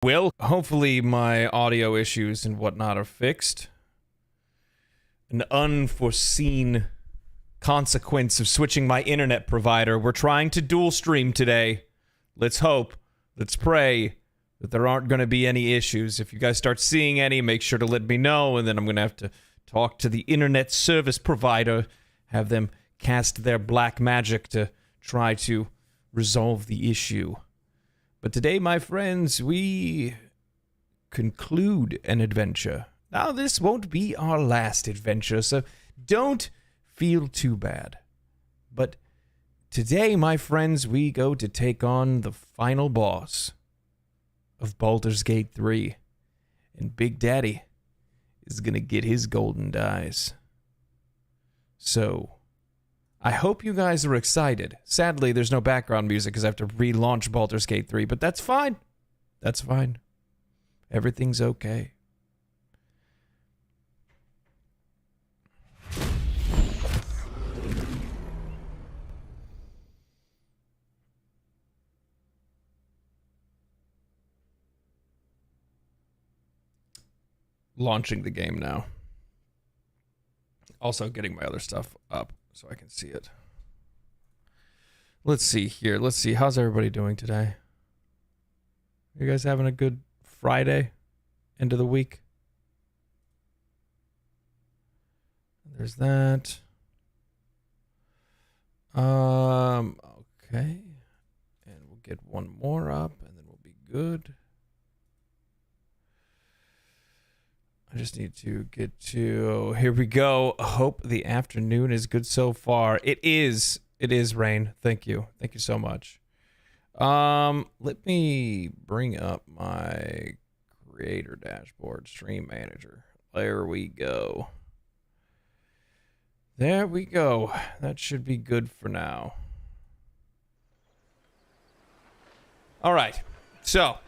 Well, hopefully my audio issues and whatnot are fixed. An unforeseen consequence of switching my internet provider. We're trying to dual stream today. Let's hope, let's pray that there aren't going to be any issues. If you guys start seeing any, make sure to let me know, and then I'm going to have to talk to the internet service provider, have them cast their black magic to try to resolve the issue. But today, my friends, we conclude an adventure. Now, this won't be our last adventure, so don't feel too bad. But today, my friends, we go to take on the final boss of Baldur's Gate 3. And Big Daddy is gonna get his golden dice. So, I hope you guys are excited. Sadly, there's no background music because I have to relaunch Baldur's Gate 3, but that's fine. That's fine. Everything's okay. Launching the game now. Also getting my other stuff up so I can see it. Let's see here. Let's see. How's everybody doing today? You guys having a good Friday? End of the week? There's that. Okay. And we'll get one more up and then we'll be good. I just need to get to... Here we go. Hope the afternoon is good so far. It is. It is, Rain. Thank you. Thank you so much. Let me bring up my creator dashboard, stream manager. There we go. There we go. That should be good for now. All right. So,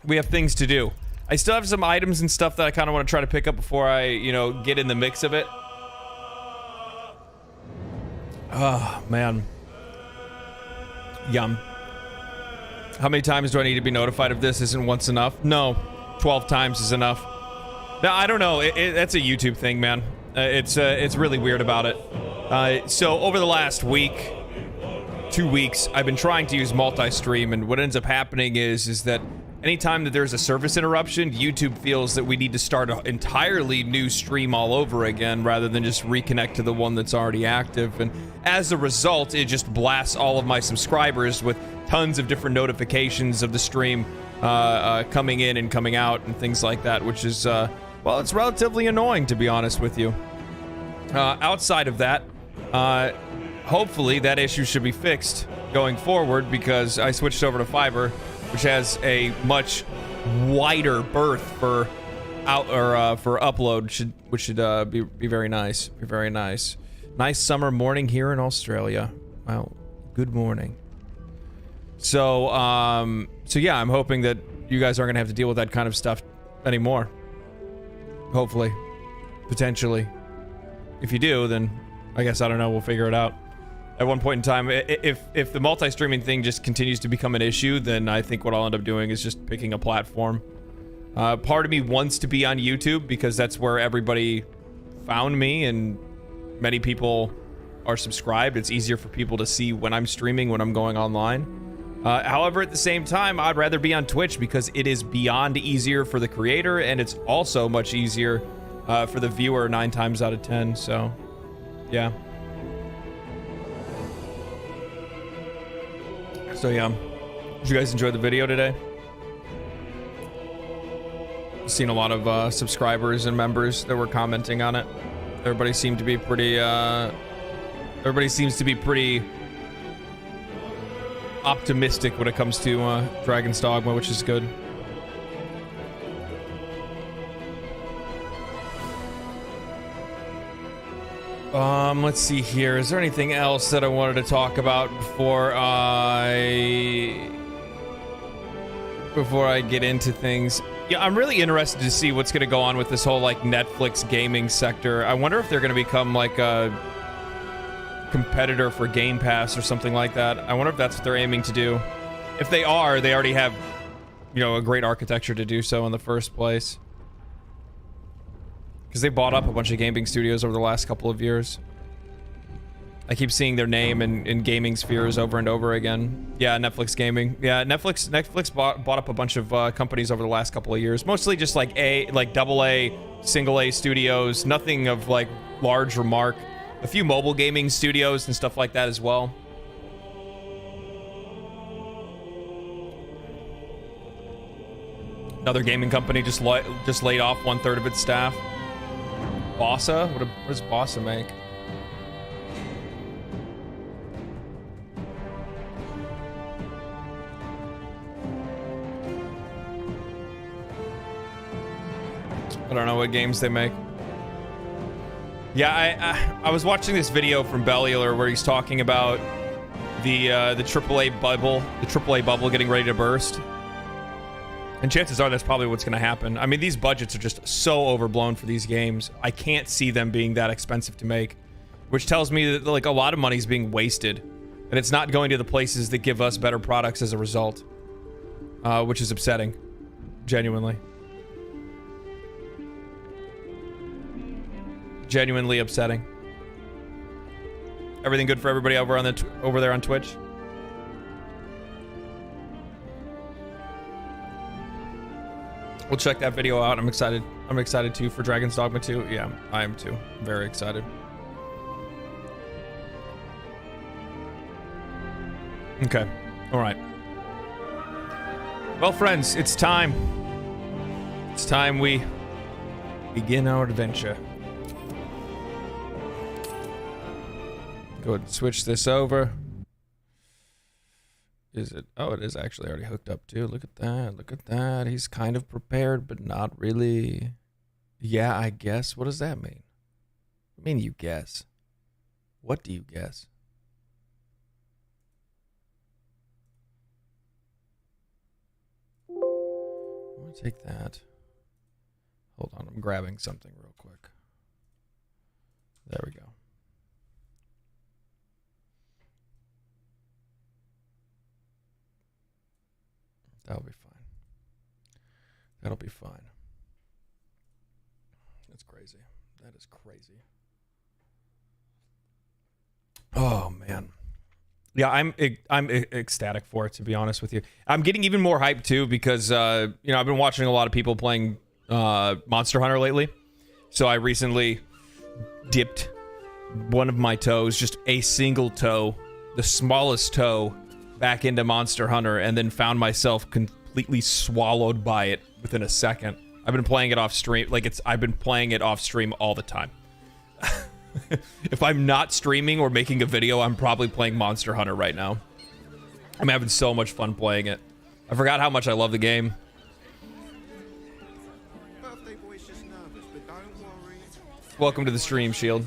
we have things to do. I still have some items and stuff that I kind of want to try to pick up before I, get in the mix of it. Oh, man. Yum. How many times do I need to be notified of this? Isn't once enough? No. 12 times is enough. Now, I don't know. That's a YouTube thing, man. It's really weird about it. So, over the last week, 2 weeks, I've been trying to use multi-stream, and what ends up happening is that anytime that there's a service interruption, YouTube feels that we need to start an entirely new stream all over again rather than just reconnect to the one that's already active. And as a result, it just blasts all of my subscribers with tons of different notifications of the stream coming in and coming out and things like that, which is, well, it's relatively annoying, to be honest with you. Outside of that, hopefully that issue should be fixed going forward because I switched over to Fiverr, which has a much wider berth for upload, which should be very nice. Be very nice. Nice summer morning here in Australia. Well, good morning. So yeah, I'm hoping that you guys aren't gonna have to deal with that kind of stuff anymore. Hopefully, potentially. If you do, then I guess I don't know. We'll figure it out. At one point in time, if the multi-streaming thing just continues to become an issue, then I think what I'll end up doing is just picking a platform. Part of me wants to be on YouTube because that's where everybody found me and many people are subscribed. It's easier for people to see when I'm streaming, when I'm going online. However, at the same time, I'd rather be on Twitch because it is beyond easier for the creator and it's also much easier for the viewer 9 times out of 10, so yeah. So yeah, did you guys enjoy the video today? Seen a lot of subscribers and members that were commenting on it. Everybody seemed to be pretty, everybody seems to be pretty optimistic when it comes to Dragon's Dogma, which is good. Let's see here. Is there anything else that I wanted to talk about before I get into things? Yeah, I'm really interested to see what's going to go on with this whole, like, Netflix gaming sector. I wonder if they're going to become, like, a competitor for Game Pass or something like that. I wonder if that's what they're aiming to do. If they are, they already have you know, a great architecture to do so in the first place. Because they bought up a bunch of gaming studios over the last couple of years. I keep seeing their name in gaming spheres over and over again. Yeah, Netflix Gaming. Yeah, Netflix bought up a bunch of companies over the last couple of years. Mostly just like double A, single A studios. Nothing of like large remark. A few mobile gaming studios and stuff like that as well. Another gaming company just laid off 1/3 of its staff. Bossa? What does Bossa make? I don't know what games they make. Yeah, I was watching this video from Bellular where he's talking about the AAA bubble getting ready to burst. And chances are that's probably what's going to happen. I mean, these budgets are just so overblown for these games. I can't see them being that expensive to make, which tells me that like a lot of money is being wasted, and it's not going to the places that give us better products as a result, which is upsetting, genuinely. Genuinely upsetting. Everything good for everybody over there on Twitch? We'll check that video out. I'm excited. I'm excited too for Dragon's Dogma 2. Yeah, I am too. Very excited. Okay. All right. Well, friends, it's time. It's time we begin our adventure. Go ahead and switch this over. Is it? Oh, it is actually already hooked up too. Look at that. Look at that. He's kind of prepared, but not really. Yeah, I guess. What does that mean? I mean, you guess. What do you guess? I'm gonna take that. Hold on. I'm grabbing something real quick. There we go. That'll be fine. That'll be fine. That's crazy. That is crazy. Oh, man. Yeah, I'm ecstatic for it, to be honest with you. I'm getting even more hyped, too, because, you know, I've been watching a lot of people playing Monster Hunter lately. So I recently dipped one of my toes, just a single toe, the smallest toe, back into Monster Hunter, and then found myself completely swallowed by it within a second. I've been playing it off stream, I've been playing it off stream all the time. If I'm not streaming or making a video, I'm probably playing Monster Hunter right now. I'm having so much fun playing it. I forgot how much I love the game. Welcome to the stream, Shield.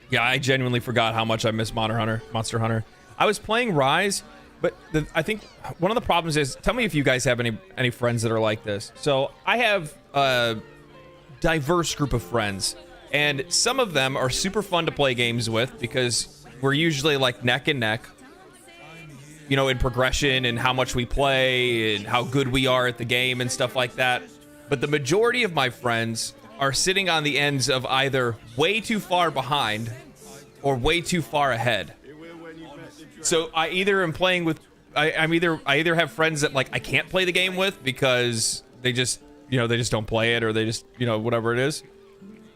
Yeah, I genuinely forgot how much I miss Monster Hunter. I was playing Rise, but I think one of the problems is, tell me if you guys have any friends that are like this. So I have a diverse group of friends, and some of them are super fun to play games with because we're usually like neck and neck, you know, in progression and how much we play and how good we are at the game and stuff like that. But the majority of my friends are sitting on the ends of either way too far behind or way too far ahead. So I either am playing with, I either have friends that like I can't play the game with because they just, you know, they just don't play it, or they just, you know, whatever it is.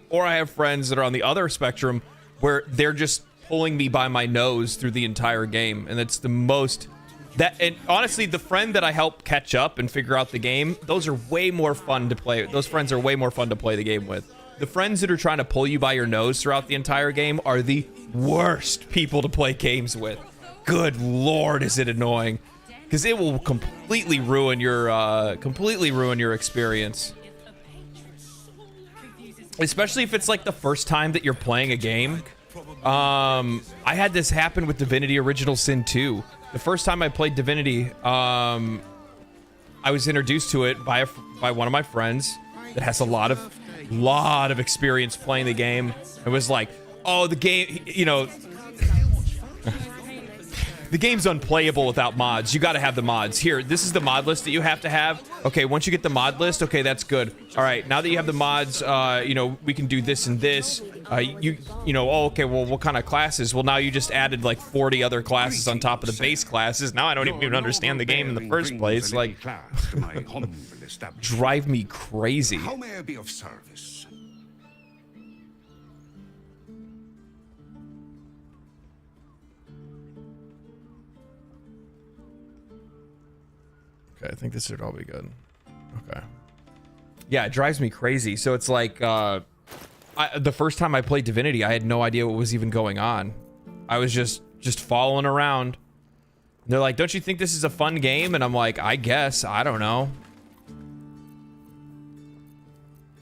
Or I have friends that are on the other spectrum where they're just pulling me by my nose through the entire game, and it's the most that. And honestly, the friend that I help catch up and figure out the game, those are way more fun to play. Those friends are way more fun to play the game with. The friends that are trying to pull you by your nose throughout the entire game are the worst people to play games with. Good Lord, is it annoying? Because it will completely ruin your experience. Especially if it's like the first time that you're playing a game. I had this happen with Divinity Original Sin 2. The first time I played Divinity, I was introduced to it by one of my friends that has a lot of experience playing the game. It was like, oh, the game, you know. the game's unplayable without mods. You got to have the mods. Here, this is the mod list that you have to have. Okay, once you get the mod list, okay, that's good. All right, now that you have the mods, you know, we can do this and this. You know, oh, okay, well, what kind of classes? Well, now you just added like 40 other classes on top of the base classes. Now I don't even understand the game in the first place. Like, drive me crazy. How may I be of service? Okay, I think this should all be good. Okay. Yeah, it drives me crazy. So it's like, the first time I played Divinity, I had no idea what was even going on. I was just following around. They're like, don't you think this is a fun game? And I'm like, I guess. I don't know.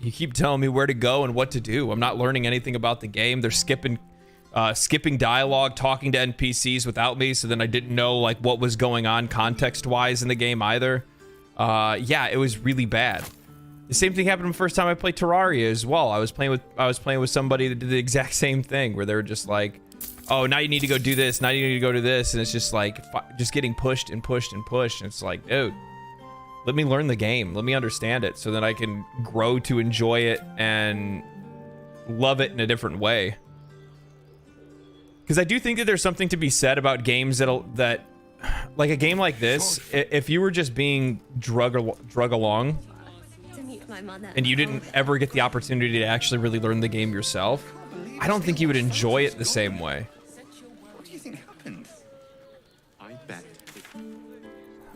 You keep telling me where to go and what to do. I'm not learning anything about the game. They're skipping dialogue, talking to NPCs without me, so then I didn't know like what was going on context-wise in the game either. Yeah, it was really bad. The same thing happened the first time I played Terraria as well. I was playing with somebody that did the exact same thing, where they were just like, oh, now you need to go do this, now you need to go do this, and it's just like just getting pushed and pushed and pushed. And it's like, dude, let me learn the game, let me understand it, so that I can grow to enjoy it and love it in a different way. Because I do think that there's something to be said about games that like a game like this, if you were just being drug along and you didn't ever get the opportunity to actually really learn the game yourself, I don't think you would enjoy it the same way. What do you think happened? I bet.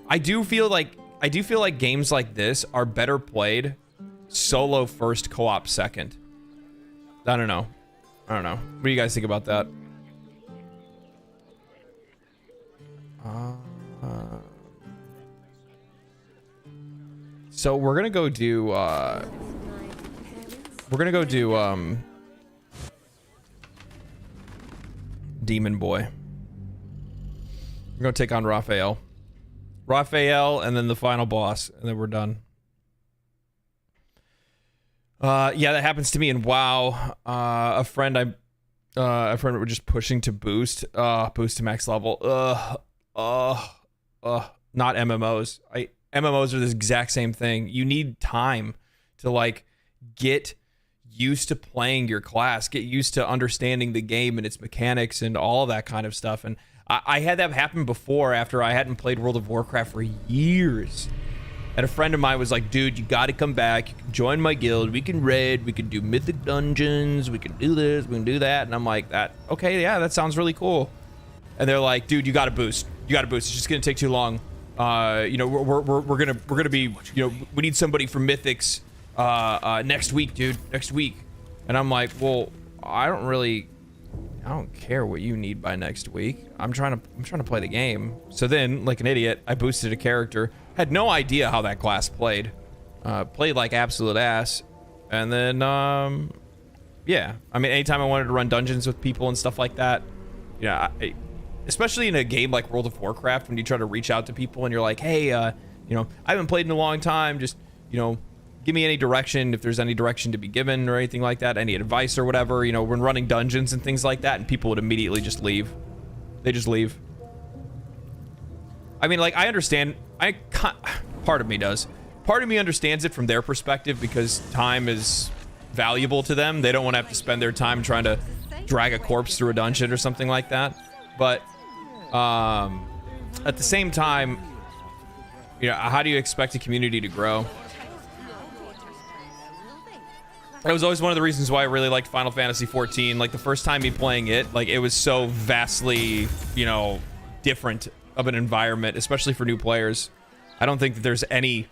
I do feel like games like this are better played solo first, co-op second. I don't know. What do you guys think about that? So we're gonna go do Demon Boy. We're gonna take on Raphael, and then the final boss, and then we're done. Yeah, that happens to me in WoW. A friend we're just pushing to boost to max level. Not MMOs. MMOs are the exact same thing. You need time to like get used to playing your class, get used to understanding the game and its mechanics and all that kind of stuff. And I had that happen before, after I hadn't played World of Warcraft for years. And a friend of mine was like, dude, you got to come back. You can join my guild. We can raid. We can do mythic dungeons. We can do this. We can do that. And I'm like, okay, yeah, that sounds really cool. And they're like, dude, you got to boost. You got to boost. It's just going to take too long. You know, we're gonna be, you know, we need somebody for mythics next week, dude, next week. And I'm like, well, I don't care what you need by next week. I'm trying to play the game. So then, like an idiot, I boosted a character, had no idea how that class played, played like absolute ass. And then yeah, I mean, anytime I wanted to run dungeons with people and stuff like that, yeah, especially in a game like World of Warcraft, when you try to reach out to people and you're like, hey, you know, I haven't played in a long time, just, you know, give me any direction, if there's any direction to be given or anything like that, any advice or whatever, you know, when running dungeons and things like that, and people would immediately just leave. They just leave. I mean, like, I understand, part of me does. Part of me understands it from their perspective, because time is valuable to them. They don't want to have to spend their time trying to drag a corpse through a dungeon or something like that. But at the same time, you know, how do you expect a community to grow? That was always one of the reasons why I really liked Final Fantasy XIV. Like, the first time me playing it, like, it was so vastly, you know, different of an environment, especially for new players. I don't think that there's any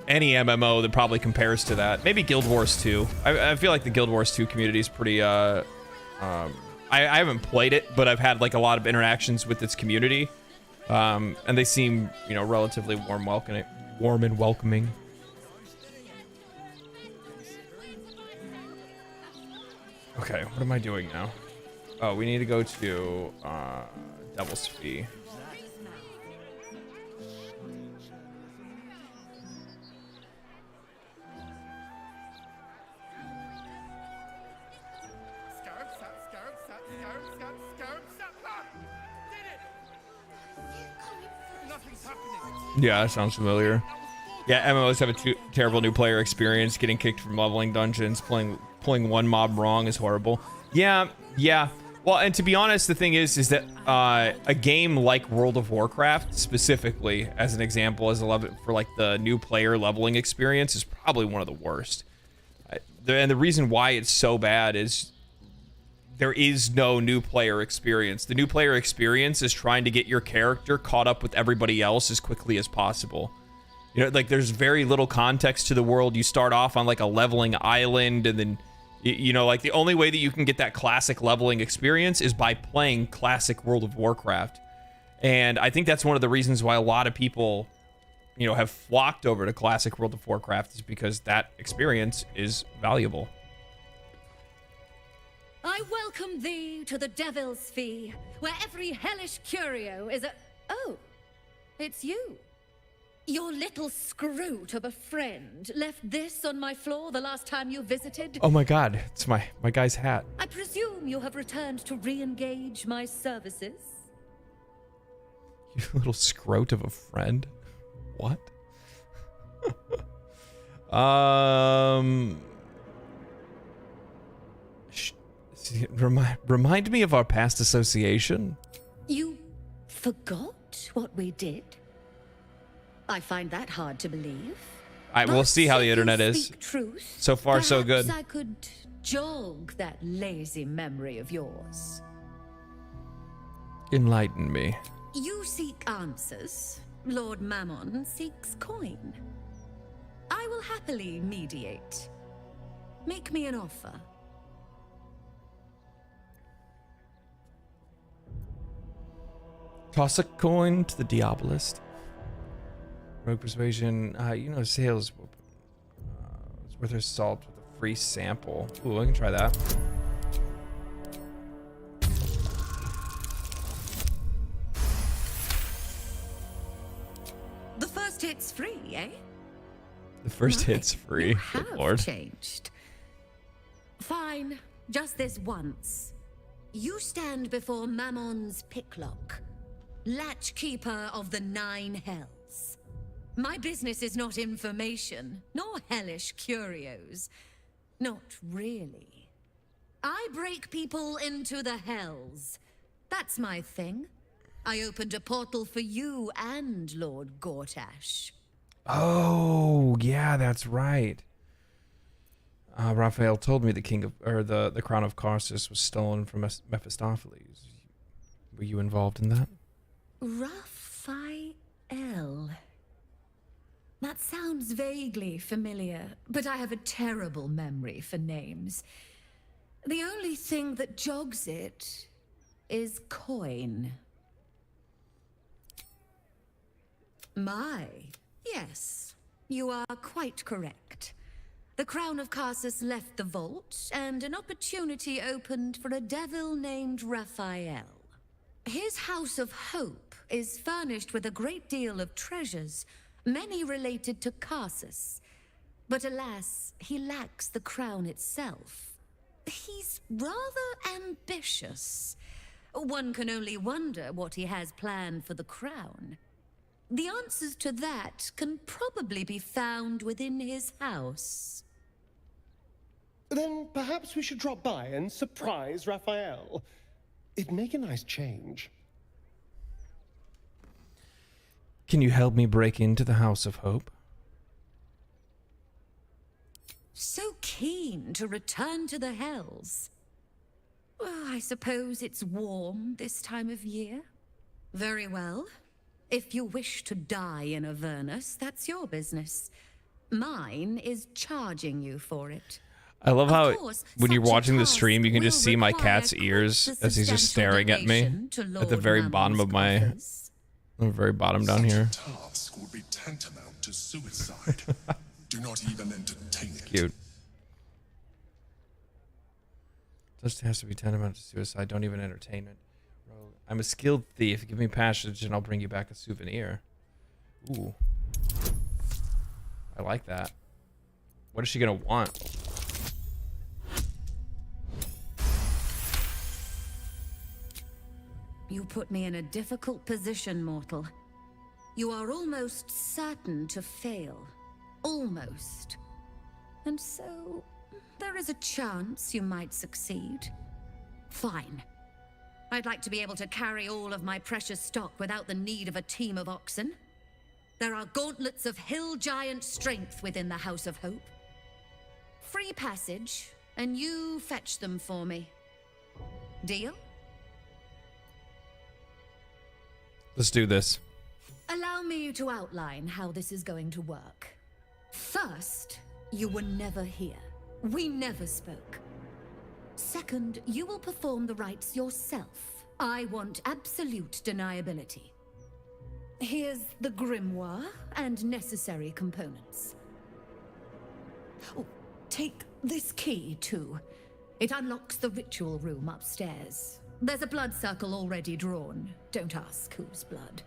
MMO that probably compares to that. Maybe Guild Wars 2. I feel like the Guild Wars 2 community is pretty, I haven't played it, but I've had like a lot of interactions with its community, and they seem, you know, relatively warm and welcoming. Okay, what am I doing now? Oh, we need to go to Devil's Fee. Yeah, that sounds familiar. Yeah, MMOs have a terrible new player experience. Getting kicked from leveling dungeons, pulling one mob wrong is horrible. Yeah. Well, and to be honest, the thing is that a game like World of Warcraft, specifically as an example, for like the new player leveling experience, is probably one of the worst. And the reason why it's so bad is there is no new player experience. The new player experience is trying to get your character caught up with everybody else as quickly as possible. You know, like there's very little context to the world. You start off on like a leveling island, and then you know, like the only way that you can get that classic leveling experience is by playing classic World of Warcraft. And I think that's one of the reasons why a lot of people, you know, have flocked over to classic World of Warcraft, is because that experience is valuable. I welcome thee to the Devil's Fee, where every hellish curio is a... Oh, it's you. Your little scroot of a friend left this on my floor the last time you visited. Oh my god, it's my guy's hat. I presume you have returned to re-engage my services? You little scroat of a friend? What? Remind me of our past association. You forgot what we did? I find that hard to believe. We'll see how the internet is. Truth, so far, so good. I could jog that lazy memory of yours. Enlighten me. You seek answers. Lord Mammon seeks coin. I will happily mediate. Make me an offer. Toss a coin to the diabolist. Rogue persuasion. You know, sales. It's worth her salt with a free sample. Ooh, I can try that. The first hit's free, eh? The first hit's free. You Good have Lord. changed. Fine, just this once. You stand before Mammon's picklock, latchkeeper of the 9 hells. My business is not information, nor hellish curios. Not really. I break people into the hells. That's my thing. I opened a portal for you and Lord Gortash. Oh, yeah, that's right. Raphael told me the the crown of Karsus was stolen from Mephistopheles. Were you involved in that? Raphael. That sounds vaguely familiar, but I have a terrible memory for names. The only thing that jogs it is coin. Yes, you are quite correct. The crown of Karsus left the vault, and an opportunity opened for a devil named Raphael. His House of Hope is furnished with a great deal of treasures, many related to Karsus. But alas, he lacks the crown itself. He's rather ambitious. One can only wonder what he has planned for the crown. The answers to that can probably be found within his house. Then perhaps we should drop by and surprise Raphael. It'd make a nice change. Can you help me break into the House of Hope? So keen to return to the hells. Well, I suppose it's warm this time of year. Very well. If you wish to die in Avernus, that's your business. Mine is charging you for it. I love how when you're such a watching the task stream, you can just will see my require cat's quite ears a as he's just substantial staring at me donation to at the Lord very Mammon's bottom of my, coffers. the very bottom down here. Such a task would be tantamount to suicide. Do not even entertain it. Cute. Just has to be tantamount to suicide. Don't even entertain it. Rogue. I'm a skilled thief. Give me passage and I'll bring you back a souvenir. Ooh. I like that. What is she gonna want? You put me in a difficult position, mortal. You are almost certain to fail. Almost. And so, there is a chance you might succeed. Fine. I'd like to be able to carry all of my precious stock without the need of a team of oxen. There are gauntlets of hill giant strength within the House of Hope. Free passage, and you fetch them for me. Deal? Let's do this. Allow me to outline how this is going to work. First, you were never here. We never spoke. Second, you will perform the rites yourself. I want absolute deniability. Here's the grimoire and necessary components. Oh, take this key, too. It unlocks the ritual room upstairs. There's a blood circle already drawn. Don't ask whose blood.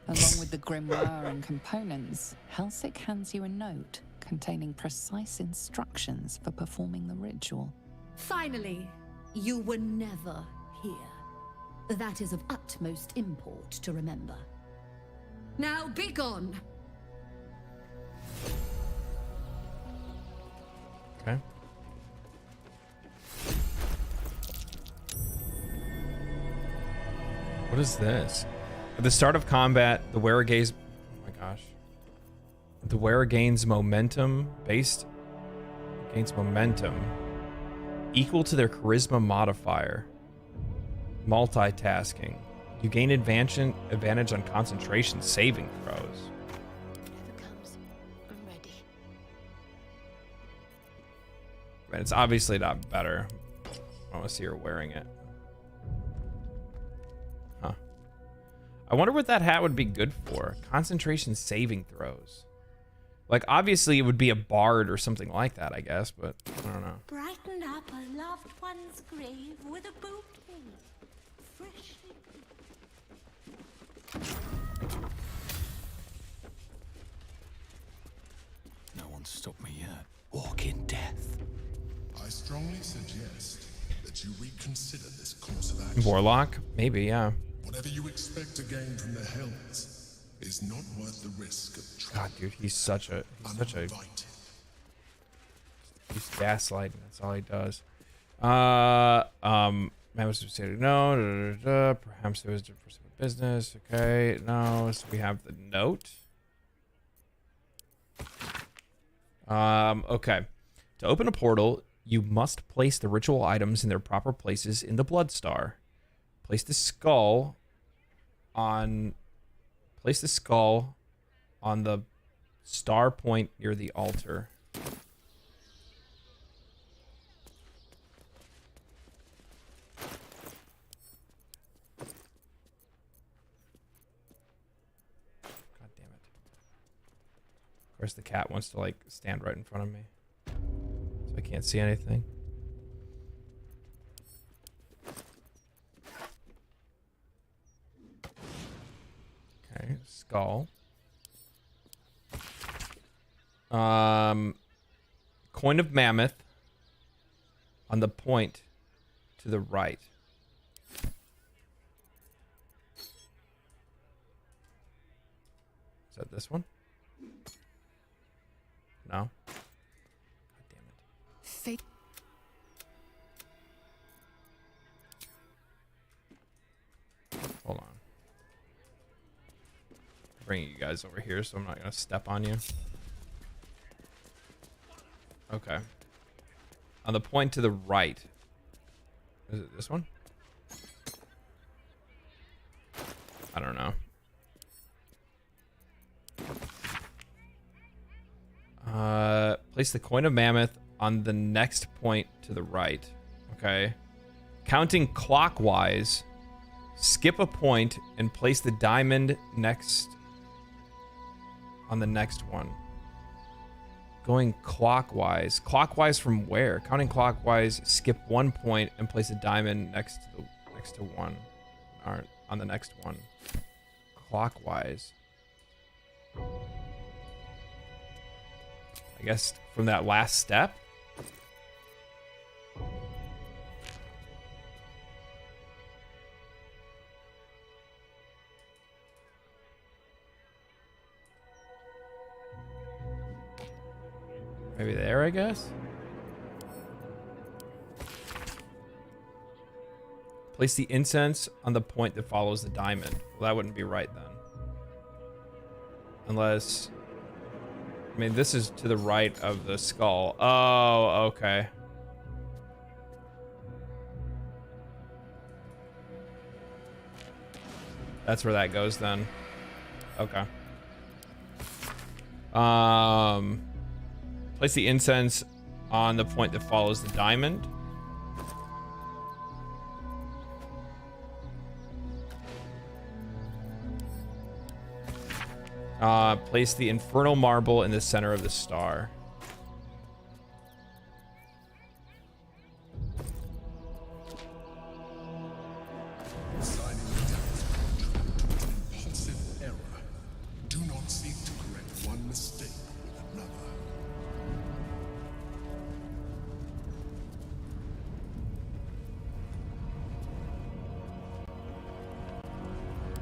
Along with the grimoire and components, Helsik hands you a note containing precise instructions for performing the ritual. Finally, you were never here. That is of utmost import to remember. Now be gone! Okay. What is this? At the start of combat, the wearer gains... Oh my gosh. The wearer gains momentum based... Gains momentum equal to their charisma modifier. Multitasking. You gain advantage on concentration saving throws. Whatever comes, I'm ready. But it's obviously not better. I want to see her wearing it. Huh. I wonder what that hat would be good for. Concentration saving throws. Like, obviously it would be a bard or something like that, I guess, but I don't know. Brighten up a loved one's grave with a bouquet. Freshly. No one's stopped me yet. Walk in death. I strongly suggest that you reconsider this course of action. Warlock? Maybe, yeah. Whatever you expect to gain from the Hells is not worth the risk of God, dude, he's such a uninvited. he's gaslighting. That's all he does. Man was considered no. Perhaps there was a business. Okay, no. So we have the note. Okay. To open a portal, you must place the ritual items in their proper places in the blood star. Place the skull on the star point near the altar. God damn it. Of course the cat wants to like stand right in front of me, so I can't see anything. Okay, skull. Coin of mammoth on the point to the right. Is that this one? No. God damn it. Fate. Hold on. Bringing you guys over here so I'm not gonna step on you. Okay. On the point to the right. Is it this one? I don't know. Place the coin of mammoth on the next point to the right. Okay. Counting clockwise, skip a point and place the diamond next on the next one. Going clockwise. Clockwise from where? Counting clockwise, skip 1 point and place a diamond next to one. Or on the next one. Clockwise. I guess from that last step. Maybe there, I guess. Place the incense on the point that follows the diamond. Well, that wouldn't be right then. Unless... I mean, this is to the right of the skull. Oh, okay. That's where that goes then. Okay. Place the incense on the point that follows the diamond. Place the infernal marble in the center of the star. Signing the devil's contract. Impulsive error. Do not seek to correct one mistake with another.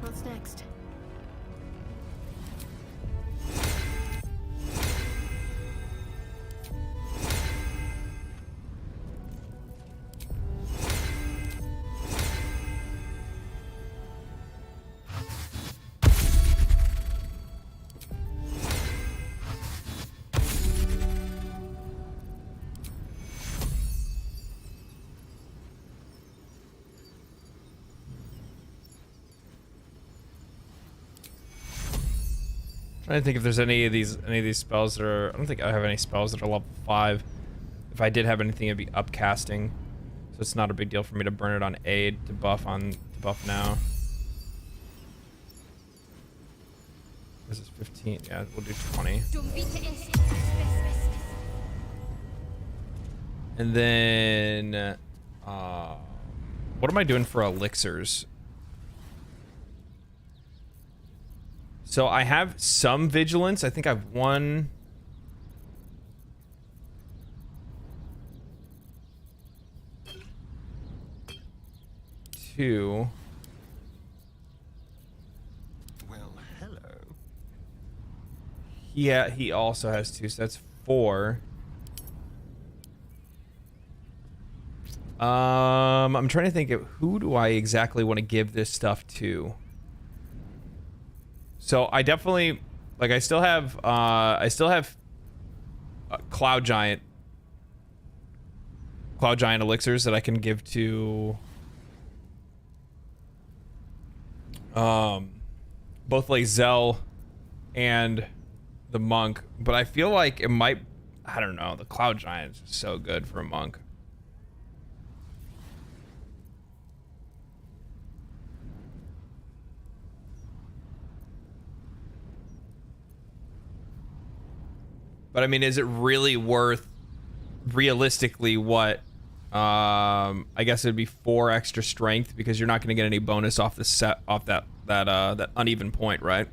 What's next? Trying to think if there's any of these spells that are... I don't think I have any spells that are level 5. If I did have anything, it'd be upcasting. So it's not a big deal for me to burn it on aid to buff now. This is 15. Yeah, we'll do 20. And then... what am I doing for elixirs? So I have some vigilance. I think I've 1... 2. Well, hello. Yeah, he also has 2, so that's 4. I'm trying to think of who do I exactly want to give this stuff to. So I definitely, like, I still have Cloud Giant elixirs that I can give to both like Zell and the monk, but I feel like it might, I don't know, the Cloud Giant is so good for a monk. But I mean, is it really worth, realistically, what? I guess it'd be 4 extra strength because you're not going to get any bonus off the set, off that uneven point, right?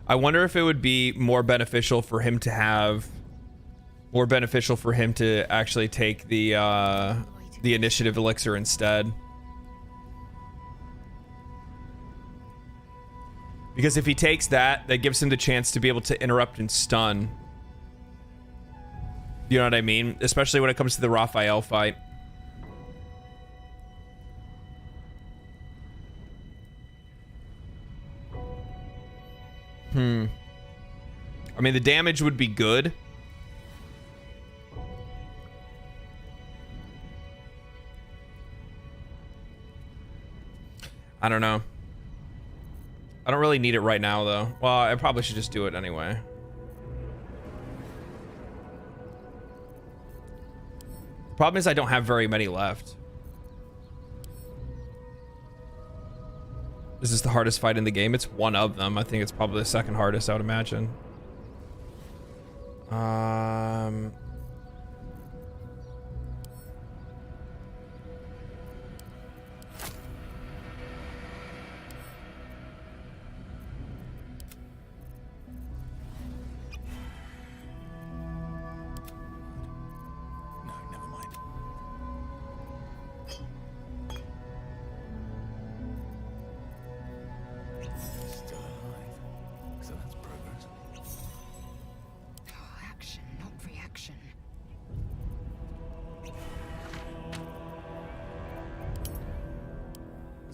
I wonder if it would be more beneficial for him to have, actually take the initiative elixir instead. Because if he takes that, that gives him the chance to be able to interrupt and stun. You know what I mean? Especially when it comes to the Raphael fight. I mean, the damage would be good. I don't know. I don't really need it right now, though. Well, I probably should just do it anyway. Problem is I don't have very many left. Is this the hardest fight in the game? It's one of them. I think it's probably the second hardest, I would imagine.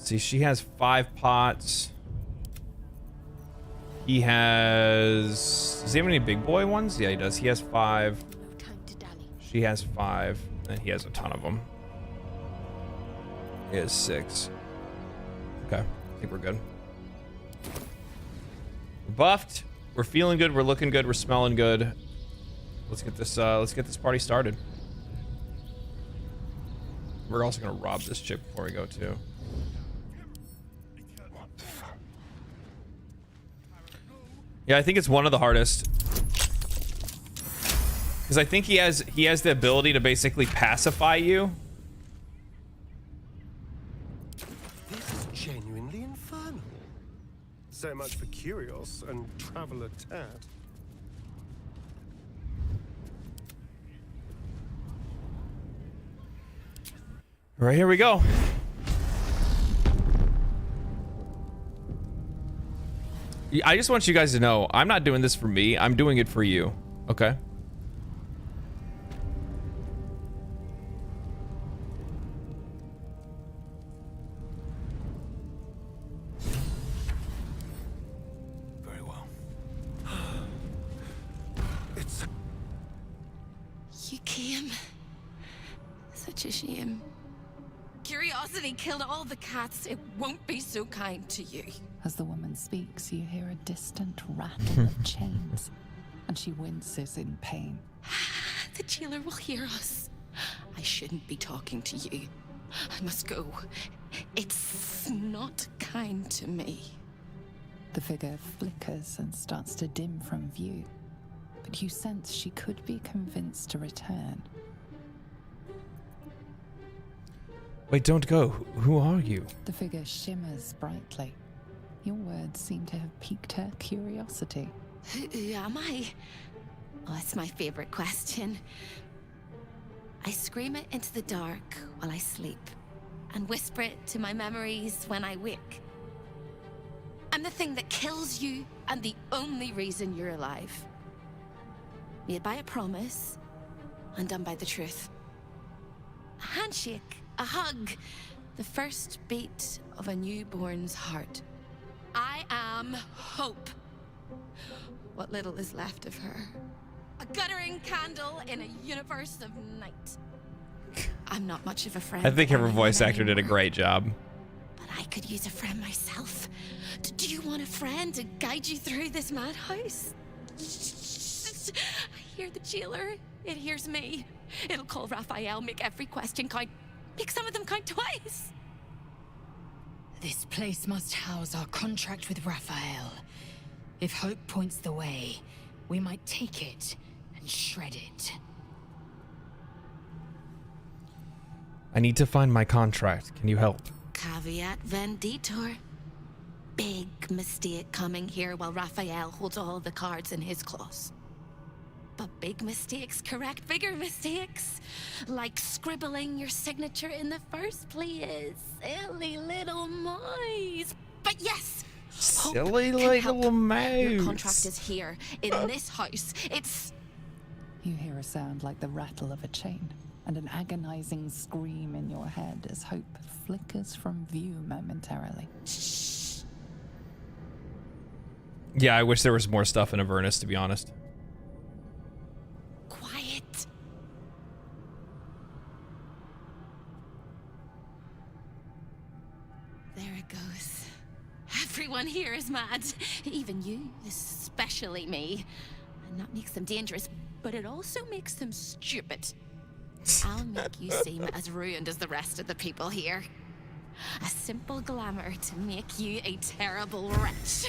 see, she has 5 pots. He has... Does he have any big boy ones? Yeah, he does. He has 5. No time to dally. She has 5. And he has a ton of them. He has 6. Okay, I think we're good. We're buffed. We're feeling good. We're looking good. We're smelling good. Let's get this party started. We're also gonna rob this chick before we go too. Yeah, I think it's one of the hardest. Because I think he has the ability to basically pacify you. This is genuinely infernal. So much for Curios and Traveler Tad. All right, here we go. I just want you guys to know, I'm not doing this for me. I'm doing it for you. Okay? Very well. You came. Such a shame. Curiosity killed all the cats. It won't be so kind to you. As the woman speaks, you hear a distant rattle of chains, and she winces in pain. The jailer will hear us. I shouldn't be talking to you. I must go. It's not kind to me. The figure flickers and starts to dim from view, but you sense she could be convinced to return. Wait, don't go. Who are you? The figure shimmers brightly. Your words seem to have piqued her curiosity. Who am I? Oh, it's my favorite question. I scream it into the dark while I sleep, and whisper it to my memories when I wake. I'm the thing that kills you, and the only reason you're alive. Made by a promise, undone by the truth. A handshake, a hug, the first beat of a newborn's heart. I am hope. What little is left of her. A guttering candle in a universe of night. I'm not much of a friend. I think her anymore, voice actor did a great job. But I could use a friend myself. Do you want a friend to guide you through this madhouse? I hear the jailer. It hears me. It'll call Raphael, make every question count. Make some of them count twice. This place must house our contract with Raphael. If hope points the way, we might take it and shred it. I need to find my contract. Can you help? Caveat venditor. Big mistake coming here while Raphael holds all the cards in his claws. But big mistakes correct bigger mistakes. Like scribbling your signature in the first place. Silly little mice. But yes! Silly Hope can little help. mouse. Your contract is here, in this house. It's... You hear a sound like the rattle of a chain, and an agonizing scream in your head as hope flickers from view momentarily. Yeah, I wish there was more stuff in Avernus, to be honest. quiet. There it goes. Everyone here is mad. Even you, especially me. And that makes them dangerous, but it also makes them stupid. I'll make you seem as ruined as the rest of the people here. A simple glamour to make you a terrible wretch.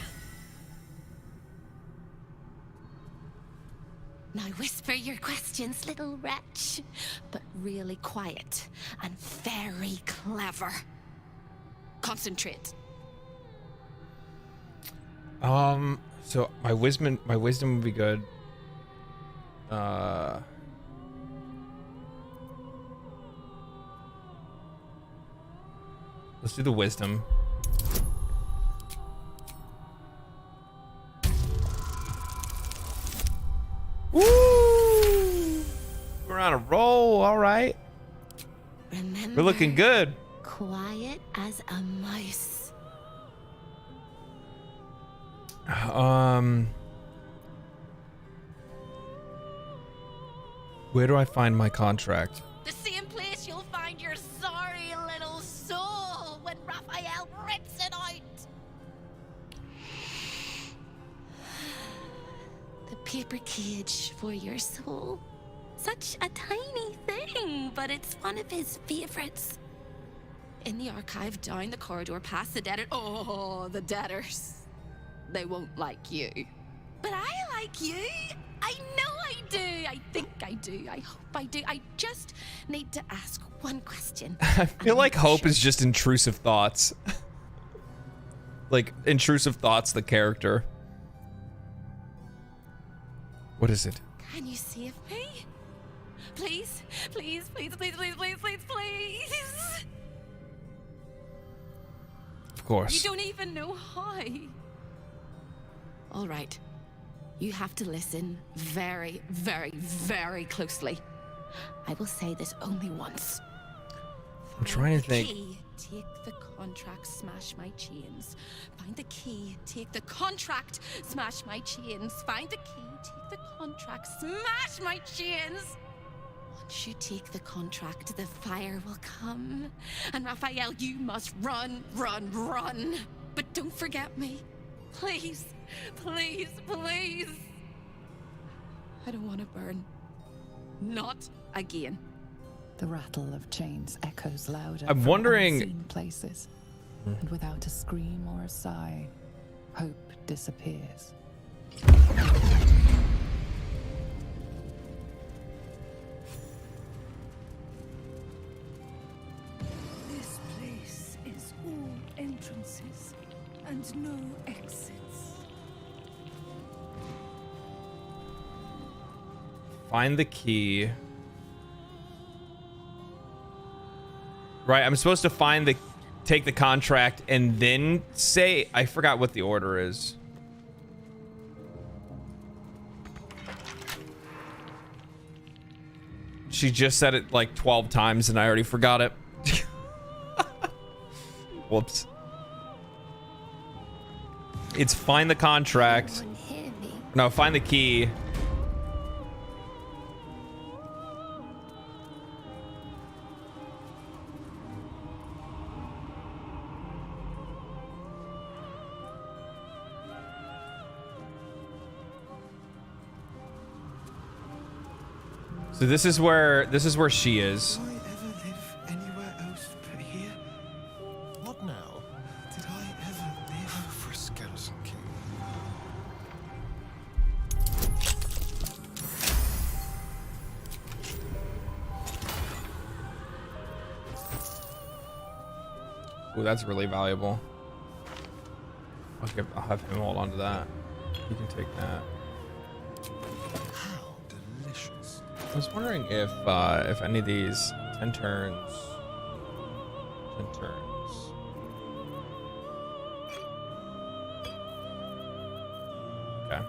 Now whisper your questions, little wretch, but really quiet and very clever. Concentrate. So my wisdom would be good. Let's do the wisdom. Woo! We're on a roll, all right. Remember, We're looking good. quiet as a mouse. Where do I find my contract? The same place you'll find your sorry little soul when Raphael rips it out. The paper cage for your soul. Such a tiny thing, but it's one of his favorites. In the archive, down the corridor, past the debtor. Oh, the debtors. They won't like you. But I like you. I know I do. I think I do. I hope I do. I just need to ask one question. I feel like Hope is just intrusive thoughts. Like, intrusive thoughts, the character. What is it? Can you save me? Please, please, please, please, please, please, please, please. Of course. You don't even know how. All right. You have to listen very, very, very closely. I will say this only once. I'm trying to think. Key, take the contract, smash my chains. Find the key, take the contract, smash my chains. Find the key, take the contract, smash my chains. Once you take the contract, the fire will come. And Raphael, you must run, run, run. But don't forget me. Please, please, please. I don't want to burn. Not again. The rattle of chains echoes louder. I'm from wondering- unseen places, and without a scream or a sigh, hope disappears. This place is all entrances and no exits. Find the key. Right, I'm supposed to take the contract and then say, I forgot what the order is. She just said it like 12 times and I already forgot it. Whoops. It's find the contract. No, find the key. So this is where she is. Did I ever live anywhere else but here? What now? Did I ever live For a skeleton king. Ooh, that's really valuable. I'll have him hold on to that. You can take that. How delicious. I was wondering if any of these 10 turns. 10 turns. Okay.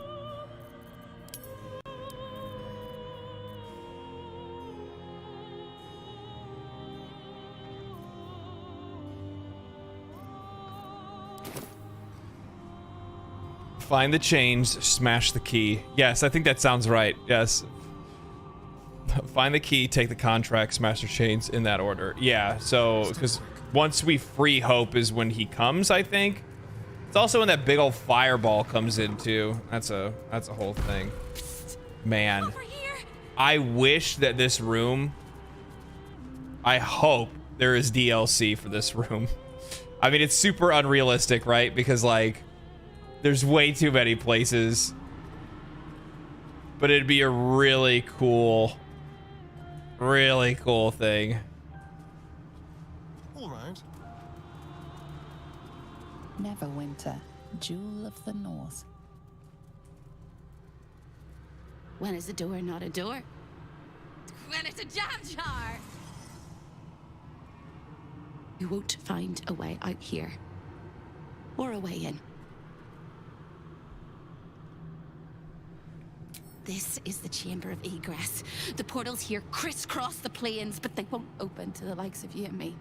Find the chains, smash the key. Yes, I think that sounds right. Yes. Find the key, take the contract, smash the chains in that order. Yeah, so because once we free Hope is when he comes, I think. It's also when that big old fireball comes in too. That's a whole thing. Man. Over here. I wish that this room, I hope there is DLC for this room. I mean, it's super unrealistic, right? Because like there's way too many places. But it'd be a really cool thing. All right. Neverwinter, Jewel of the North. When is a door not a door? When it's a jam jar! You won't find a way out here. Or a way in. This is the chamber of egress. The portals here crisscross the plains, but they won't open to the likes of you and me.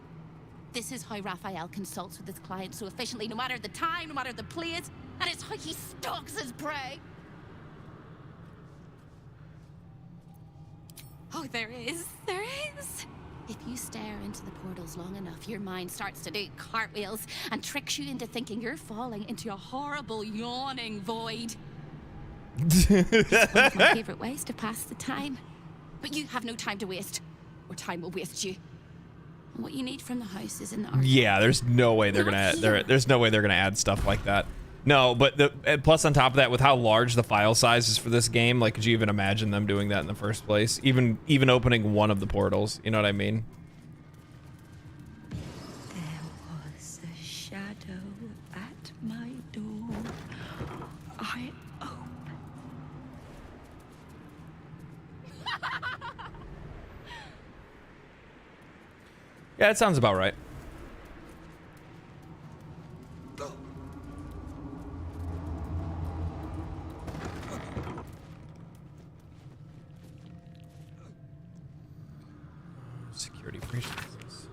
This is how Raphael consults with his clients so efficiently, no matter the time, no matter the place, and it's how he stalks his prey. Oh, there is. If you stare into the portals long enough, your mind starts to do cartwheels and tricks you into thinking you're falling into a horrible, yawning void. It's one of my favorite ways to pass the time. But you have no time to waste, or time will waste you. And what you need from the house is in the archive. Yeah, there's no way they're gonna. There's no way they're gonna add stuff like that. No, but plus on top of that, with how large the file size is for this game, like, could you even imagine them doing that in the first place? Even opening one of the portals, you know what I mean? There was a shadow at my door. I opened. Yeah, that sounds about right. Security breaches.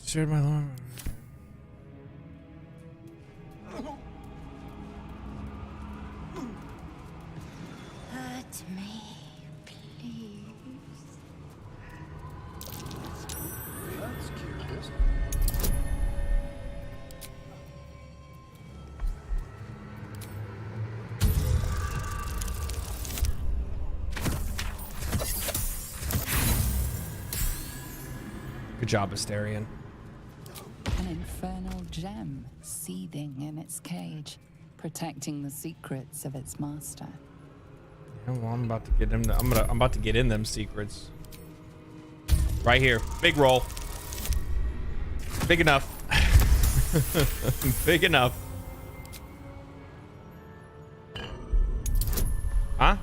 Shared my alarm. Hurt me, please. That's curious. Good job, Asterion. An infernal gem seething in its cage, protecting the secrets of its master. Yeah, well, I'm about to get him. I'm about to get in them secrets. Right here, big roll. Big enough. Big enough. Huh?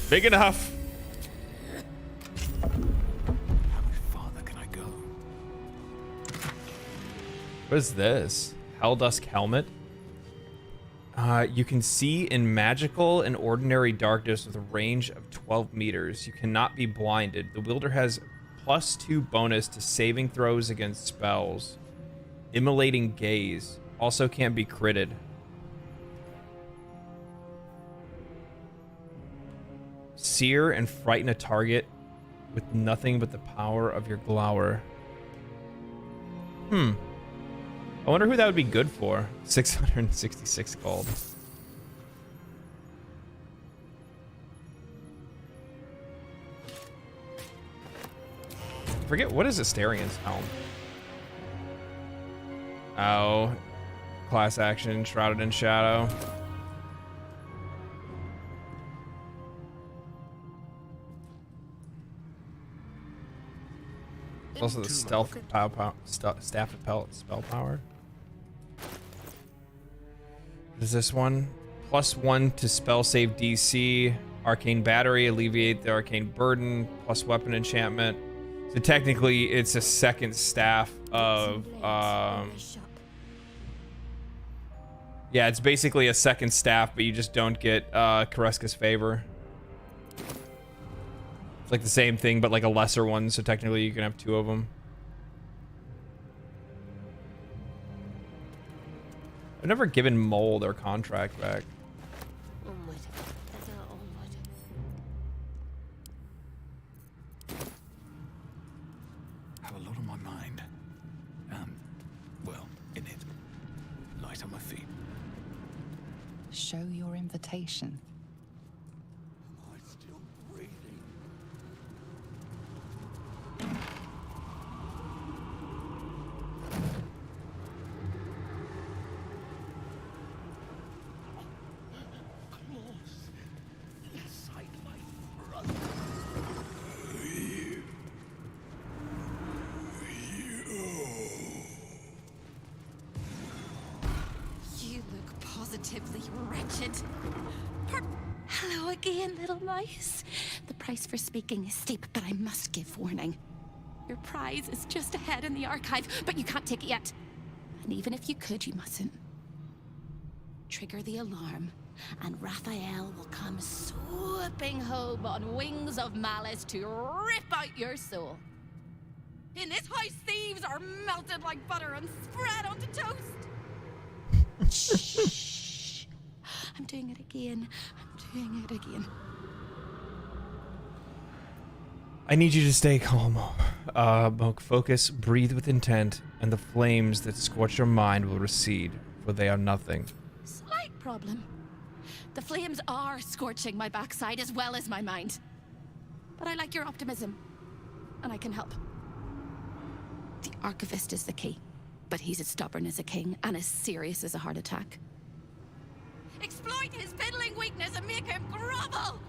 Big enough. How much farther can I go? What is this? Helldusk helmet. You can see in magical and ordinary darkness with a range of 12 meters. You cannot be blinded. The wielder has +2 bonus to saving throws against spells. Immolating gaze. Also can't be critted. Sear and frighten a target with nothing but the power of your glower. I wonder who that would be good for. 666 gold. Forget, what is Asterian's helm? Oh, class action, shrouded in shadow. Also the stealth staff of spell power. What is this one? +1 to spell save DC. Arcane battery, alleviate the arcane burden. Plus weapon enchantment. So technically, it's a second staff of. Yeah, it's basically a second staff, but you just don't get Kareska's favor. It's like the same thing, but like a lesser one, so technically you can have 2 of them. I've never given Mole their contract back. Have a lot on my mind. Well, in it. Light on my feet. Show your invitation. Am I still breathing? Close inside my brother. You look positively wretched. Hello again, little mouse. The price for speaking is steep, but I must give warning. Your prize is just ahead in the archive, but you can't take it yet. And even if you could, you mustn't. Trigger the alarm, and Raphael will come swooping home on wings of malice to rip out your soul. In this house, thieves are melted like butter and spread onto toast. Shh. I'm doing it again. I'm doing it again. I need you to stay calm. Focus, breathe with intent, and the flames that scorch your mind will recede, for they are nothing. Slight problem. The flames are scorching my backside as well as my mind. But I like your optimism, and I can help. The Archivist is the key, but he's as stubborn as a king and as serious as a heart attack. Exploit his piddling weakness and make him grovel!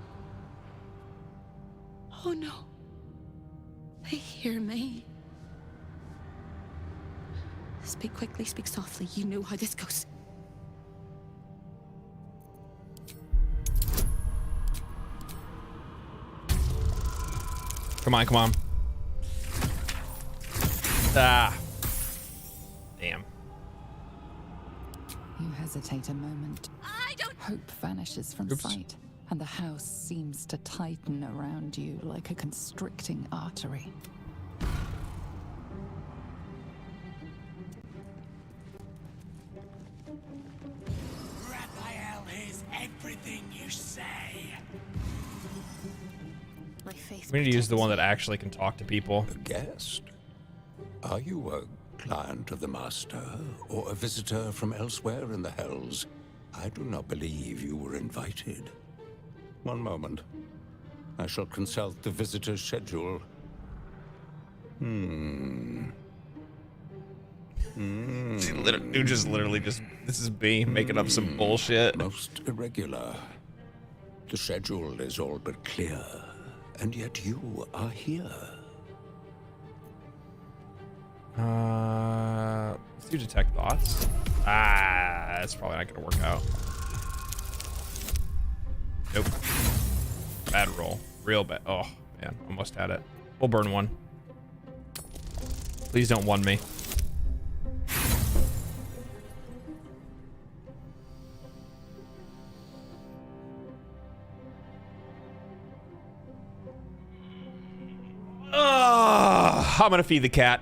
Oh no. They hear me. Speak quickly, speak softly. You know how this goes. Come on, come on. Ah. Damn. You hesitate a moment. I don't... Hope vanishes from sight, and the house seems to tighten around you like a constricting artery. Raphael is everything you say. My faith. We need to use the one that actually can talk to people. A guest? Are you a client of the Master, or a visitor from elsewhere in the Hells? I do not believe you were invited. One moment. I shall consult the visitor's schedule. Dude, just literally just, this is me making up some bullshit. Most irregular. The schedule is all but clear, and yet you are here. Let's do detect thoughts. Ah, that's probably not gonna work out. Nope. Bad roll. Real bad. Oh, man. Almost had it. We'll burn one. Please don't one me. I'm gonna feed the cat.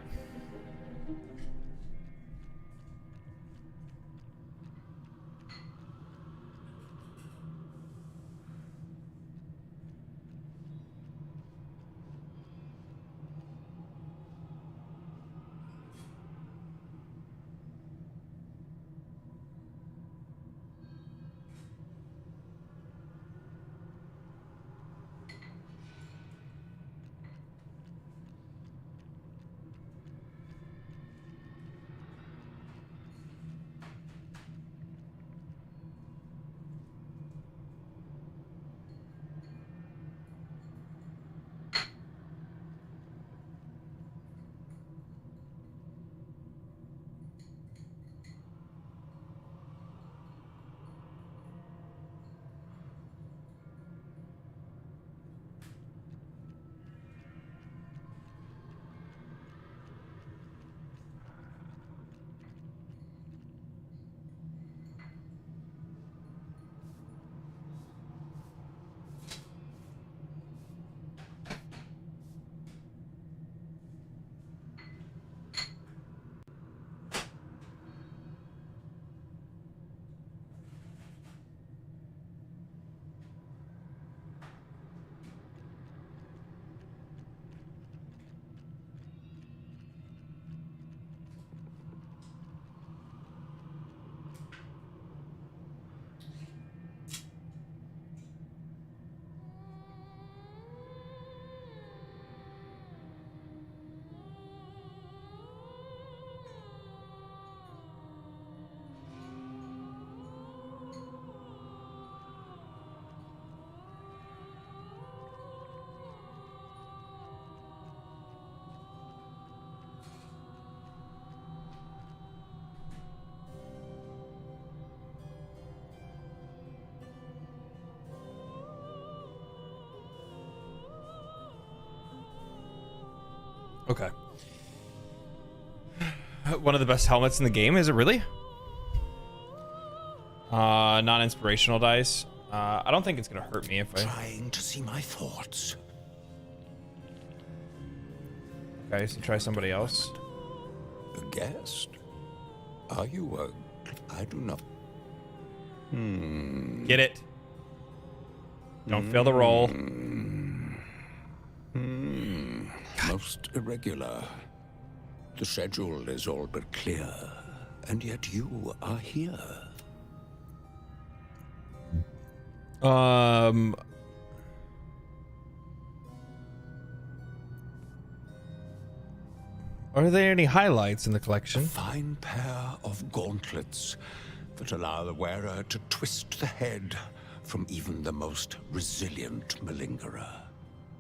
Okay. One of the best helmets in the game, is it really? Non-inspirational dice. I don't think it's gonna hurt me if I... Trying to see my thoughts. Okay, so try somebody else. A guest? Are you I do not... Get it. Don't fail the roll. Most irregular. The schedule is all but clear, and yet you are here. Are there any highlights in the collection? A fine pair of gauntlets that allow the wearer to twist the head from even the most resilient malingerer.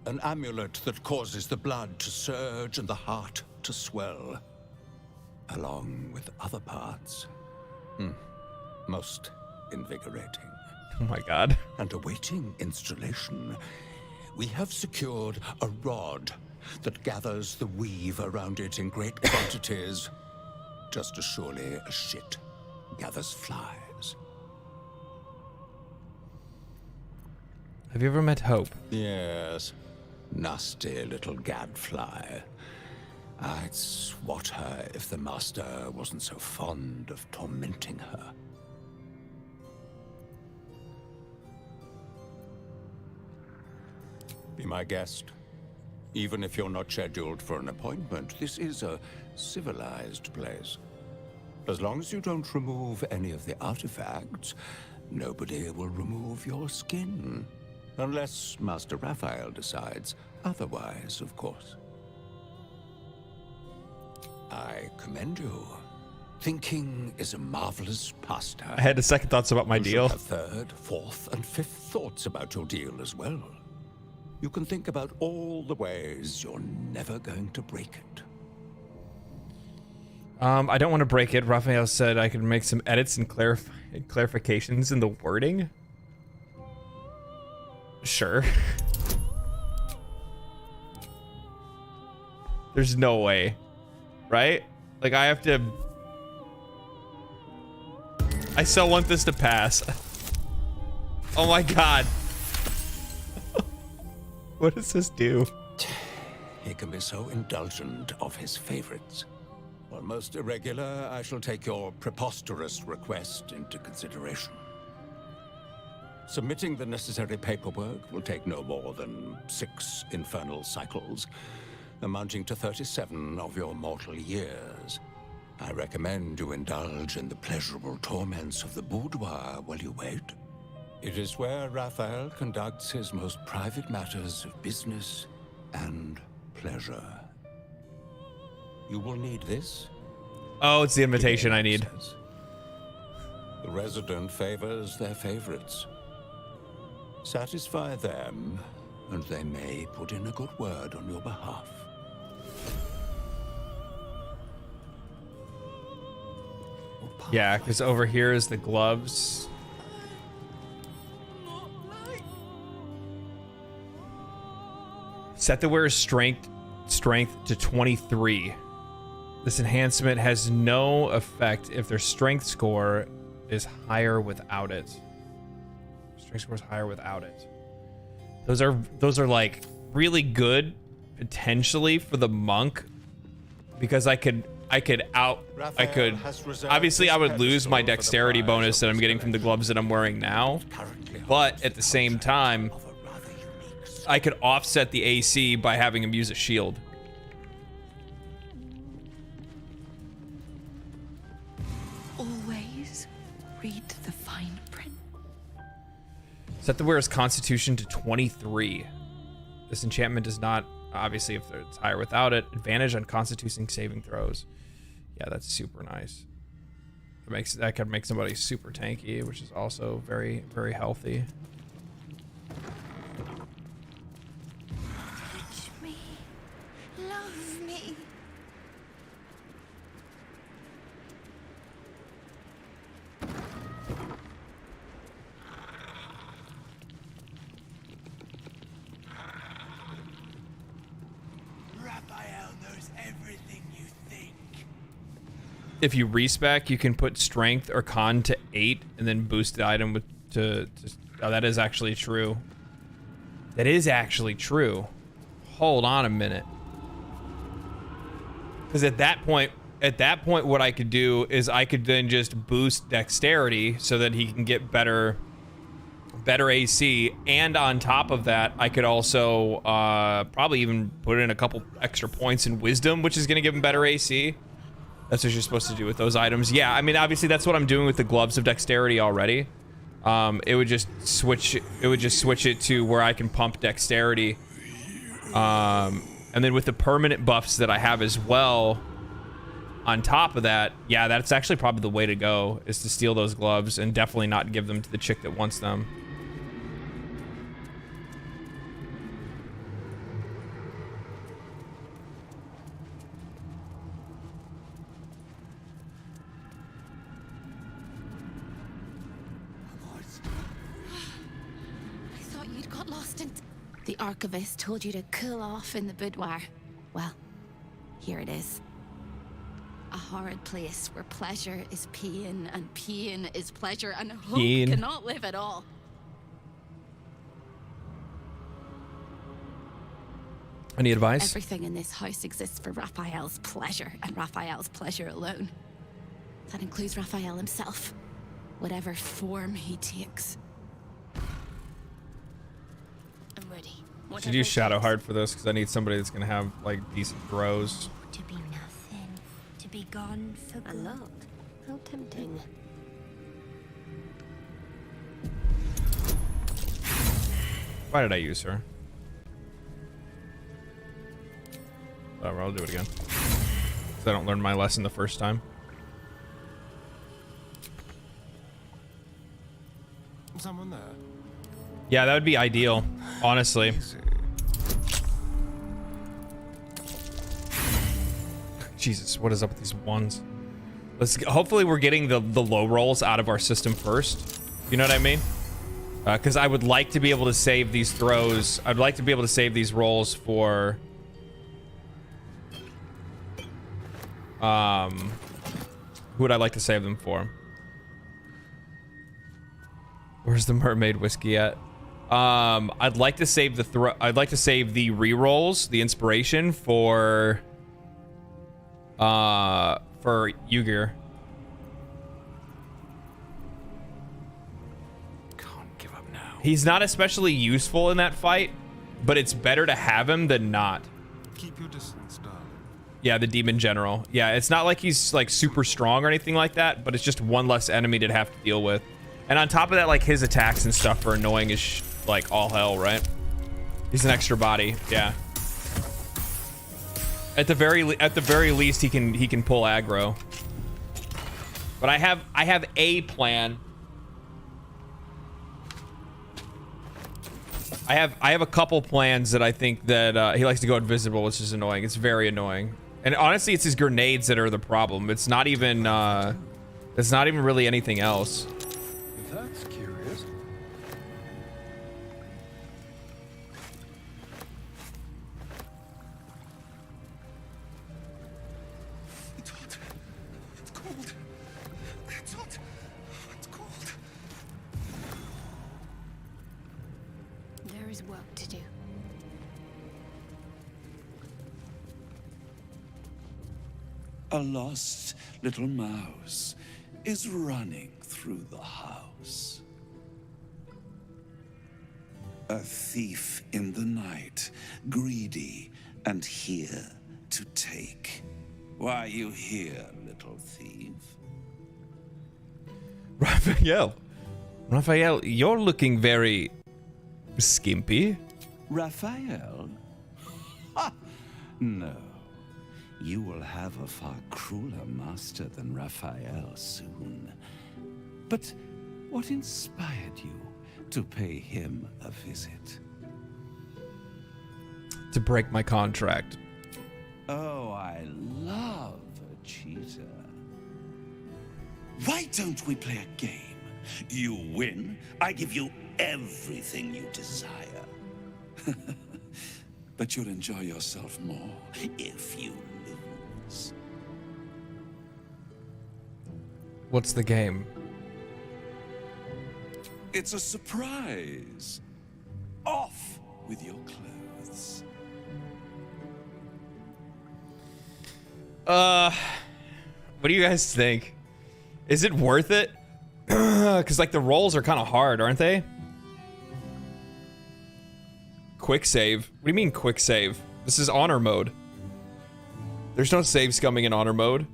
An amulet that causes the blood to surge and the heart to swell, along with other parts. Most invigorating. Oh my god. And awaiting installation, we have secured a rod that gathers the weave around it in great quantities, just as surely as shit gathers flies. Have you ever met Hope? Yes. Nasty little gadfly. I'd swat her if the master wasn't so fond of tormenting her. Be my guest. Even if you're not scheduled for an appointment, this is a civilized place. As long as you don't remove any of the artifacts, nobody will remove your skin. Unless Master Raphael decides otherwise, of course. I commend you. Thinking is a marvelous pastime. I had second thoughts about my You deal. should have third, fourth, and fifth thoughts about your deal as well. You can think about all the ways you're never going to break it. I don't want to break it. Raphael said I could make some edits and clarifications in the wording. Sure. There's no way. Right? Like, I have to... I still want this to pass. Oh my god. What does this do? He can be so indulgent of his favorites. While most irregular, I shall take your preposterous request into consideration. Submitting the necessary paperwork will take no more than 6 infernal cycles, amounting to 37 of your mortal years. I recommend you indulge in the pleasurable torments of the boudoir while you wait. It is where Raphael conducts his most private matters of business and pleasure. You will need this. Oh, it's the invitation I need. The resident favors their favorites. Satisfy them, and they may put in a good word on your behalf. Yeah, because over here is the gloves. Set the wearer's strength to 23. This enhancement has no effect if their strength score is higher without it. Strength score is higher without it. Those are like really good potentially for the monk, because I could obviously I would lose my dexterity bonus that I'm getting from the gloves that I'm wearing now, but at the same time I could offset the AC by having him use a shield. Always read the fine print. Set the wearer's constitution to 23. This enchantment does not, obviously if it's higher without it, advantage on constitution saving throws. Yeah, that's super nice. That could make somebody super tanky, which is also very, very healthy. Touch me. Love me. Raphael knows if you respec, you can put strength or con to 8 and then boost the item with to oh, that is actually true. That is actually true. Hold on a minute. Because at that point, what I could do is I could then just boost dexterity so that he can get better AC, and on top of that, I could also probably even put in a couple extra points in wisdom, which is going to give him better AC. That's what you're supposed to do with those items. Yeah, I mean, obviously that's what I'm doing with the gloves of dexterity already. It would just switch it to where I can pump dexterity. And then with the permanent buffs that I have as well, on top of that, yeah, that's actually probably the way to go, is to steal those gloves and definitely not give them to the chick that wants them. I thought you'd got lost in... The archivist told you to cool off in the boudoir. Well, here it is. A horrid place where pleasure is pain and pain is pleasure and hope cannot live at all. Any advice? Everything in this house exists for Raphael's pleasure and Raphael's pleasure alone. That includes Raphael himself, whatever form he takes. I'm ready. Should use Shadowheart for this because I need somebody that's gonna have like decent throws. To be nothing, to be gone for good. A lot. How tempting. Why did I use her? Oh, well, I'll do it again. Because I don't learn my lesson the first time. Someone there? Yeah, that would be ideal, honestly. Jesus, what is up with these ones? Hopefully we're getting the low rolls out of our system first. You know what I mean? Because I would like to be able to save these throws. I'd like to be able to save these rolls for... who would I like to save them for? Where's the mermaid whiskey at? I'd like to save the re-rolls, the inspiration for Ygir. Can't give up now. He's not especially useful in that fight, but it's better to have him than not. Keep your distance, darling. Yeah, the demon general. Yeah, it's not like he's like super strong or anything like that, but it's just one less enemy to have to deal with. And on top of that, like his attacks and stuff are annoying as like all hell, right? He's an extra body, yeah. At the very least, he can pull aggro. But I have a plan. I have a couple plans that I think that he likes to go invisible, which is annoying. It's very annoying. And honestly, it's his grenades that are the problem. It's not even really anything else. That's curious. It's hot. It's cold. It's hot. It's cold. There is work to do. A lost little mouse is running through the house. A thief in the night, greedy and here to take. Why are you here, little thief? Raphael, you're looking very skimpy. Raphael? Ha! No. You will have a far crueler master than Raphael soon. But what inspired you to pay him a visit? To break my contract. Oh, I love a cheater. Why don't we play a game? You win, I give you everything you desire. But you'll enjoy yourself more if you lose. What's the game? It's a surprise. Off with your clothes. What do you guys think? Is it worth it? Because like the rolls are kind of hard, aren't they? Quick save. What do you mean quick save? This is honor mode. There's no save scumming in honor mode.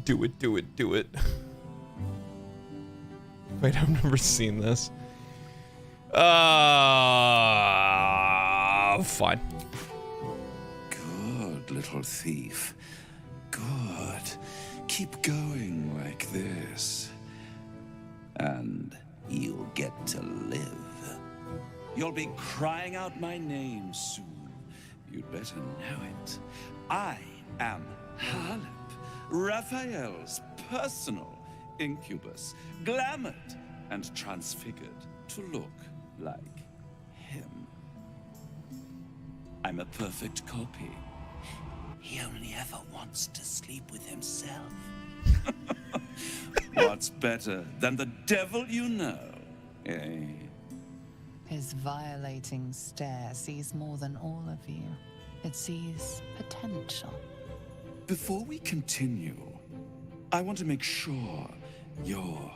Do it, do it, do it. Wait, I've never seen this. Fine. Good little thief. Good. Keep going like this. And you'll get to live. You'll be crying out my name soon. You'd better know it. I am Halep, Raphael's personal incubus, glamored and transfigured to look like him. I'm a perfect copy. He only ever wants to sleep with himself. What's better than the devil you know, eh? His violating stare sees more than all of you. It sees potential. Before we continue, I want to make sure you're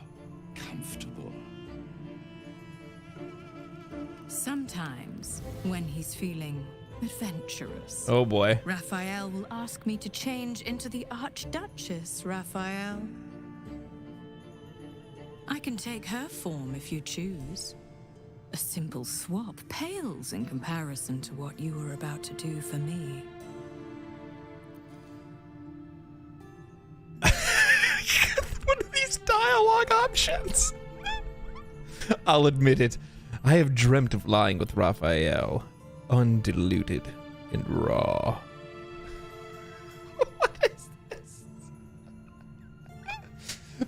comfortable. Sometimes, when he's feeling adventurous, Oh boy. Raphael will ask me to change into the Archduchess, Raphael. I can take her form if you choose. A simple swap pales in comparison to what you were about to do for me. What are these dialogue options? I'll admit it. I have dreamt of lying with Raphael, undiluted and raw. What is this?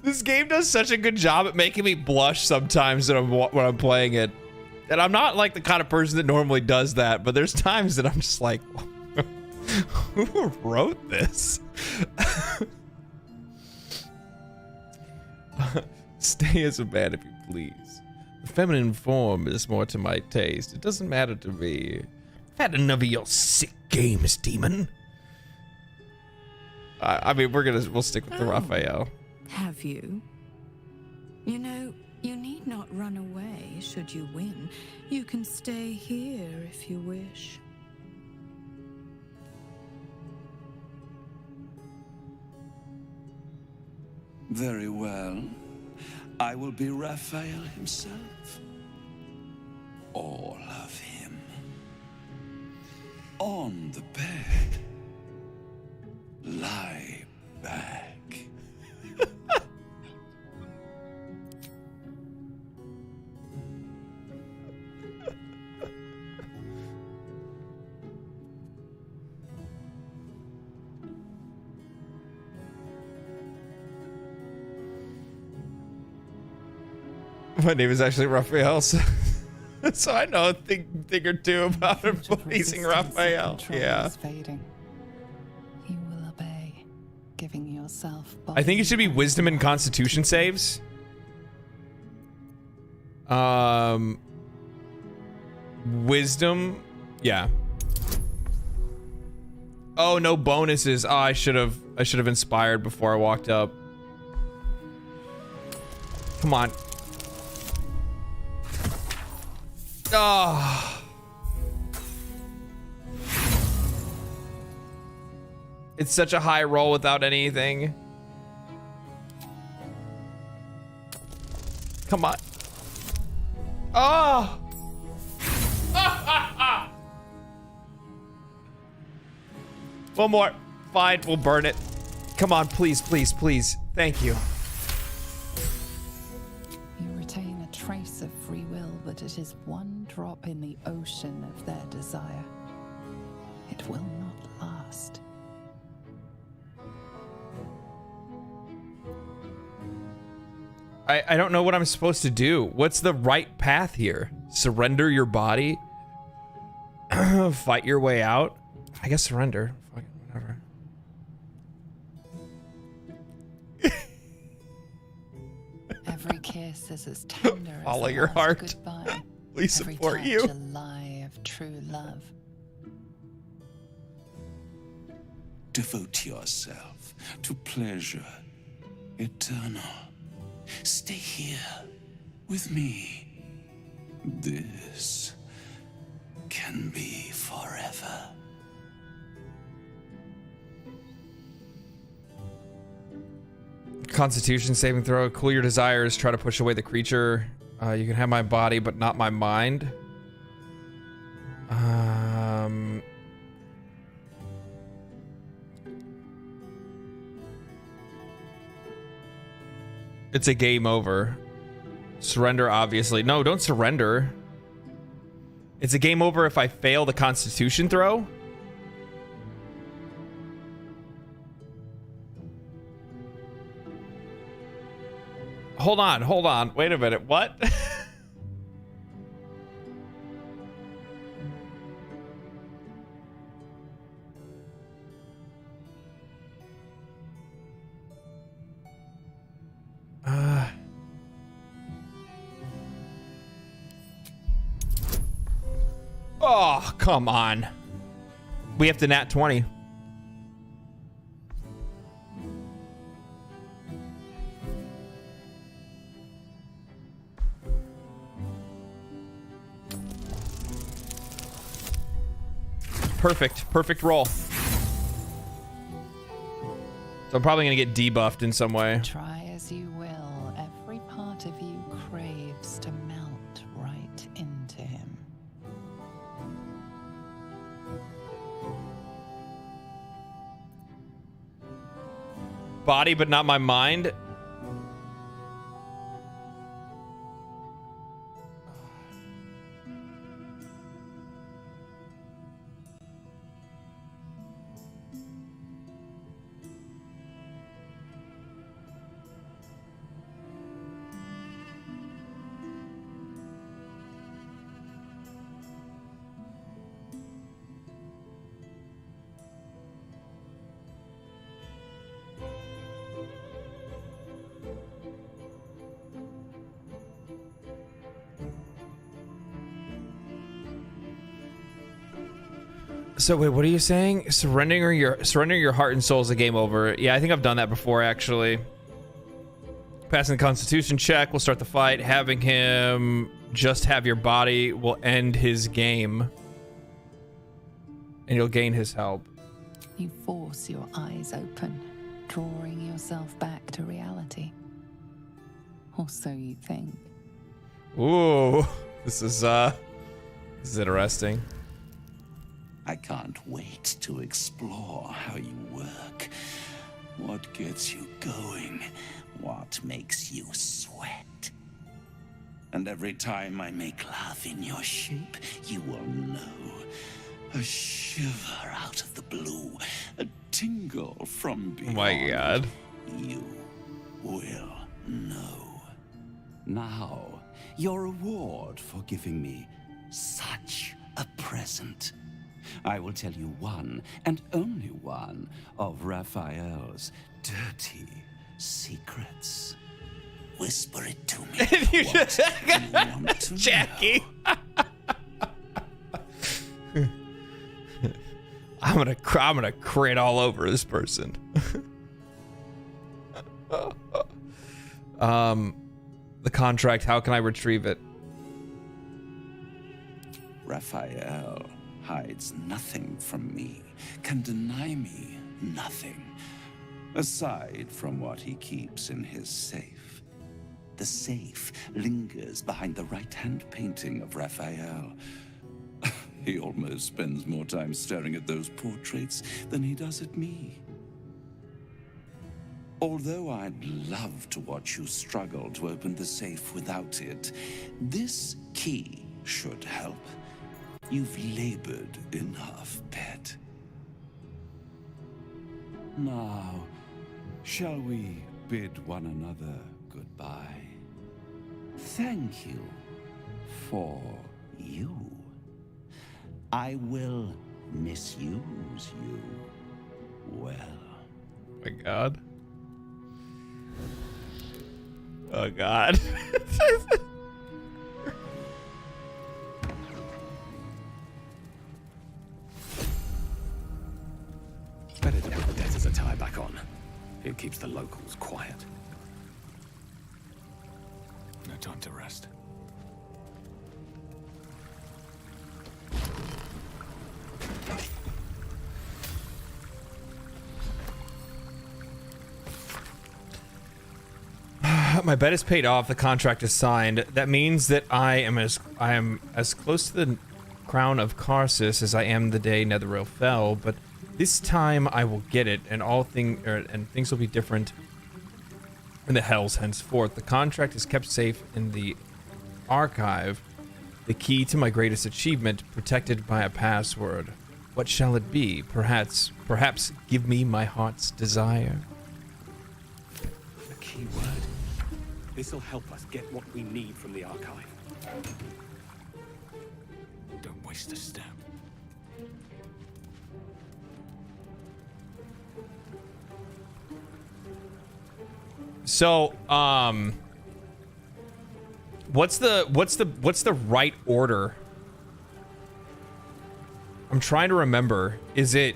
This game does such a good job at making me blush sometimes when I'm playing it. And I'm not like the kind of person that normally does that, but there's times that I'm just like, who wrote this? Stay as a man if you please. The feminine form is more to my taste. It doesn't matter to me. I've had enough of your sick games, demon. I mean, we'll stick with the Raphael. Have you? You know, you need not run away should you win. You can stay here if you wish. Very well. I will be Raphael himself. All of him. On the bed. Lie back. My name is actually Raphael, so I know a thing or two about pleasing Raphael. Yeah. Fading. You will obey, giving yourself. I think it should be wisdom and constitution saves. Wisdom, yeah. Oh, no bonuses. Oh, I should have inspired before I walked up. Come on. Oh. It's such a high roll without anything. Come on. Oh. One more. Fine, we'll burn it. Come on, please, please, please. Thank you. You retain a trace of free will, but it is one drop in the ocean of their desire. It will not last. I don't know what I'm supposed to do. What's the right path here? Surrender your body? Fight your way out? I guess surrender. Fuck it. kiss is as tender as Follow the your last heart. goodbye. We support Every you. touch a lie of true love. Devote yourself to pleasure eternal. Stay here with me. This can be forever. Constitution saving throw. Cool your desires. Try to push away the creature. You can have my body, but not my mind. It's a game over. Surrender, obviously. No, don't surrender. It's a game over if I fail the Constitution throw. Hold on. Wait a minute. What? Oh, come on. We have to nat 20. Perfect roll. So I'm probably gonna get debuffed in some way. Try as you will, every part of you craves to melt right into him. Body, but not my mind. So wait, what are you saying? Surrendering your heart and soul is a game over. Yeah, I think I've done that before, actually. Passing the Constitution check, we'll start the fight. Having him just have your body will end his game. And you'll gain his help. You force your eyes open, drawing yourself back to reality. Or so you think. Ooh, this is interesting. I can't wait to explore how you work. What gets you going? What makes you sweat? And every time I make love in your shape, you will know. A shiver out of the blue, a tingle from beyond. Oh my God. You will know. Now, your reward for giving me such a present. I will tell you one, and only one, of Raphael's dirty secrets. Whisper it to me. You What you want to Jackie. know. I'm gonna crit all over this person. The contract, how can I retrieve it? Raphael hides nothing from me, can deny me nothing, aside from what he keeps in his safe. The safe lingers behind the right-hand painting of Raphael. He almost spends more time staring at those portraits than he does at me. Although I'd love to watch you struggle to open the safe without it, this key should help. You've labored enough, pet. Now, shall we bid one another goodbye? Thank you for you. I will misuse you well. Oh my God. Oh God. Better to put the debtor's attire back on. It keeps the locals quiet. No time to rest. My bet is paid off. The contract is signed. That means that I am as close to the crown of Karsus as I am the day Netherrealm fell. But this time I will get it, and things will be different in the Hells henceforth. The contract is kept safe in the archive. The key to my greatest achievement, protected by a password. What shall it be? Perhaps give me my heart's desire. A key word. This'll help us get what we need from the archive. Don't waste a step. So, what's the right order? I'm trying to remember. Is it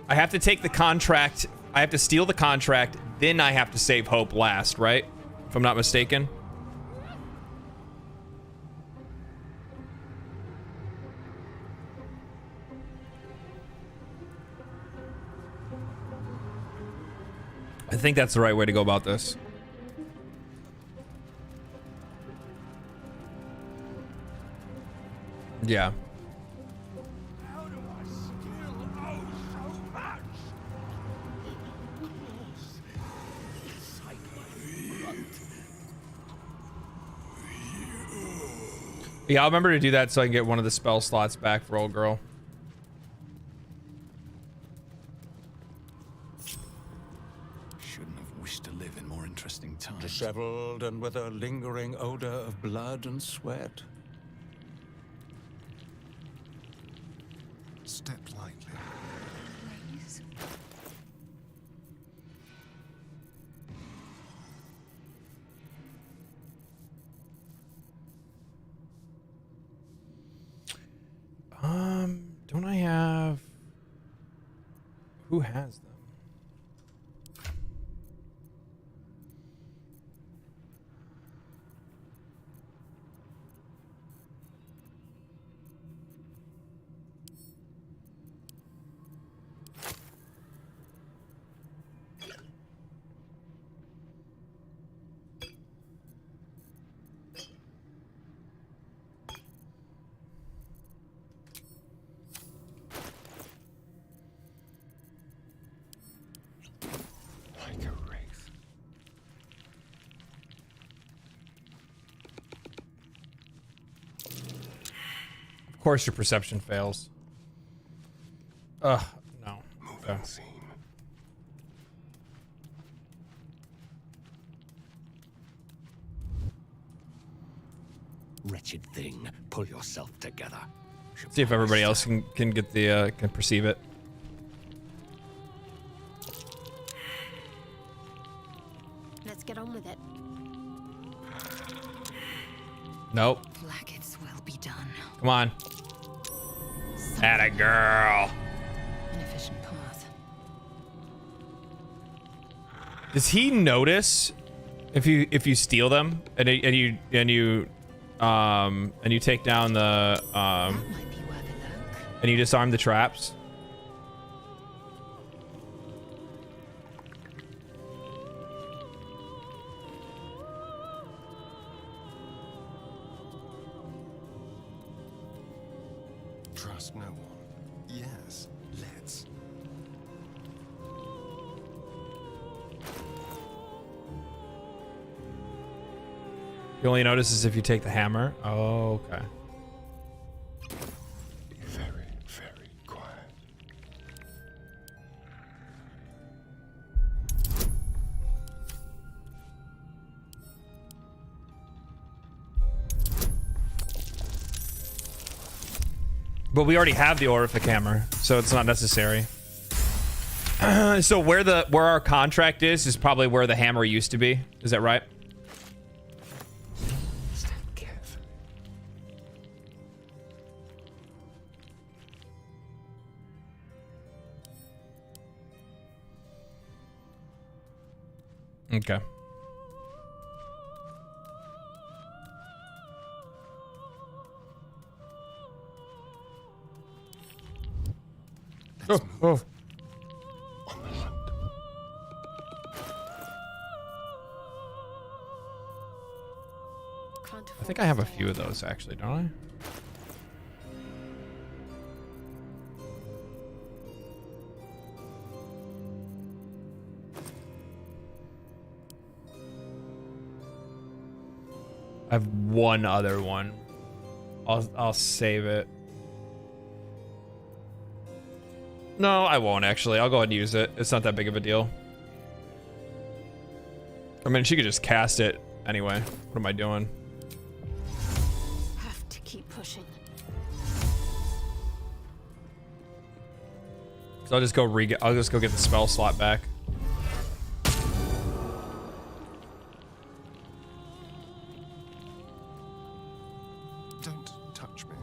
I have to take the contract, I have to steal the contract, then I have to save Hope last, right? If I'm not mistaken. I think that's the right way to go about this. Yeah. How do I still owe so much? Yeah, I'll remember to do that so I can get one of the spell slots back for old girl. Disheveled and with a lingering odor of blood and sweat. Step lightly. Please. Don't I have... Who has them? Of course your perception fails. Ugh, no. Okay. Wretched thing, pull yourself together. See if everybody else can get the can perceive it. Let's get on with it. Nope. Blackets will be done. Come on. Atta girl. An efficient path. Does he notice if you steal them and you take down the and you disarm the traps? Trust no one. Yes, let's. You only notice is if you take the hammer. Oh, okay. Be very, very quiet. But we already have the Orific hammer, so it's not necessary. So where our contract is probably where the hammer used to be. Is that right? Stand carefully. Okay. Let's move. Oh. On the hunt. I think I have a few of those actually, don't I? I have one other one. I'll save it. No, I won't actually. I'll go ahead and use it. It's not that big of a deal. I mean, she could just cast it anyway. What am I doing? Have to keep pushing. So I'll just go get the spell slot back. Don't touch me.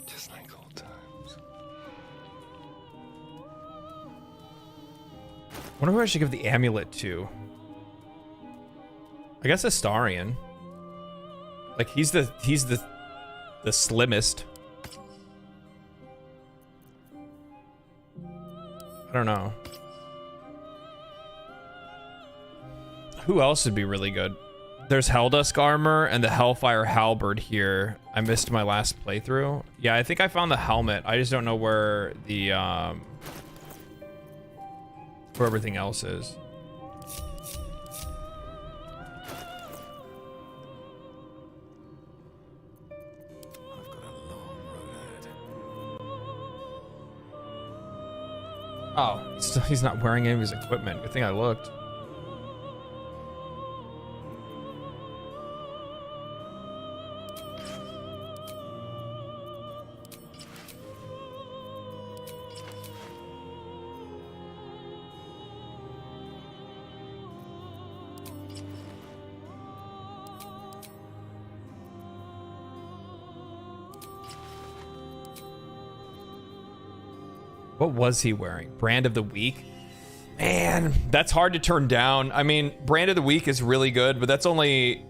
Just like old times. Wonder who I should give the amulet to. I guess Astarion. Like he's the slimmest. I don't know. Who else would be really good? There's Helldusk armor and the Hellfire halberd here. I missed my last playthrough. Yeah, I think I found the helmet. I just don't know where the where everything else is. I've got a long road ahead. Oh, he's not wearing any of his equipment. Good thing I looked. What was he wearing? Brand of the Week? Man, that's hard to turn down. I mean, Brand of the Week is really good, but that's only...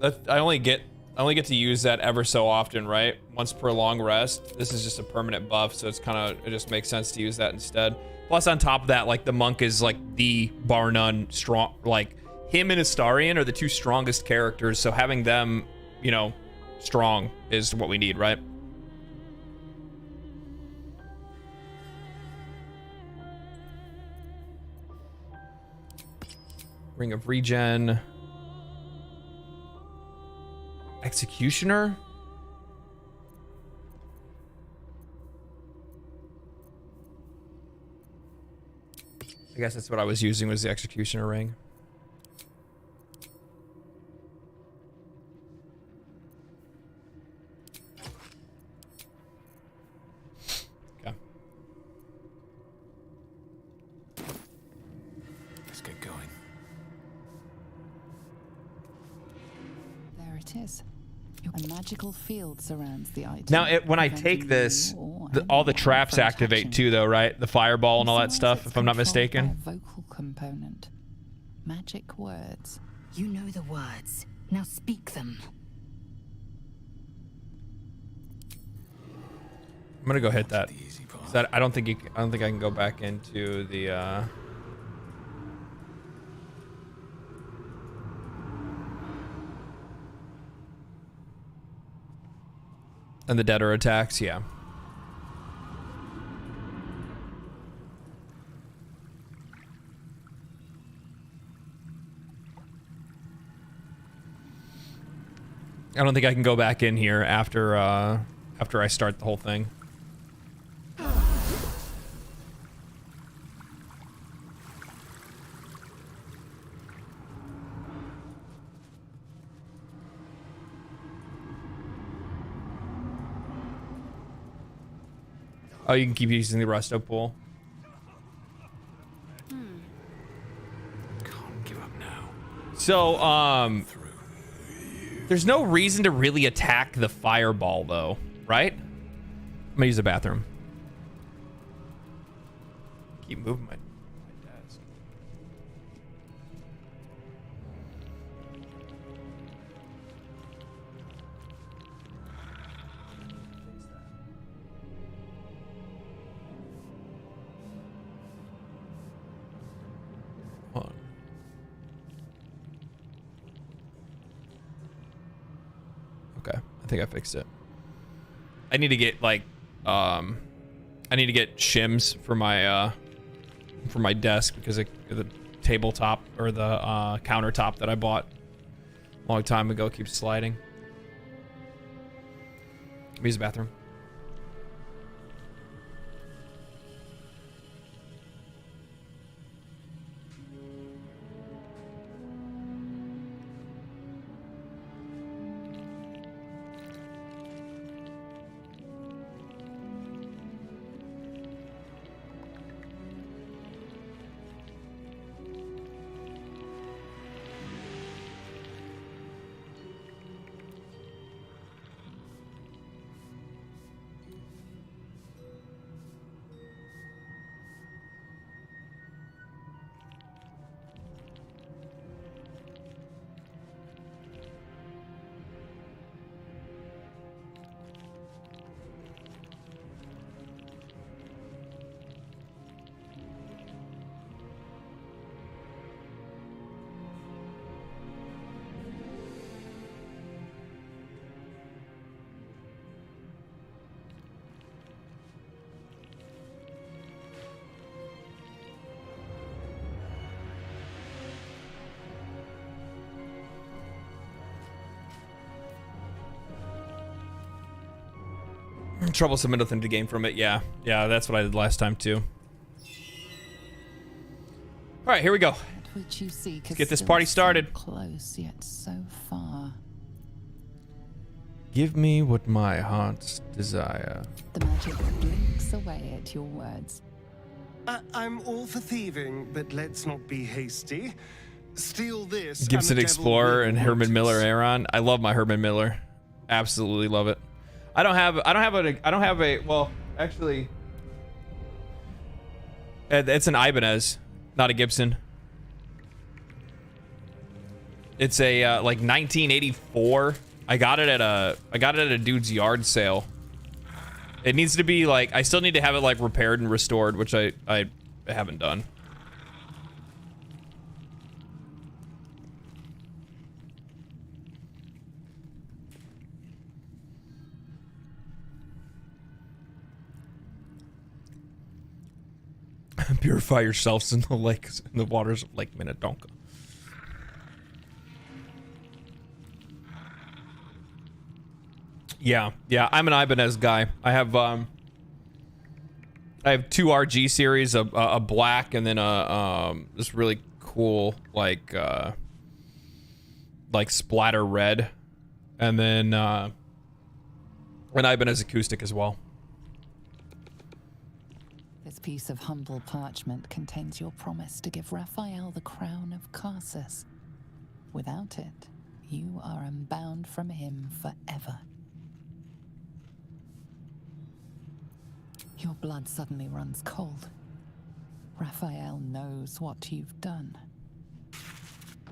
I only get to use that ever so often, right? Once per long rest. This is just a permanent buff, so it's kind of... It just makes sense to use that instead. Plus, on top of that, like, the monk is, like, the bar none strong... Like, him and Astarion are the two strongest characters, so having them, you know, strong is what we need, right? Ring of Regen. Executioner? I guess that's what I was using, was the Executioner ring. Okay. Let's get going. There it is. A magical field surrounds the item. Now, when I take this, all the traps activate too, though, right? The fireball and all that stuff, if I'm not mistaken. Vocal component. Magic words. You know the words. Now speak them. I'm gonna go hit that. I don't think I can go back into the. And the deader attacks, yeah. I don't think I can go back in here after after I start the whole thing. Oh, you can keep using the resto pool. Can't give up now. So, there's no reason to really attack the fireball, though, right? I'm gonna use the bathroom. Keep moving my desk. Hold on. Okay, I think I fixed it. I need to get like, I need to get shims for my desk because the tabletop or the countertop that I bought a long time ago keeps sliding. Let me use the bathroom. Troublesome nothing to gain from it. Yeah, that's what I did last time too. All right, here we go. Which you seek Let's get this party started. So close yet so far. Give me what my heart's desire. The magic blinks away at your words. I'm all for thieving, but let's not be hasty. Steal this. Gibson and the Explorer devil and will Herman notice. Miller Aaron. I love my Herman Miller. Absolutely love it. I don't have a well, actually it's an Ibanez, not a Gibson. It's a like 1984. I got it at a dude's yard sale. It needs to be like, I still need to have it like repaired and restored, which I haven't done. Purify yourselves in the lakes, in the waters of Lake Minnetonka. Yeah, I'm an Ibanez guy. I have two RG series, a black and then this really cool like splatter red, and then an Ibanez acoustic as well. This piece of humble parchment contains your promise to give Raphael the crown of Karsus. Without it, you are unbound from him forever. Your blood suddenly runs cold. Raphael knows what you've done.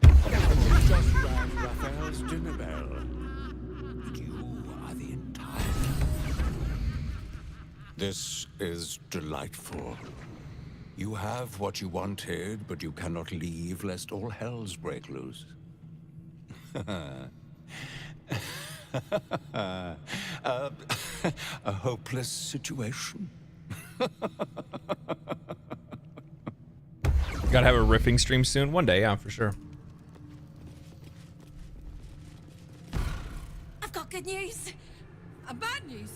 Just rang Raphael's dinner bell. And you are the entire... This is delightful. You have what you wanted, but you cannot leave lest all hells break loose. A hopeless situation. Gotta have a riffing stream soon. One day, yeah, for sure. I've got good news. And bad news.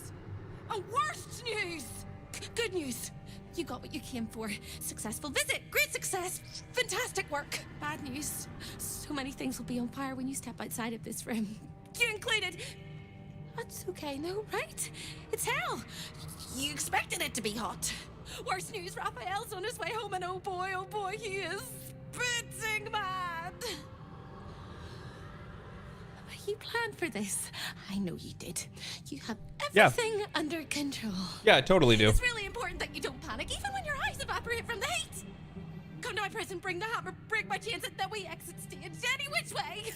successful visit. Great success. Fantastic work. Bad news. So many things will be on fire when you step outside of this room. You included. That's okay, no, right? It's hell. You expected it to be hot. Worst news, Raphael's on his way home, and oh boy, he is blitzing mad. You planned for this. I know you did. You have everything under control. Yeah, I totally do. It's really important that you don't panic, even when your eyes evaporate from the heat. Come to my prison, bring the hammer, break my chains, and then we exit stage any which way.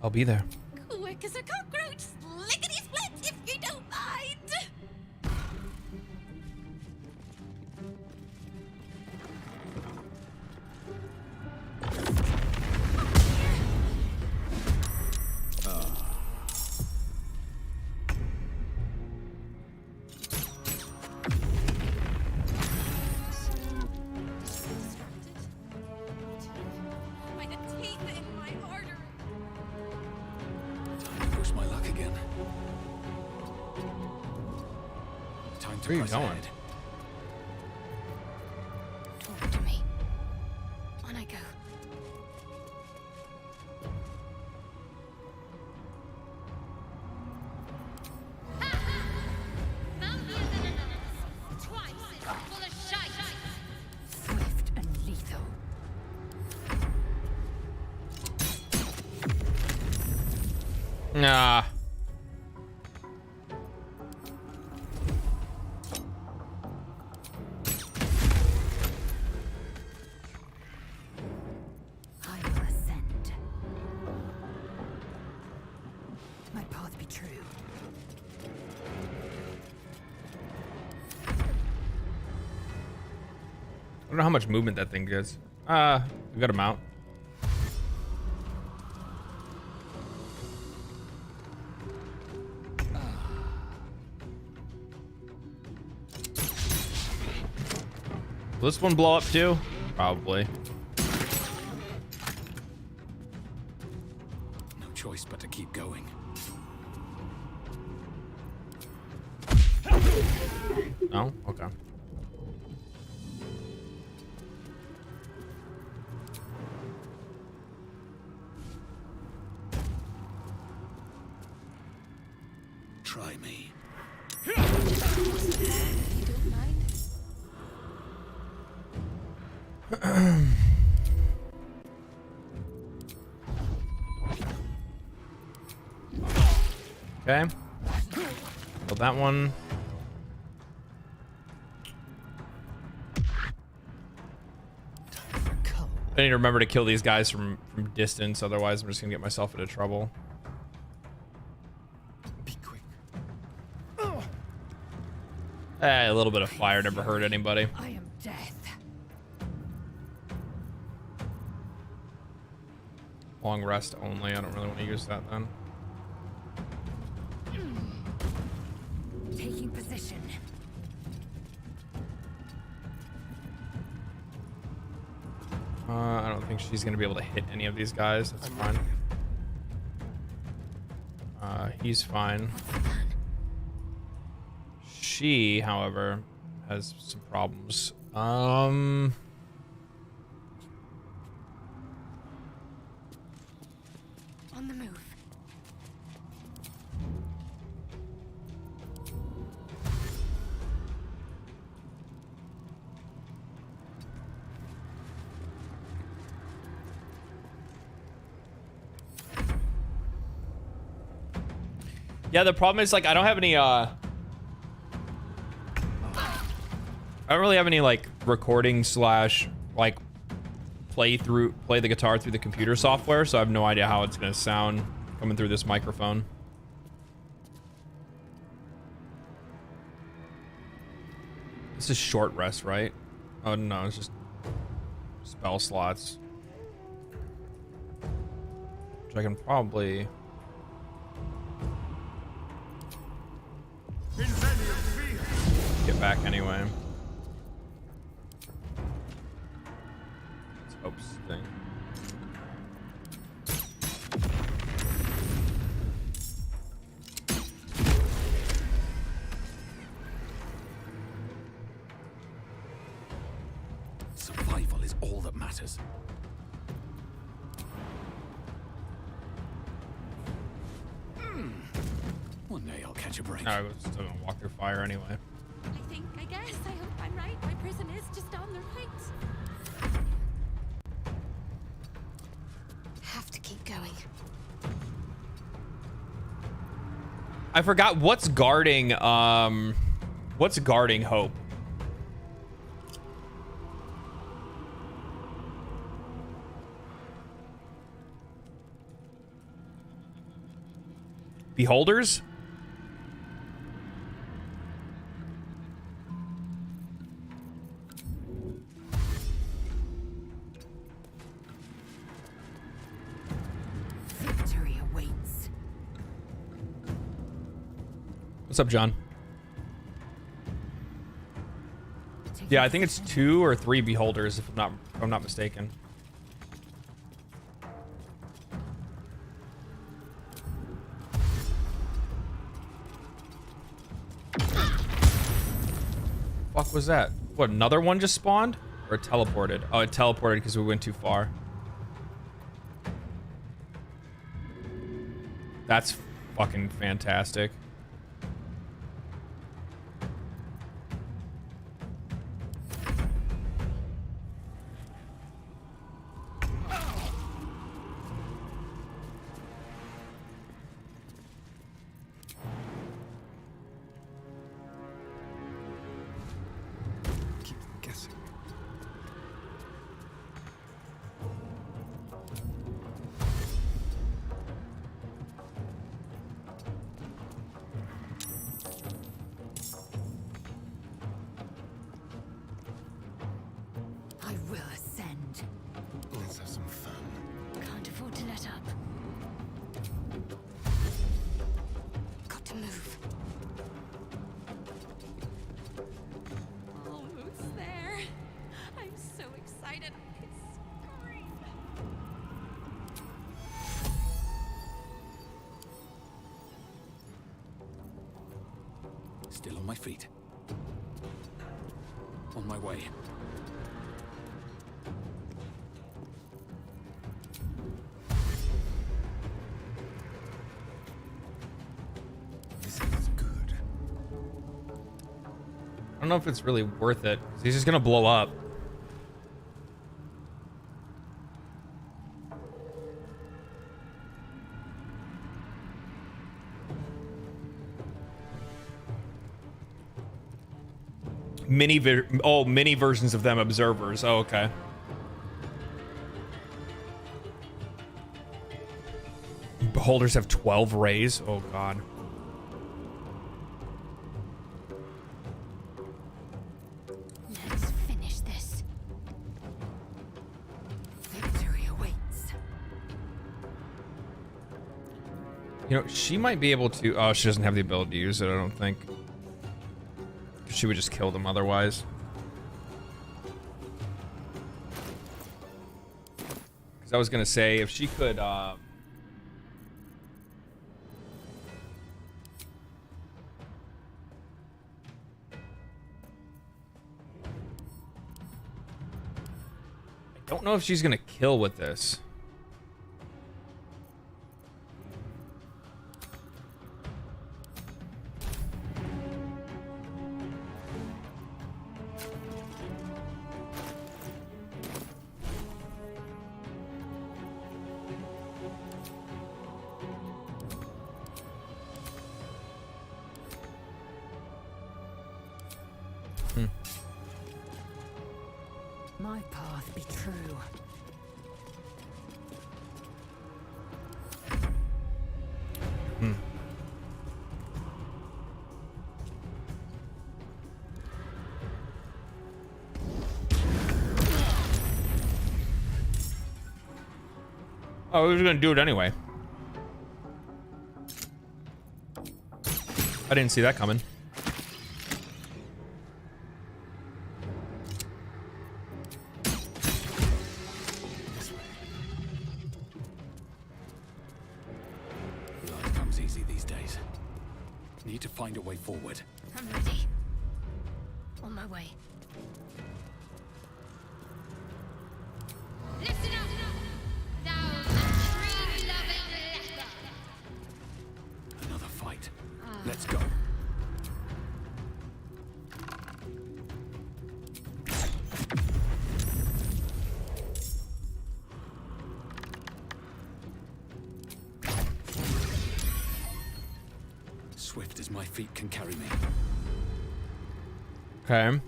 I'll be there. Quick as a cockroach, lickety split, if you don't mind. Where are you going? Talk to me. On I go. Swift and lethal. Nah. I don't know how much movement that thing gets. A good amount. Will this one blow up too? Probably. No choice but to keep going. No? Okay. Try me. You don't mind? Okay. Kill that one. I need to remember to kill these guys from distance, otherwise I'm just gonna get myself into trouble. Be quick. A little bit of fire never hurt anybody. I am death. Long rest only. I don't really want to use that then. Taking position. I don't think she's gonna be able to hit any of these guys. That's fine. He's fine. She, however, has some problems. On the move. Yeah, the problem is like I don't have any I don't really have any like recording slash like play the guitar through the computer software, so I have no idea how it's gonna sound coming through this microphone. This is short rest, right? Oh no, it's just spell slots. Which I can probably get back anyway. Let's hope this thing. survival is all that matters. One day I'll catch a break. I was still gonna walk through fire anyway. I guess. I hope I'm right. My prison is just on the right. Have to keep going. I forgot what's guarding Hope. Beholders? Victory awaits. What's up, John? Yeah, I think it's 2 or 3 beholders, if I'm not mistaken. Fuck was that? What, another one just spawned? Or it teleported? Oh, it teleported because we went too far. That's fucking fantastic. I will ascend. Let's have some fun. Can't afford to let up. Got to move. Almost there. I'm so excited I could scream. Still on my feet. On my way. This is good. I don't know if it's really worth it. He's just gonna blow up. Mini versions of them observers. Oh, okay. Beholders have 12 rays. Oh god. Let's finish this. Victory awaits. You know, she might be able to. Oh, she doesn't have the ability to use it, I don't think. She would just kill them otherwise. Because I was gonna say, if she could, I don't know if she's gonna kill with this. My path be true. Oh, we were gonna do it anyway. I didn't see that coming. Life comes easy these days. Need to find a way forward. I'm ready. On my way. Listen up, thou tree-loving leper. Another fight. Let's go. Swift as my feet can carry me. Okay.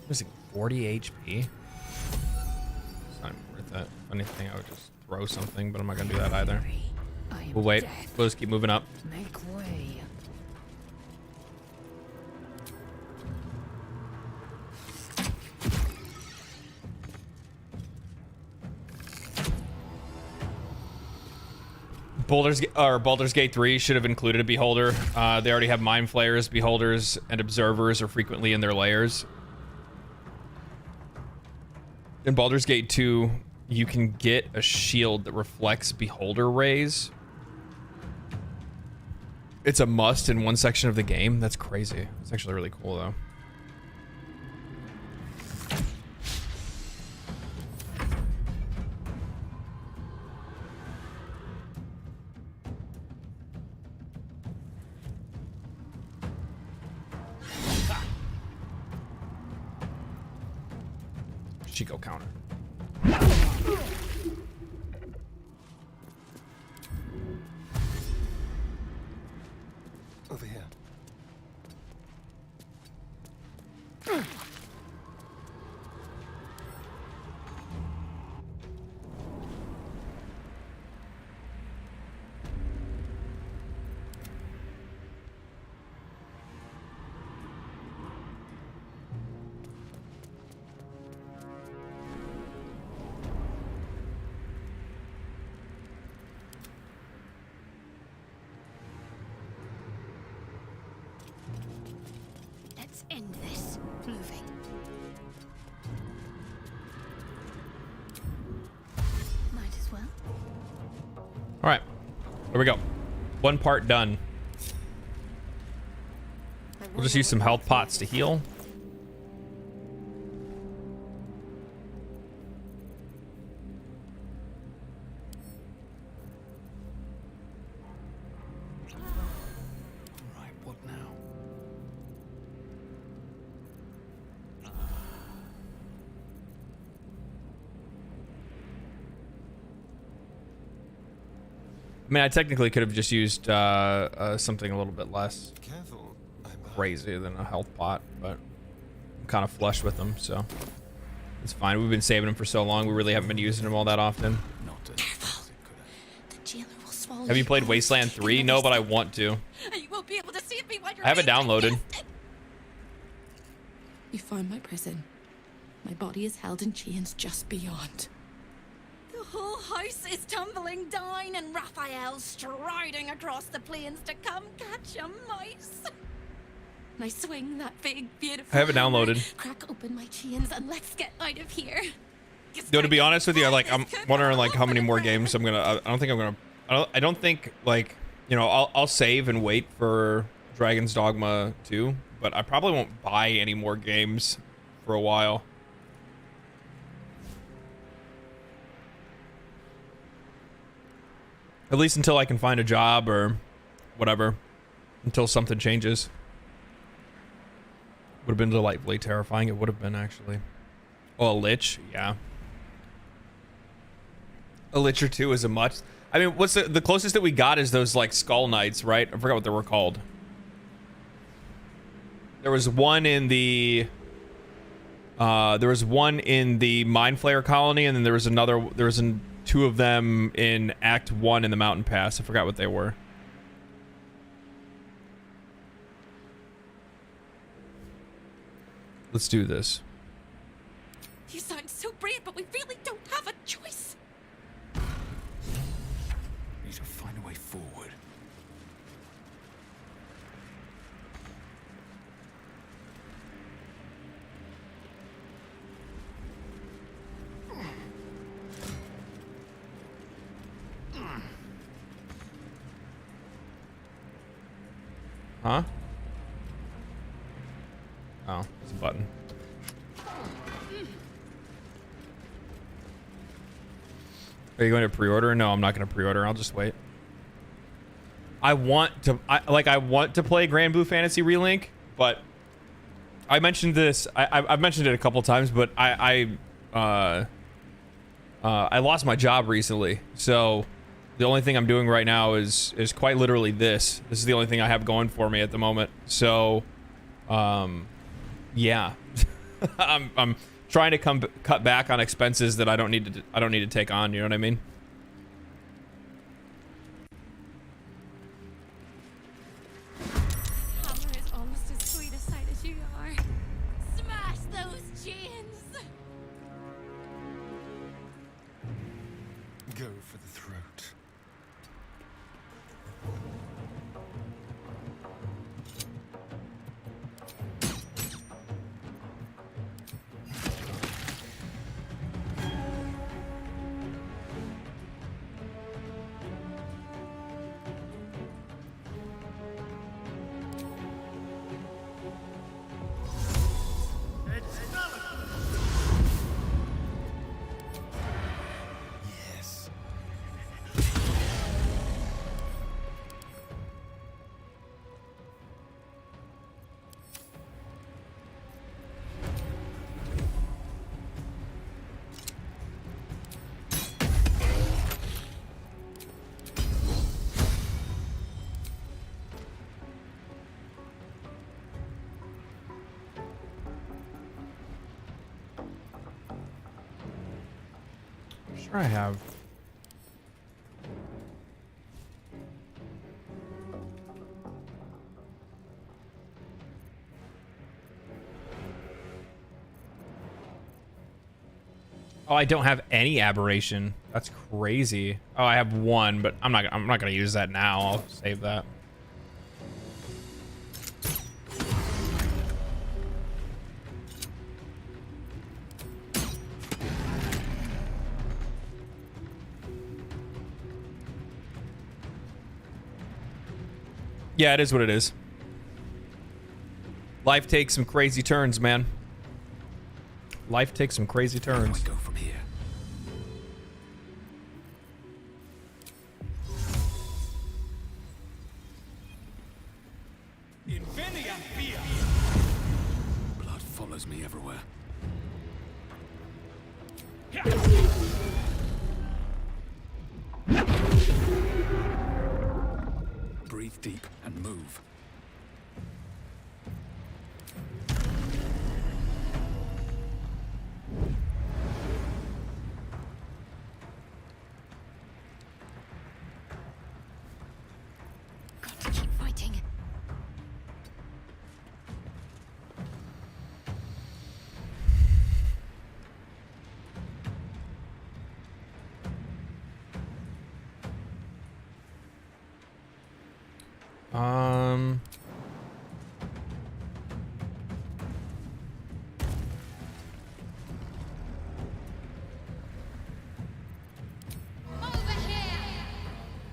Missing 40 HP. It's not even worth it. If anything, I would just throw something, but I'm not gonna do that either. We'll wait. We'll just keep moving up. Make way. Baldur's Gate 3 should have included a beholder. They already have mind flayers, beholders, and observers are frequently in their layers. In Baldur's Gate 2, you can get a shield that reflects beholder rays. It's a must in one section of the game. That's crazy. It's actually really cool though. Chico counter. Over here. Let's end this. Moving. Might as well. All right, there we go. One part done. We'll just use some health pots to heal. Right, what now? I mean, I technically could have just used something a little bit less Careful. crazy than a health pot, but I'm kind of flush with them, so it's fine. We've been saving them for so long, we really haven't been using them all that often. Careful. The jailer will swallow Have you played Wasteland 3? No, but I want to. You won't be able to save me while you're I have it downloaded. You found my prison. My body is held in chains just beyond. The whole house is tumbling down and Raphael's striding across the plains to come catch a mouse. And I swing that big, beautiful I have it downloaded. hammer, crack open my chains and let's get out of here. Yo, to be honest with you, I'm wondering like how many more games I'm gonna. I don't think like, you know, I'll save and wait for Dragon's Dogma 2, but I probably won't buy any more games for a while. At least until I can find a job or whatever. Until something changes. Would have been delightfully terrifying. It would have been, actually. Oh, a lich? Yeah. A lich or two is a much. I mean, what's the closest that we got is those, like, skull knights, right? I forgot what they were called. There was one in the... Mind Flayer colony, and then there was another... two of them in Act 1 in the Mountain Pass. I forgot what they were. Let's do this. You sound so brave, but we really don't have a choice. Need to find a way forward. Huh? Oh, it's a button. Are you going to pre-order? No, I'm not going to pre-order. I'll just wait. I want to play Grand Blue Fantasy Relink, but I mentioned this. I've mentioned it a couple times, but I lost my job recently, so the only thing I'm doing right now is quite literally this. This is the only thing I have going for me at the moment. So, yeah, I'm trying to cut back on expenses that I don't need to take on. You know what I mean? Hammer is almost as sweet a sight as you are. Smash those chains! Go for the throat. Yes. Sure, I have. Oh, I don't have any aberration. That's crazy. Oh, I have one, but I'm not gonna use that now. I'll save that. Yeah, it is what it is. Life takes some crazy turns, man. Life takes some crazy turns. Go from here. Blood follows me everywhere. Breathe deep and move. Got to keep fighting.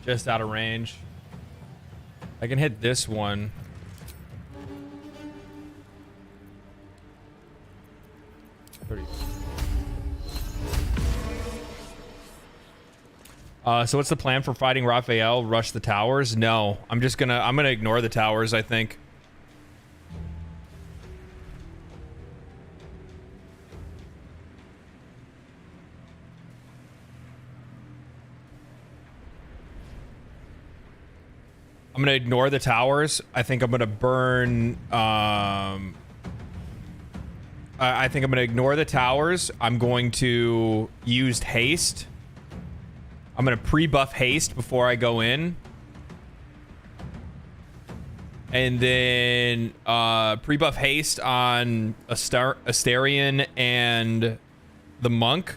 Just out of range. I can hit this one. So what's the plan for fighting Raphael? Rush the towers? No, I'm gonna ignore the towers, I think. I'm gonna ignore the towers. I think I'm gonna burn. I think I'm gonna ignore the towers. I'm going to use haste. I'm gonna pre-buff haste before I go in, and then pre-buff haste on Astarion and the monk,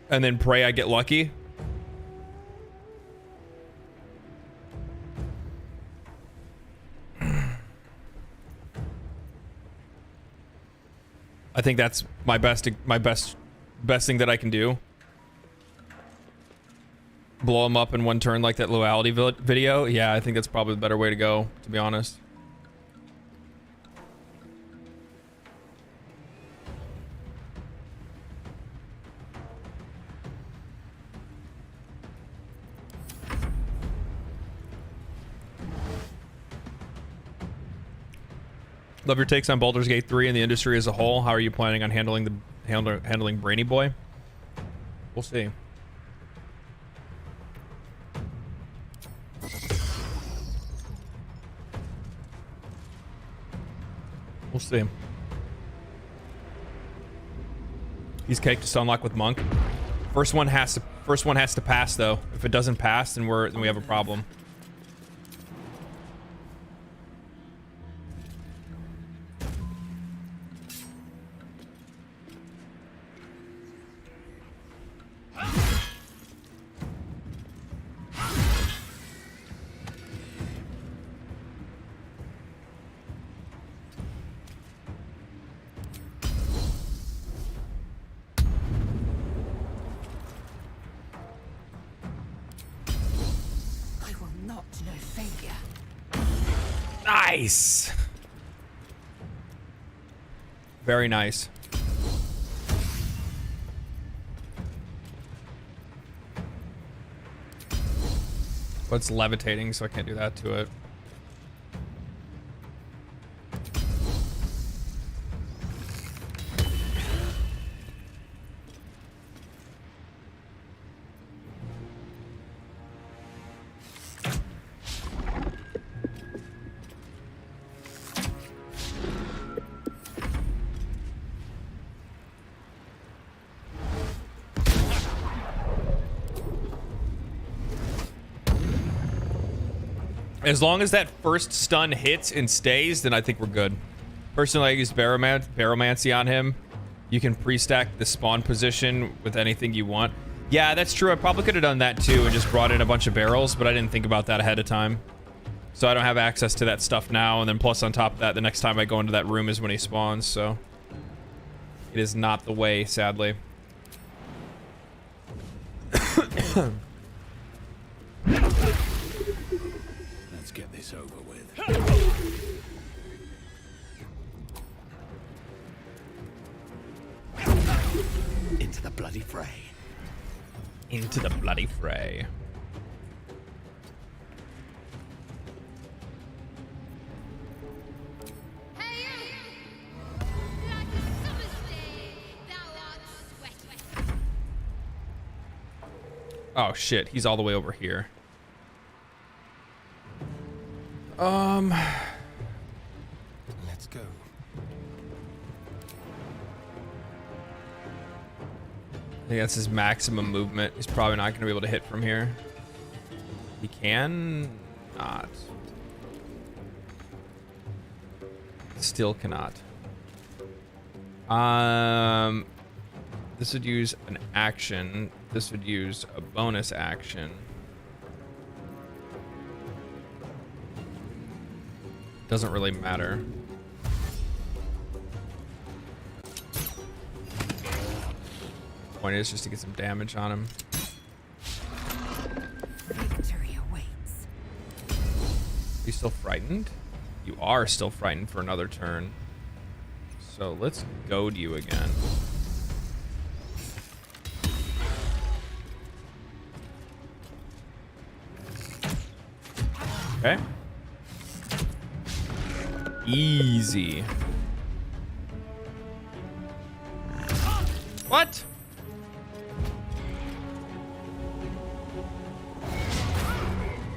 and then pray I get lucky. I think that's my best thing that I can do. Blow him up in one turn like that loyalty video. Yeah, I think that's probably the better way to go, to be honest. Love your takes on Baldur's Gate 3 and the industry as a whole. How are you planning on handling Brainy Boy? We'll see. We'll see. He's caked to unlock with Monk. First one has to pass though. If it doesn't pass, then we have a problem. Nice. Very nice. But it's levitating, so I can't do that to it. As long as that first stun hits and stays, then I think we're good. Personally, I use Baromancy on him. You can pre-stack the spawn position with anything you want. Yeah, that's true. I probably could have done that too and just brought in a bunch of barrels, but I didn't think about that ahead of time. So I don't have access to that stuff now, and then plus on top of that, the next time I go into that room is when he spawns, so... It is not the way, sadly. Get this over with. Into the bloody fray. Into the bloody fray. Oh shit, he's all the way over here. Let's go. I think that's his maximum movement. He's probably not going to be able to hit from here. He can not. Still cannot. This would use an action. This would use a bonus action. Doesn't really matter. Point is just to get some damage on him. Victory awaits. Are you still frightened? You are still frightened for another turn. So let's goad you again. Okay. Easy. What?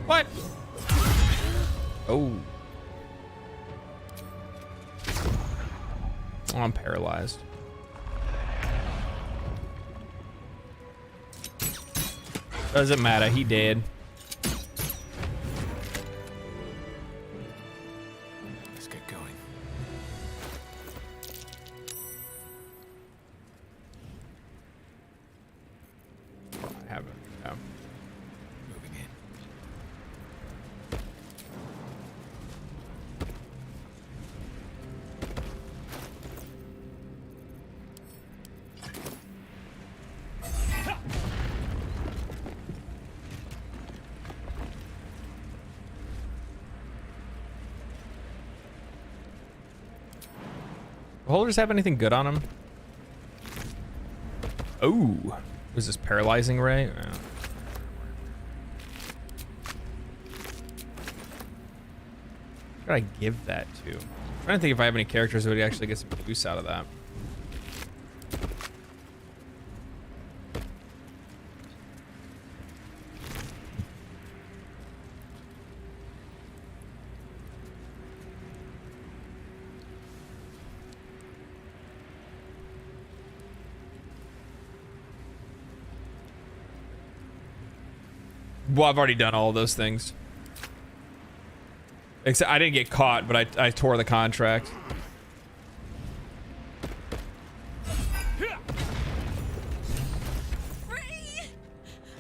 What? Oh. Oh, I'm paralyzed. Doesn't matter, he dead. Let's get going. I haven't. No. Moving in. Holders have anything good on him? Oh, was this paralyzing ray? Yeah. Who did I give that to? trying to think if I have any characters that would actually get some use out of that. Well, I've already done all of those things. Except I didn't get caught, but I tore the contract. Free!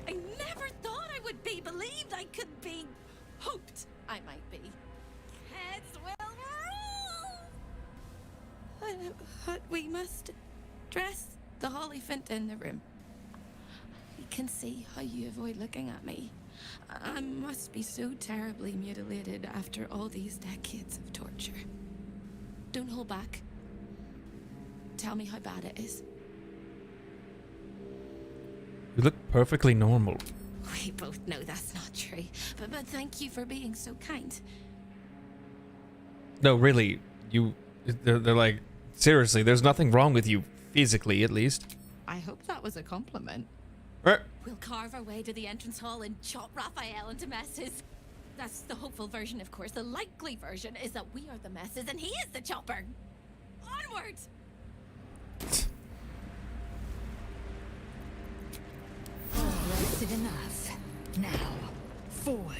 I never thought I would be believed. I could be hoped I might be. Heads will roll! But we must dress the Hierophant in the room. I can see how you avoid looking at me. I must be so terribly mutilated after all these decades of torture. Don't hold back. Tell me how bad it is. You look perfectly normal. We both know that's not true, but thank you for being so kind. No, really, they're like, seriously, there's nothing wrong with you, physically at least. I hope that was a compliment. We'll carve our way to the entrance hall and chop Raphael into messes. That's the hopeful version, of course. The likely version is that we are the messes and he is the chopper. Onward! Rested enough. Now, forward.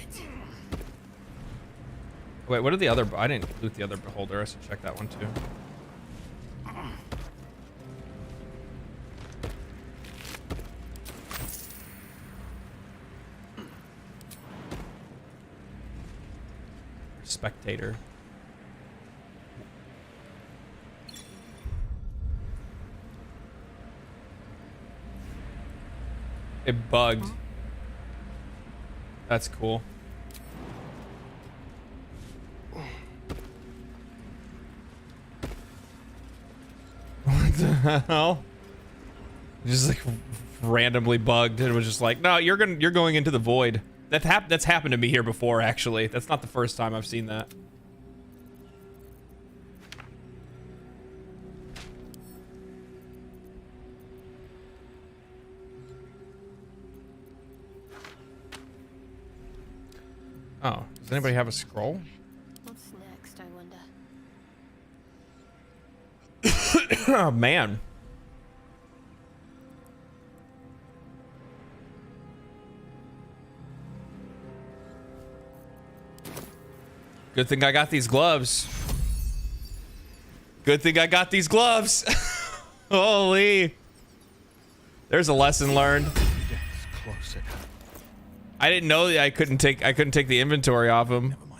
Wait, what are the other? I didn't loot the other beholder. I should check that one too. Spectator. It bugged. That's cool. What the hell? Just like randomly bugged and was just like, no, you're going into the void. That's happened to me here before, actually. That's not the first time I've seen that. Oh, does anybody have a scroll? What's next, I wonder? Oh, man. Good thing I got these gloves. Good thing I got these gloves. Holy. There's a lesson learned. I didn't know that I couldn't take the inventory off him. Never mind.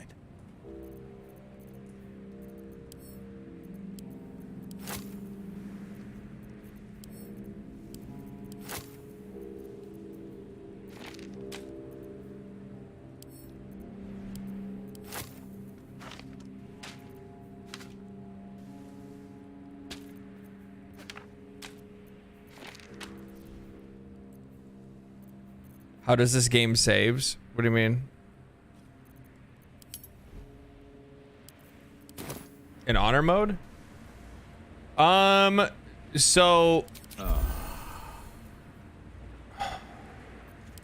How does this game saves? What do you mean? In honor mode? So I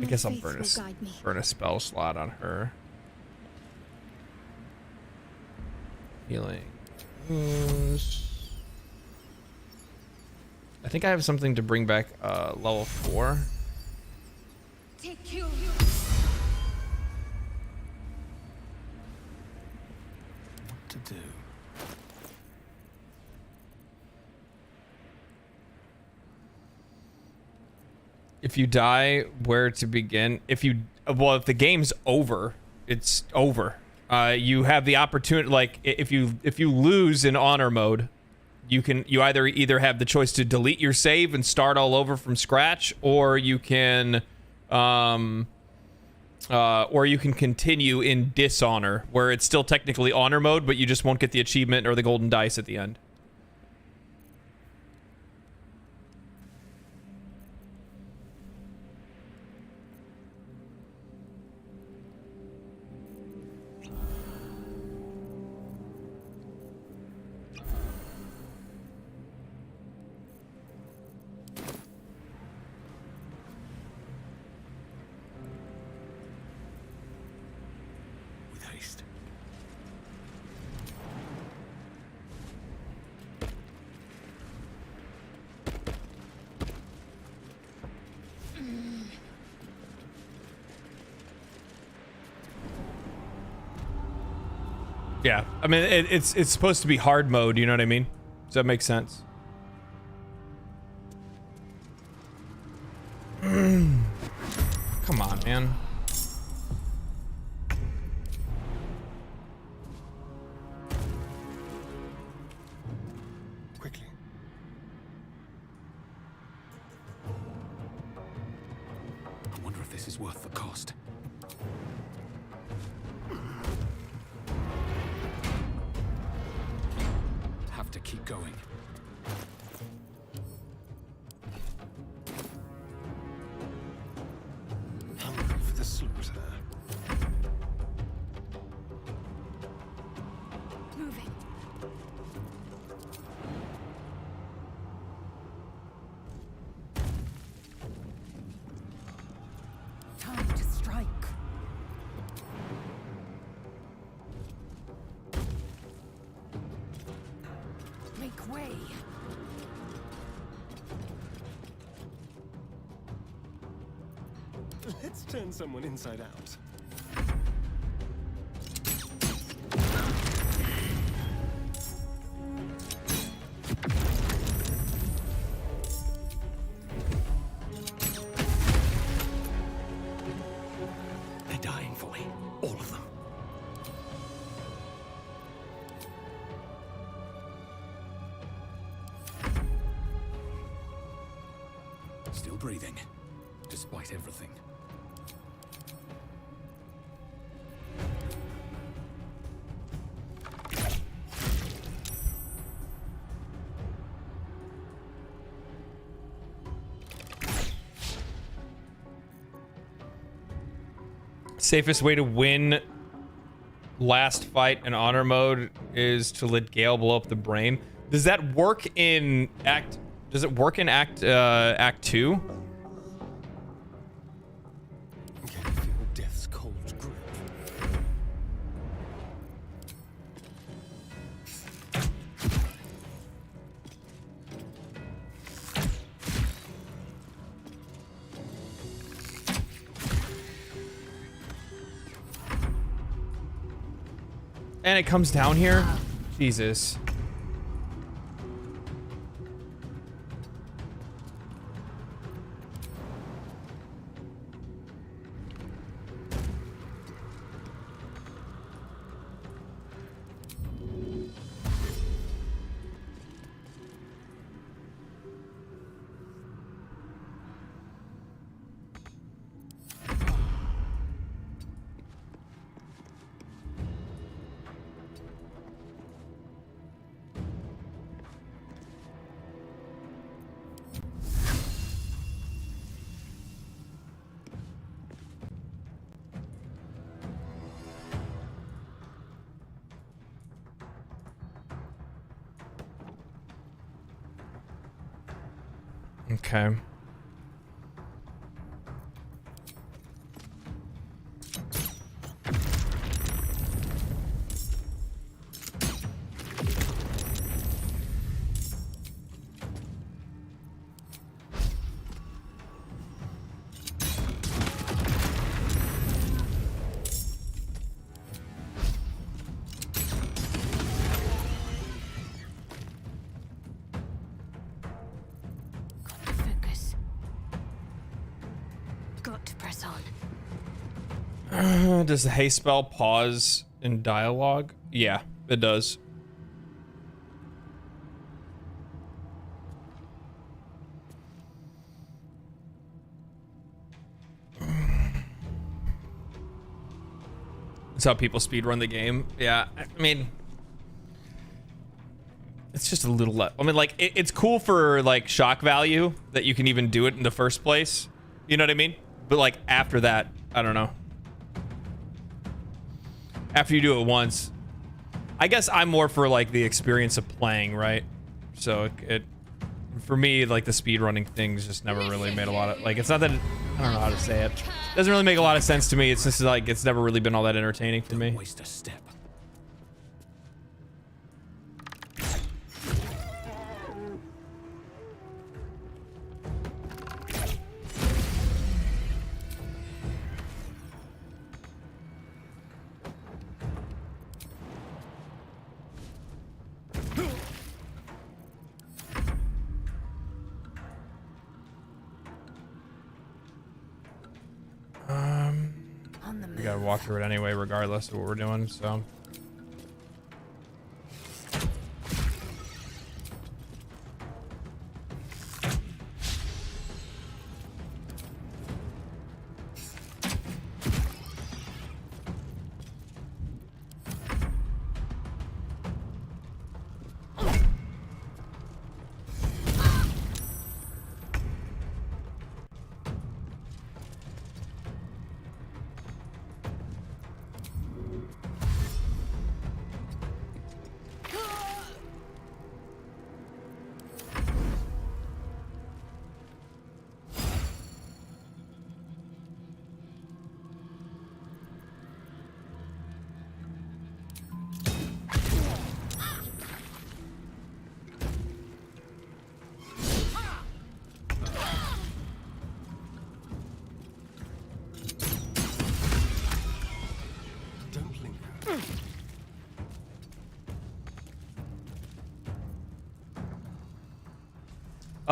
guess I'll burn a spell slot on her. Healing. I think I have something to bring back level 4. Take you. What to do? If you die, where to begin? If the game's over, it's over. You have the opportunity, like if you lose in honor mode, you either have the choice to delete your save and start all over from scratch, or you can continue in dishonor, where it's still technically honor mode, but you just won't get the achievement or the golden dice at the end. Yeah, I mean, it's supposed to be hard mode, you know what I mean? Does that make sense? Come on, man. Quickly. I wonder if this is worth the cost. Have to keep going. Hungry for the slaughter. Moving. Time to strike. Make way. Let's turn someone inside out. They're dying for me. All of them. Still breathing, despite everything. Safest way to win last fight in honor mode is to let Gale blow up the brain. Does that work in Act? Does it work in Act 2? Can you feel death's cold grip? And it comes down here? Jesus. Okay. Focus. Got to press on. Does the haste spell pause in dialogue? Yeah, it does. That's how people speedrun the game. Yeah, I mean, it's just a little I mean, like, it's cool for, like, shock value that you can even do it in the first place. You know what I mean? But, like, after that, I don't know. After you do it once. I guess I'm more for, like, the experience of playing, right? So, it for me, like, the speedrunning thing's just never really made a lot of... Like, it's not that... I don't know how to say it. Doesn't really make a lot of sense to me. It's just, like, it's never really been all that entertaining for me. Don't waste a step. gonna walk through it anyway, regardless of what we're doing, so.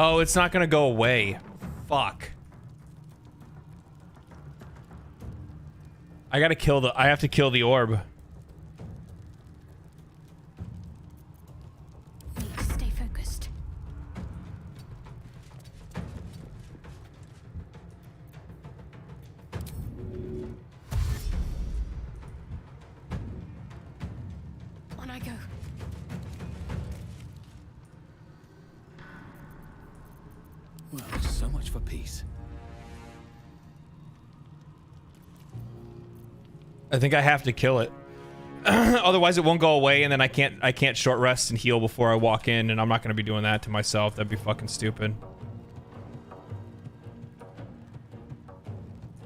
Oh, it's not gonna go away. Fuck. I have to kill the orb. Need to stay focused. On I go. Well, so much for peace. I think I have to kill it. Otherwise it won't go away, and then I can't short rest and heal before I walk in, and I'm not gonna be doing that to myself. That'd be fucking stupid.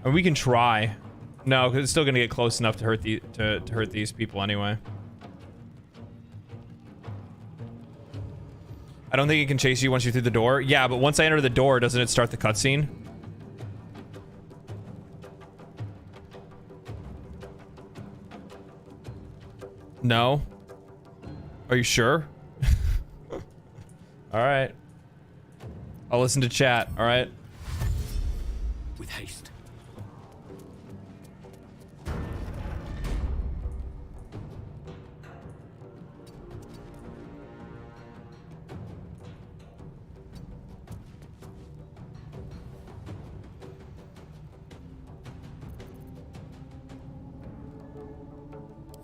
And we can try. No, because it's still gonna get close enough to hurt hurt these people anyway. I don't think it can chase you once you're through the door. Yeah, but once I enter the door, doesn't it start the cutscene? No? Are you sure? Alright. I'll listen to chat, alright? With haste.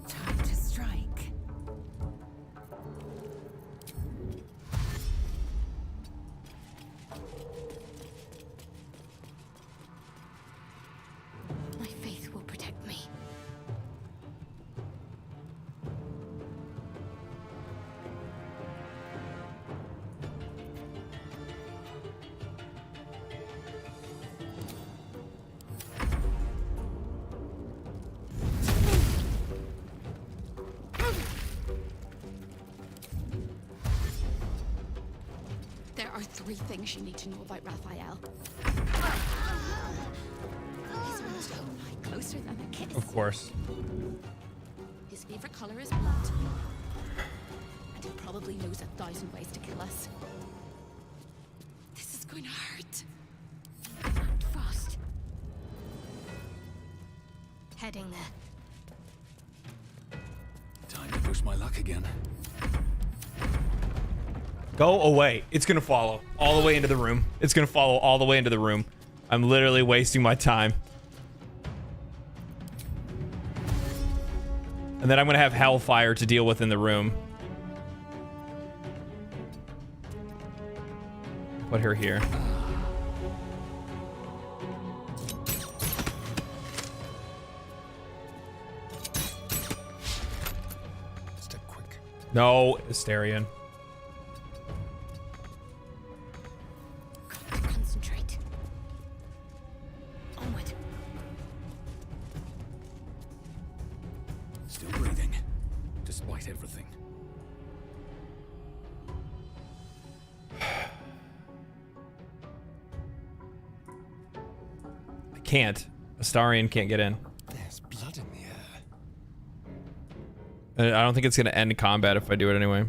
Time to strike. My faith will protect me. There are 3 things you need to know about Raphael. He's almost home, closer than a kiss. Of course. His favorite color is blood. And he probably knows 1,000 ways to kill us. This is going to hurt. Act fast. Heading there. Time to push my luck again. Go away. It's gonna follow all the way into the room. It's gonna follow all the way into the room. I'm literally wasting my time. And then I'm gonna have hellfire to deal with in the room. Put her here. Step quick. No, Asterion. Got to concentrate. Onward. Still breathing, despite everything. I can't. Astarion can't get in. There's blood in the air. I don't think it's gonna end combat if I do it anyway.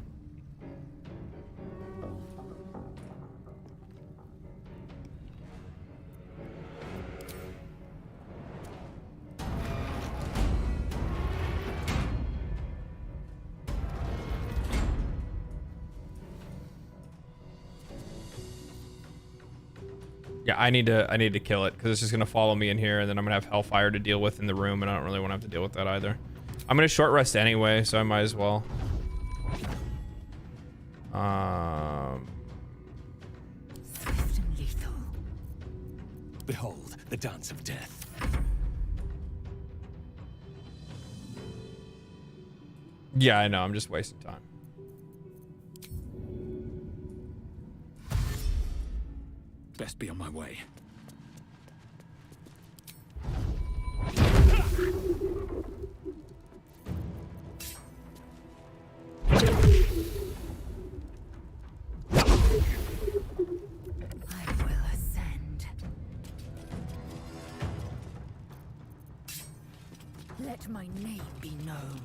Yeah, I need to kill it because it's just gonna follow me in here, and then I'm gonna have Hellfire to deal with in the room, and I don't really want to have to deal with that either. I'm gonna short rest anyway, so I might as well. Swift and lethal. Behold, the dance of death. Yeah, I know. I'm just wasting time. Best be on my way. I will ascend. Let my name be known.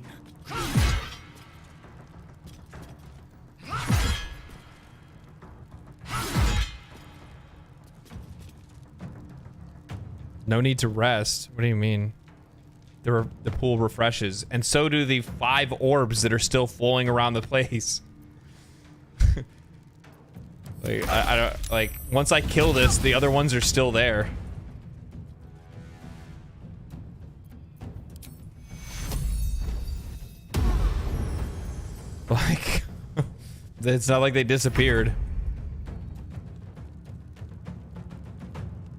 No need to rest. What do you mean? The pool refreshes, and so do the 5 orbs that are still flowing around the place. Like I don't like. Once I kill this, the other ones are still there. Like, it's not like they disappeared.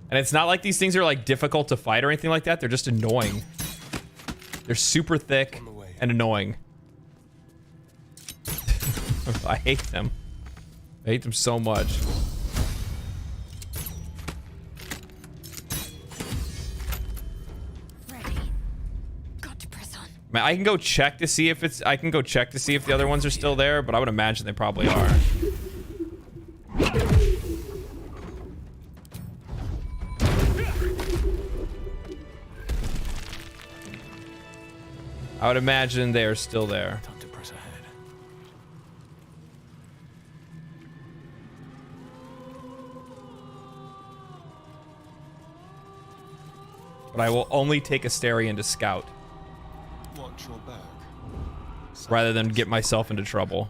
And it's not like these things are like difficult to fight or anything like that. They're just annoying. They're super thick and annoying. I hate them. I hate them so much. Ready. Got to press on. Man, I can go check to see if it's. I can go check to see if the other ones are still there, but I would imagine they probably are. I would imagine they are still there. Time to press ahead. But I will only take Astarion to scout, Watch your back. rather than get myself into trouble.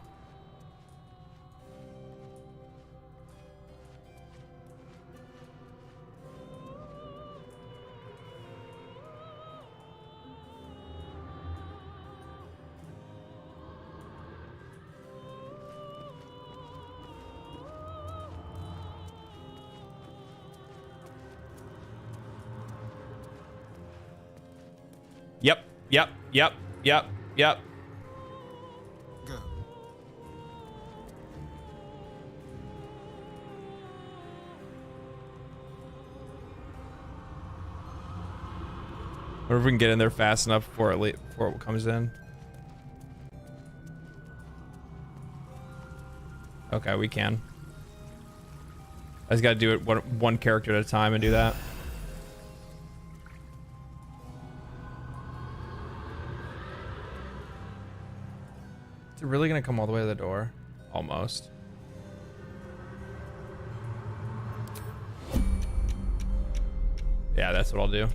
Yep. Go. Or if we can get in there fast enough before it comes in. Okay, we can. I just gotta do it one character at a time and do that. Is it really gonna come all the way to the door? Almost. Yeah, that's what I'll do.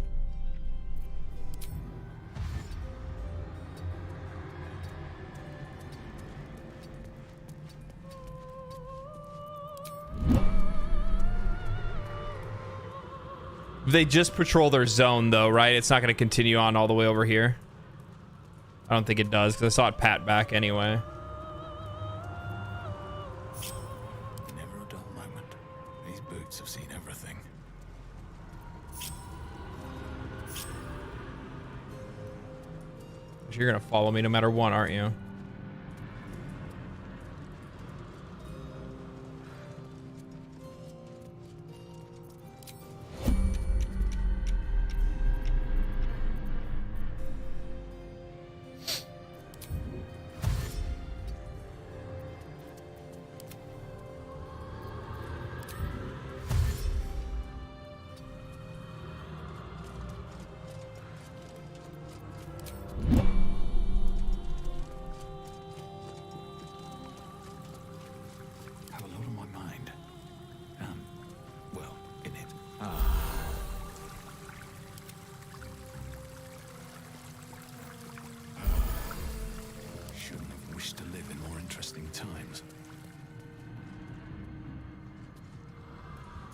They just patrol their zone though, right? It's not going to continue on all the way over here. I don't think it does because I saw it pat back anyway. Never a dull moment. These boots have seen everything. You're going to follow me no matter what, aren't you?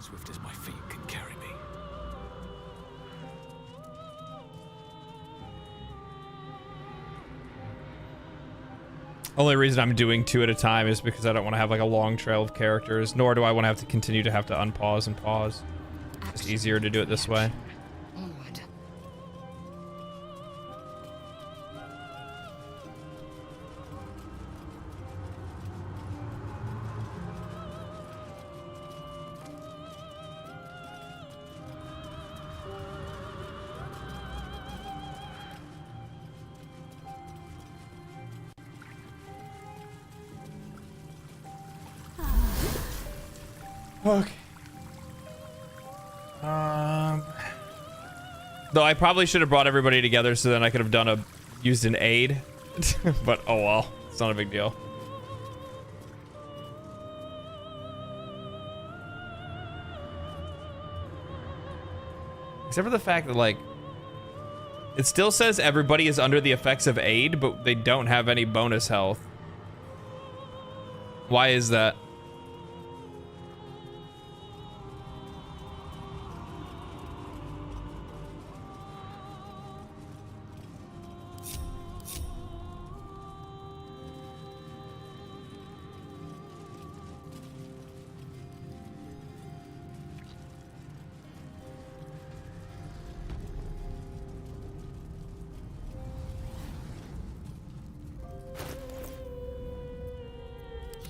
swift as my feet can carry me. Only reason I'm doing 2 at a time is because I don't want to have like a long trail of characters, nor do I want to have to continue to have to unpause and pause. It's just easier to do it this way. Onward. Okay. Though I probably should have brought everybody together so then I could have used an aid. But oh well, it's not a big deal. Except for the fact that like it still says everybody is under the effects of aid, but they don't have any bonus health. Why is that?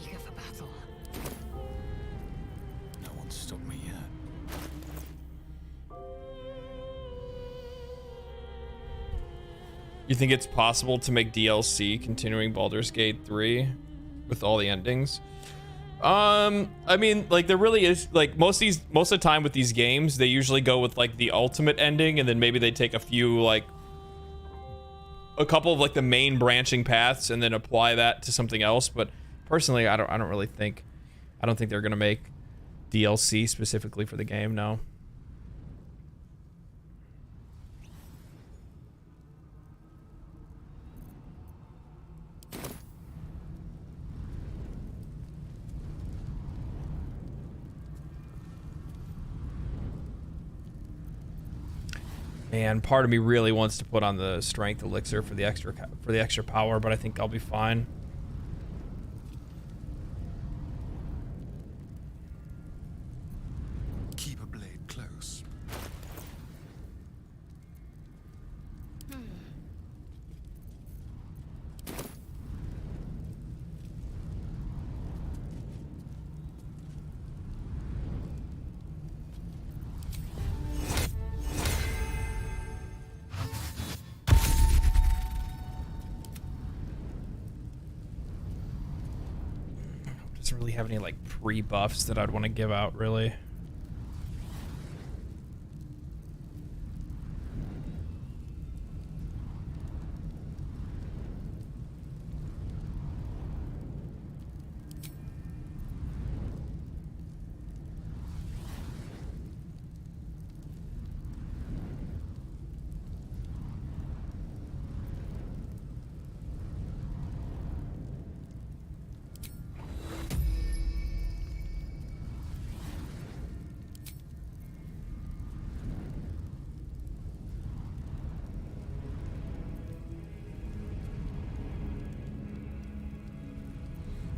Eager for battle. No one's stopped me yet. You think it's possible to make DLC continuing Baldur's Gate 3 with all the endings? I mean, like there really is like most of the time with these games, they usually go with like the ultimate ending, and then maybe they take a couple of like the main branching paths and then apply that to something else. But personally, I don't think they're gonna make DLC specifically for the game. No. Man, part of me really wants to put on the strength elixir for the extra power, but I think I'll be fine. Keep a blade close. Doesn't really have any like pre-buffs that I'd want to give out, really.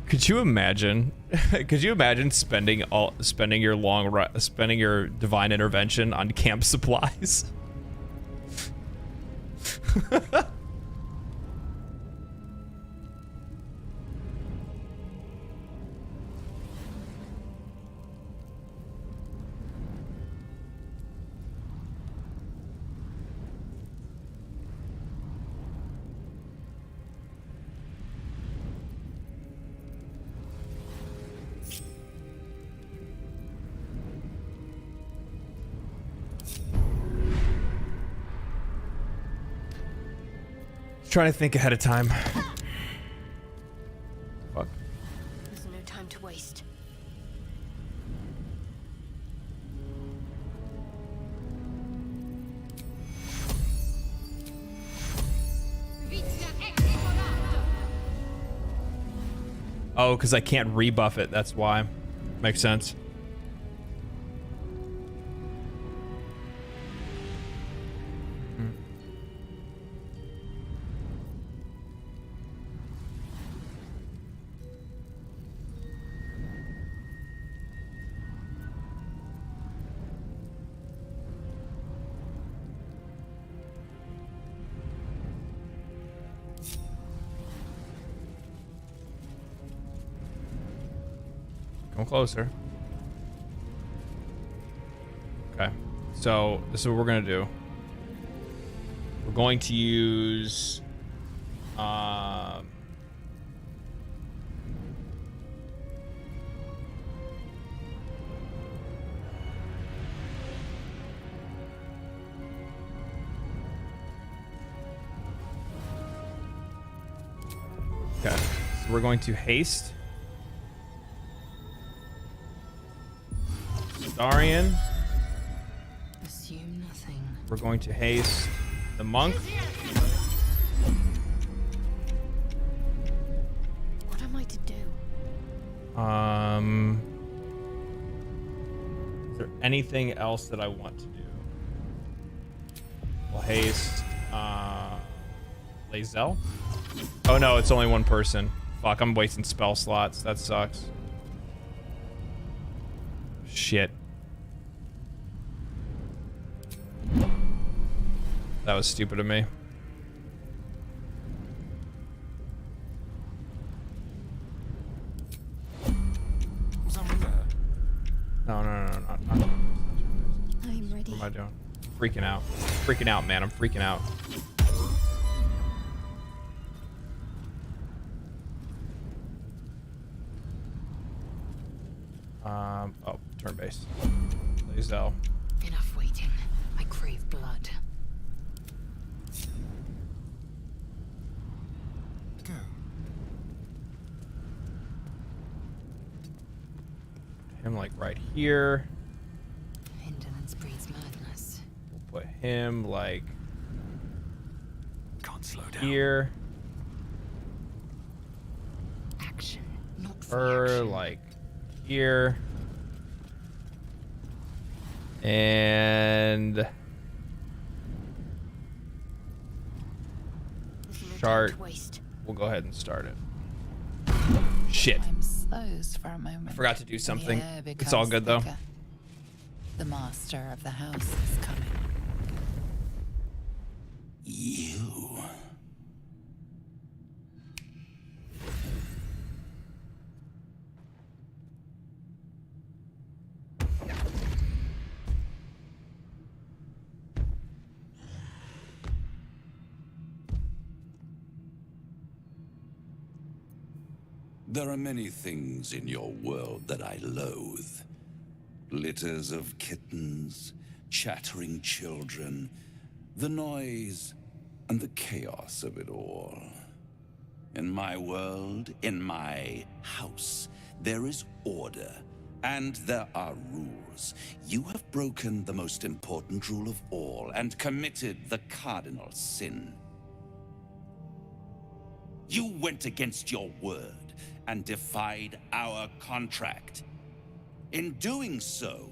Could you imagine? Could you imagine spending your divine intervention on camp supplies? Trying to think ahead of time. Fuck. There's no time to waste. Oh, because I can't rebuff it. That's why. Makes sense. Come closer. Okay. So this is what we're gonna do. We're going to use okay. So we're going to haste Darian. Assume nothing. We're going to haste the monk. What am I to do? Is there anything else that I want to do? We'll haste Lazel. Oh no, it's only one person. Fuck, I'm wasting spell slots. That sucks. Shit. That was stupid of me. No. I'm ready. What am I doing? I'm freaking out. Freaking out, man. I'm freaking out. Oh, turn base. Lazel. Enough waiting. I crave blood. Go. Him like right here. Indolence breeds madness. We'll put him like Can't slow down. here. Action, not Her reaction. like here. And chart. We'll go ahead and start it. Shit. Time slows for a moment. I forgot to do something. The air It's all good though. becomes thicker. The master of the house is coming. You. There are many things in your world that I loathe. Litters of kittens, chattering children, the noise and the chaos of it all. In my world, in my house, there is order, and there are rules. You have broken the most important rule of all and committed the cardinal sin. You went against your word and defied our contract. In doing so,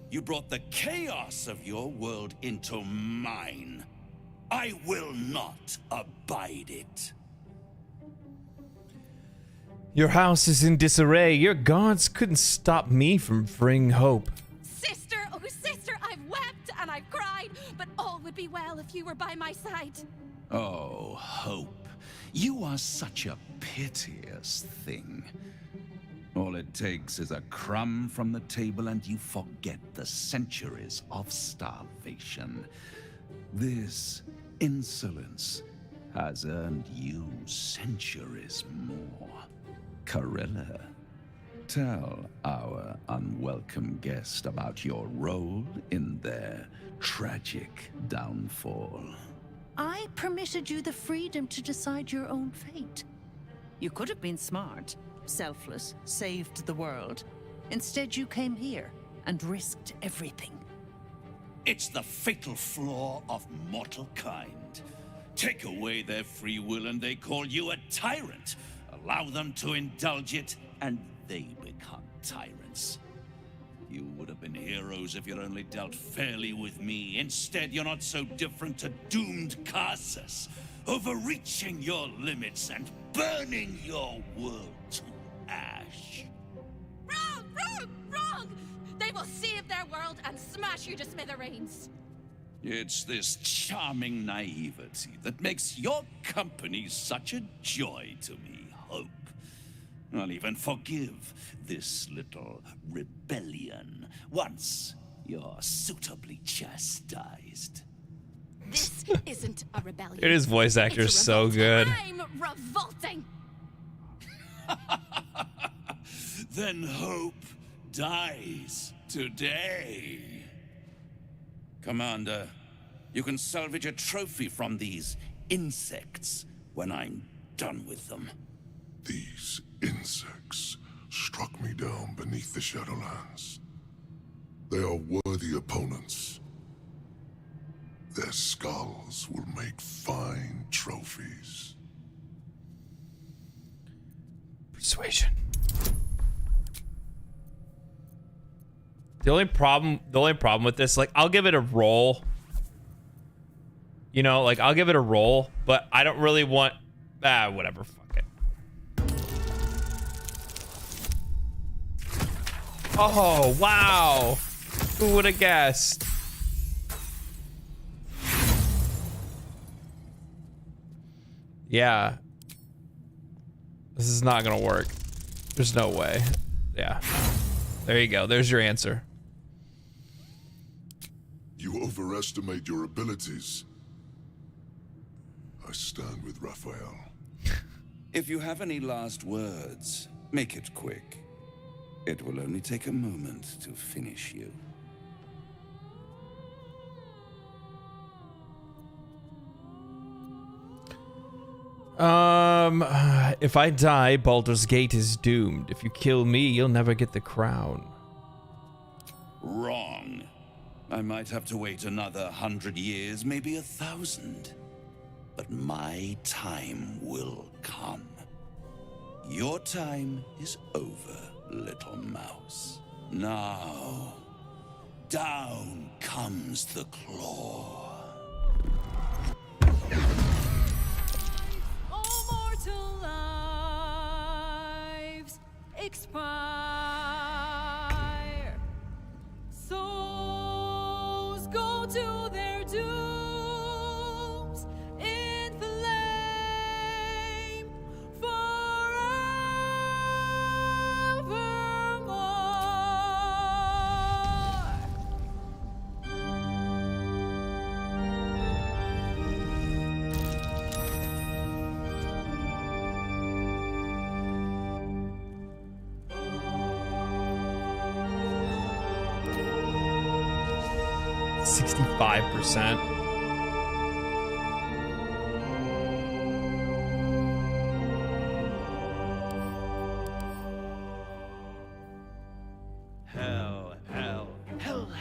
you brought the chaos of your world into mine. I will not abide it. Your house is in disarray. Your gods couldn't stop me from freeing hope. Sister, oh sister, I've wept and I've cried, but all would be well if you were by my side. Oh, hope. You are such a piteous thing. All it takes is a crumb from the table and you forget the centuries of starvation. This insolence has earned you centuries more. Carilla, tell our unwelcome guest about your role in their tragic downfall. I permitted you the freedom to decide your own fate. You could have been smart, selfless, saved the world. Instead, you came here and risked everything. It's the fatal flaw of mortal kind. Take away their free will and they call you a tyrant. Allow them to indulge it and they become tyrants. You would have been heroes if you'd only dealt fairly with me. Instead, you're not so different to doomed Karsus, overreaching your limits and burning your world to ash. Wrong! They will save their world and smash you to smithereens. It's this charming naivety that makes your company such a joy to me, Hope. I'll even forgive this little rebellion once you're suitably chastised. This isn't a rebellion. Dude, his voice actor is so good. I'm revolting. Then hope dies today. Commander, you can salvage a trophy from these insects when I'm done with them. These insects struck me down beneath the Shadowlands. They are worthy opponents. Their skulls will make fine trophies. Persuasion. The only problem with this, like, I'll give it a roll. You know, like, I'll give it a roll, but I don't really want... whatever, fuck it. Oh, wow. Who would have guessed? Yeah. This is not gonna work. There's no way. Yeah. There you go. There's your answer. You overestimate your abilities. I stand with Raphael. If you have any last words, make it quick. It will only take a moment to finish you. If I die, Baldur's Gate is doomed. If you kill me, you'll never get the crown. Wrong. I might have to wait another 100 years, maybe 1,000. But my time will come. Your time is over, little mouse. Now, down comes the claw. All mortal lives expire. Souls go to their dooms in flame forevermore. %65%.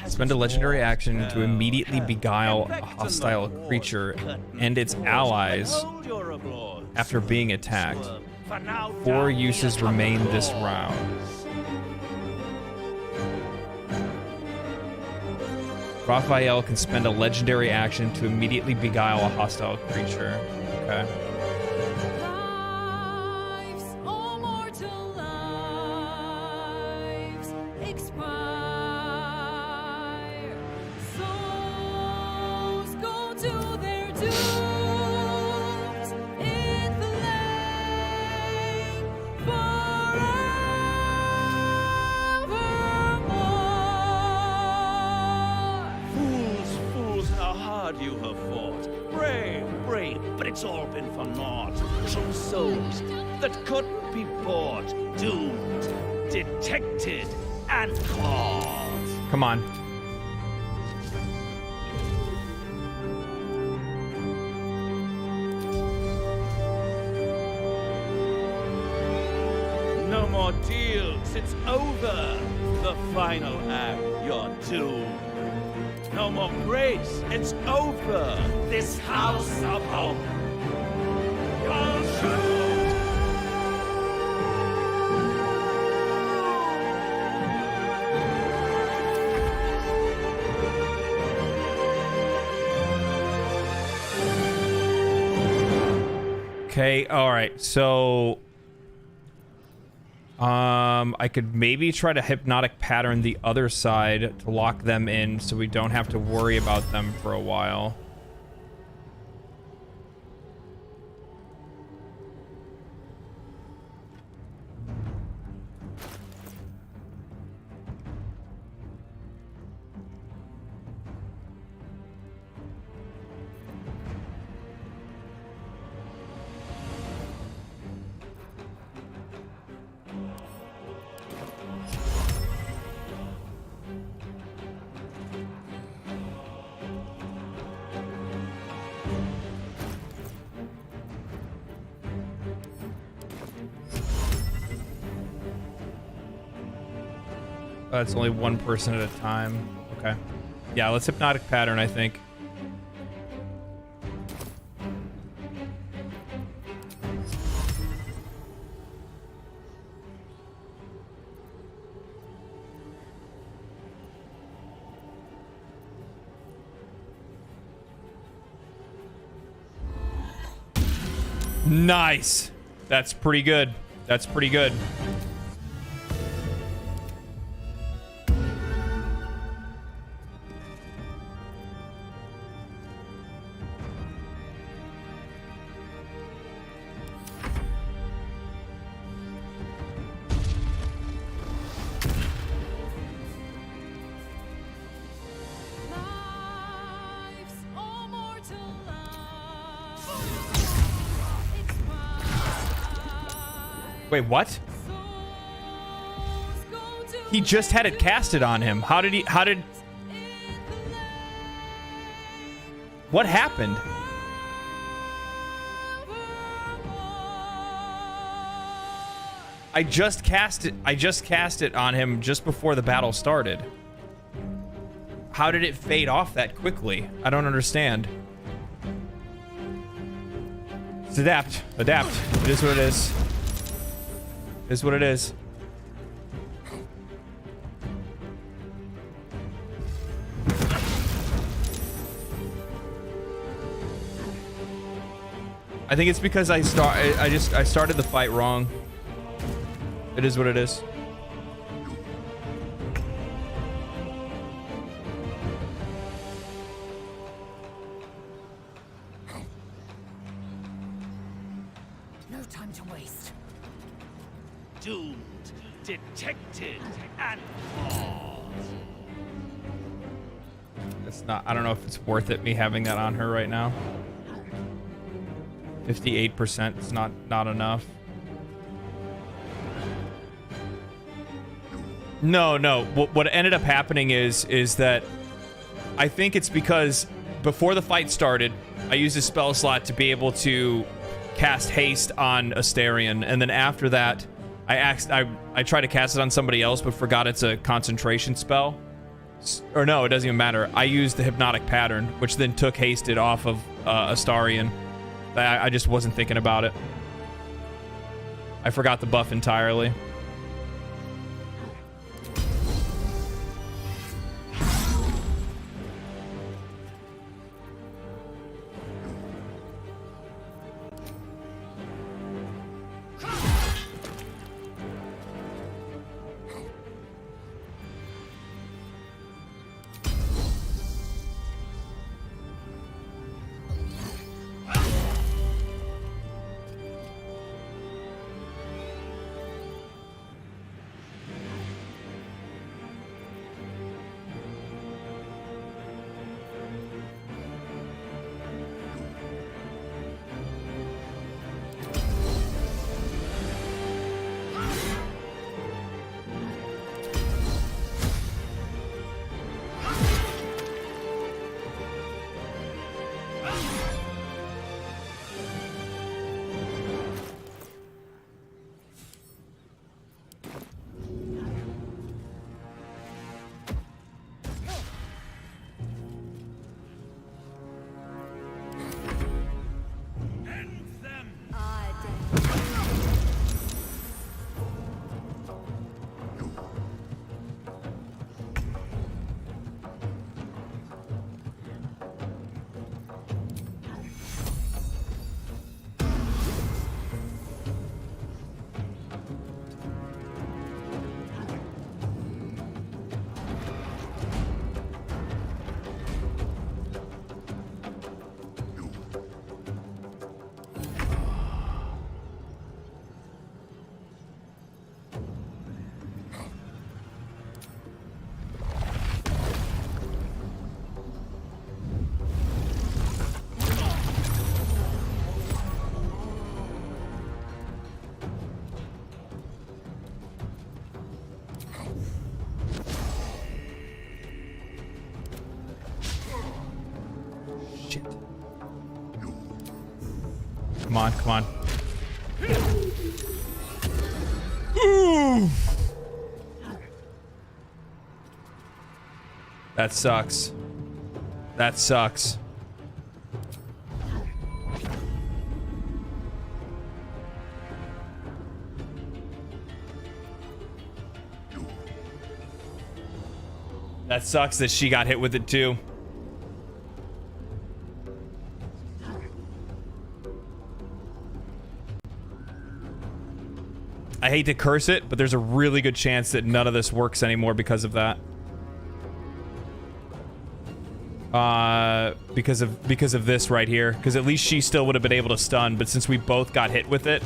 Spend a legendary action to immediately beguile a hostile creature and its allies after being attacked. 4 uses remain this round. Raphael can spend a legendary action to immediately beguile a hostile creature. Okay. Lives, all mortal lives expire. Souls go to their dooms in flame forevermore. Fools, how hard you have fought. Brave, but it's all been for naught. True souls that couldn't be bought, doomed, detected, and caught. Come on. No more deals, it's over. The final act, you're doomed. No more grace, it's over. This house of hope, you're doomed. Okay, alright, so... I could maybe try to hypnotic pattern the other side to lock them in so we don't have to worry about them for a while. It's only one person at a time. Okay. Yeah, let's hypnotic pattern, I think. Nice. That's pretty good. That's pretty good. Wait, what? He just had it casted on him. How did... What happened? I just cast it on him just before the battle started. How did it fade off that quickly? I don't understand. It's adapt. Adapt. It is what it is. It is what it is. I think it's because I started the fight wrong. It is what it is. No time to waste. Doomed, detected, and fought. It's not. I don't know if it's worth it me having that on her right now. 58% is not enough. No. What ended up happening is that I think it's because before the fight started, I used a spell slot to be able to cast haste on Astarion, and then after that, I tried to cast it on somebody else, but forgot it's a concentration spell. Or no, it doesn't even matter. I used the hypnotic pattern, which then took hasted off of Astarion. I just wasn't thinking about it. I forgot the buff entirely. Come on, come on. Ooh. That sucks. That sucks. That sucks that she got hit with it too. I hate to curse it, but there's a really good chance that none of this works anymore because of that. Because of this right here. Because at least she still would have been able to stun, but since we both got hit with it.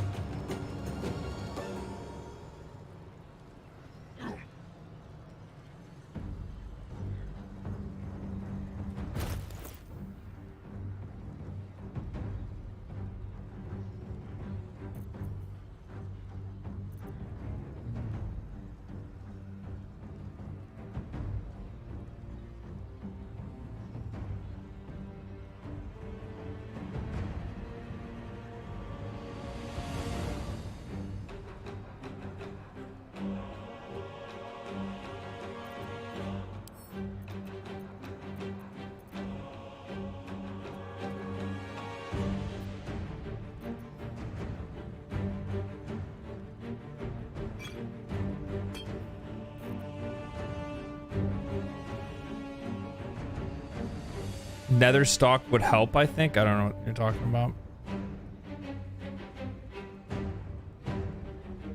Nether stock would help, I think. I don't know what you're talking about.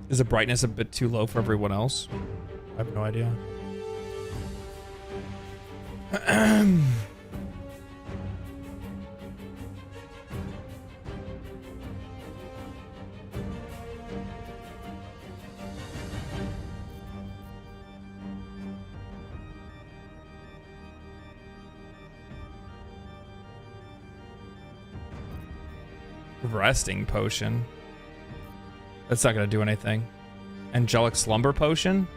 Is the brightness a bit too low for everyone else? I have no idea. Resting potion. That's not gonna do anything. Angelic slumber potion?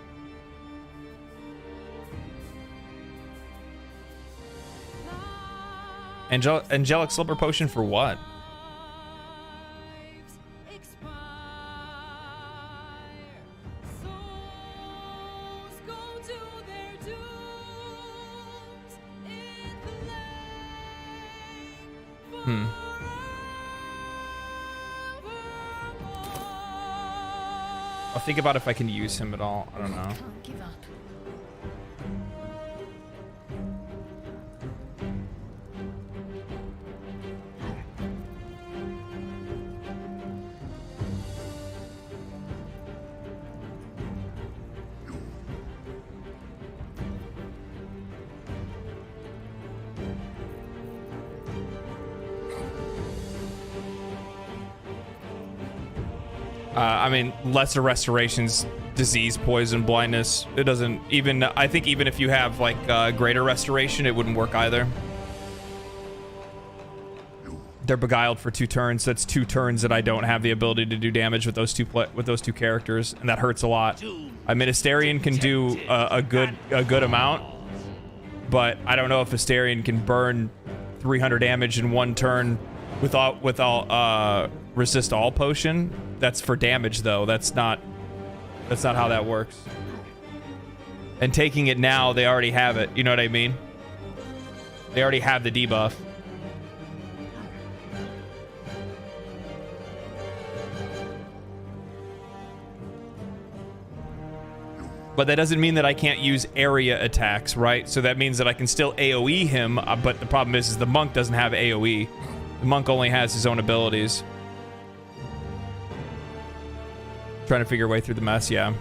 Angelic slumber potion for what? I'll think about if I can use him at all. I don't know. Can't give up. I mean, lesser restorations, disease, poison, blindness. It doesn't even, I think even if you have like greater restoration, it wouldn't work either. They're beguiled for 2 turns. That's 2 turns that I don't have the ability to do damage with those two characters, and that hurts a lot. I mean, Asterion can do a good amount, but I don't know if Asterion can burn 300 damage in 1 turn without resist all potion. That's for damage though. That's not how that works. And taking it now, they already have it. You know what I mean? They already have the debuff. But that doesn't mean that I can't use area attacks, right? So that means that I can still AoE him, but the problem is the monk doesn't have AoE. The monk only has his own abilities. Trying to figure a way through the mess, yeah.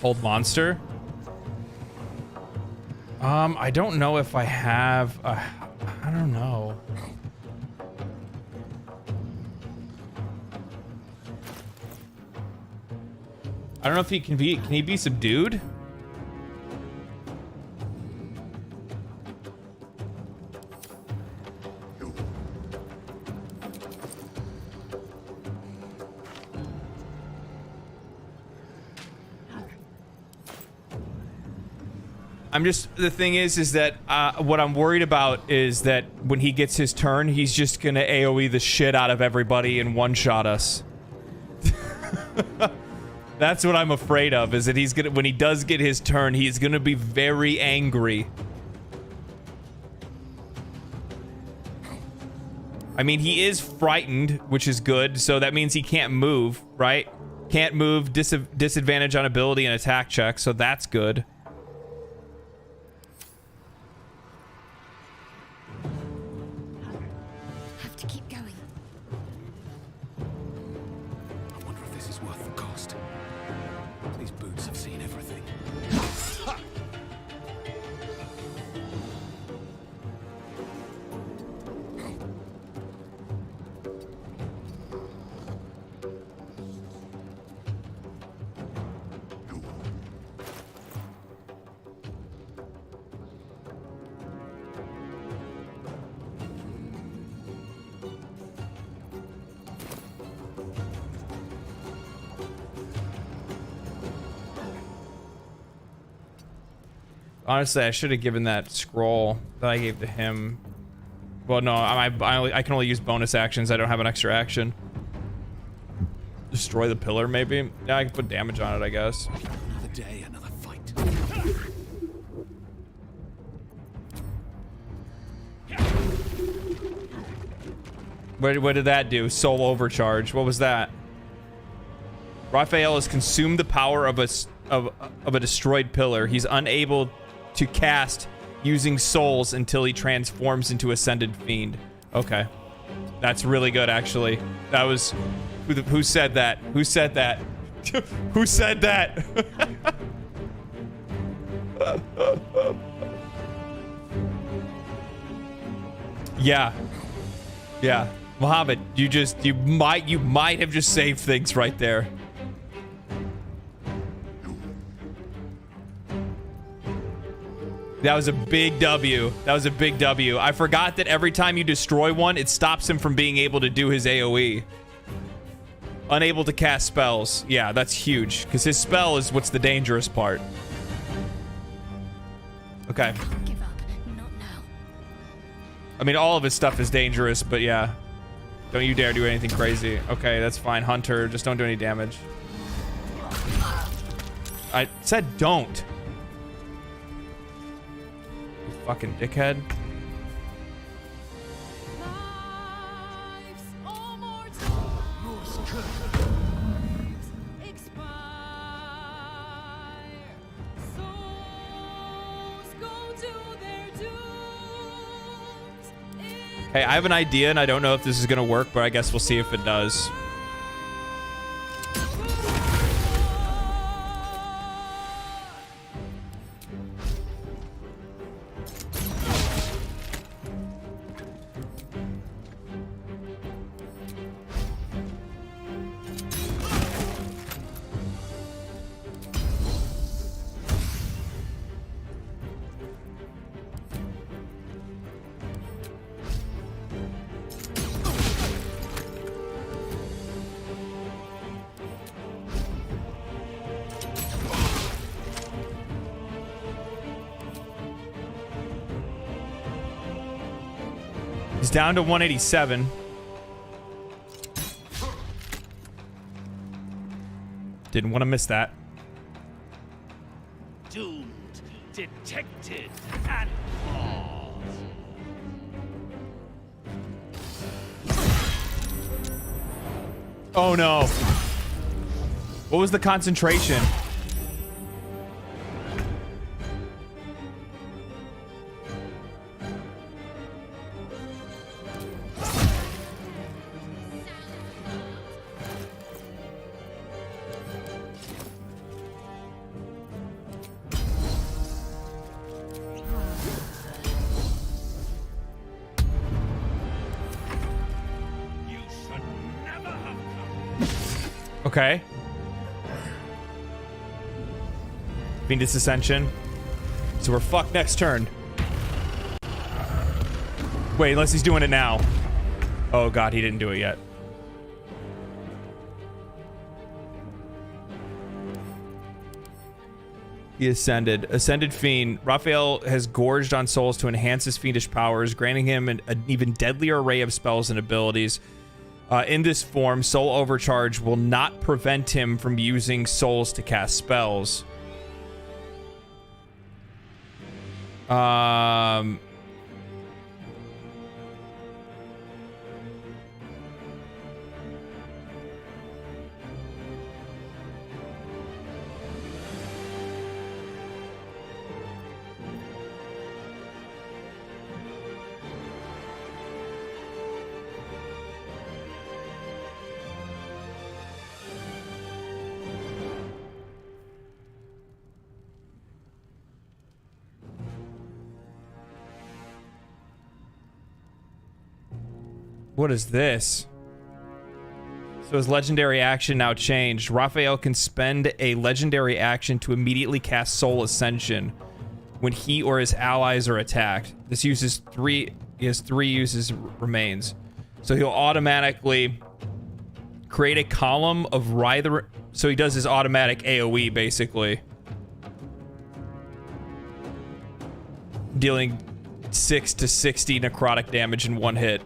Hold monster. I don't know if I have. I don't know. I don't know if he can be. Can he be subdued? I'm just, the thing is that what I'm worried about is that when he gets his turn, he's just gonna AoE the shit out of everybody and one-shot us. That's what I'm afraid of, is that he's gonna, when he does get his turn, he's gonna be very angry. I mean, he is frightened, which is good, so that means he can't move, right? Can't move, disadvantage on ability and attack check, so that's good. Honestly, I should have given that scroll that I gave to him. Well, no, I can only use bonus actions. I don't have an extra action. Destroy the pillar, maybe? Yeah, I can put damage on it, I guess. Another day, another fight. What did that do? Soul overcharge. What was that? Raphael has consumed the power of a destroyed pillar. He's unable to cast using souls until he transforms into Ascended Fiend. Okay. That's really good, actually. That was... Who said that? Who said that? Who said that? Yeah. Yeah. Mohammed, you might have just saved things right there. That was a big W. That was a big W. I forgot that every time you destroy one, it stops him from being able to do his AoE. Unable to cast spells. Yeah, that's huge. Because his spell is what's the dangerous part. Okay. Give up. Not now. I mean, all of his stuff is dangerous, but yeah. Don't you dare do anything crazy. Okay, that's fine. Hunter, just don't do any damage. I said don't. You fucking dickhead. Hey, I have an idea, and I don't know if this is gonna work, but I guess we'll see if it does. He's down to 187. Didn't want to miss that. Doomed, detected, and lost. Oh no. What was the concentration? Okay. Fiend's Ascension. So we're fucked next turn. Wait, unless he's doing it now. Oh god, he didn't do it yet. He ascended. Ascended Fiend. Raphael has gorged on souls to enhance his fiendish powers, granting him an even deadlier array of spells and abilities. In this form, Soul Overcharge will not prevent him from using souls to cast spells. What is this? So his legendary action now changed. Raphael can spend a legendary action to immediately cast Soul Ascension when he or his allies are attacked. This uses he has 3 uses remains. So he'll automatically create a column of Writher. So he does his automatic AoE basically. Dealing 6 to 60 necrotic damage in one hit.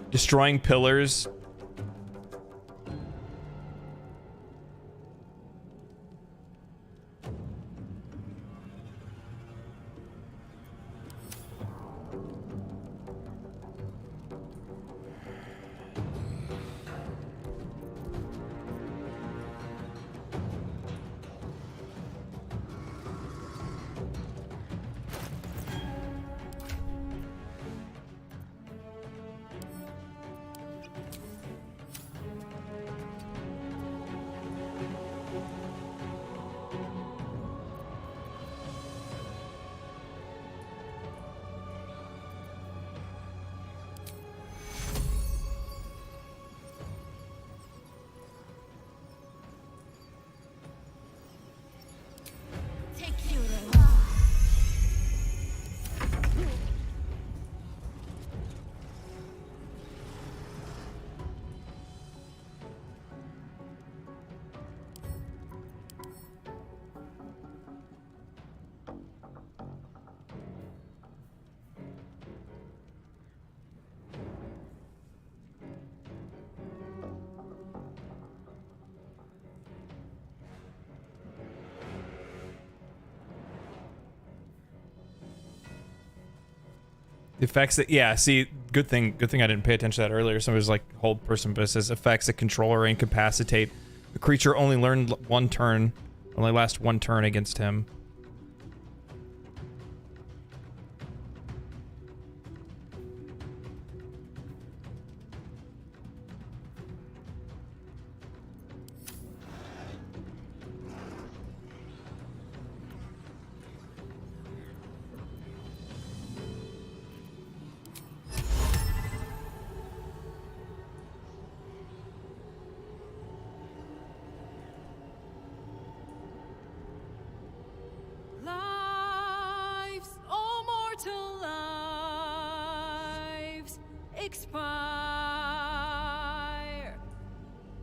Destroying pillars. The effects that, yeah, see, good thing I didn't pay attention to that earlier. Somebody was like, hold person, but it says effects that control or incapacitate. The creature only learned one turn, only last one turn against him. Expire.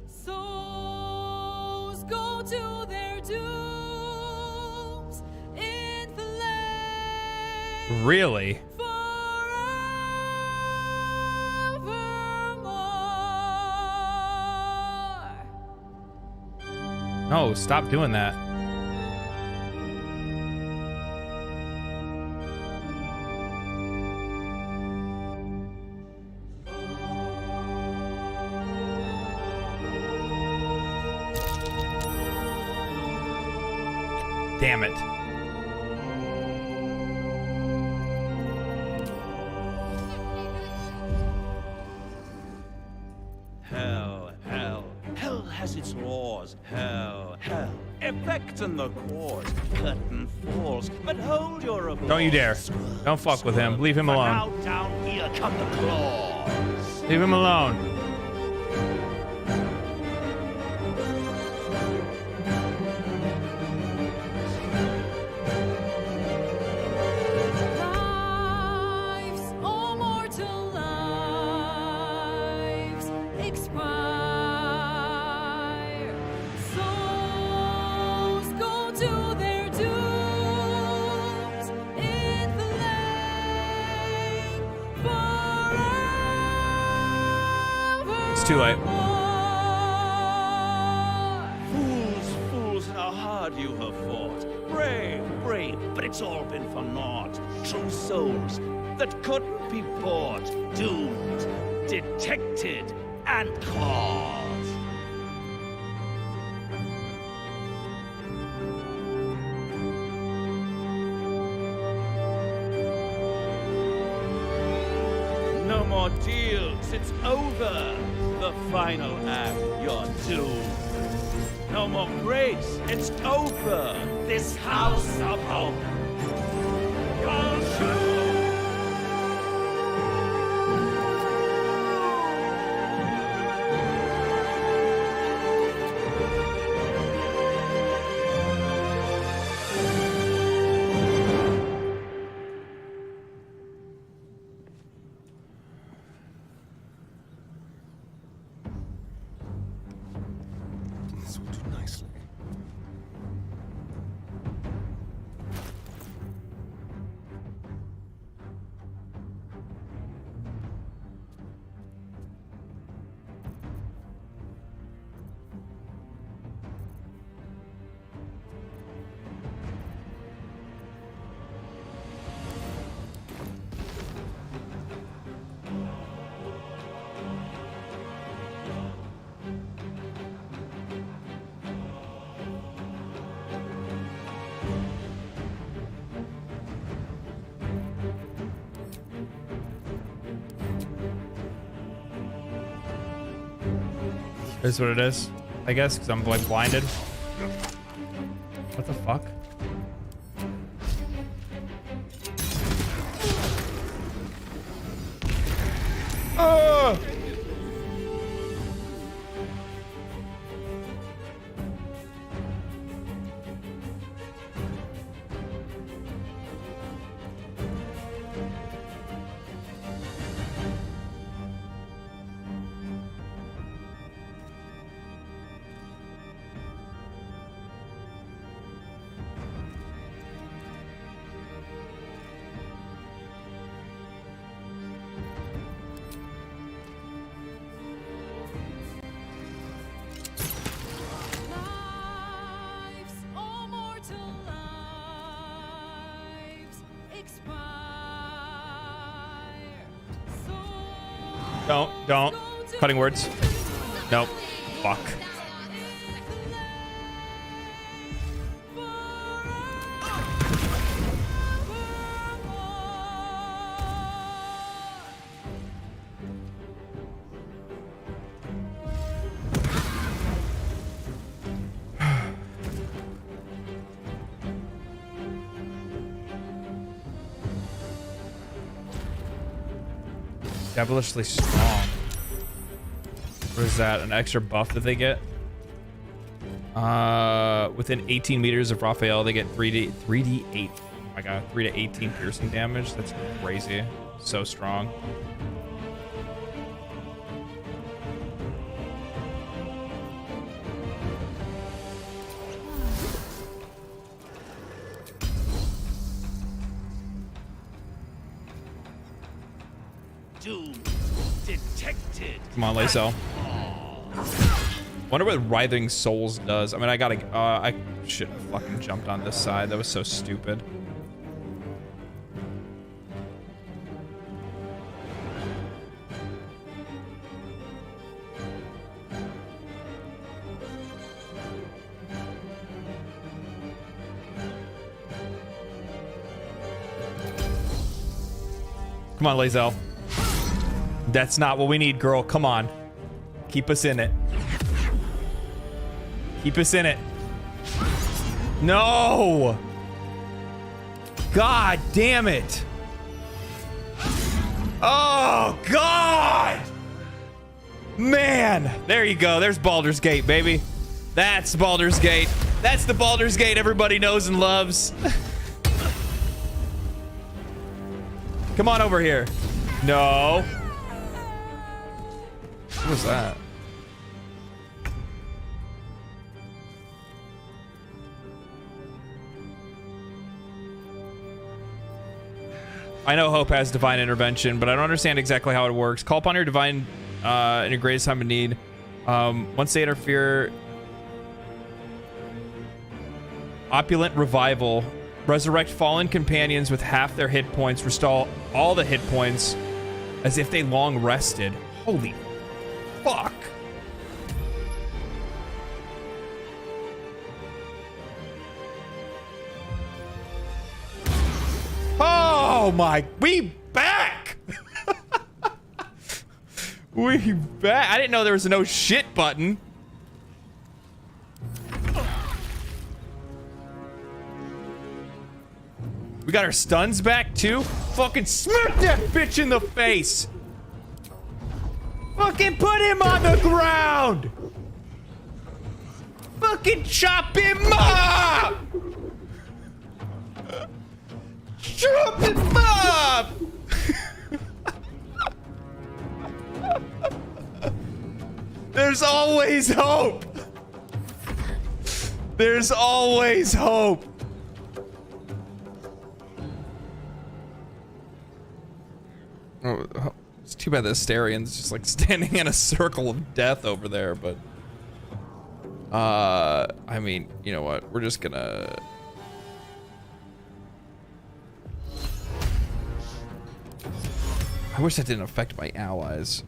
Souls go to their dooms in flame. Really? No, stop doing that. Damn it. Hell has its laws. Hell. Effect in the cause. Curtain falls, but hold your applause. Don't you dare. Don't fuck with him. Leave him alone. Now down here come the claws. Leave him alone. It's too late. Fools, how hard you have fought. Brave, but it's all been for naught. True souls that couldn't be bought. Doomed, detected, and caught. No more deals, it's over. The final act, you're doomed. No more grace, it's over. This house of hope, you're doomed. This will do nicely. Is what it is, I guess, because I'm like blinded. What the fuck? Oh! Lives, all mortal lives, expire. Don't. Cutting words. Nope. Fuck. Devilishly strong. What is that? An extra buff that they get? Within 18 meters of Raphael, they get 3d8. Oh my god, 3 to 18 piercing damage. That's crazy. So strong. Doomed, detected. Come on, Lacel. Wonder what Writhing Souls does. I mean, I gotta. I should have fucking jumped on this side. That was so stupid. Come on, Lacel. That's not what we need, girl. Come on. Keep us in it. Keep us in it. No! God damn it. Oh, God! Man! There you go. There's Baldur's Gate, baby. That's Baldur's Gate. That's the Baldur's Gate everybody knows and loves. Come on over here. No. What was that? I know Hope has divine intervention, but I don't understand exactly how it works. Call upon your divine in your greatest time of need. Once they interfere, opulent revival. Resurrect fallen companions with half their hit points. Restore all the hit points as if they long rested. Holy fuck. Oh my, we back. We back. I didn't know there was a no shit button. We got our stuns back too. Fucking smack that bitch in the face. Fucking put him on the ground. Fucking chop him up. Chop him up. There's always hope. There's always hope. Oh, it's too bad the Asterian's just like standing in a circle of death over there, but I mean, you know what? We're just gonna I wish that didn't affect my allies.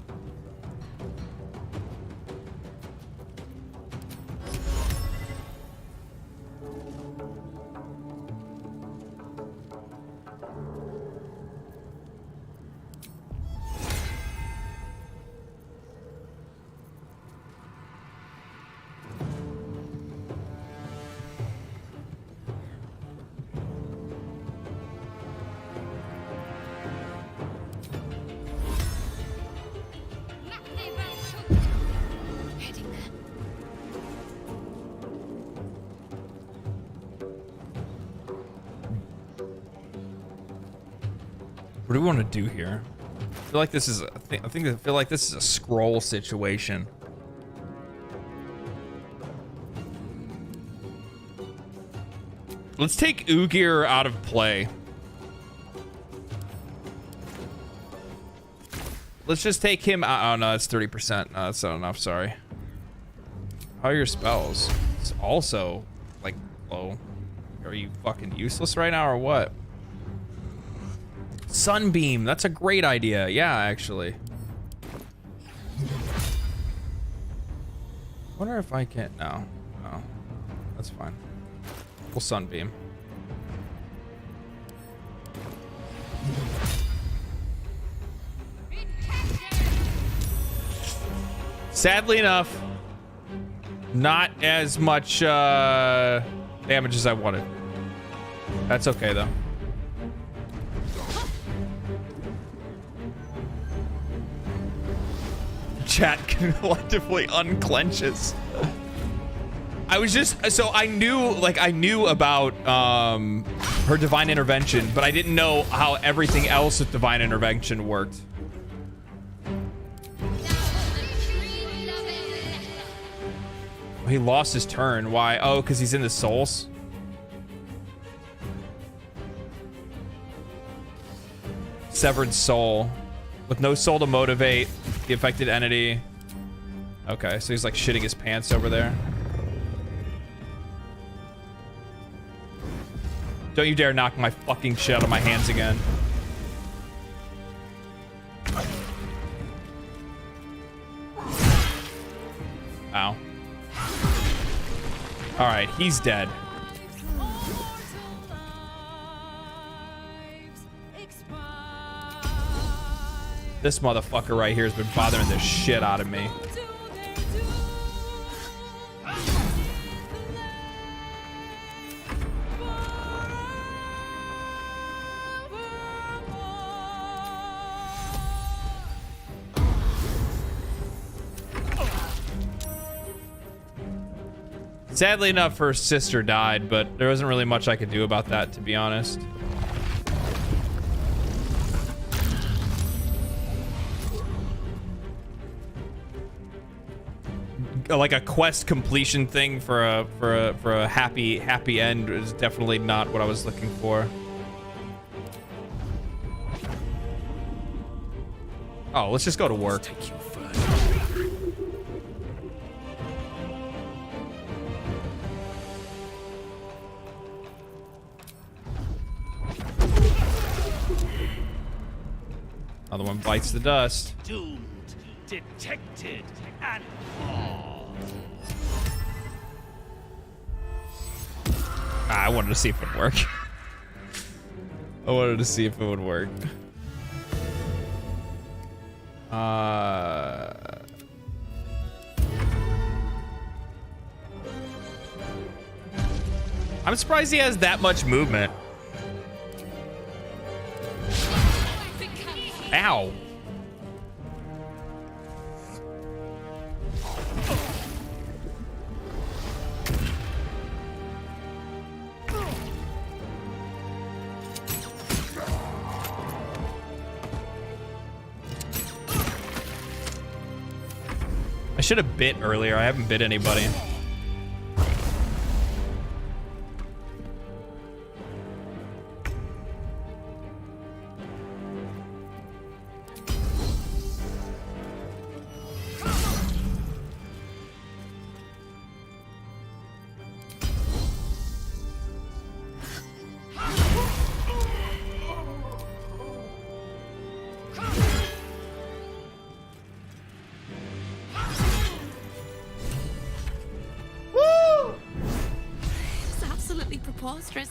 What do we want to do here? I feel like this is I feel like this is a scroll situation. Let's take Ugir out of play. Let's just take him out. Oh no, it's 30%. No, that's not enough, sorry. How are your spells? It's also like low. Are you fucking useless right now or what? Sunbeam, that's a great idea. Yeah, actually. Wonder if I can. No, that's fine. We'll sunbeam. Sadly enough, not as much damage as I wanted. That's okay though. Chat collectively unclenches. I was just so I knew about her divine intervention, but I didn't know how everything else with divine intervention worked. He lost his turn. Why? Oh, because he's in the souls. Severed soul. With no soul to motivate the affected entity. Okay, so he's like shitting his pants over there. Don't you dare knock my fucking shit out of my hands again. Ow. All right, he's dead. This motherfucker right here has been bothering the shit out of me. Sadly enough, her sister died, but there wasn't really much I could do about that, to be honest. Like a quest completion thing for a happy end is definitely not what I was looking for. Oh, let's just go to work. Other one bites the dust. Doomed, detected, and all. I wanted to see if it would work. I wanted to see if it would work. I'm surprised he has that much movement. Ow. I should have bit earlier. I haven't bit anybody.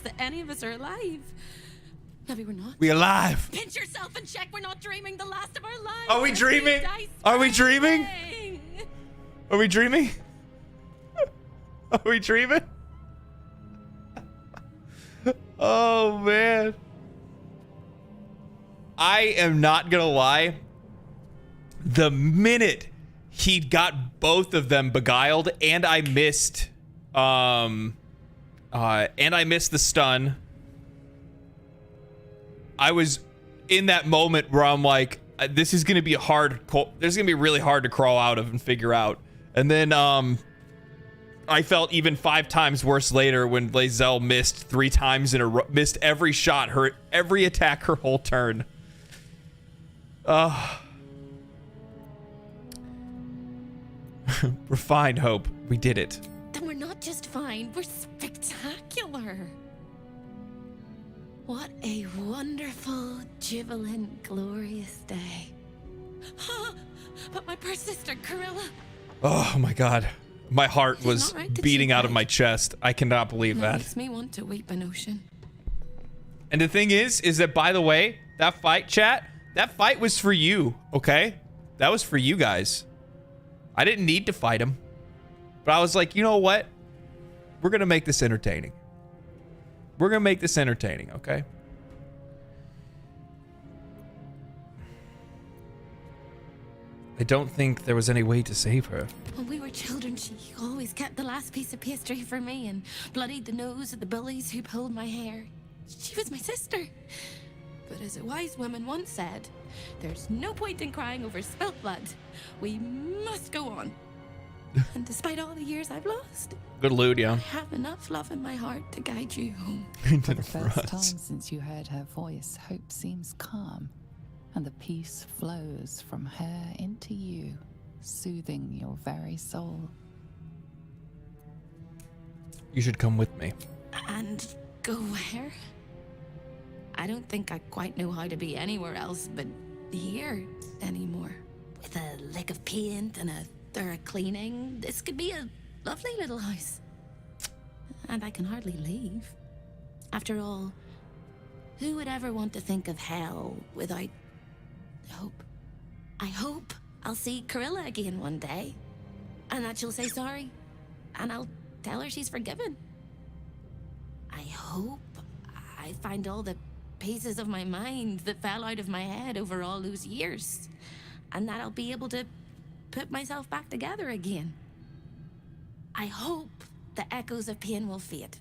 That any of us are alive. Maybe we're not. We alive. Pinch yourself and check we're not dreaming the last of our lives. Are we dreaming? Are we dreaming? Are we dreaming? Are we dreaming? Oh man. I am not gonna lie. The minute he got both of them beguiled and I missed the stun, I was in that moment where I'm like, this is going to be really hard to crawl out of and figure out. And then I felt even 5 times worse later when Lae'zel missed 3 times in a row, missed every shot, every attack her whole turn. Refined hope. We did it. Then we're not just fine, we're spectacular. What a wonderful, jubilant, glorious day. But my poor sister, Corilla. Oh my god. My heart was beating out of my chest. I cannot believe that. Makes me want to weep an ocean. And the thing is that, by the way, that fight, chat, that fight was for you, okay? That was for you guys. I didn't need to fight him. But I was like, you know what? We're going to make this entertaining. We're going to make this entertaining, okay? I don't think there was any way to save her. When we were children, she always kept the last piece of pastry for me and bloodied the nose of the bullies who pulled my hair. She was my sister. But as a wise woman once said, there's no point in crying over spilt blood. We must go on. And despite all the years I've lost, good loot, yeah. I have enough love in my heart to guide you home. For the first time since you heard her voice, hope seems calm, and the peace flows from her into you, soothing your very soul. You should come with me. And go where? I don't think I quite know how to be anywhere else but here anymore. With a lick of paint and a thorough cleaning, this could be a lovely little house. And I can hardly leave. After all, who would ever want to think of hell without hope? I hope I'll see Corilla again one day, and that she'll say sorry, and I'll tell her she's forgiven. I hope I find all the pieces of my mind that fell out of my head over all those years, and that I'll be able to put myself back together again. I hope the echoes of pain will fade,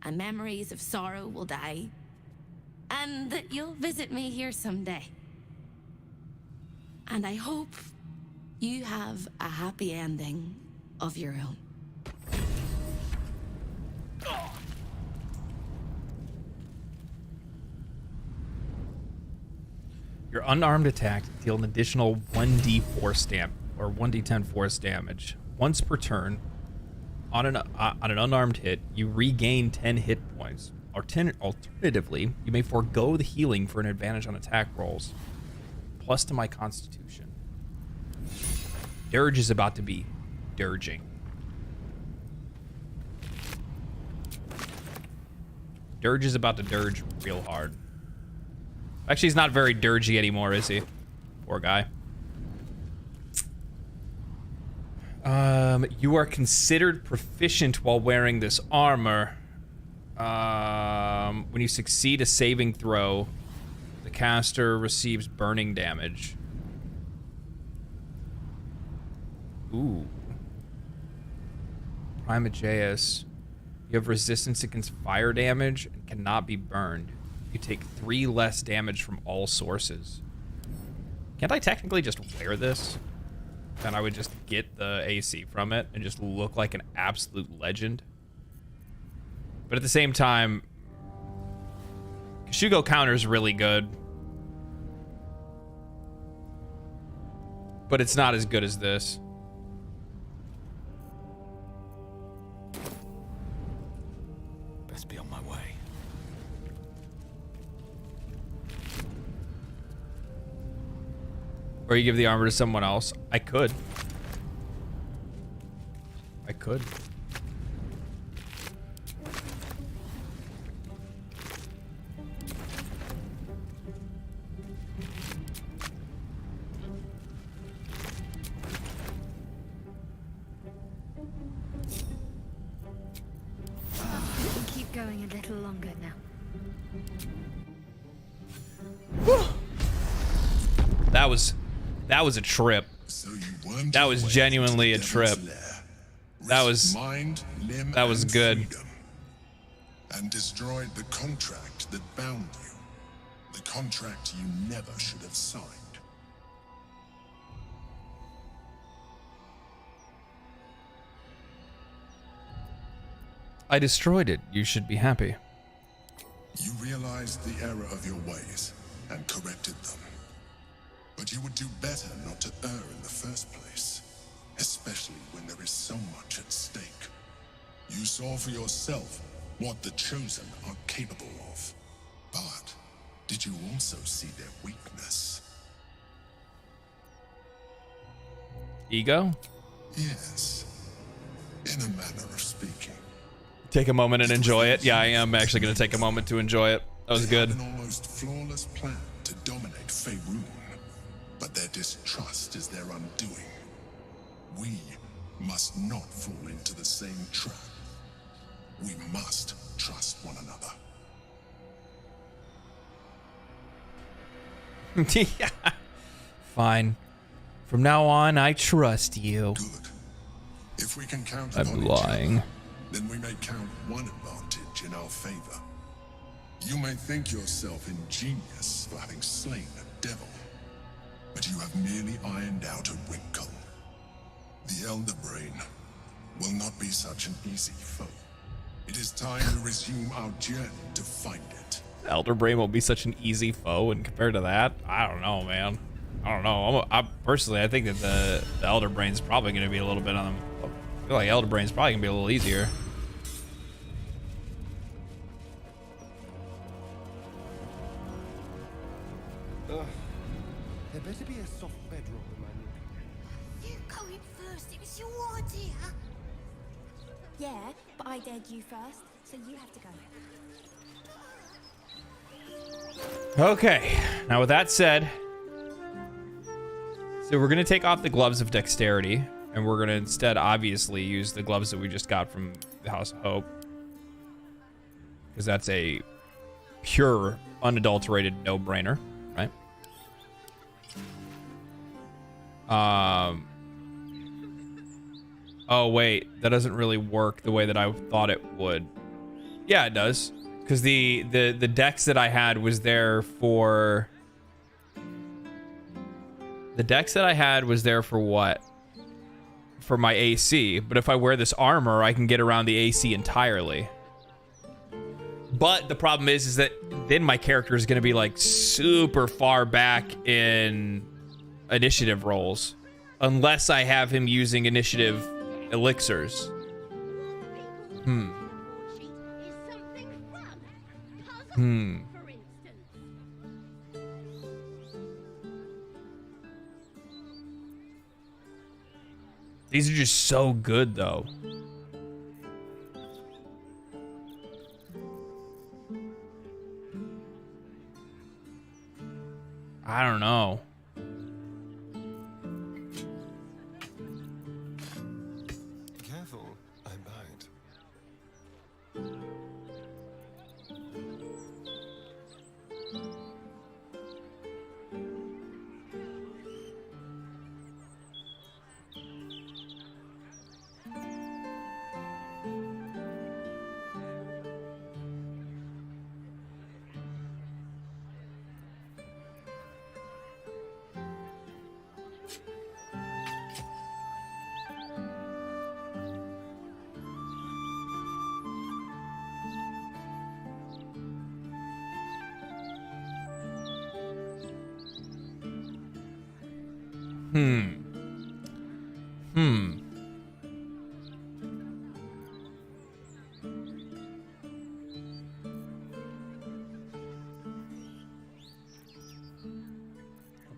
and memories of sorrow will die, and that you'll visit me here someday. And I hope you have a happy ending of your own. Your unarmed attack deal an additional 1d force or 1d10 force damage once per turn. On an unarmed hit, you regain 10 hit points. Alternatively, you may forego the healing for an advantage on attack rolls. plus to my constitution. Dirge is about to be dirging. Dirge is about to dirge real hard. Actually, he's not very dirgy anymore, is he? Poor guy. You are considered proficient while wearing this armor. When you succeed a saving throw, the caster receives burning damage. Ooh. Primageus. You have resistance against fire damage and cannot be burned. You take 3 less damage from all sources. Can't I technically just wear this? Then I would just get the AC from it and just look like an absolute legend. But at the same time, Kashugo counter's really good. But it's not as good as this. Best be on my way. Or you give the armor to someone else. I could. I could. We can keep going a little longer now. That was a trip. So you wormed That your was way genuinely a into the trip. devil's lair, That risked was mind, limb, that was and good. freedom, and destroyed the contract that bound you. The contract you never should have signed. I destroyed it. You should be happy. You realized the error of your ways and corrected them. But you would do better not to err in the first place, especially when there is so much at stake. You saw for yourself what the Chosen are capable of. But did you also see their weakness? Ego? Yes, in a manner of speaking. Take a moment and enjoy it. Yeah, I am actually going to take a moment to enjoy it. That was good. An almost flawless plan to dominate Faerun, but their distrust is their undoing. We must not fall into the same trap. We must trust one another. Yeah. Fine. From now on, I trust you. Good. If we can count I'm upon lying. each other, then we may count one advantage in our favor. You may think yourself ingenious for having slain a devil, but you have merely ironed out a wrinkle. The Elder Brain will not be such an easy foe. It is time to resume our journey to find it. Elder Brain will be such an easy foe, and compared to that, I don't know, man. I don't know. Personally, I think that the Elder Brain's probably going to be a little bit on them. I feel like Elder Brain's probably going to be a little easier. There better be a soft bedrock in my new. You go in first. It was your idea. Yeah, but I dared you first, so you have to go. Okay. Now, with that said, so we're going to take off the gloves of dexterity, and we're going to instead, obviously, use the gloves that we just got from the House of Hope. Because that's a pure, unadulterated no-brainer, right? Oh, wait. That doesn't really work the way that I thought it would. Yeah, it does. Because the dex that I had was there for... The dex that I had was there for what? For my AC. But if I wear this armor, I can get around the AC entirely. But the problem is that then my character is going to be like super far back in initiative rolls. Unless I have him using initiative elixirs. These are just so good, though. I don't know. Careful, I bite.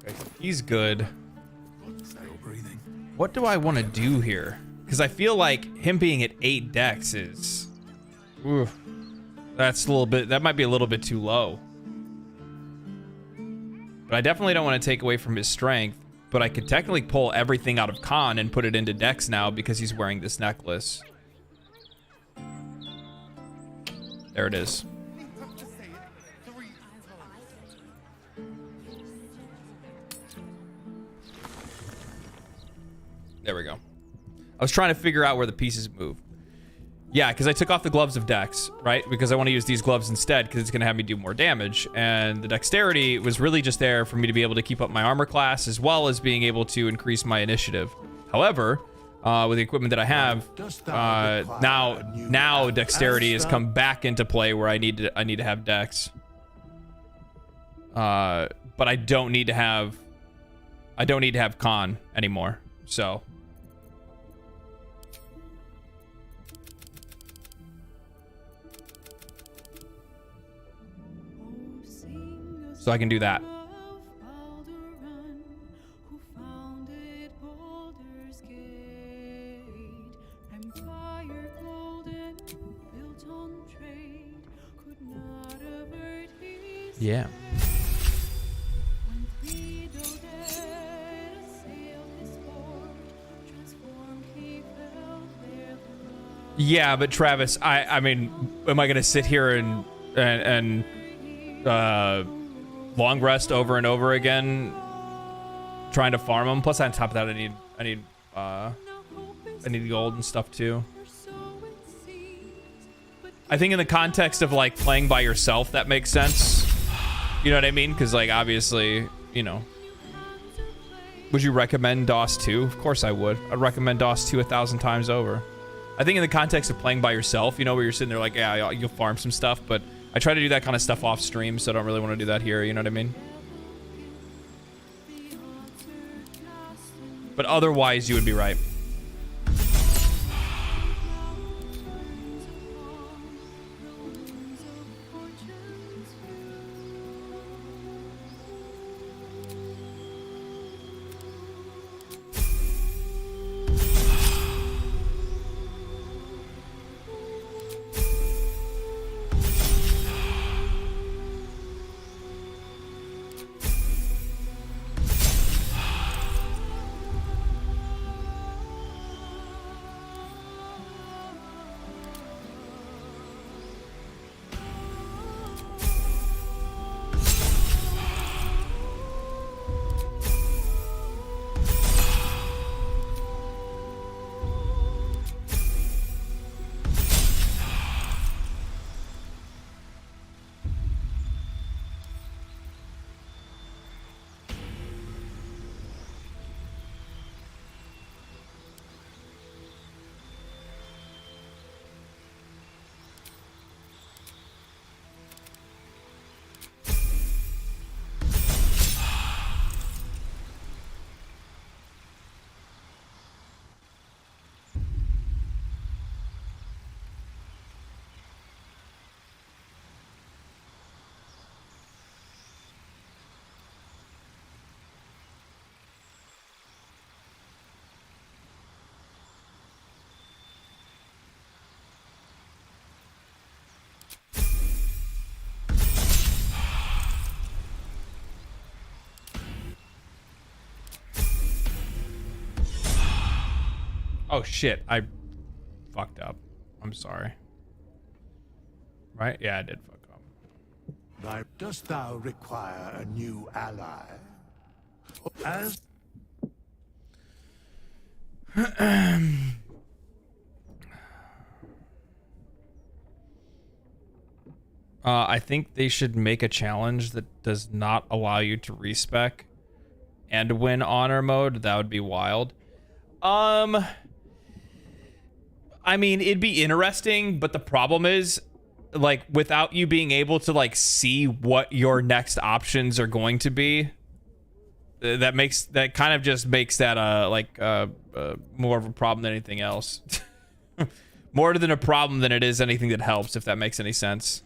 Okay, he's good. What do I want to do here? Because I feel like him being at 8 dex is... Oof, that's a little bit... That might be a little bit too low. But I definitely don't want to take away from his strength. But I could technically pull everything out of Con and put it into dex now because he's wearing this necklace. There it is. There we go. I was trying to figure out where the pieces move. Yeah, because I took off the gloves of dex, right? Because I want to use these gloves instead because it's going to have me do more damage. And the dexterity was really just there for me to be able to keep up my armor class as well as being able to increase my initiative. However, with the equipment that I have, now dexterity has come back into play where I need to have dex. But I don't need to have con anymore. So I can do that. Yeah. Yeah, but Travis, I mean, am I gonna sit here and long rest over and over again, trying to farm them? Plus, on top of that, I need gold and stuff too. I think in the context of like playing by yourself, that makes sense. You know what I mean? Because like obviously, you know. Would you recommend DOS 2? Of course I would. I'd recommend DOS 2 1,000 times over. I think in the context of playing by yourself, you know, where you're sitting there like, yeah, you'll farm some stuff, but I try to do that kind of stuff off stream, so I don't really want to do that here, you know what I mean? But otherwise, you would be right. Oh shit, I fucked up. I'm sorry. Right? Yeah, I did fuck up. Dost thou require a new ally? As I think they should make a challenge that does not allow you to respec and win honor mode. That would be wild. I mean, it'd be interesting, but the problem is, like, without you being able to, like, see what your next options are going to be, that kind of just makes that more of a problem than anything else. More than a problem than it is anything that helps, if that makes any sense.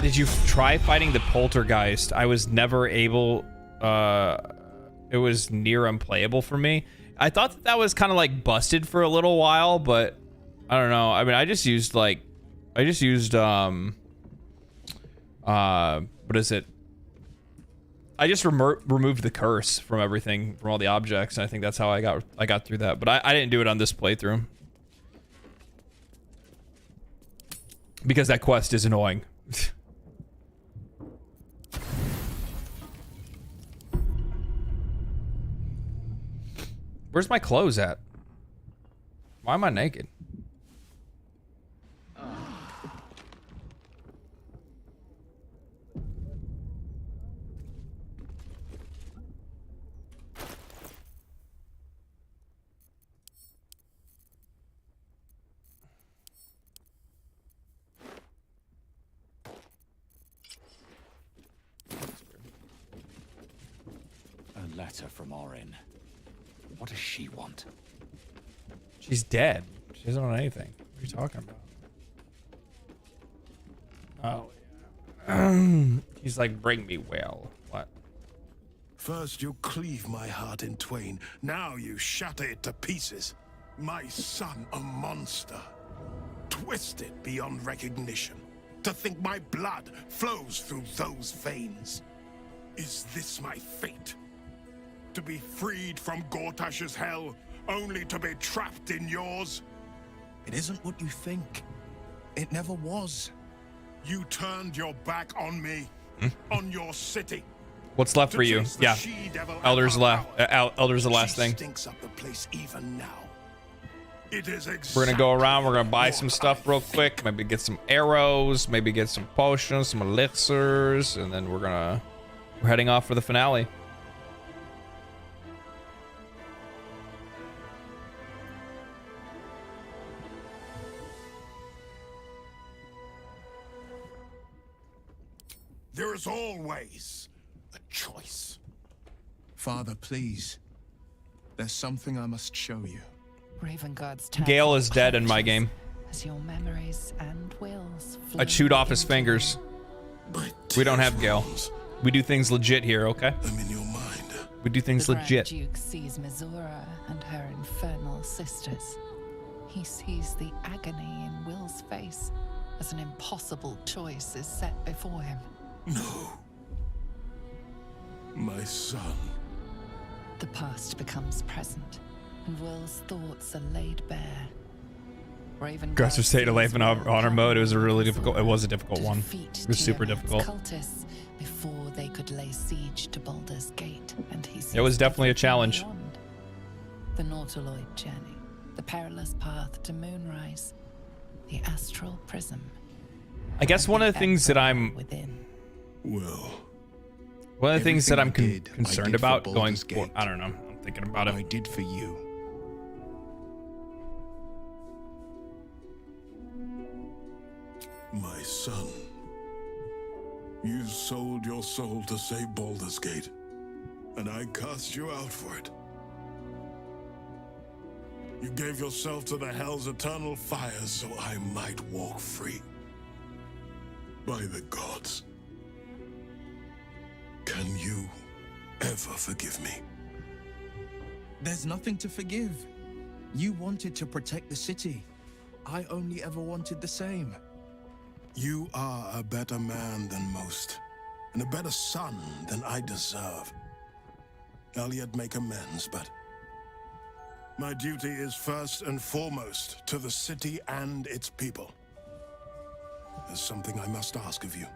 Did you try fighting the poltergeist? I was never able. It was near unplayable for me. I thought that was kind of like busted for a little while, but I don't know. I mean, I just used what is it? I just removed the curse from everything, from all the objects, and I think that's how I got through that. But I didn't do it on this playthrough because that quest is annoying. Where's my clothes at? Why am I naked? A letter from Orin. What does she want? She's dead. She doesn't want anything. What are you talking about? Oh. He's like, bring me well. What? first you cleave my heart in twain, now you shatter it to pieces. My son, a monster. Twisted beyond recognition. To think my blood flows through those veins. Is this my fate? To be freed from Gortash's hell, only to be trapped in yours? It isn't what you think. It never was. You turned your back on me, on your city. What's left for you? Yeah, Elder's left. Elder's the last thing. Stinks up the place even now. It is We're gonna go around. We're gonna buy some stuff real quick. Maybe get some arrows. Maybe get some potions, some elixirs, and then we're heading off for the finale. There is always a choice. Father, please. There's something I must show you. Ravenguard's Gale is dead in my game. As your memories and wills I chewed off his fingers. We don't have Gale. We do things legit here, okay? I'm in your mind. We do things the legit. Grand Duke sees Mizora and her infernal sisters. He sees the agony in Will's face as an impossible choice is set before him. No. My son. The past becomes present, and Will's thoughts are laid bare. Aggressive state of life in honor mode. It was a really difficult. It was a difficult one. It was super difficult. Cultists before they could lay siege to Baldur's Gate, and it was definitely a challenge. The Nautiloid journey, the perilous path to Moonrise, the astral prism. I guess one of the things that I'm one of the things that I'm concerned about going for, I don't know, I'm thinking about it. I did for you. My son, you sold your soul to save Baldur's Gate, and I cast you out for it. You gave yourself to the Hell's eternal fires so I might walk free. By the gods, can you ever forgive me? There's nothing to forgive. You wanted to protect the city. I only ever wanted the same. You are a better man than most, and a better son than I deserve. I'll yet make amends, but my duty is first and foremost to the city and its people. There's something I must ask of you.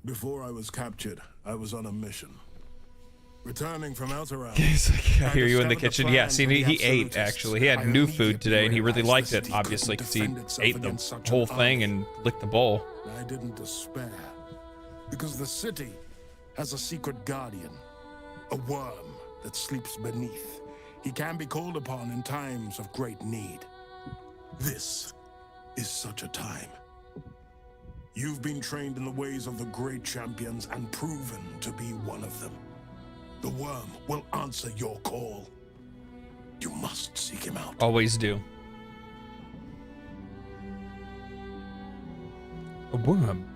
Before I was captured, I was on a mission. Returning from out around, I hear you in the kitchen. Yeah, see, he ate, actually. He had new food today, and he really liked it, obviously, because he ate the whole thing and licked the bowl. I didn't despair, because the city has a secret guardian, a worm that sleeps beneath. He can be called upon in times of great need. This is such a time. You've been trained in the ways of the great champions and proven to be one of them. The worm will answer your call. You must seek him out. Always do. A worm?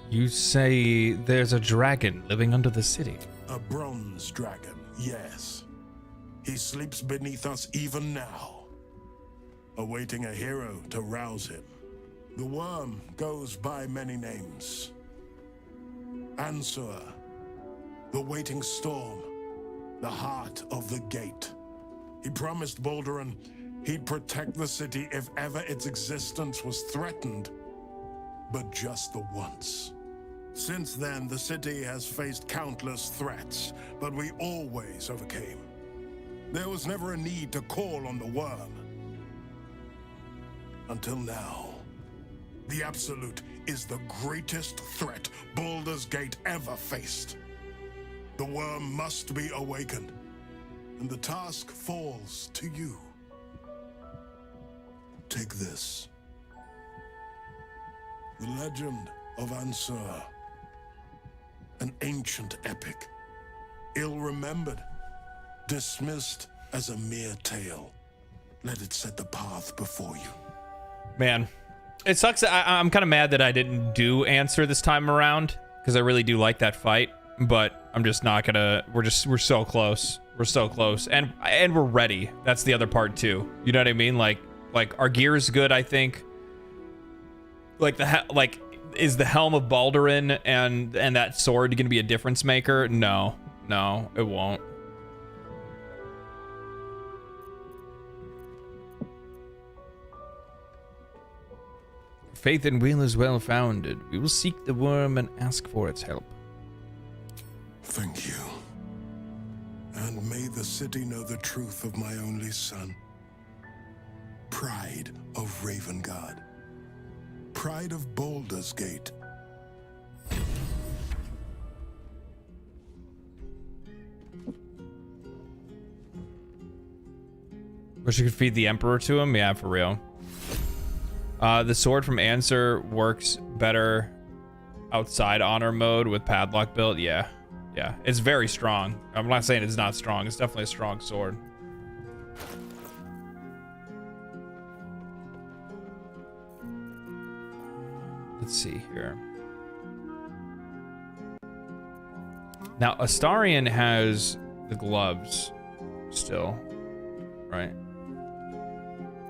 You say there's a dragon living under the city? A bronze dragon, yes. He sleeps beneath us even now, awaiting a hero to rouse him. The worm goes by many names. Answer, the waiting storm, the heart of the gate. He promised Baldur he'd protect the city if ever its existence was threatened, but just the once. Since then, the city has faced countless threats, but we always overcame. There was never a need to call on the worm. Until now. The Absolute is the greatest threat Baldur's Gate ever faced. The worm must be awakened, and the task falls to you. Take this. The Legend of Ansur. An ancient epic. Ill-remembered. Dismissed as a mere tale. Let it set the path before you. Man. It sucks. I'm kind of mad that I didn't do Answer this time around, because I really do like that fight, but I'm just not gonna. We're so close. We're so close, and we're ready. That's the other part too. You know what I mean? Like our gear is good. I think. Is the helm of Baldurin and that sword gonna be a difference maker? No, it won't. Faith and will is well founded. We will seek the worm and ask for its help. Thank you. And may the city know the truth of my only son. pride of Ravengard. Pride of Baldur's Gate. Wish you could feed the Emperor to him? Yeah, for real. The sword from Answer works better outside honor mode with padlock build. Yeah. Yeah. It's very strong. I'm not saying it's not strong. It's definitely a strong sword. Let's see here. Now, Astarion has the gloves still, right?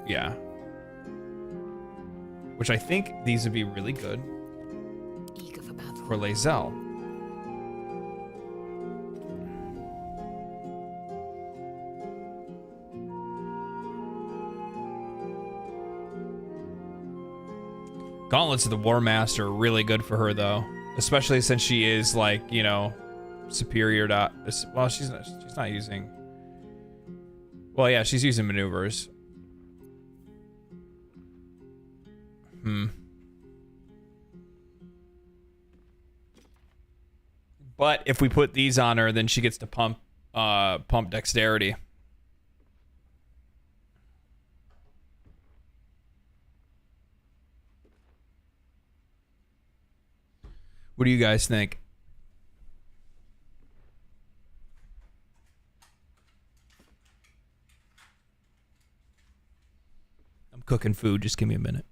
Yeah. Which I think these would be really good for Lae'zel. Gauntlets of the War Master are really good for her, though. Especially since she is, like, you know, superior to... Well, she's not using... Well, yeah, she's using maneuvers. But if we put these on her, then she gets to pump dexterity. What do you guys think? I'm cooking food. Just give me a minute.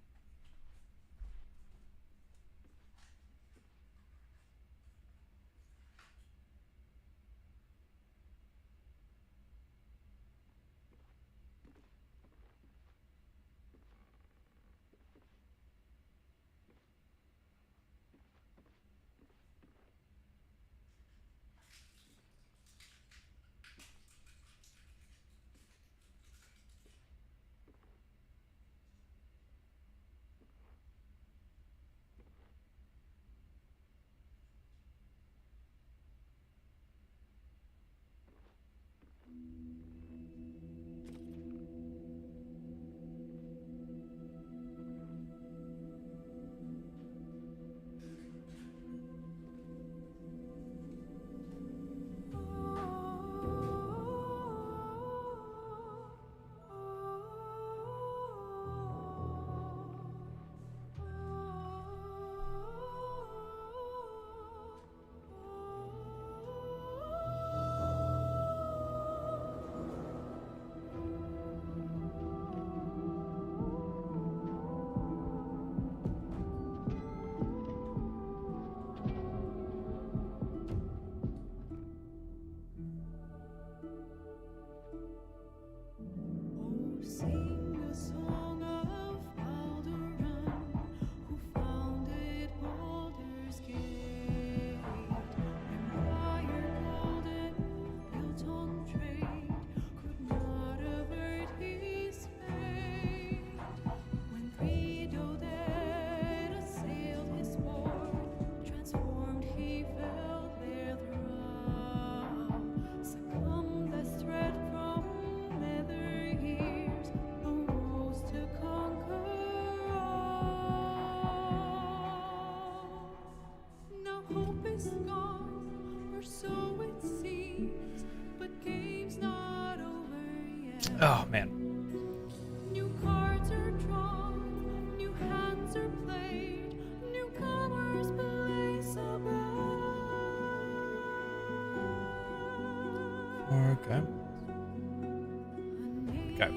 Sing a song of Baldur, who founded Baldur's Gate. Empire golden, built on trade, could not avert his fate. When Credo dead assailed his port, transformed he fell their thrall. Succumbed as threat from nether years, arose to conquer all. Now hope is gone, or so it seems, but game's not over yet. Oh, man. New cards are drawn, new hands are played, newcomers place above. Okay. Okay.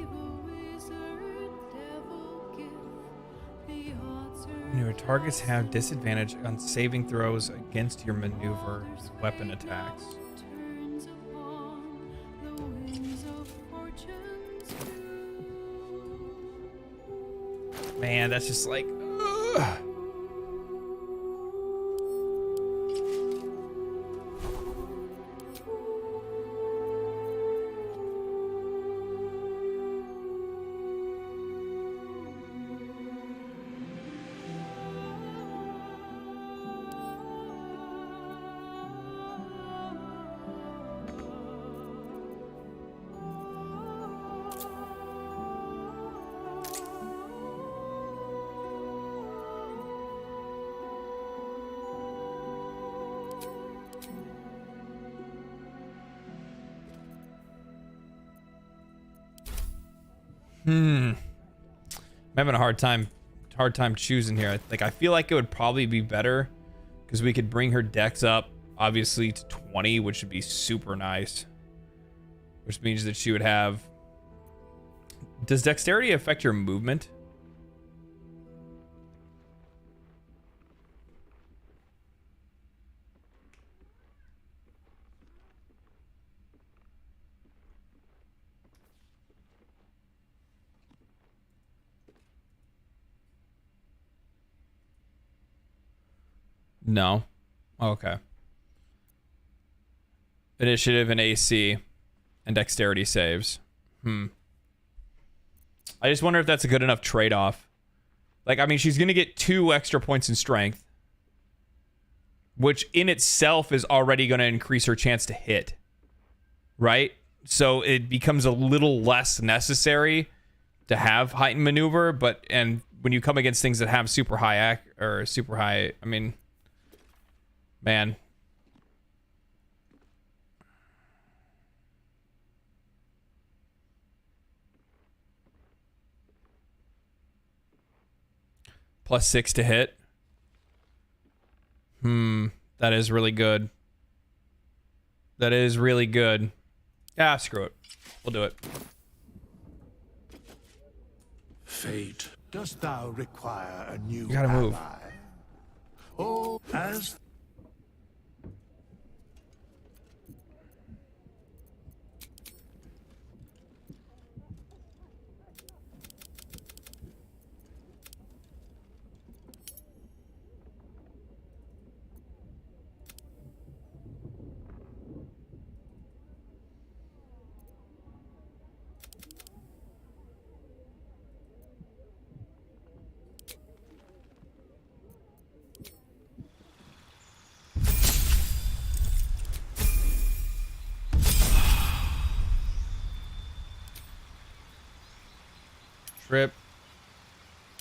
Your targets have disadvantage on saving throws against your maneuver weapon attacks. Man, that's just like... ugh. I'm having a hard time choosing here. Like, I feel like it would probably be better because we could bring her dex up, obviously, to 20, which would be super nice. Which means that she would have... Does dexterity affect your movement? No. Okay. Initiative and AC and dexterity saves. I just wonder if that's a good enough trade-off. Like, I mean, she's going to get 2 extra points in strength, which in itself is already going to increase her chance to hit. Right? So it becomes a little less necessary to have heightened maneuver, and when you come against things that have super high, I mean, man. +6 to hit. That is really good. That is really good. Ah, screw it. We'll do it. Fate, dost thou require a new You gotta move. ally? Oh, as Trip.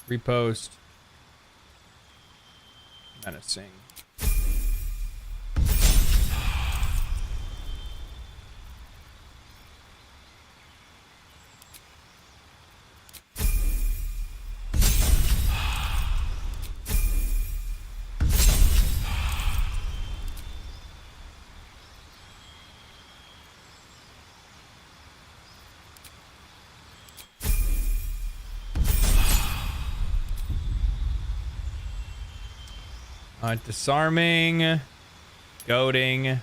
Repost. Menacing. Disarming, goading.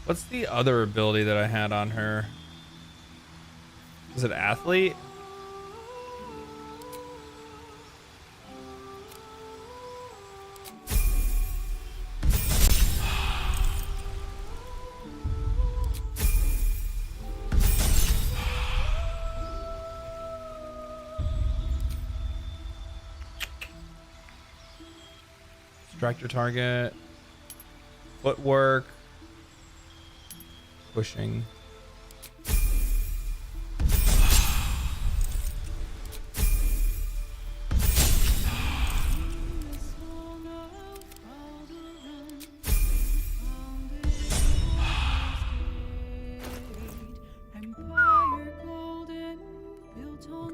What's the other ability that I had on her? Is it athlete? Distract your target. Footwork. Pushing.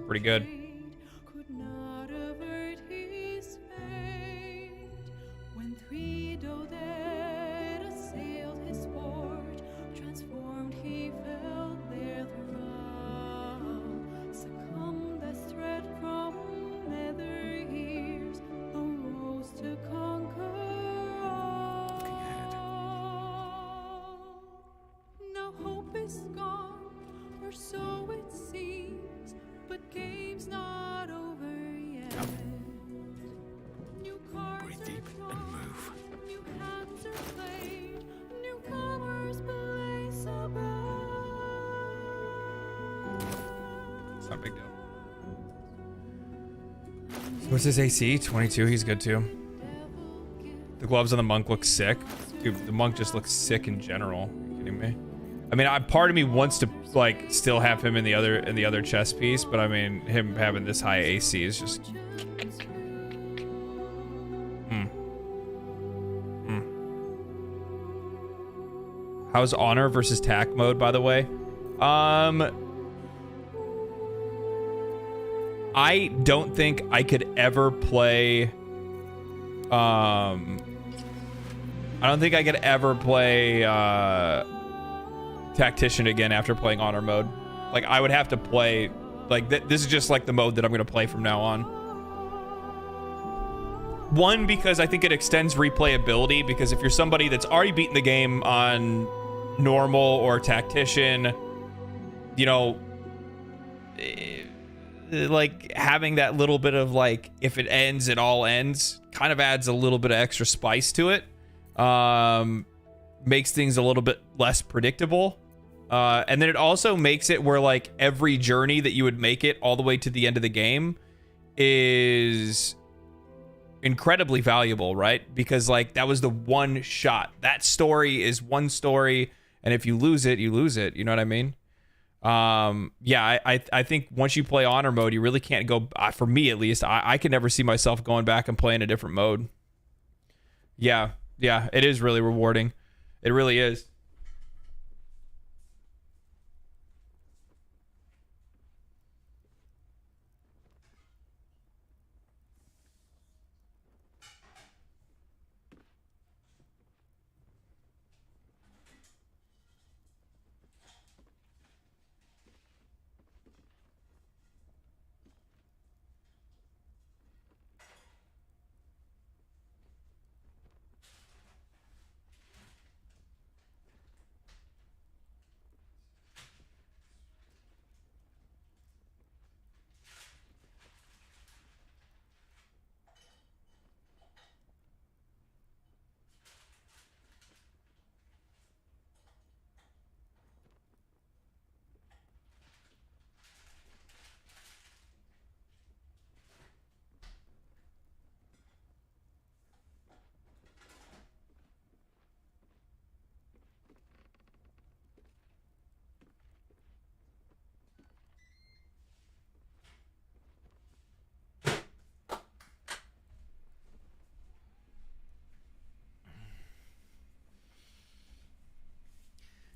Pretty good. What's his AC? 22. He's good too. The gloves on the monk look sick. Dude, the monk just looks sick in general. Are you kidding me? I mean, part of me wants to like still have him in the other chess piece, but I mean, him having this high AC is just. How's honor versus tack mode, by the way? I don't think I could ever play. I don't think I could ever play tactician again after playing honor mode. Like, I would have to play. Like, this is just like the mode that I'm gonna play from now on. One, because I think it extends replayability, because if you're somebody that's already beaten the game on normal or tactician, you know, like having that little bit of like, if it ends, it all ends, kind of adds a little bit of extra spice to it. Makes things a little bit less predictable. And then it also makes it where like every journey that you would make it all the way to the end of the game is incredibly valuable, right? Because like that was the one shot. That story is one story, and if you lose it, you lose it. You know what I mean? Yeah, I think once you play honor mode, you really can't go. For me at least, I can never see myself going back and playing a different mode. Yeah, it is really rewarding. It really is.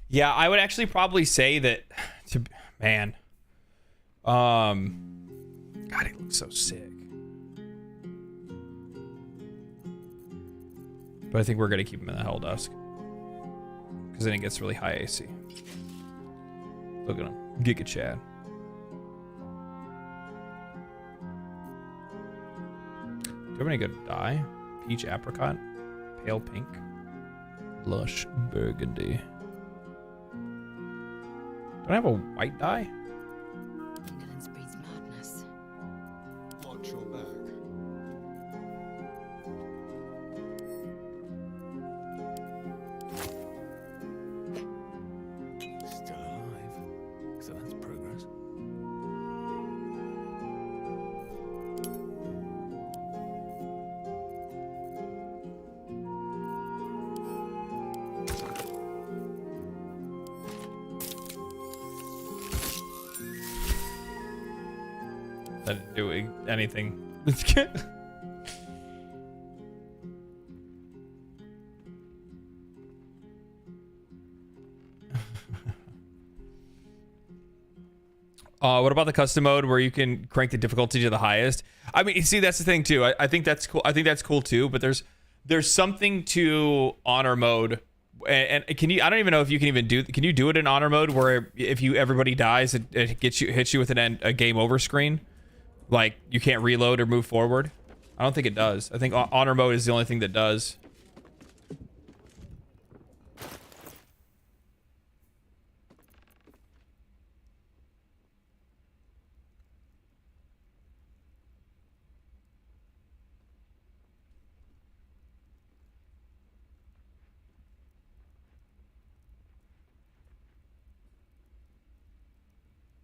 Yeah, I would actually probably say that, man, God, he looks so sick. But I think we're gonna keep him in the Hell Dusk, because then it gets really high AC. Look at him, Giga Chad. Do you have any good dye? Peach apricot, pale pink, lush burgundy. Don't I have a white dye? Indolence breeds madness. Watch your back. Still alive. So that's progress. That didn't do anything. What about the custom mode where you can crank the difficulty to the highest? I mean, see, that's the thing too. I think that's cool. I think that's cool too. But there's something to honor mode, and can you? I don't even know if you can even do. Can you do it in honor mode where if everybody dies, it hits you with a game over screen? Like, you can't reload or move forward? I don't think it does. I think honor mode is the only thing that does.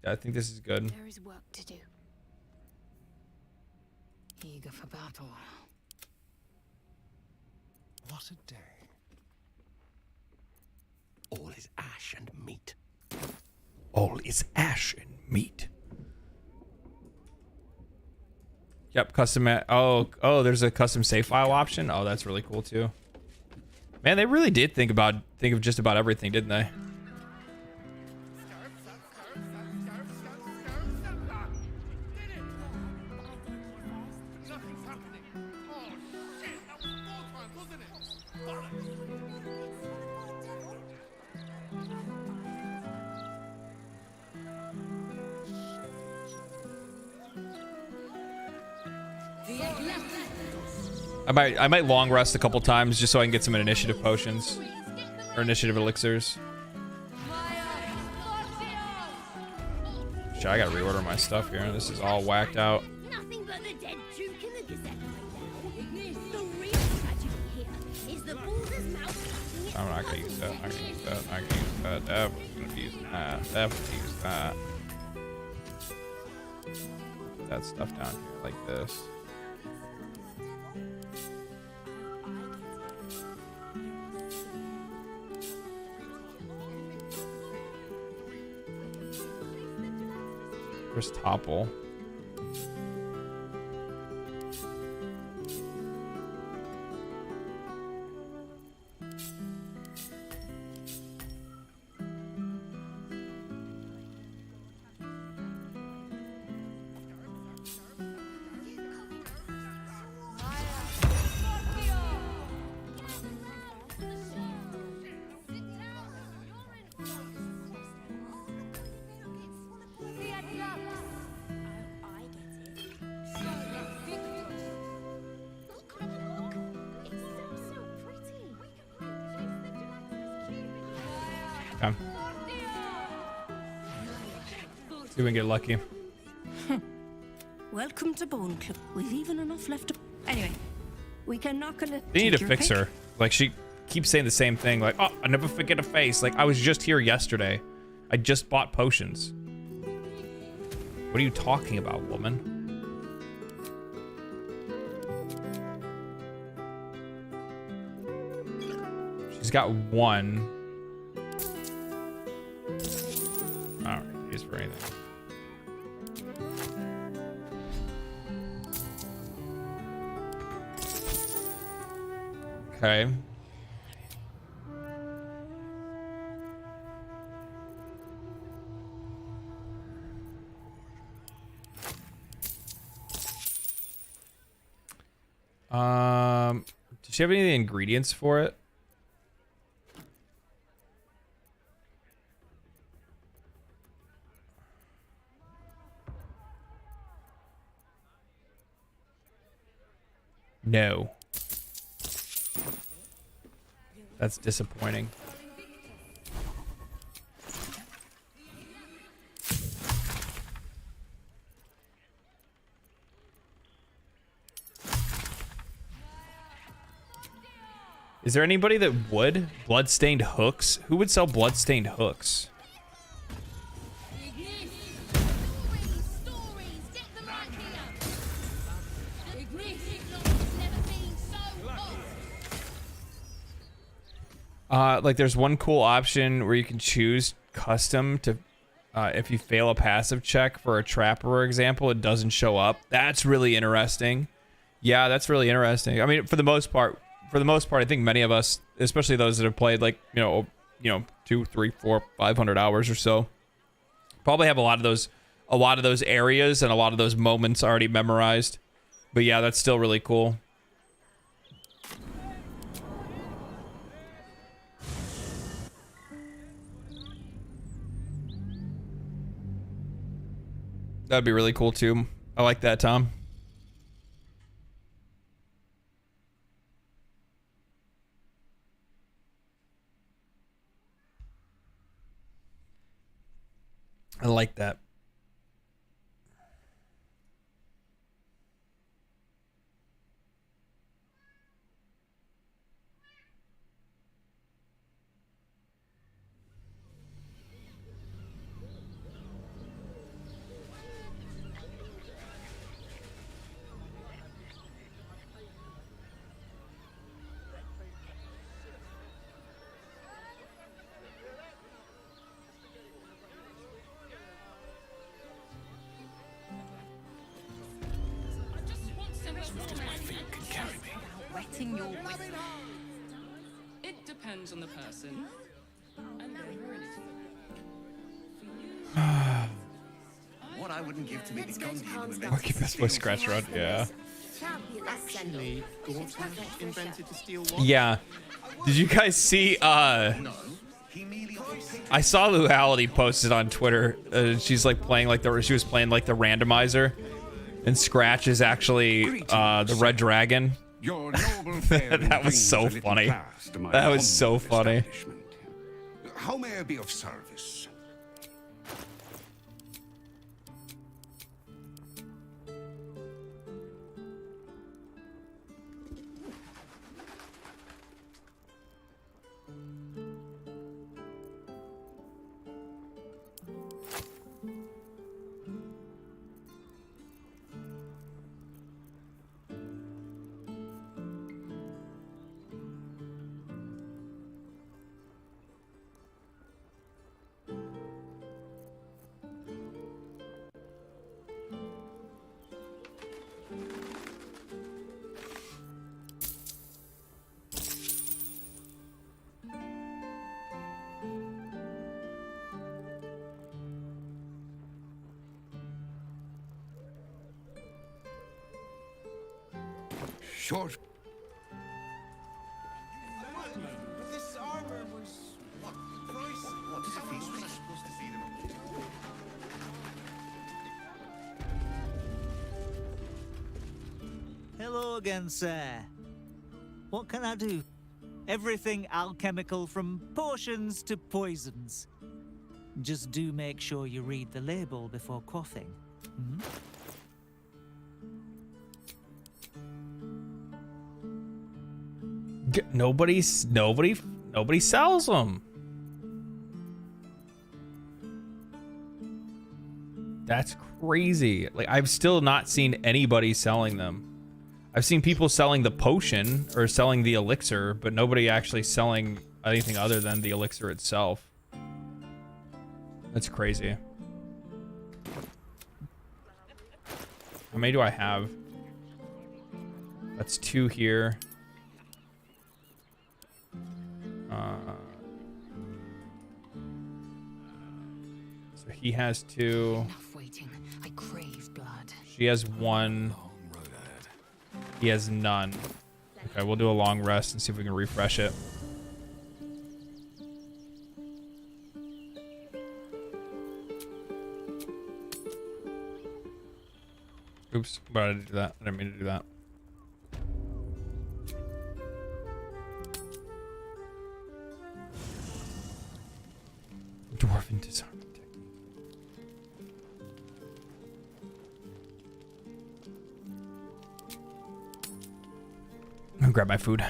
I think this is good. There is work to do. Eager for battle. What a day. All is ash and meat. All is ash and meat. Yep, custom. Oh, there's a custom save file option. Oh, that's really cool too. Man, they really did think of just about everything, didn't they? I might long rest a couple times just so I can get some initiative potions or initiative elixirs. Shit, I gotta reorder my stuff here. This is all whacked out. Nothing but the dead Duke in the Gazette right now. The real tragedy here is the Baldur's mouth. I'm not gonna use that. I'm not gonna use that. I'm not gonna use that. Definitely gonna be using that. Definitely use that. Put that stuff down here like this. Where's Topple? Okay. See if we can get lucky. Welcome to Bone Club. We've even enough left to... Anyway, we can knock on it. They need to fix her. Like, she keeps saying the same thing. Like, oh, I never forget a face. Like, I was just here yesterday. I just bought potions. What are you talking about, woman? She's got one. I don't use for anything. Okay. Does she have any of the ingredients for it? No. That's disappointing. Is there anybody that would? Bloodstained hooks? Who would sell bloodstained hooks? Like there's one cool option where you can choose custom to, if you fail a passive check for a trap, for example, it doesn't show up. That's really interesting. Yeah, that's really interesting. I mean, for the most part, I think many of us, especially those that have played like, you know, 200, 300, 400, 500 hours or so, probably have a lot of those areas and a lot of those moments already memorized. But yeah, that's still really cool. That'd be really cool too. I like that, Tom. I like that. depends on the person and their ability. What I wouldn't give to be the Conde. Lucky Best Boy Scratch Run, yeah. Actually, Warcraft invented to steal what? Yeah. Did you guys see, I saw Luality posted on Twitter. She's like playing like she was playing like the randomizer. And Scratch is actually the Red Dragon. That was so funny. That was so funny. How may I be of service? Sure. This armor was what price? What is a feast? Was I supposed to feed him? Hello again, sir. What can I do? Everything alchemical from potions to poisons. Just do make sure you read the label before quaffing. Hmm? Nobody sells them. That's crazy. Like, I've still not seen anybody selling them. I've seen people selling the potion or selling the elixir, but nobody actually selling anything other than the elixir itself. That's crazy. How many do I have? That's 2 here. So he has 2. Enough waiting. I crave blood. She has 1. He has none. Okay, we'll do a long rest and see if we can refresh it. Oops, but I didn't do that. I didn't mean to do that. Dwarven disarming technique. I'm gonna grab my food.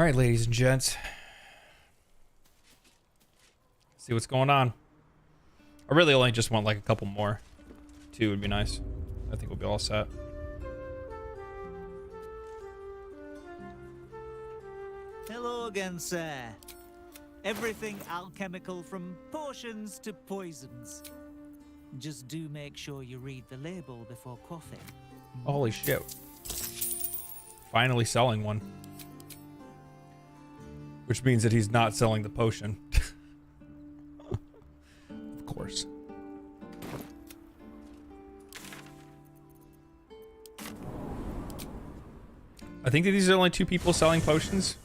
All right, ladies and gents. See what's going on. I really only just want like a couple more. 2 would be nice. I think we'll be all set. Hello again, sir. Everything alchemical from potions to poisons. Just do make sure you read the label before quaffing. Holy shit. Finally selling one. Which means that he's not selling the potion. Of course. I think that these are only 2 people selling potions.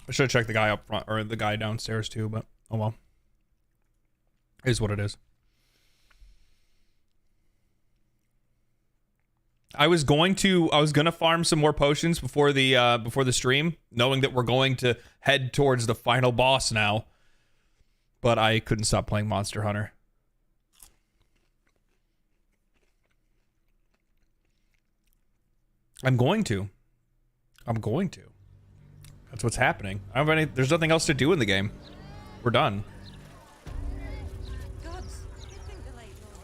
I should have checked the guy up front, or the guy downstairs too, but oh well. It is what it is. I was gonna farm some more potions before the stream, knowing that we're going to head towards the final boss now. But I couldn't stop playing Monster Hunter. I'm going to. That's what's happening. There's nothing else to do in the game. We're done.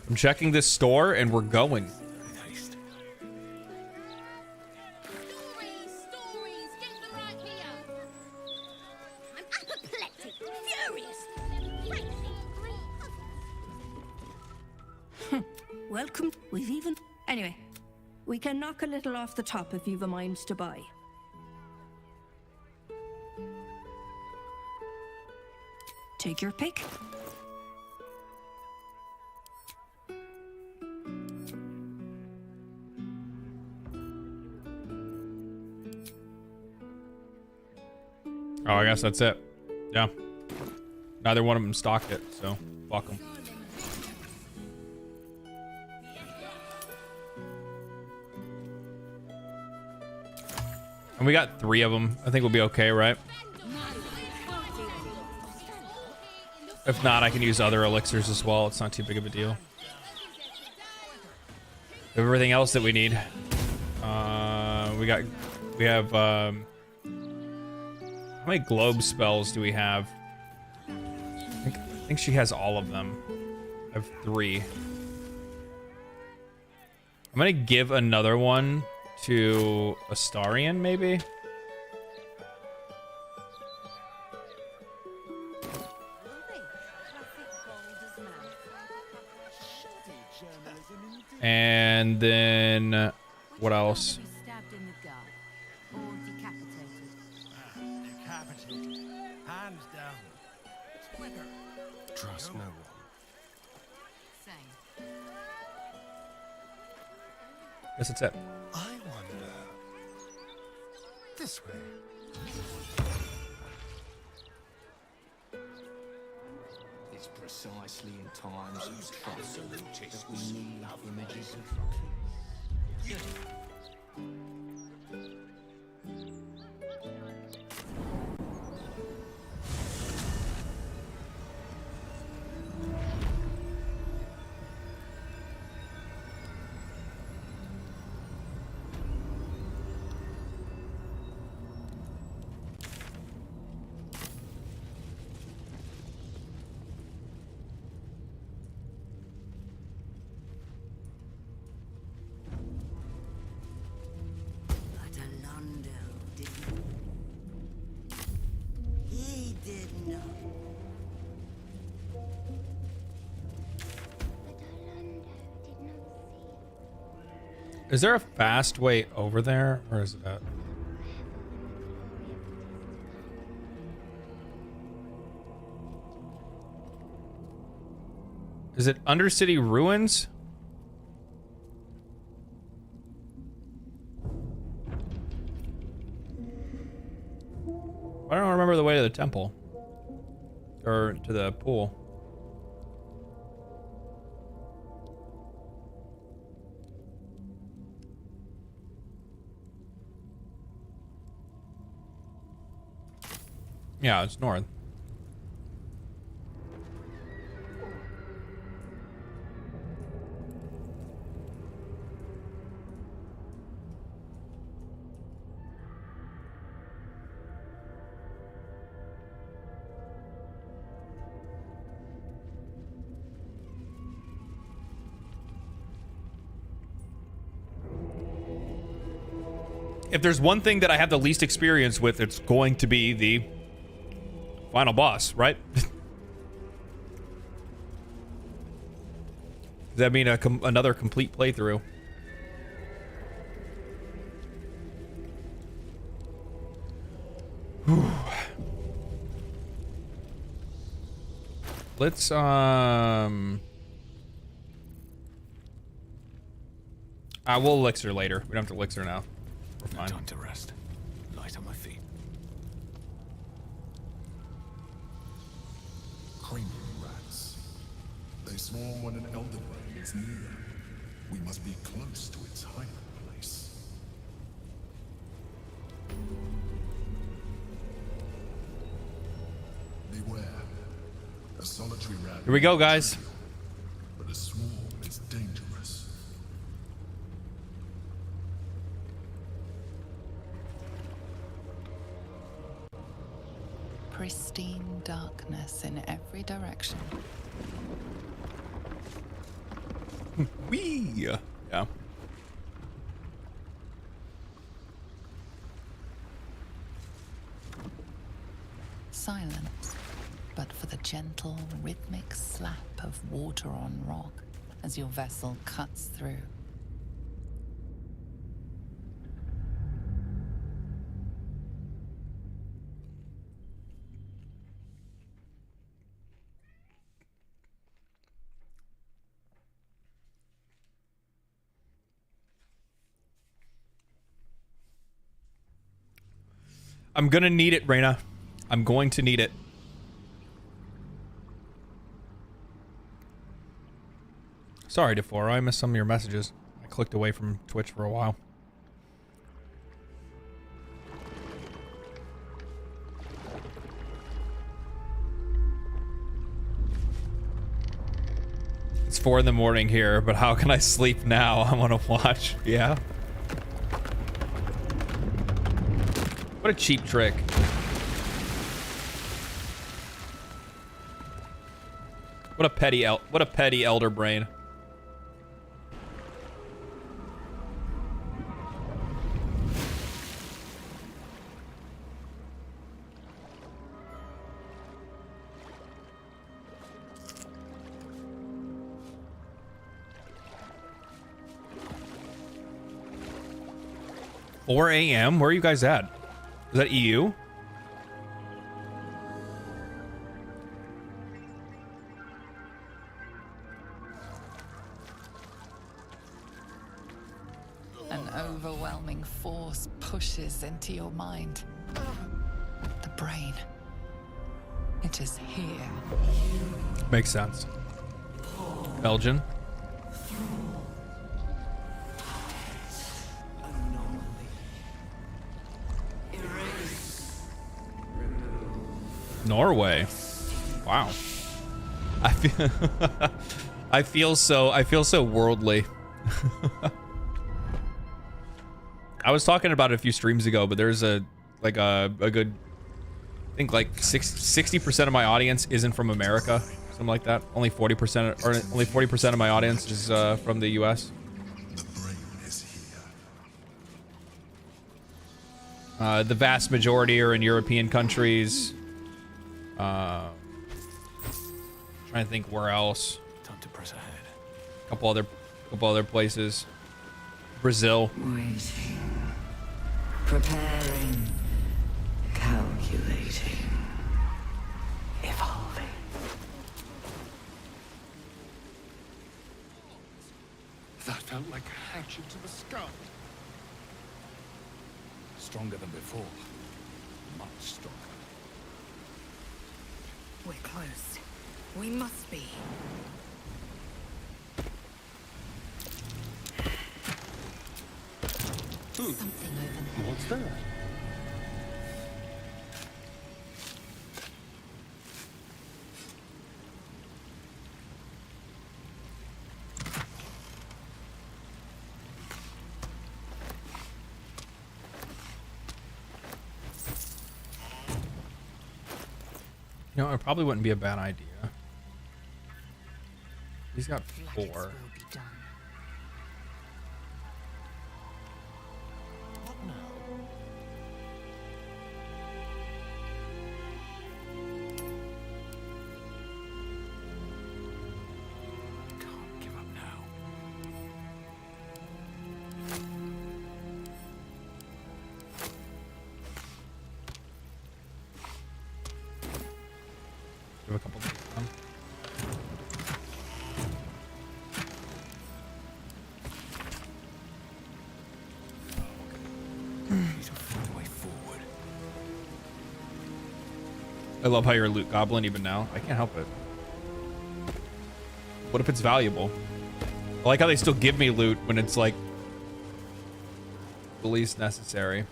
I'm checking this store and we're going. Welcome. We've even... Anyway, we can knock a little off the top if you've a mind to buy. Take your pick. Oh, I guess that's it. Yeah. Neither one of them stocked it, so fuck them. And we got 3 of them. I think we'll be okay, right? If not, I can use other elixirs as well. It's not too big of a deal. Everything else that we need. We have how many globe spells do we have? I think she has all of them. I have 3. I'm gonna give another one to Astarion, maybe? And then what else? Hands down. Trust no one. Guess that's it. I wonder. This way. It's precisely in times of trouble that we need images of Is there a fast way over there? Where is it at? Is it Undercity Ruins? I don't remember the way to the temple. Or to the pool. Yeah, it's north. if there's one thing that I have the least experience with, it's going to be the final boss, right? Does that mean another complete playthrough? Let's we'll elixir later. We don't have to elixir now. We're fine. Time to rest. Light on my feet. Cranium rats. They swarm when an Elden Ring is near. We must be close to its hiding place. Beware. A solitary rat. Here we go, guys. But a swarm is dangerous. Pristine darkness in every direction. Wee. Yeah. Silence, but for the gentle, rhythmic slap of water on rock as your vessel cuts through. I'm gonna need it, Reyna. I'm going to need it. Sorry, Defora. I missed some of your messages. I clicked away from Twitch for a while. It's 4 in the morning here, but how can I sleep now? I want to watch. Yeah. What a cheap trick. What a petty elder brain. $4 a.m. Where are you guys at? Is that EU? An overwhelming force pushes into your mind. The brain. It is here. Makes sense. Belgian. Norway. Wow. I feel so worldly. I was talking about it a few streams ago, but there's a good, I think like 60% of my audience isn't from America, something like that. Only 40% of my audience is from the US. The vast majority are in European countries. Trying to think where else. Time to press ahead. Couple other places. Brazil. Waiting. Preparing. Calculating. Evolving. That felt like a hatchet to the skull. Stronger than before. Much stronger. We're close. We must be. Something over there. What's that? You know, it probably wouldn't be a bad idea. He's got 4. Will be done. What now? We have a couple days on. I love how you're a loot goblin even now. I can't help it. What if it's valuable? I like how they still give me loot when it's like the least necessary.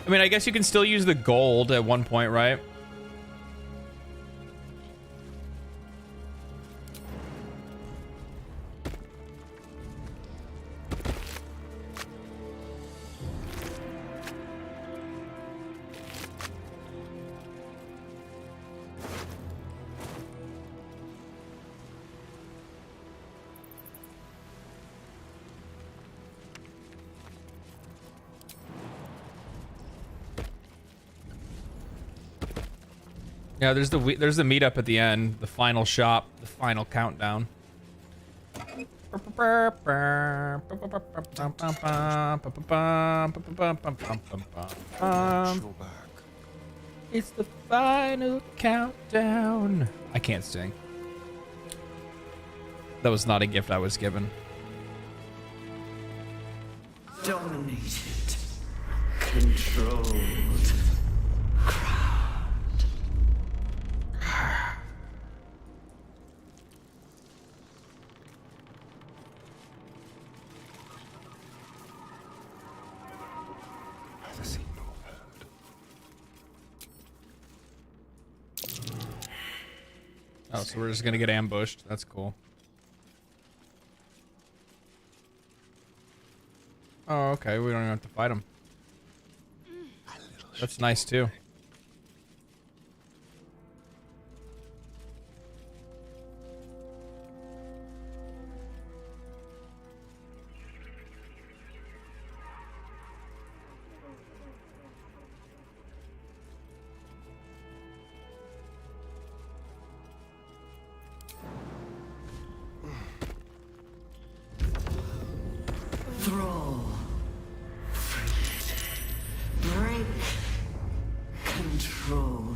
I mean, I guess you can still use the gold at one point, right? Yeah, there's the meetup at the end, the final shop, the final countdown. It's the final countdown. I can't sing. That was not a gift I was given. Dominated, controlled, crowned. Oh, so we're just gonna get ambushed. That's cool. Oh, okay. We don't even have to fight them. That's nice too. Thrall, freed, break, control,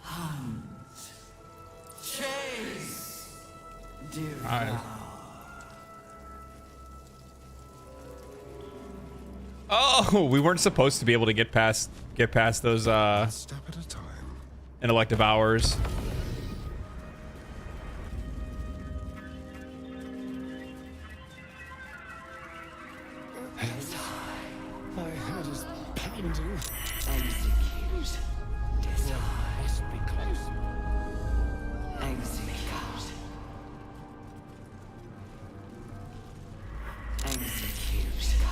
hunt, chase, devour. Oh, we weren't supposed to be able to get past those Step at a time. intellect devours. My head is pounding. Execute. Decide. Must be close. Execute. Execute.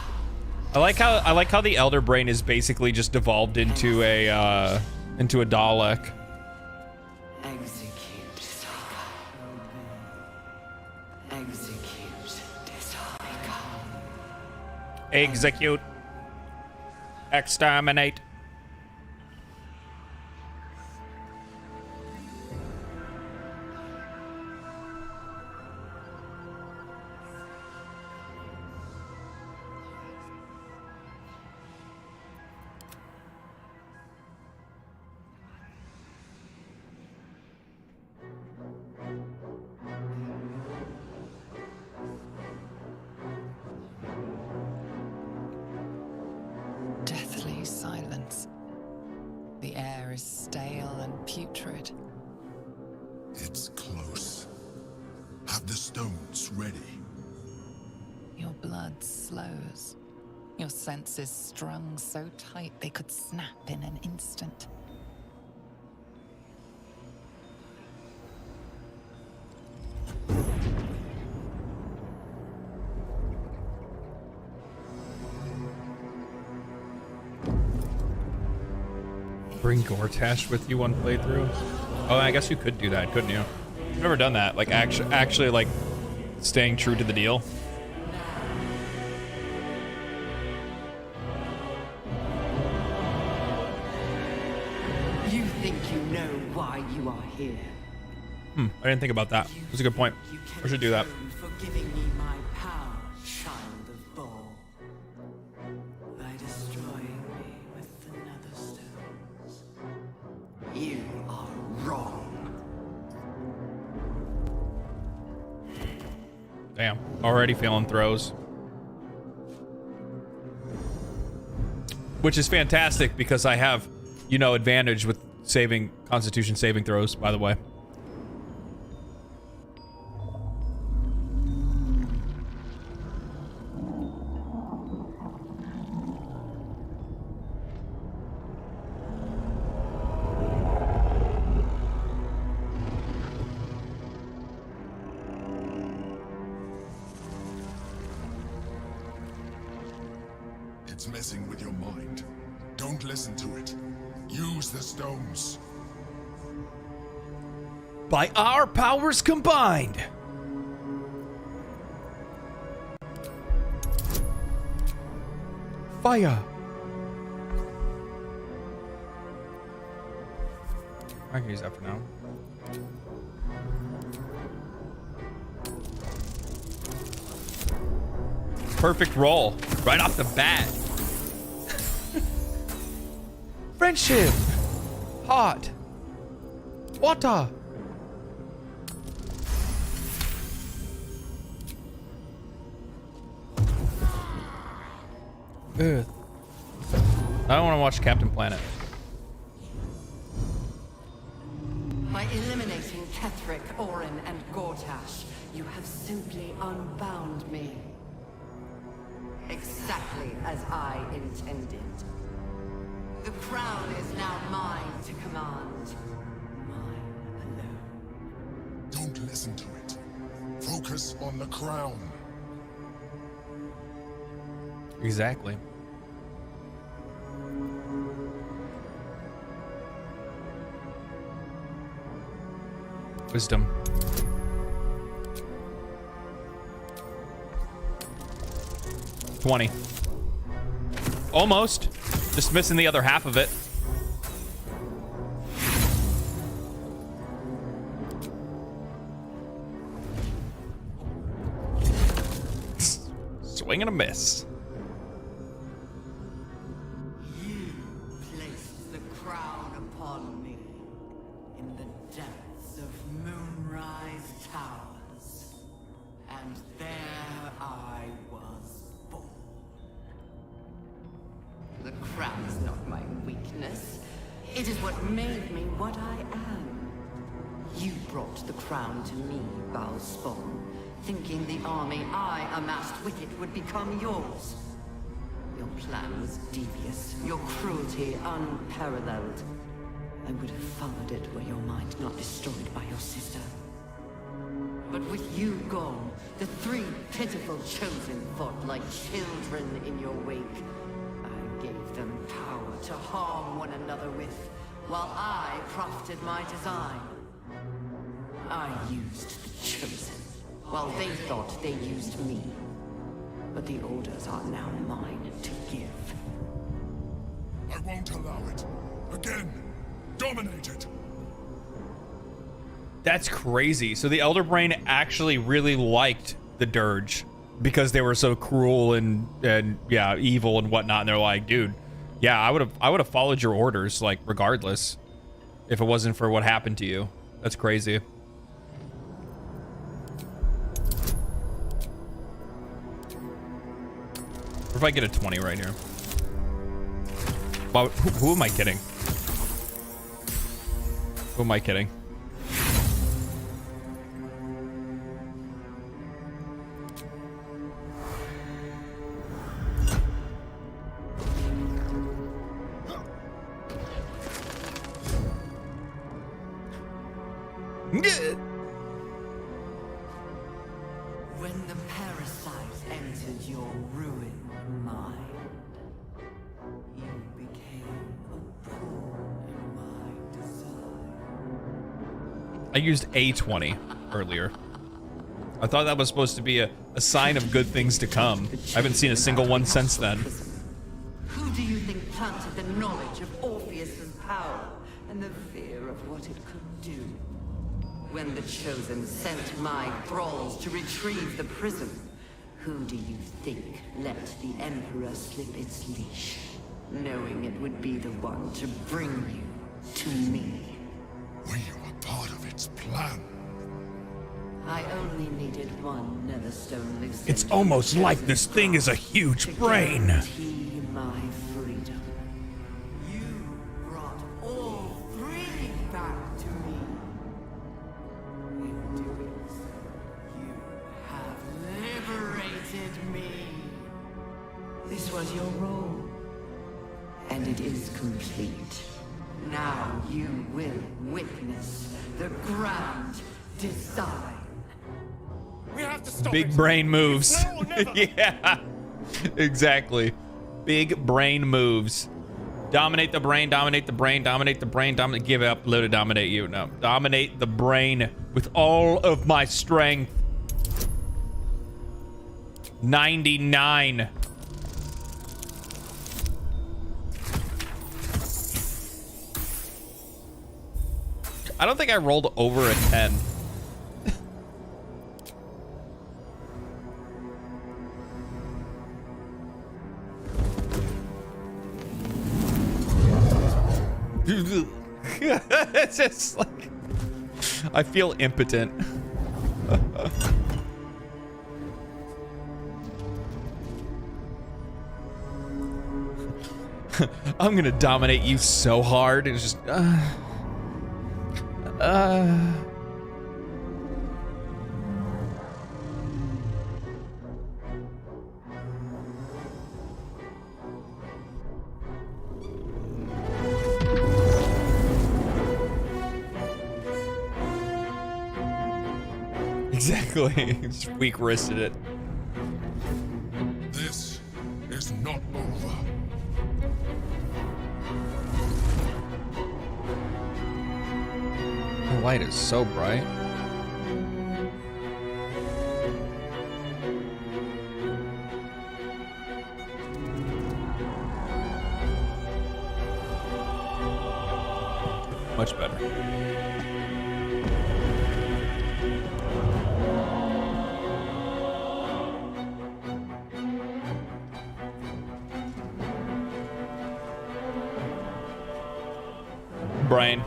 I like how the Elder Brain is basically just devolved into a Dalek. Execute. Execute. Execute. Exterminate. Deathly silence. The air is stale and putrid. It's close. Have the stones ready. Your blood slows. Your senses strung so tight they could snap in an instant. Bring Gortash with you one playthrough. Oh, I guess you could do that, couldn't you? I've never done that. Like actually like staying true to the deal. You think you know why you are here? I didn't think about that. That's a good point. I should do that. For giving me my power, child of Ball. By destroying me with the nether stones. You are wrong. Damn. Already failing throws. Which is fantastic because I have, you know, advantage with saving Constitution saving throws, by the way. It's messing with your mind. Don't listen to it. Use the stones. By our powers combined. Fire. I can use that for now. Perfect roll right off the bat. Friendship. Hot. Water. Earth. I don't want to watch Captain Planet. By eliminating Ketheric, Orin, and Gortash, you have simply unbound me. Exactly as I intended. The crown is now mine to command. Mine alone. Don't listen to it. Focus on the crown. Exactly. Wisdom. $20. Almost. Just missing the other half of it. Swing and a miss. You placed the crown upon me in the depths of Moonrise Towers. And there I was born. The crown is not my weakness. It is what made me what I am. You brought the crown to me, Baldur, thinking the army I amassed with it would become yours. Your plan was devious, your cruelty unparalleled. I would have followed it were your mind not destroyed by your sister. But with you gone, the three pitiful chosen fought like children in your wake. I gave them power to harm one another with, while I crafted my design. I used the chosen, while they thought they used me. But the orders are now mine to give. I won't allow it. Again, dominate it. That's crazy. So the Elder Brain actually really liked the Dirge because they were so cruel and yeah, evil and whatnot. And they're like, dude, yeah, I would have followed your orders, like, regardless, if it wasn't for what happened to you. That's crazy. What if I get a 20 right here? Wow, who am I kidding? Who am I kidding? When the parasite entered your ruined mind, you became a pawn in my design. I used a 20 earlier. I thought that was supposed to be a sign of good things to come. I haven't seen a single one since then. Who do you think planted the knowledge of Orpheus's power and the fear of what it could do? When the Chosen sent my thralls to retrieve the prism, who do you think let the Emperor slip its leash, knowing it would be the one to bring you to me? We were part of its plan. I only needed one Netherstone loose. It's almost like this thing is a huge brain. Guarantee my freedom. You brought all three back to me. In doing so, you have liberated me. This was your role, and it is complete. Now you will witness the grand design. We have to stop Big it. brain moves. It's now or never. Yeah, exactly. Big brain moves. Dominate the brain, dominate the brain, dominate the brain, dominate. Give up, let it dominate you. No, dominate the brain with all of my strength. 99. I don't think I rolled over a 10. It's just like I feel impotent. I'm gonna dominate you so hard. It's just Exactly. Just weak wristed it. This is not over. The light is so bright. Much better. Brain.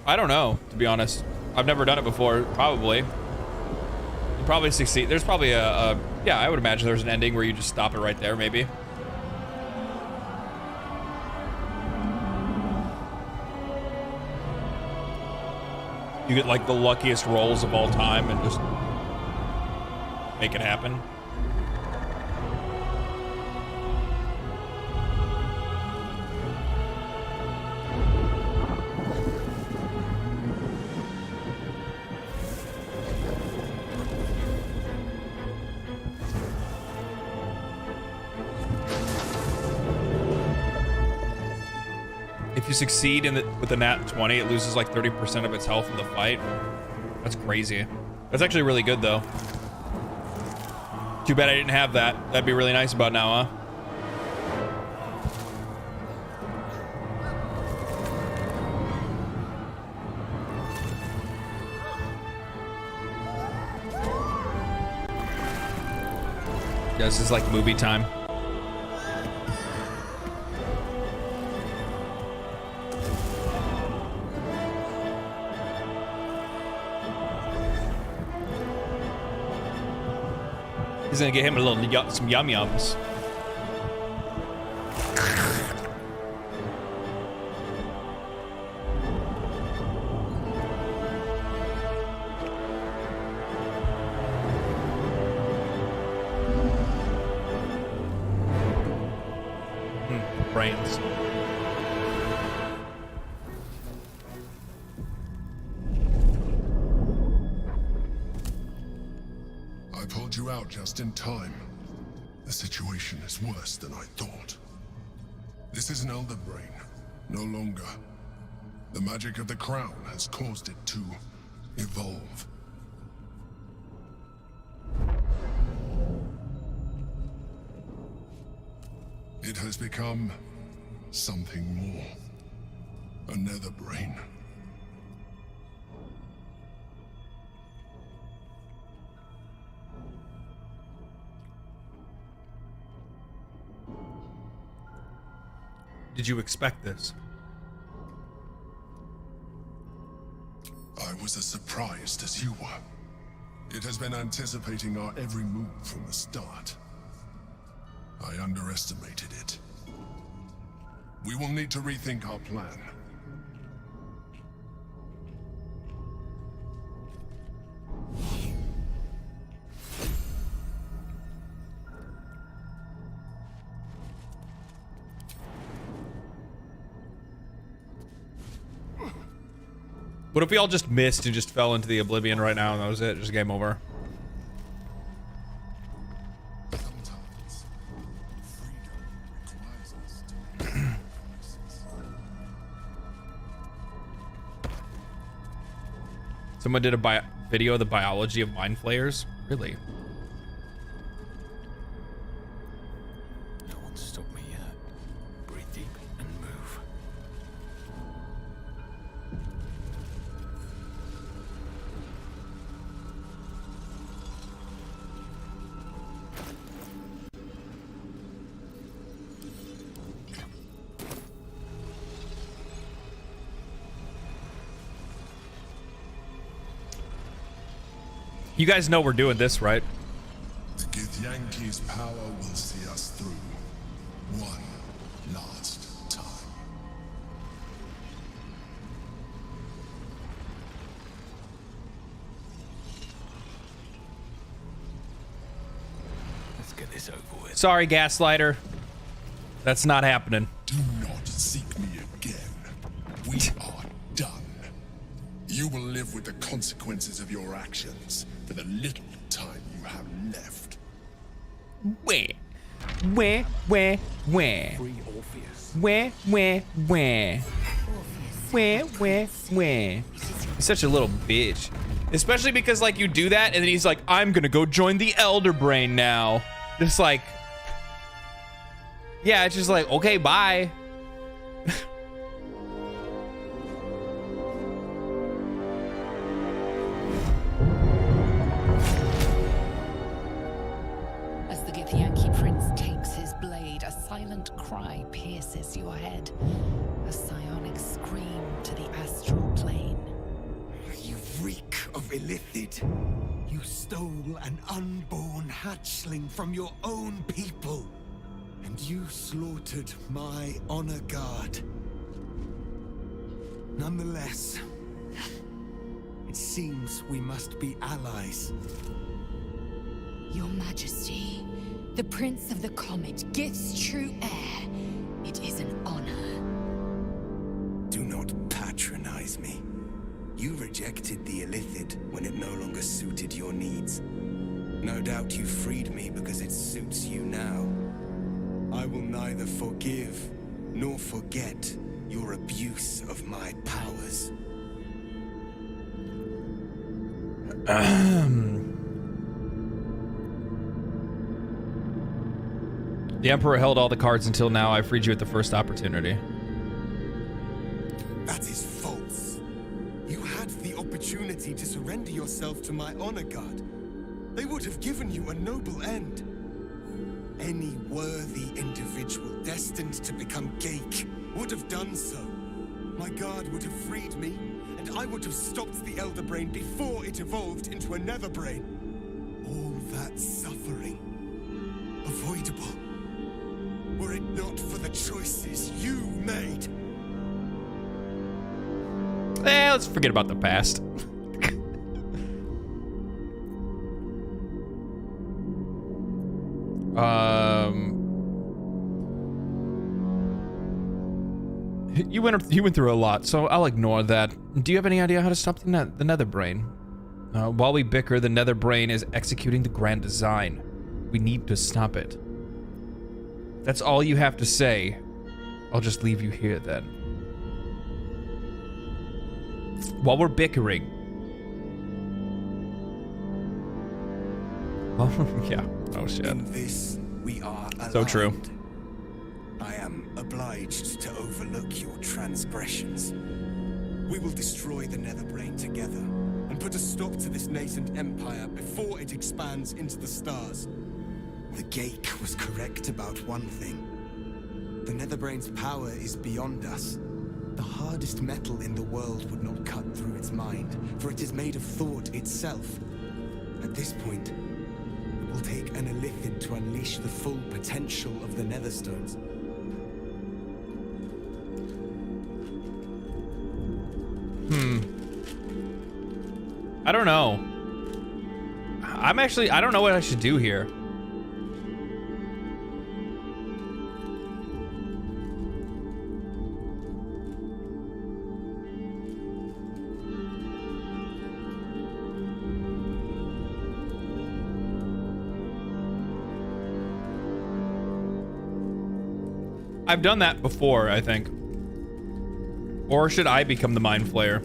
I don't know, to be honest. I've never done it before. Probably. You probably succeed. There's probably yeah, I would imagine there's an ending where you just stop it right there, maybe. You get like the luckiest rolls of all time and just make it happen. If you succeed with the nat 20, it loses like 30% of its health in the fight. That's crazy. That's actually really good, though. Too bad I didn't have that. That'd be really nice about now, huh? Yeah, this is like movie time. He's gonna get him a little some yum yums. Brains. I pulled you out just in time. The situation is worse than I thought. This is an elder brain, no longer. The magic of the crown has caused it to evolve. It has become something more. Another brain. Did you expect this? I was as surprised as you were. It has been anticipating our every move from the start. I underestimated it. We will need to rethink our plan. What if we all just missed and just fell into the oblivion right now and that was it? Just game over. Someone did a video of the biology of mind flayers? Really? No one stop me yet. Breathe deep and move. You guys know we're doing this, right? The Githyanki's power will see us through. One last time. Let's get this over with. Sorry, Gaslighter. That's not happening. Do not seek me again. We are done. You will live with the consequences of your actions for the little time you have left. Where? Free Where? Orpheus. Where? He's such a little bitch. Especially because, like, you do that, and then he's like, I'm gonna go join the Elder Brain now. Just like... Yeah, it's just like, okay, bye. As the Githyanki prince takes his blade, a silent cry pierces your head. A psionic scream to the astral plane. You reek of illithid. You stole an unborn hatchling from your own people. And you slaughtered my honor guard. Nonetheless, it seems we must be allies. Your Majesty, the Prince of the Comet, Gith's true heir. It is an honor. Do not patronize me. You rejected the illithid when it no longer suited your needs. No doubt you freed me because it suits you now. I will neither forgive nor forget your abuse of my powers. The Emperor held all the cards until now. I freed you at the first opportunity. That is false. You had the opportunity to surrender yourself to my honor guard. They would have given you a noble end. Any worthy individual destined to become Geik would have done so. My guard would have freed me, and I would have stopped the Elder Brain before it evolved into a Nether Brain. All that suffering, avoidable, were it not for the choices you made. Let's forget about the past. You went through a lot, so I'll ignore that. Do you have any idea how to stop the Nether Brain? While we bicker, the Nether Brain is executing the grand design. We need to stop it. That's all you have to say. I'll just leave you here then. While we're bickering. Oh, yeah. Oh, shit. In this, we are So true. I am obliged to overlook your transgressions. We will destroy the Netherbrain together and put a stop to this nascent empire before it expands into the stars. The Geik was correct about one thing. The Netherbrain's power is beyond us. The hardest metal in the world would not cut through its mind, for it is made of thought itself. At this point, it will take an Illithid to unleash the full potential of the Netherstones. I don't know. I don't know what I should do here. I've done that before, I think. Or should I become the Mind Flayer?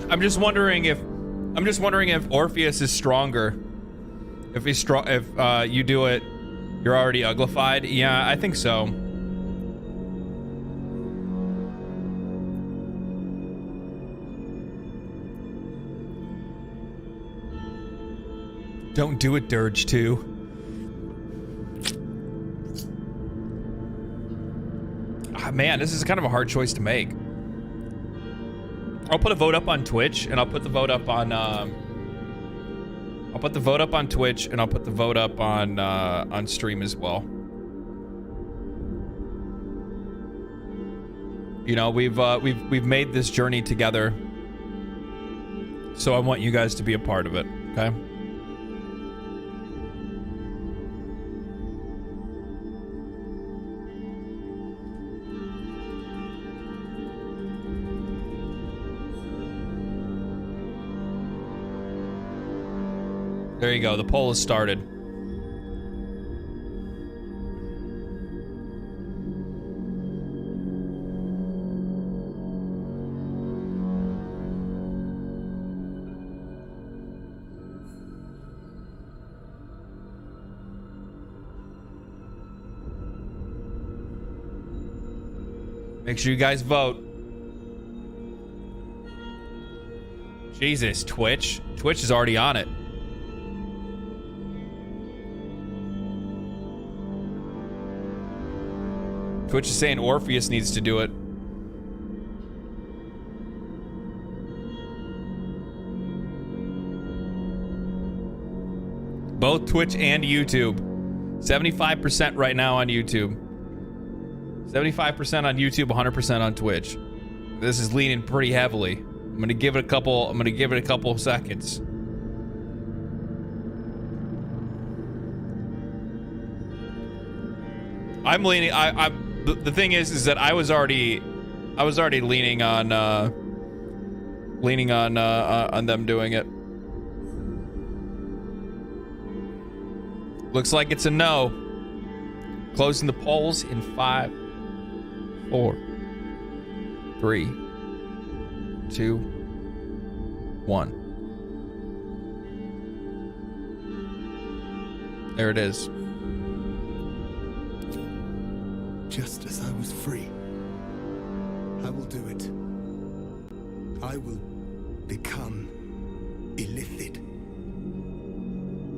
I'm just wondering if Orpheus is stronger. If he's strong, if you do it, you're already uglified. Yeah, I think so. Don't do it, Dirge 2. Ah, man, this is kind of a hard choice to make. I'll put a vote up on Twitch, and I'll put the vote up on. I'll put the vote up on Twitch, and I'll put the vote up on stream as well. You know, we've made this journey together, so I want you guys to be a part of it. Okay. There you go. The poll has started. Make sure you guys vote. Jesus, Twitch. Twitch is already on it. Twitch is saying Orpheus needs to do it. Both Twitch and YouTube. 75% right now on YouTube. 75% on YouTube, 100% on Twitch. This is leaning pretty heavily. I'm gonna give it a couple seconds. I'm leaning. The thing is that I was already leaning on them doing it. Looks like it's a no. Closing the polls in 5, 4, 3, 2, 1. There it is. Just as I was free, I will do it. I will become Illithid.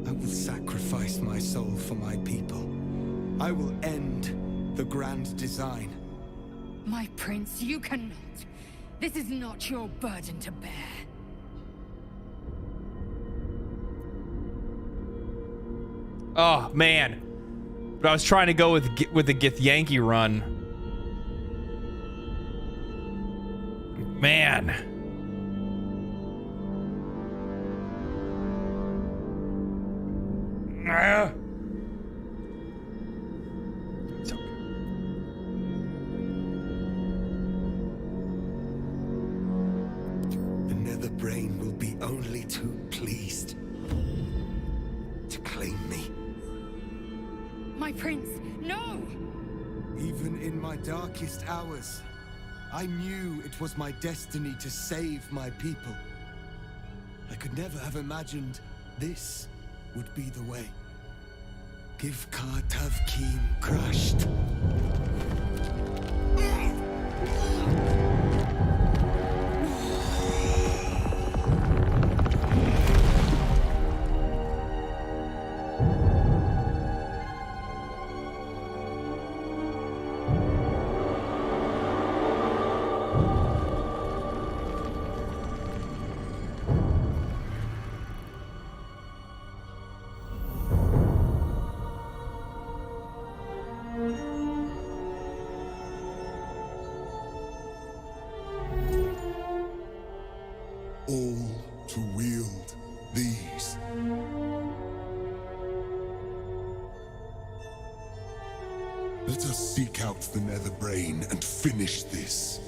I will sacrifice my soul for my people. I will end the grand design. My prince, you cannot. This is not your burden to bear. Oh, man. But I was trying to go with the Githyanki run. Man. It's okay. nether brain will be only too pleased to claim me. My prince, no! Even in my darkest hours, I knew it was my destiny to save my people. I could never have imagined this would be the way. Give Kartavkim crushed. All to wield these. Let us seek out the nether brain and finish this.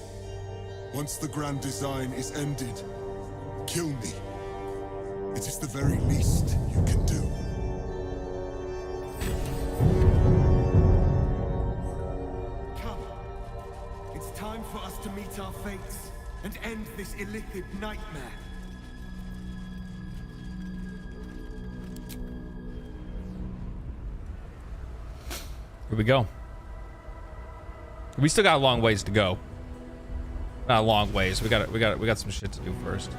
Once the grand design is ended, kill me. It is the very least you can do. Come. It's time for us to meet our fates and end this illithid nightmare. Here we go. We still got a long ways to go. Not a long ways. We got some shit to do first.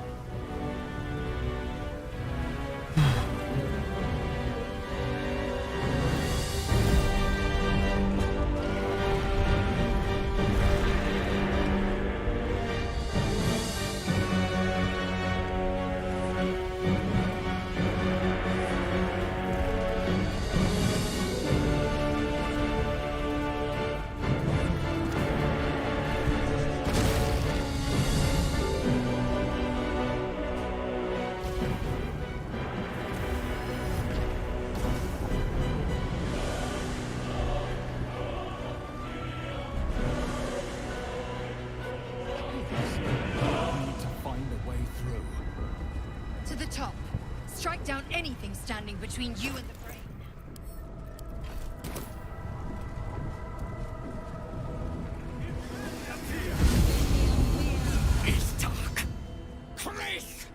To the top. Strike down anything standing between you and the brain. It's dark. Chris!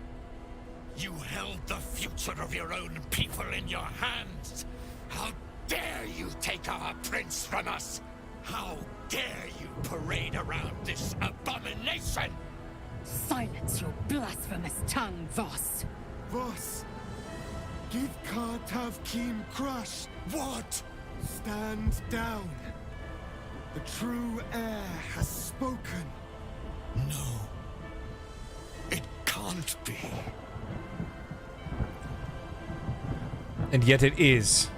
You held the future of your own people in your hands. How dare you take our prince from us? How dare you parade around this abomination? Silence your blasphemous tongue, Voss. Voss, give Kartavkim crush. What? Stand down. The true heir has spoken. No. It can't be. And yet it is.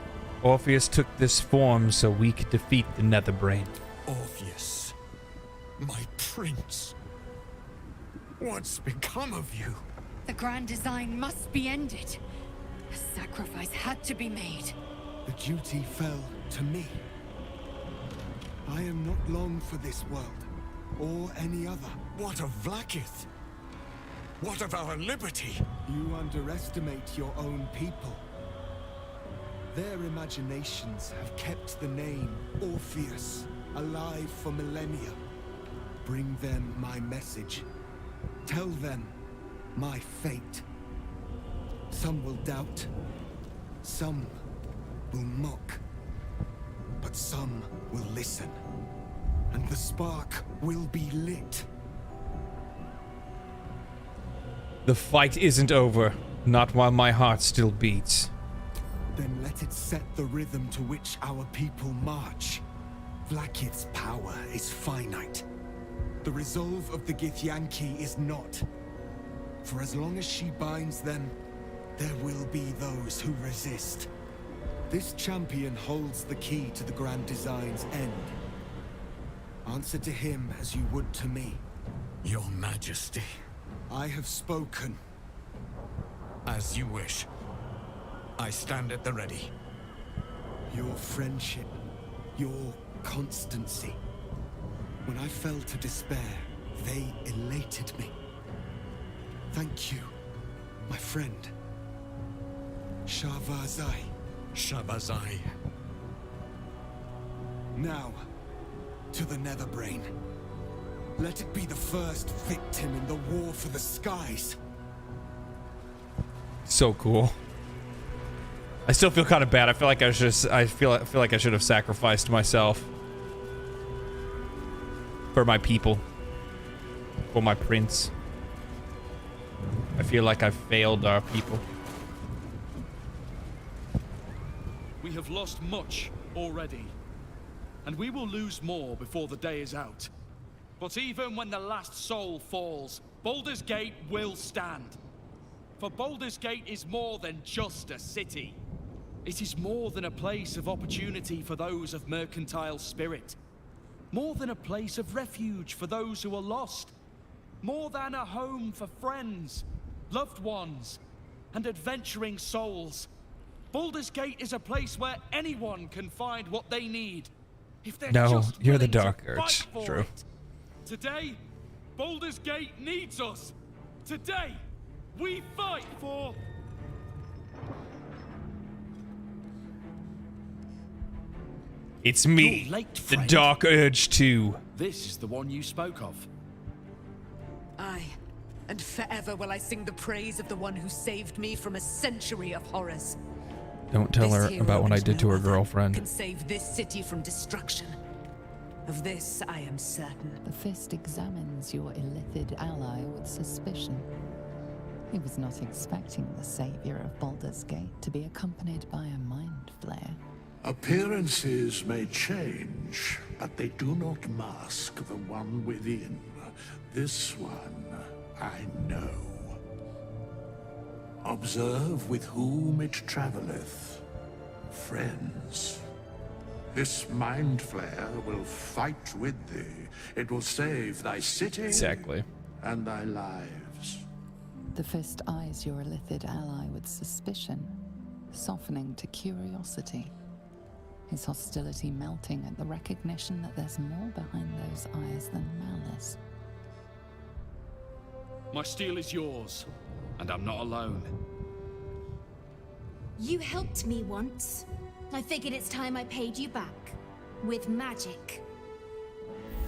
Orpheus took this form so we could defeat the Netherbrain. Orpheus, my prince. What's become of you? The grand design must be ended. A sacrifice had to be made. The duty fell to me. I am not long for this world, or any other. What of Vlaakith? What of our liberty? You underestimate your own people. Their imaginations have kept the name Orpheus alive for millennia. Bring them my message. Tell them my fate. Some will doubt. Some will mock. But some will listen. And the spark will be lit. The fight isn't over. Not while my heart still beats. Then let it set the rhythm to which our people march. Vlaakith's power is finite. The resolve of the Githyanki is not. For as long as she binds them, there will be those who resist. This champion holds the key to the Grand Design's end. Answer to him as you would to me. Your Majesty. I have spoken. As you wish. I stand at the ready. Your friendship, your constancy. When I fell to despair, they elated me. Thank you, my friend. Shavazai. Shabazai. Now, to the Netherbrain. Let it be the first victim in the war for the skies. So cool. I still feel kind of bad. I feel like I feel like I should have sacrificed myself for my people, for my prince. I feel like I've failed our people. We have lost much already, and we will lose more before the day is out. But even when the last soul falls, Baldur's Gate will stand. For Baldur's Gate is more than just a city. It is more than a place of opportunity for those of mercantile spirit. More than a place of refuge for those who are lost. More than a home for friends, loved ones, and adventuring souls. Baldur's Gate is a place where anyone can find what they need. If they're No, just you're the willing to Dark fight Urge. for True. it. Today, Baldur's Gate needs us. Today, we fight for... It's me, You're late, the friend. Dark Urge 2. This is the one you spoke of. Aye, and forever will I sing the praise of the one who saved me from a century of horrors. Don't tell This her hero about what I and did to no her other girlfriend. Can save this city from destruction. Of this I am certain. The fist examines your illithid ally with suspicion. He was not expecting the savior of Baldur's Gate to be accompanied by a mind flare. Appearances may change, but they do not mask the one within. This one I know. Observe with whom it traveleth. Friends. This mind flare will fight with thee. It will save thy city Exactly. and thy lives. The fist eyes your illithid ally with suspicion, softening to curiosity. His hostility melting at the recognition that there's more behind those eyes than malice. My steel is yours, and I'm not alone. You helped me once. I figured it's time I paid you back. With magic.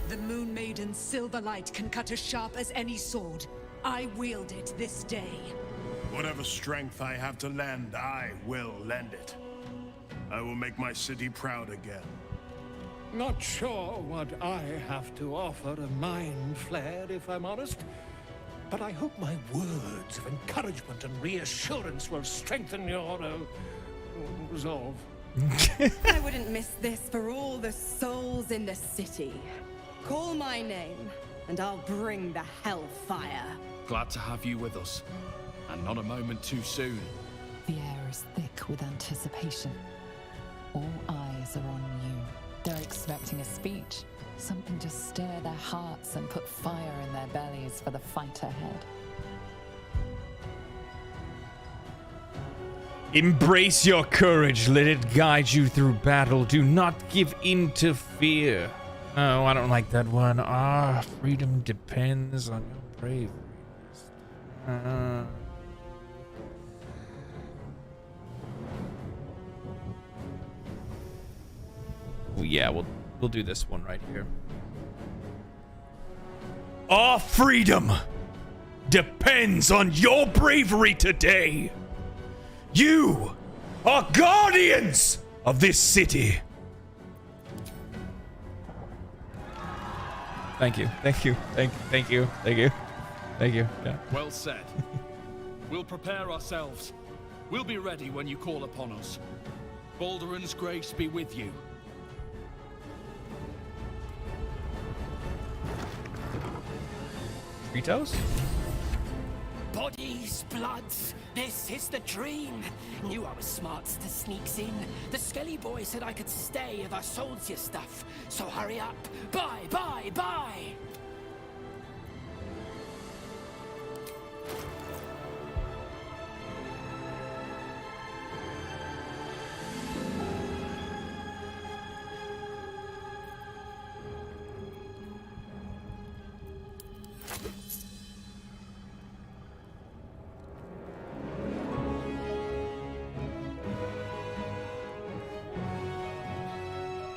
The Moon Maiden's silver light can cut as sharp as any sword. I wield it this day. Whatever strength I have to lend, I will lend it. I will make my city proud again. Not sure what I have to offer a mind flare, if I'm honest. But I hope my words of encouragement and reassurance will strengthen your resolve. I wouldn't miss this for all the souls in the city. Call my name, and I'll bring the hellfire. Glad to have you with us, and not a moment too soon. The air is thick with anticipation. All eyes are on you. They're expecting a speech, something to stir their hearts and put fire in their bellies for the fight ahead. Embrace your courage. Let it guide you through battle. Do not give in to fear. Oh, I don't like that one. Freedom depends on your bravery. Well, yeah, we'll do this one right here. Our freedom depends on your bravery today. You are guardians of this city. Thank you. Thank you. Thank you. Thank you. Thank you. Yeah. Well said. We'll prepare ourselves. We'll be ready when you call upon us. Baldur's grace be with you. Ritos? Bodies, bloods, this is the dream. Knew I was smart to sneaks in. The Skelly boy said I could stay if I sold you stuff. So hurry up. Bye, bye, bye.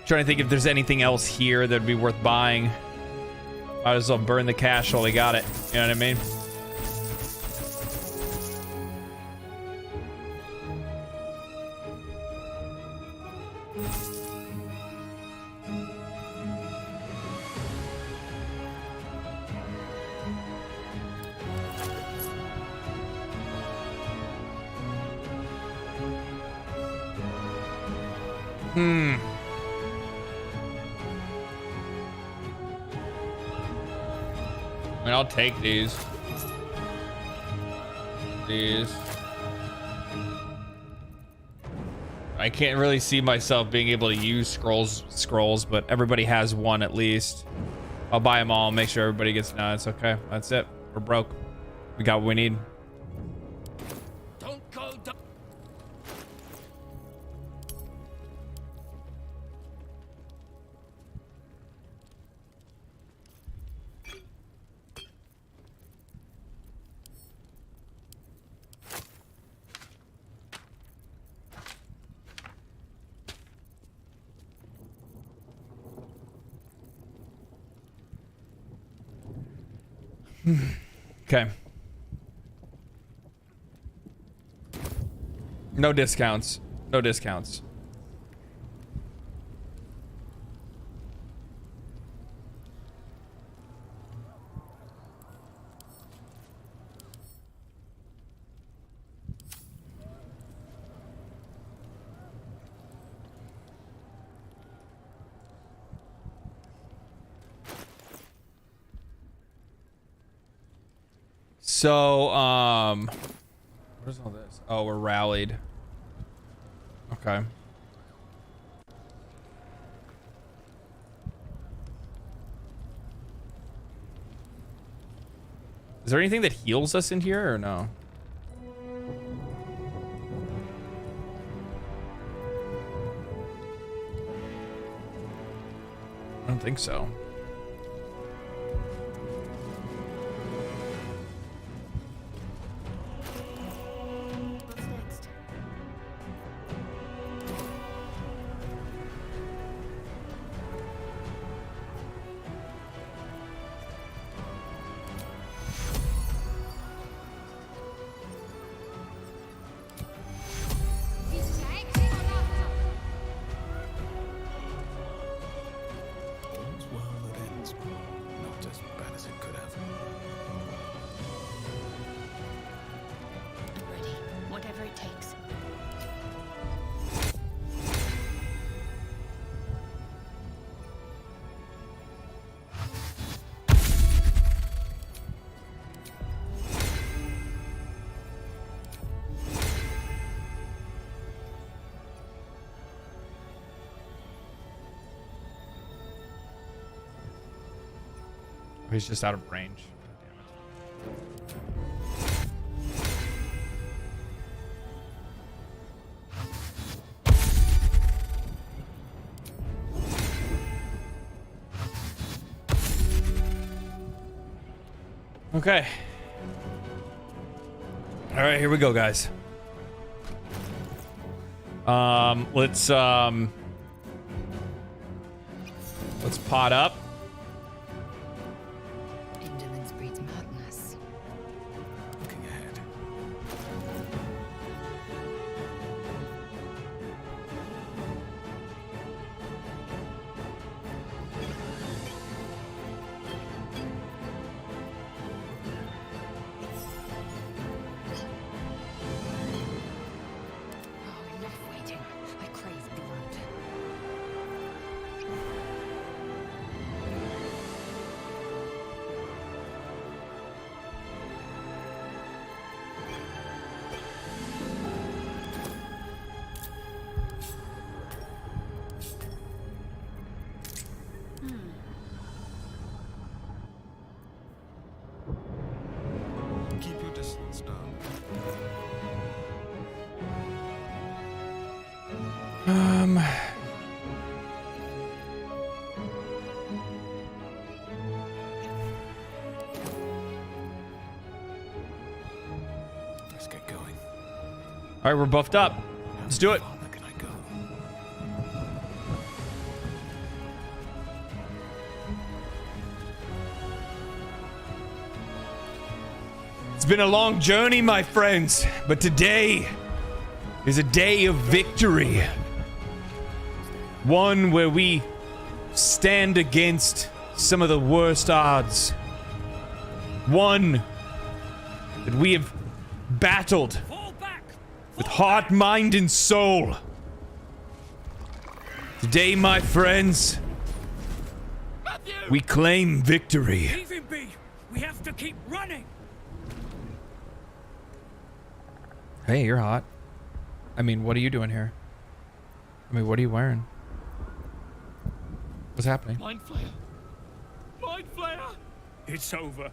Trying to think if there's anything else here that'd be worth buying. Might as well burn the cash while we got it. You know what I mean? I mean, I'll take these. I can't really see myself being able to use scrolls, but everybody has one at least. I'll buy them all, make sure everybody gets. No, it's okay. That's it. We're broke. We got what we need. Don't go. Okay. No discounts. No discounts. So, what is all this? Oh, we're rallied. Okay. Is there anything that heals us in here or no? I don't think so. He's just out of range. Okay. All right, here we go, guys. Let's pot up. Indolence breeds madness. Looking ahead. Oh, enough waiting. I crave blood. Keep your distance down. Let's get going. All right, we're buffed up. Let's do it. Farther can I go? It's been a long journey, my friends, but today is a day of victory. One where we stand against some of the worst odds. One that we have battled with heart, mind, and soul. Today, my friends, we claim victory. Leave him be. We have to keep running. Hey, you're hot. I mean, what are you doing here? I mean, what are you wearing? What's happening? Mind Flayer. Mind Flayer. It's over.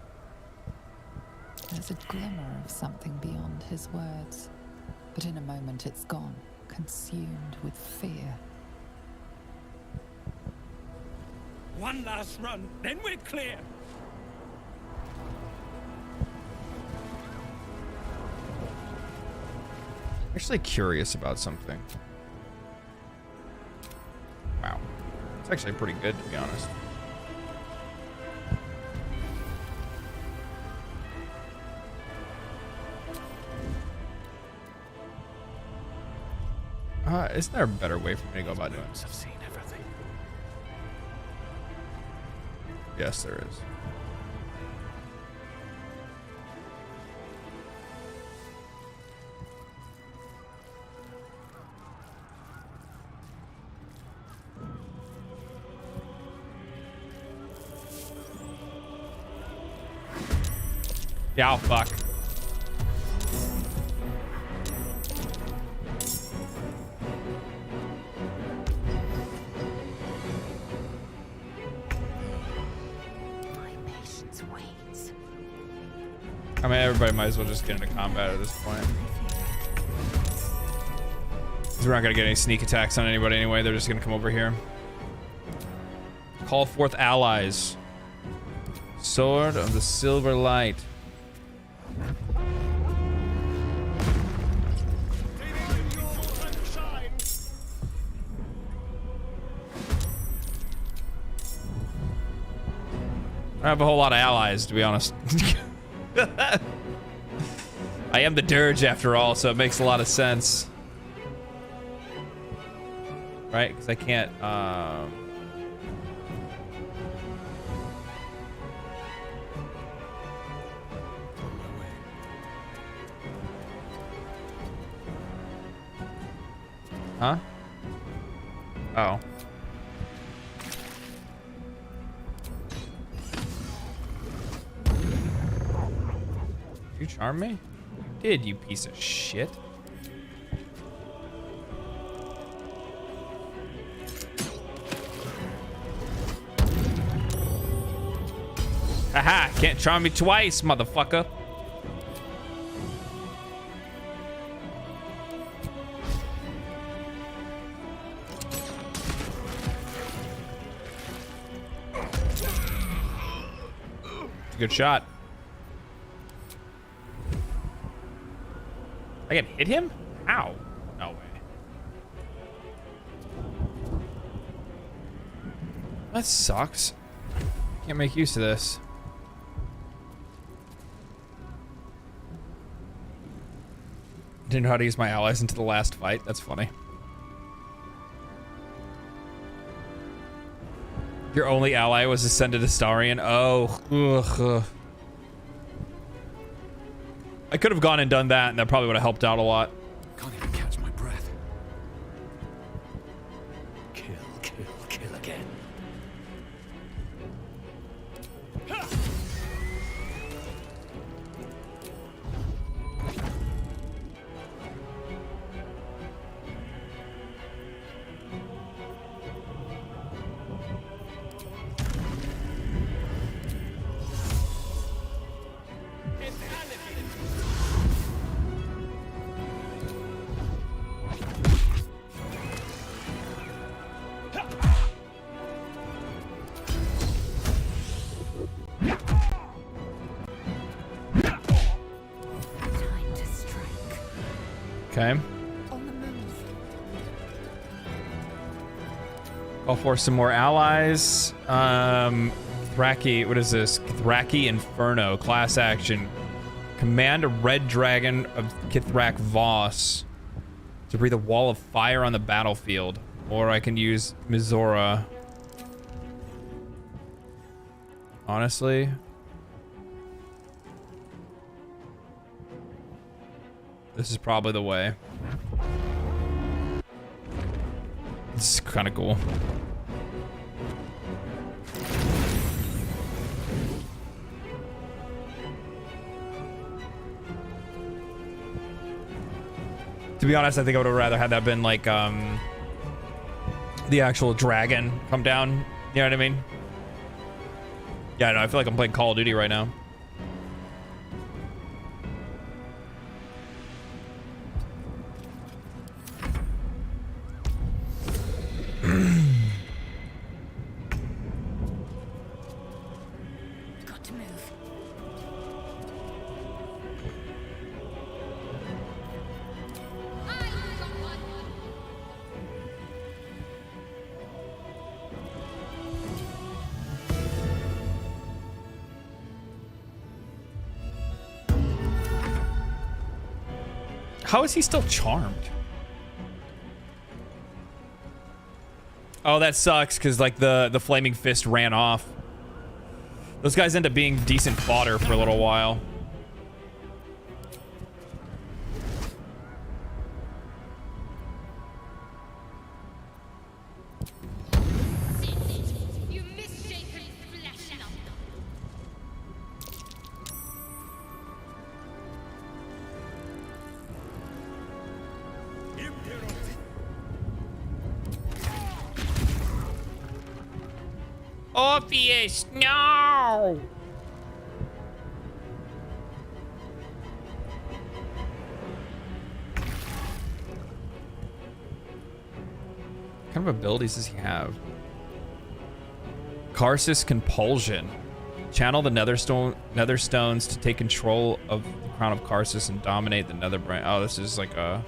There's a glimmer of something beyond his words, but in a moment it's gone, consumed with fear. One last run, then we're clear. Actually curious about something. Wow. It's actually pretty good, to be honest. Isn't there a better way for me to go about doing this? I've seen everything. Yes, there is. Yeah, oh, fuck. I mean, everybody might as well just get into combat at this point. Because we're not going to get any sneak attacks on anybody anyway. They're just going to come over here. Call forth allies. Sword of the Silver Light. I don't have a whole lot of allies, to be honest. I am the dirge after all, so it makes a lot of sense. Right? Because I can't, Huh? Oh. You charm me? You did, you piece of shit. Haha, can't charm me twice, motherfucker. Good shot. I can hit him? How? No way. That sucks. Can't make use of this. Didn't know how to use my allies into the last fight. That's funny. Your only ally was Ascended Astarion? Oh. Ugh. I could have gone and done that, and that probably would have helped out a lot. Can't even catch my breath. Kill, kill, kill again. Okay. Call for some more allies. Thraki, what is this? Thraki Inferno, class action. Command a red dragon of Kithrak Voss to breathe a wall of fire on the battlefield. Or I can use Mizora. Honestly. This is probably the way. This is kind of cool. To be honest, I think I would have rather had that been like the actual dragon come down. You know what I mean? Yeah, no, I feel like I'm playing Call of Duty right now. Got to move. How is he still charmed? Oh, that sucks, because like the flaming fist ran off. Those guys end up being decent fodder for a little while. Orpheus, no! What kind of abilities does he have? Karsus Compulsion. Channel the nether stones to take control of the crown of Karsus and dominate the nether brain. Oh, this is like a...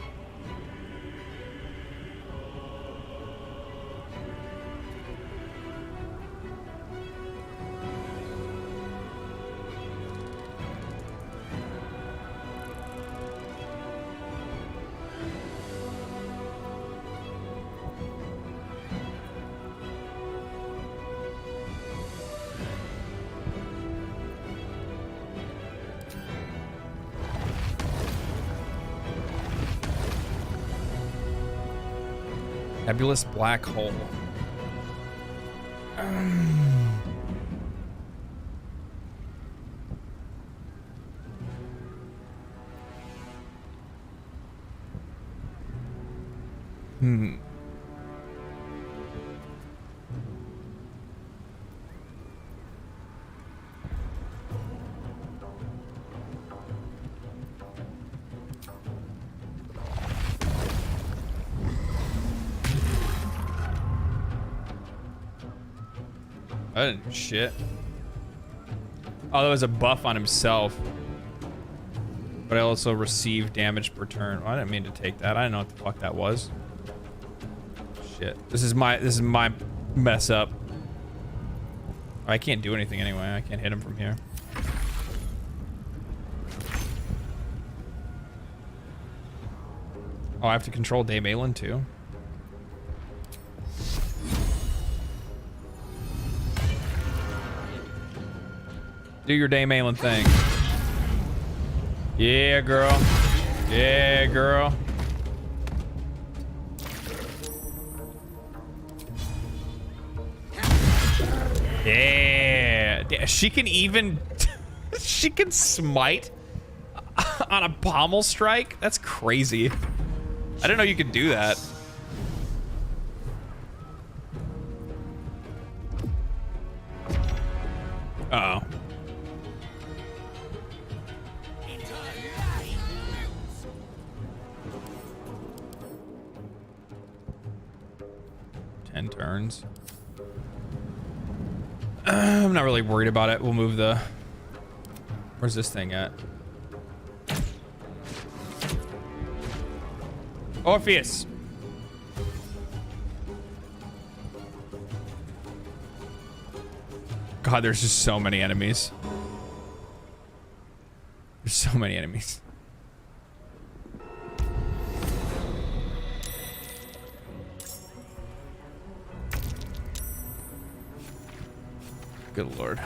Nebulous black hole. I didn't do shit. Oh, that was a buff on himself. But I also received damage per turn. Oh, I didn't mean to take that. I didn't know what the fuck that was. Shit. This is my mess up. I can't do anything anyway. I can't hit him from here. Oh, I have to control Daemalin too. Do your Daemalin thing. Yeah, girl. Yeah, girl. Yeah. She can even... she can smite on a pommel strike? That's crazy. I didn't know you could do that. Uh-oh. Turns. I'm not really worried about it. We'll move the... Where's this thing at? Orpheus! God, there's just so many enemies. There's so many enemies. Good lord.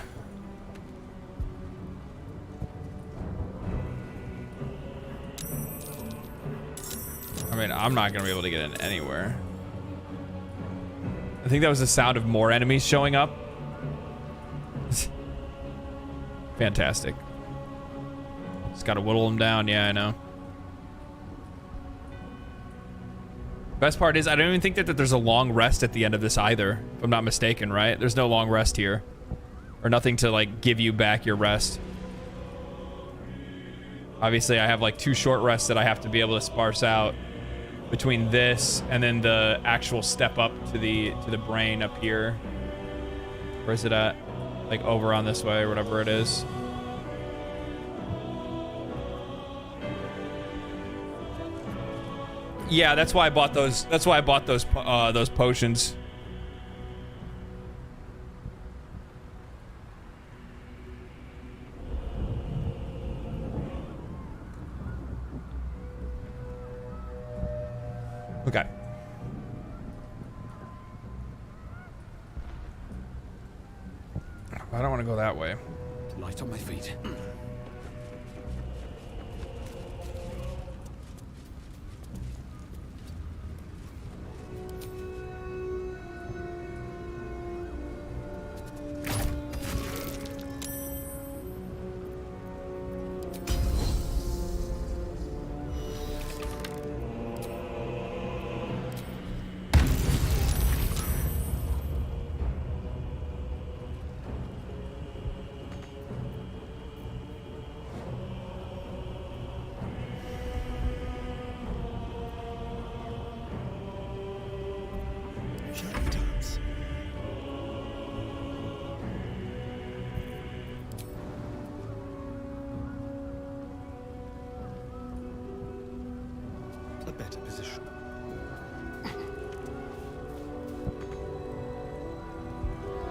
I mean, I'm not gonna be able to get in anywhere. I think that was the sound of more enemies showing up. Fantastic. Just gotta whittle them down. Yeah, I know. Best part is I don't even think that there's a long rest at the end of this either, if I'm not mistaken, right? There's no long rest here. Or nothing to like give you back your rest. Obviously I have like 2 short rests that I have to be able to sparse out between this and then the actual step up to the brain up here. Where is it at? Like over on this way or whatever it is. Yeah, that's why I bought those. That's why I bought those potions. Okay. I don't want to go that way. Light on my feet.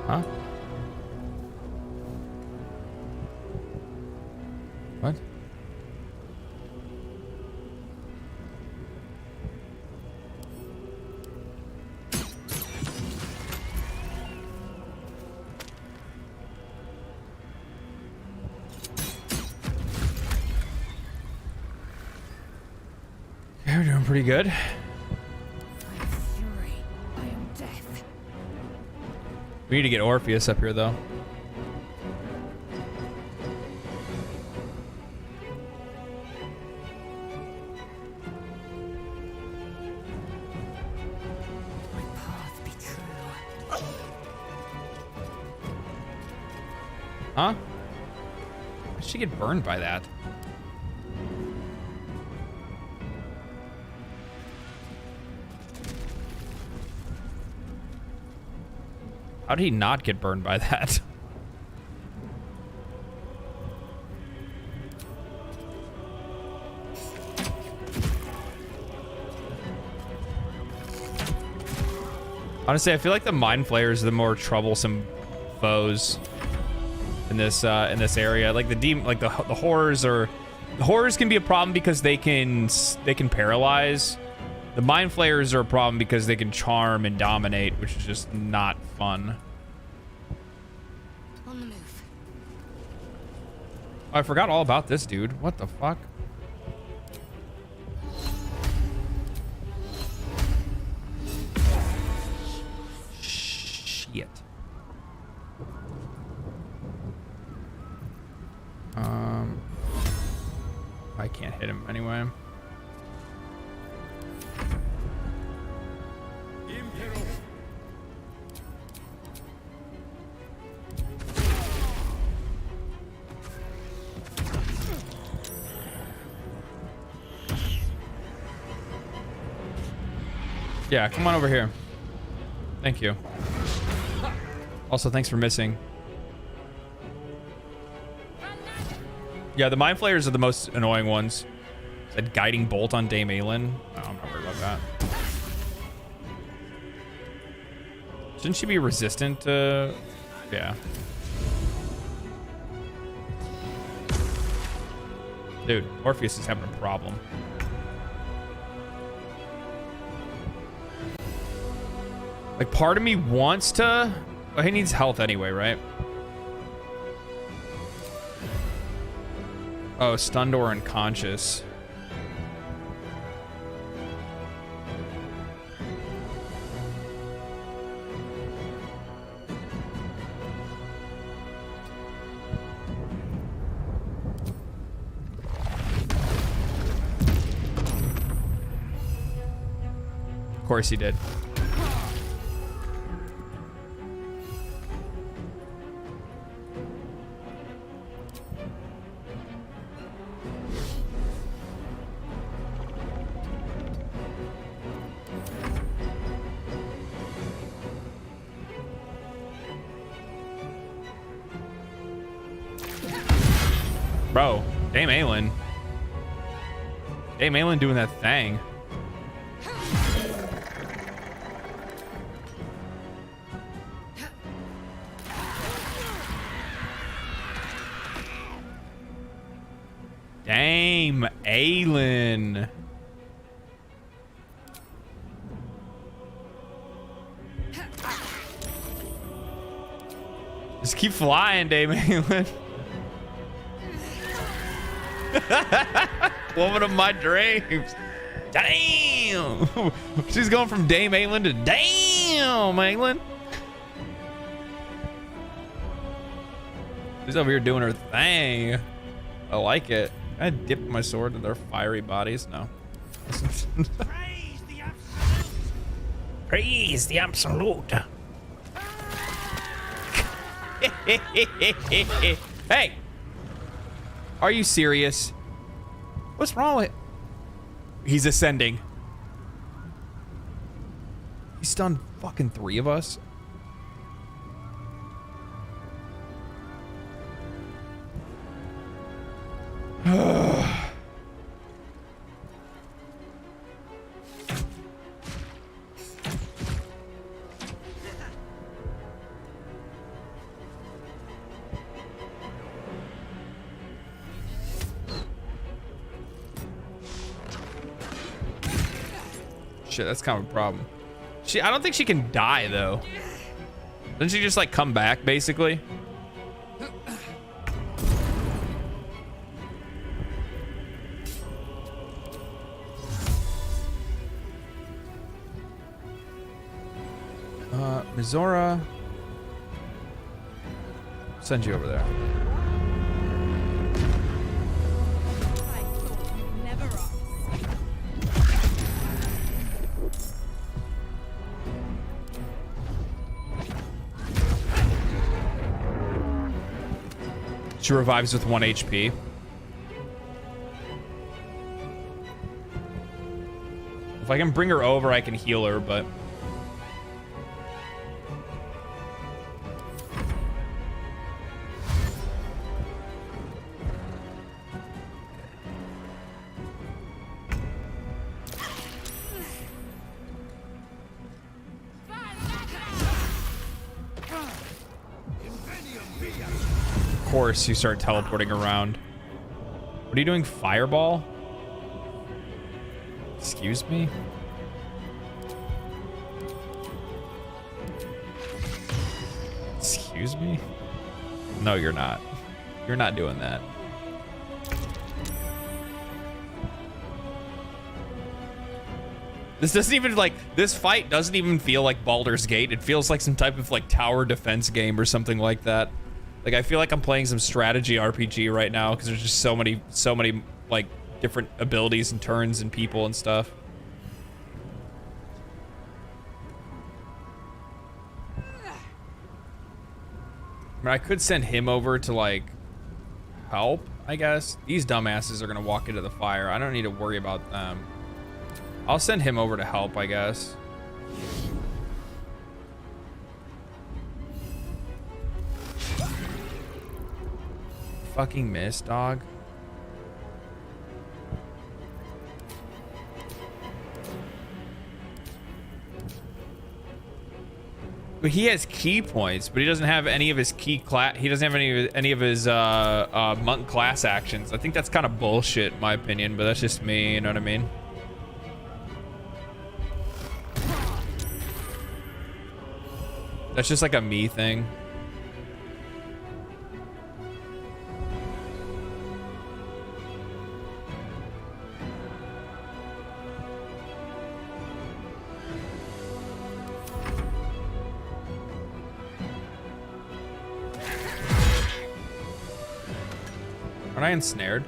Huh? What? Yeah, we're doing pretty good. We need to get Orpheus up here, though. Huh? How did she get burned by that? How did he not get burned by that? Honestly, I feel like the mind flayers are the more troublesome foes in this area. Like the horrors can be a problem because they can paralyze. The mind flayers are a problem because they can charm and dominate, which is just not fun. On the move. Oh, I forgot all about this dude. What the fuck? Shit. I can't hit him anyway. Yeah, come on over here. Thank you. Also, thanks for missing. Yeah, the mind flayers are the most annoying ones. Said guiding bolt on Dame Aelin. Oh, I'm not worried about that. Shouldn't she be resistant to... Yeah. Dude, Orpheus is having a problem. Like, part of me wants to... Well, he needs health anyway, right? Oh, stunned or unconscious. Of course he did. Bro, Dame Aelin. Dame Aelin doing that thing. Dame Aelin. Just keep flying, Dame Aelin. Woman of my dreams. Damn. She's going from Dame Aelin to damn Aelin. She's over here doing her thing. I like it. I dipped my sword in their fiery bodies. No. Praise the absolute. Hey. Are you serious? What's wrong with... He's ascending. He stunned fucking 3 of us. Shit, that's kind of a problem. I don't think she can die though. Doesn't she just like come back basically? Mizora. Send you over there. She revives with 1 HP. If I can bring her over, I can heal her, but... Of course, you start teleporting around. What are you doing, fireball? Excuse me? Excuse me? No, you're not. You're not doing that. This doesn't even like, this fight doesn't even feel like Baldur's Gate. It feels like some type of like tower defense game or something like that. Like, I feel like I'm playing some strategy RPG right now because there's just so many, like, different abilities and turns and people and stuff. I mean, I could send him over to, like, help, I guess. These dumbasses are going to walk into the fire. I don't need to worry about them. I'll send him over to help, I guess. Fucking miss, dog. But he has key points, but he doesn't have any of his key class. He doesn't have any of his monk class actions. I think that's kind of bullshit, in my opinion. But that's just me. You know what I mean? That's just like a me thing. Aren't I ensnared?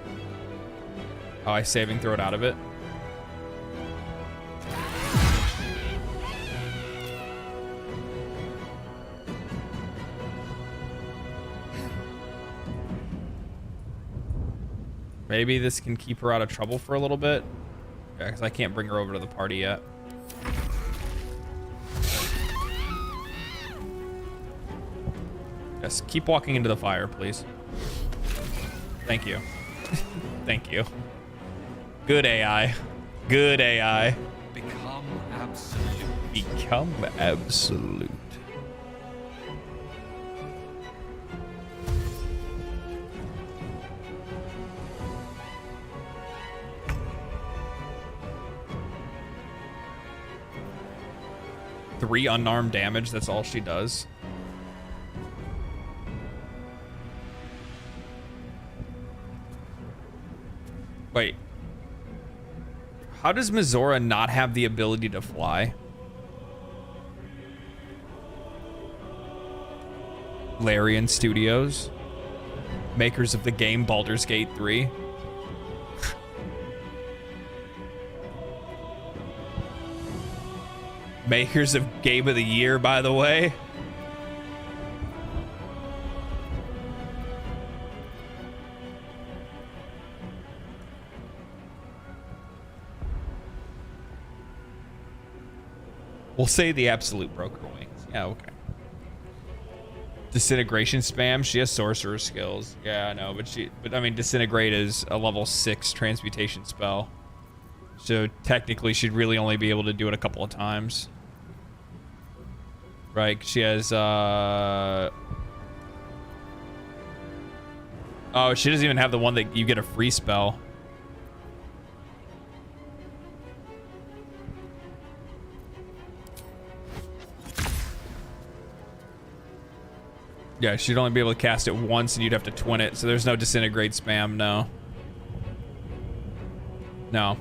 Oh, I saving throw it out of it. Maybe this can keep her out of trouble for a little bit. Yeah, because I can't bring her over to the party yet. Yes, keep walking into the fire, please. Thank you. Thank you. Good AI. Good AI. Become absolute. Become absolute. Three unarmed damage, that's all she does. Wait. How does Mizora not have the ability to fly? Larian Studios, makers of the game Baldur's Gate 3. Makers of Game of the Year, by the way. We'll say the absolute broker wings. Yeah, okay. Disintegration spam. She has sorcerer skills. Yeah, I know, but I mean, disintegrate is a level 6 transmutation spell. So technically, she'd really only be able to do it a couple of times. Right? She has. Oh, she doesn't even have the one that you get a free spell. Yeah, she'd only be able to cast it once and you'd have to twin it, so there's no disintegrate spam, no. No.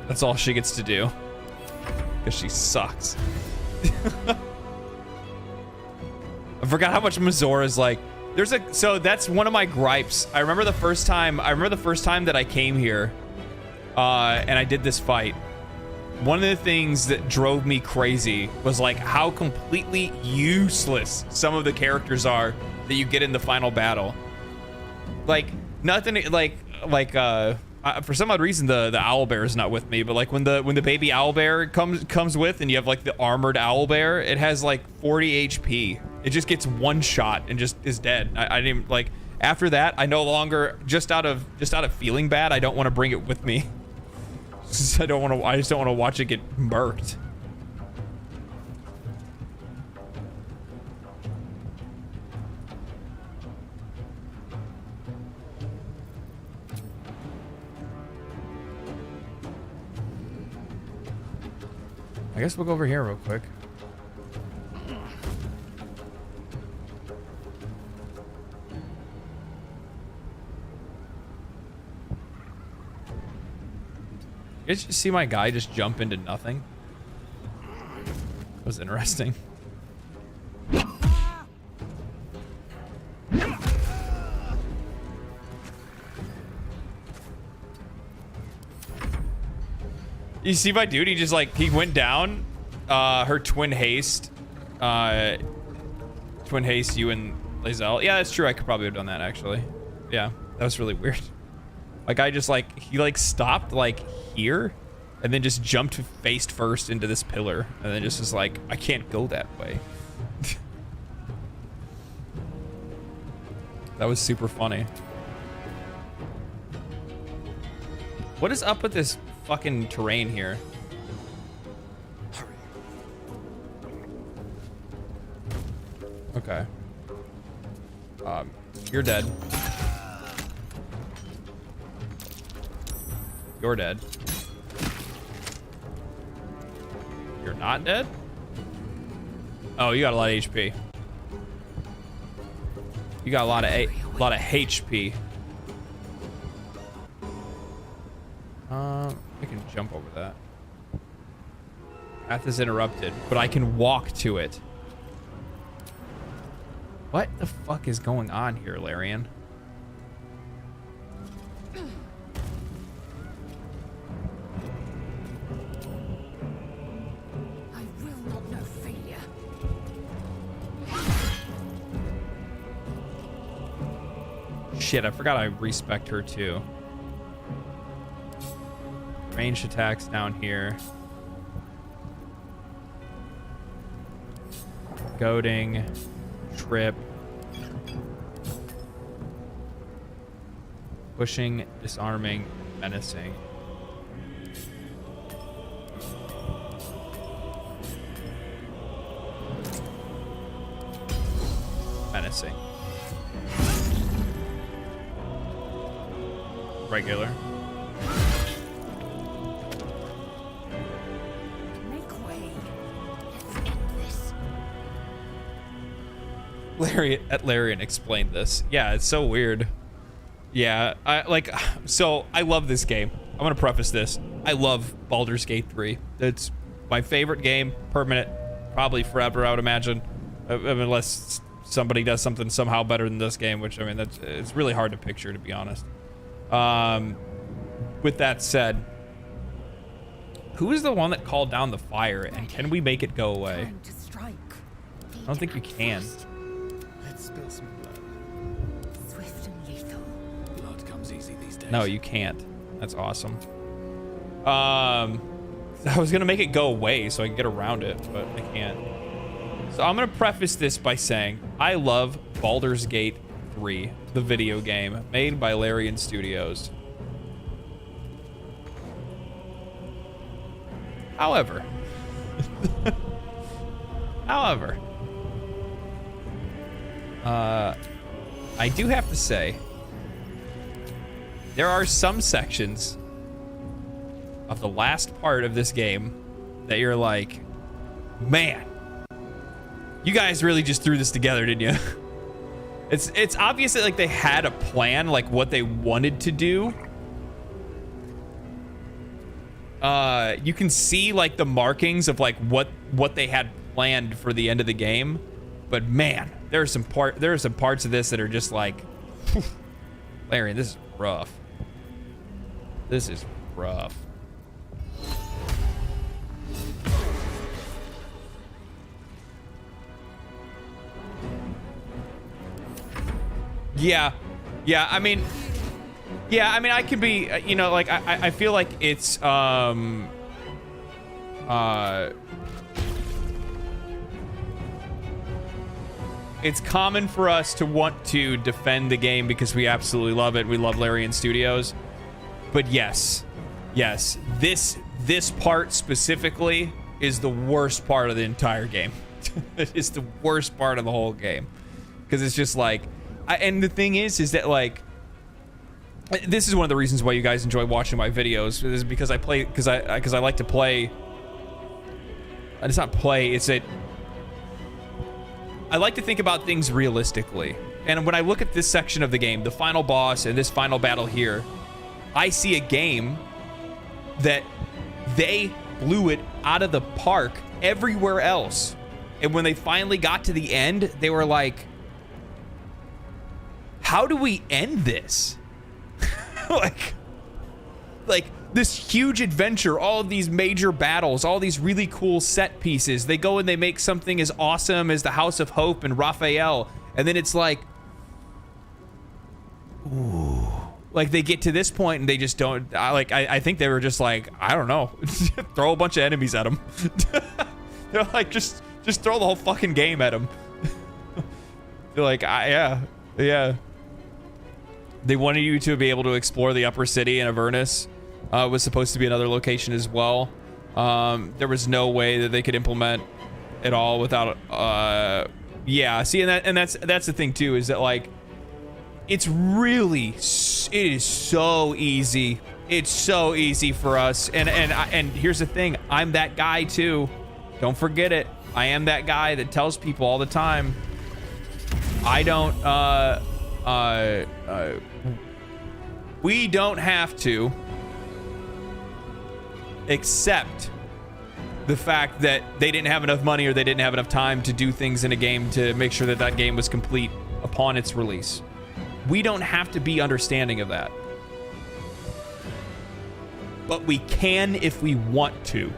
That's all she gets to do. Because she sucks. I forgot how much Mizora is like. So that's one of my gripes. I remember the first time that I came here and I did this fight. One of the things that drove me crazy was like how completely useless some of the characters are that you get in the final battle. Like nothing for some odd reason the owlbear is not with me, but like when the baby owlbear comes with and you have like the armored owlbear, it has like 40 HP. It just gets one shot and just is dead. I didn't even, like, after that I no longer, just out of feeling bad, I don't want to bring it with me. I just don't want to watch it get murked. I guess we'll go over here real quick. You guys see my guy just jump into nothing? That was interesting. You see my dude? He just like, he went down. Her twin haste. Twin haste you and Lazelle. Yeah, that's true. I could probably have done that actually. Yeah, that was really weird. My guy just like, he like stopped like here and then just jumped face first into this pillar and then just was like, I can't go that way. That was super funny. What is up with this fucking terrain here? Okay. You're dead. You're dead. You're not dead? Oh, you got a lot of HP. You got a lot of HP. I can jump over that. Path is interrupted, but I can walk to it. What the fuck is going on here, Larian? I will not know failure. Shit, I forgot I respect her too. Ranged attacks down here. Goading. Trip. Pushing, disarming, menacing. Menacing. Regular. Make way. Larian explained this. Yeah, it's so weird. Yeah, I love this game. I'm gonna preface this. I love Baldur's Gate 3. It's my favorite game, permanent, probably forever, I would imagine. Unless somebody does something somehow better than this game, which, I mean, it's really hard to picture, to be honest. With that said, who is the one that called down the fire, and can we make it go away? I don't think you can. Let's spill some blood. Swift and lethal. Blood comes easy these days. No, you can't. That's awesome. I was gonna make it go away so I can get around it, but I can't. So I'm gonna preface this by saying I love Baldur's Gate 3, the video game made by Larian Studios. However, I do have to say, there are some sections of the last part of this game that you're like, man, you guys really just threw this together, didn't you? It's obvious that like they had a plan, like what they wanted to do. You can see like the markings of like what they had planned for the end of the game, but man, there are some parts of this that are just like, whew, Larian, this is rough. This is rough. Yeah, I mean, I could be, you know, like, I feel like it's, it's common for us to want to defend the game because we absolutely love it. We love Larian Studios. But yes, this part specifically is the worst part of the entire game. It is the worst part of the whole game. Because it's just like, and the thing is that like, this is one of the reasons why you guys enjoy watching my videos, is because I play, because I like to play. It's not play, it's that I like to think about things realistically. And when I look at this section of the game, the final boss and this final battle here, I see a game that they blew it out of the park everywhere else. And when they finally got to the end, they were like, how do we end this? like this huge adventure, all of these major battles, all these really cool set pieces. They go and they make something as awesome as the House of Hope and Raphael. And then it's like, ooh, Like, they get to this point and they just don't. I think they were just like, I don't know, throw a bunch of enemies at them. They're like, just throw the whole fucking game at them. They're like, yeah. They wanted you to be able to explore the upper city in Avernus. Was supposed to be another location as well. There was no way that they could implement it all without. Yeah. See, and that's the thing too, is that like, it is so easy. It's so easy for us. And here's the thing, I'm that guy too. Don't forget it. I am that guy that tells people all the time. I don't. We don't have to accept the fact that they didn't have enough money or they didn't have enough time to do things in a game to make sure that that game was complete upon its release. We don't have to be understanding of that. But we can if we want to.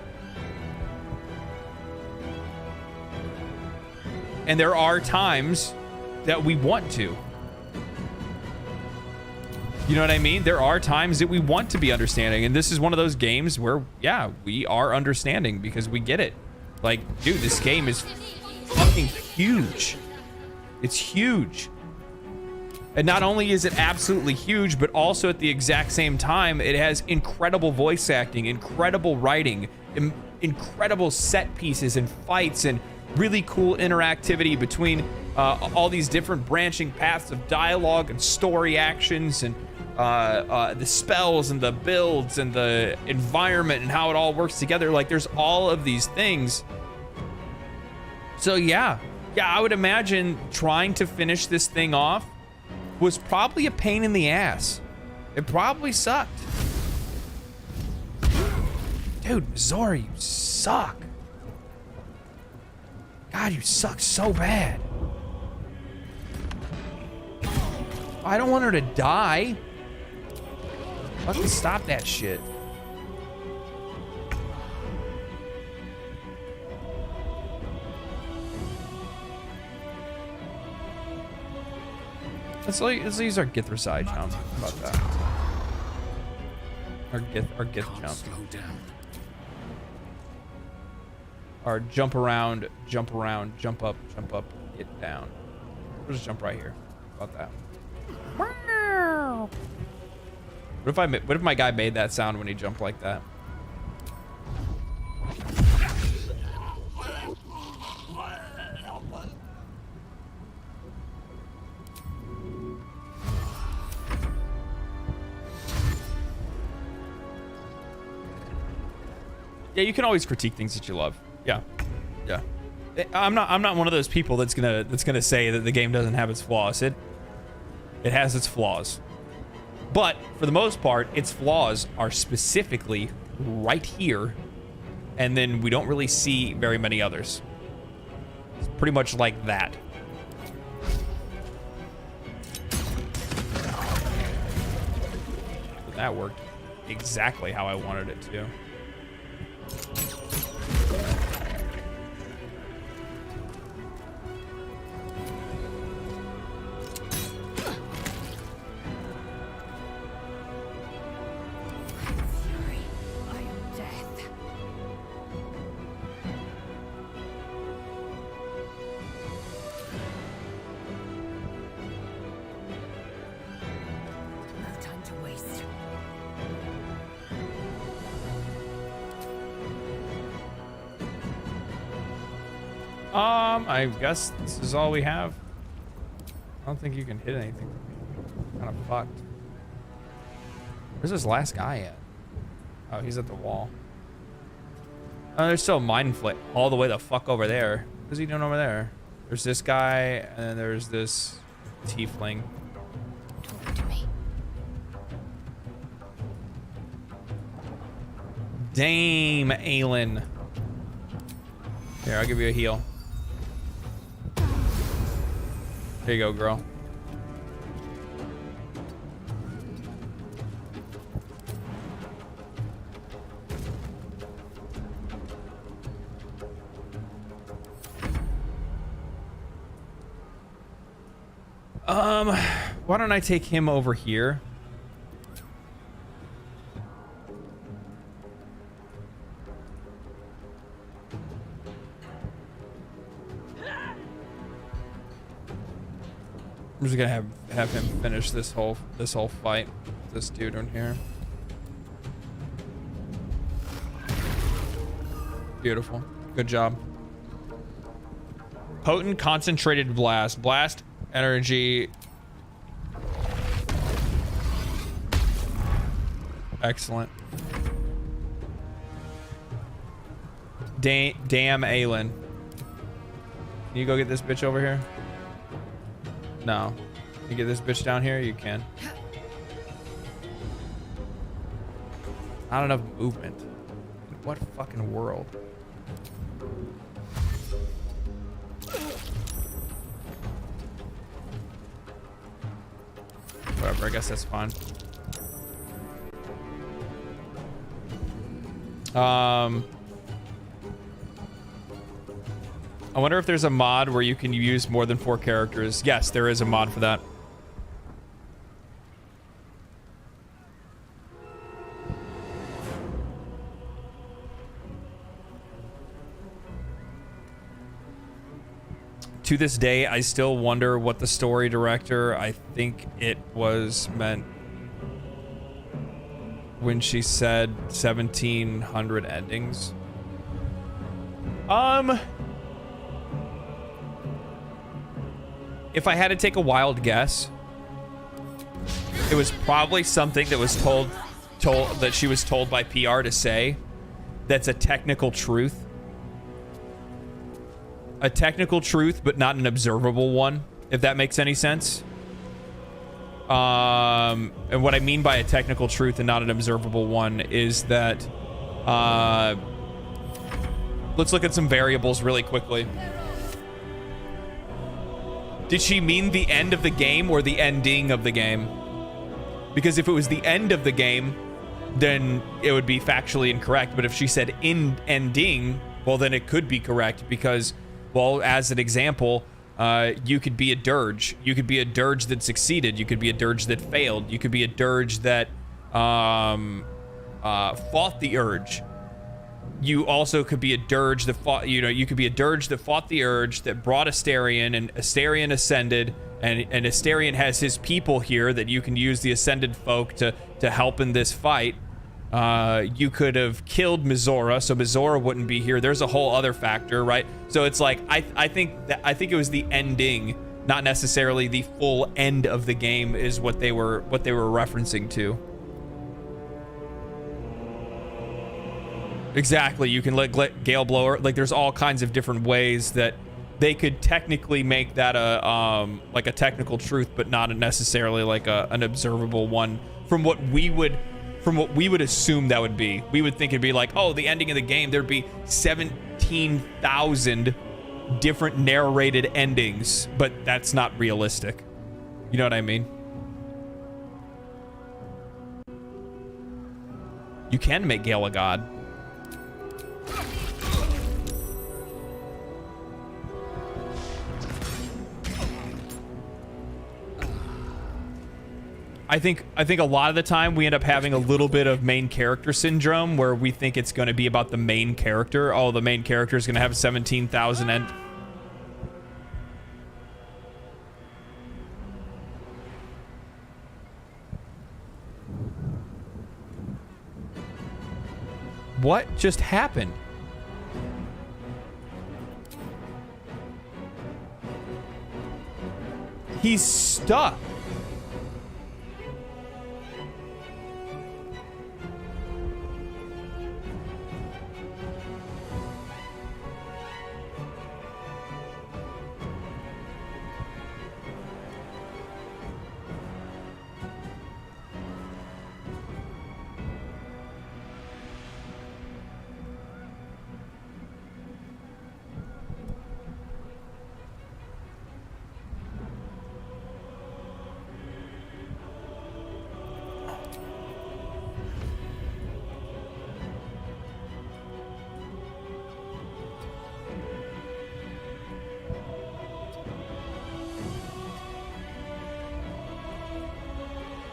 And there are times that we want to. You know what I mean? There are times that we want to be understanding, and this is one of those games where, yeah, we are understanding because we get it. Like, dude, this game is fucking huge. It's huge. And not only is it absolutely huge, but also at the exact same time, it has incredible voice acting, incredible writing, incredible set pieces and fights, and really cool interactivity between all these different branching paths of dialogue and story actions, and the spells and the builds and the environment and how it all works together. Like, there's all of these things. So yeah, I would imagine trying to finish this thing off was probably a pain in the ass. It probably sucked. Dude, Zora, you suck. God, you suck so bad. I don't want her to die. Fucking stop that shit. Let's use our Githra jump. How about that? Our Gith jump. Slow down. Our jump around, jump up, get down. We'll just jump right here. How about that? What if my guy made that sound when he jumped like that? Yeah, you can always critique things that you love. Yeah. I'm not one of those people that's gonna say that the game doesn't have its flaws. It has its flaws. But for the most part, its flaws are specifically right here, and then we don't really see very many others. It's pretty much like that. That worked exactly how I wanted it to. I guess this is all we have. I don't think you can hit anything. Kind of fucked. Where's this last guy at? Oh, he's at the wall. Oh, there's still a mind flick all the way the fuck over there. What's he doing over there? There's this guy, and then there's this tiefling. Talk to me. Dame Aelin. Here, I'll give you a heal. There you go, girl. Why don't I take him over here? I'm just gonna have him finish this whole fight. This dude in here. Beautiful. Good job. Potent concentrated blast. Blast energy. Excellent. Damn Aelin. Can you go get this bitch over here? No. You get this bitch down here? You can. Not enough movement. What fucking world? Whatever, I guess that's fine. I wonder if there's a mod where you can use more than 4 characters. Yes, there is a mod for that. To this day, I still wonder what the story director, I think it was meant when she said 1700 endings. If I had to take a wild guess, it was probably something that was told that she was told by PR to say that's a technical truth. A technical truth, but not an observable one, if that makes any sense. And what I mean by a technical truth and not an observable one is that, let's look at some variables really quickly. Did she mean the end of the game or the ending of the game? Because if it was the end of the game, then it would be factually incorrect. But if she said ending, well, then it could be correct because, well, as an example, you could be a dirge. You could be a dirge that succeeded. You could be a dirge that failed. You could be a dirge that fought the urge. You also could be a dirge that fought, you could be a dirge that fought the urge, that brought Astarion, and Astarion ascended, and Astarion has his people here that you can use the ascended folk to help in this fight. You could have killed Mizora, so Mizora wouldn't be here. There's a whole other factor, right? So it's like I think it was the ending, not necessarily the full end of the game, is what they were referencing to. Exactly. You can let Gale Blower, like there's all kinds of different ways that they could technically make that a like a technical truth, but not necessarily like an observable one from what we would assume that would be. We would think it'd be like, oh, the ending of the game, there'd be 17,000 different narrated endings, but that's not realistic. You know what I mean? You can make Gale a god. I think a lot of the time we end up having a little bit of main character syndrome where we think it's going to be about the main character. Oh, the main character is going to have 17,000 and... What just happened? He's stuck.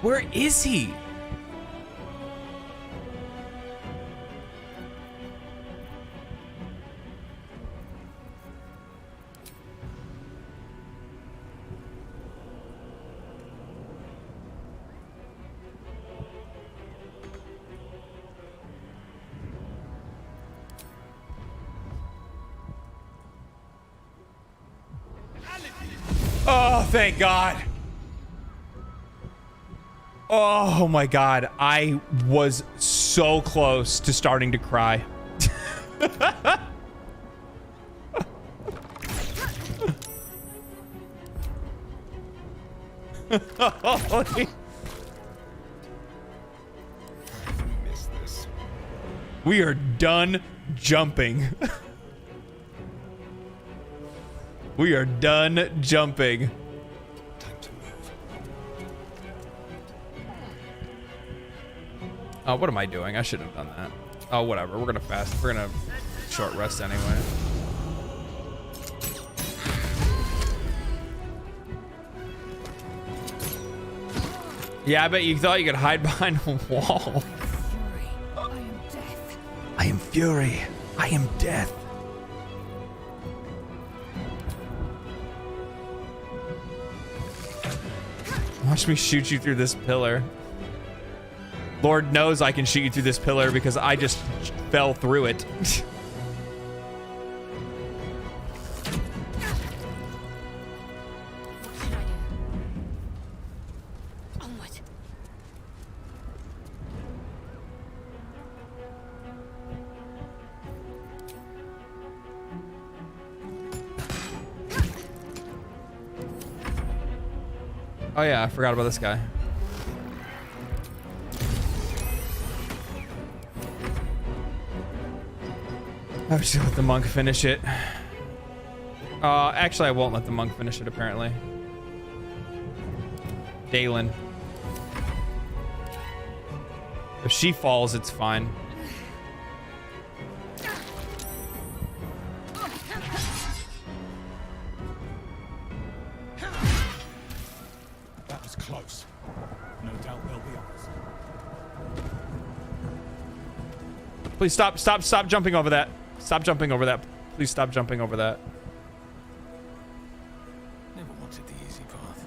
Where is he? Oh, thank God. Oh my God. I was so close to starting to cry. We are done jumping. We are done jumping. Oh, what am I doing? I shouldn't have done that. Oh, whatever. We're gonna fast. We're gonna short rest anyway. Yeah, I bet you thought you could hide behind a wall. I am fury. I am death. Watch me shoot you through this pillar. Lord knows I can shoot you through this pillar because I just fell through it. Oh yeah, I forgot about this guy. I should let the monk finish it. Actually, I won't let the monk finish it, apparently. Dalen. If she falls, it's fine. That was close. No doubt they'll be ours. Please stop jumping over that. Stop jumping over that. Please stop jumping over that. Never wanted the easy path.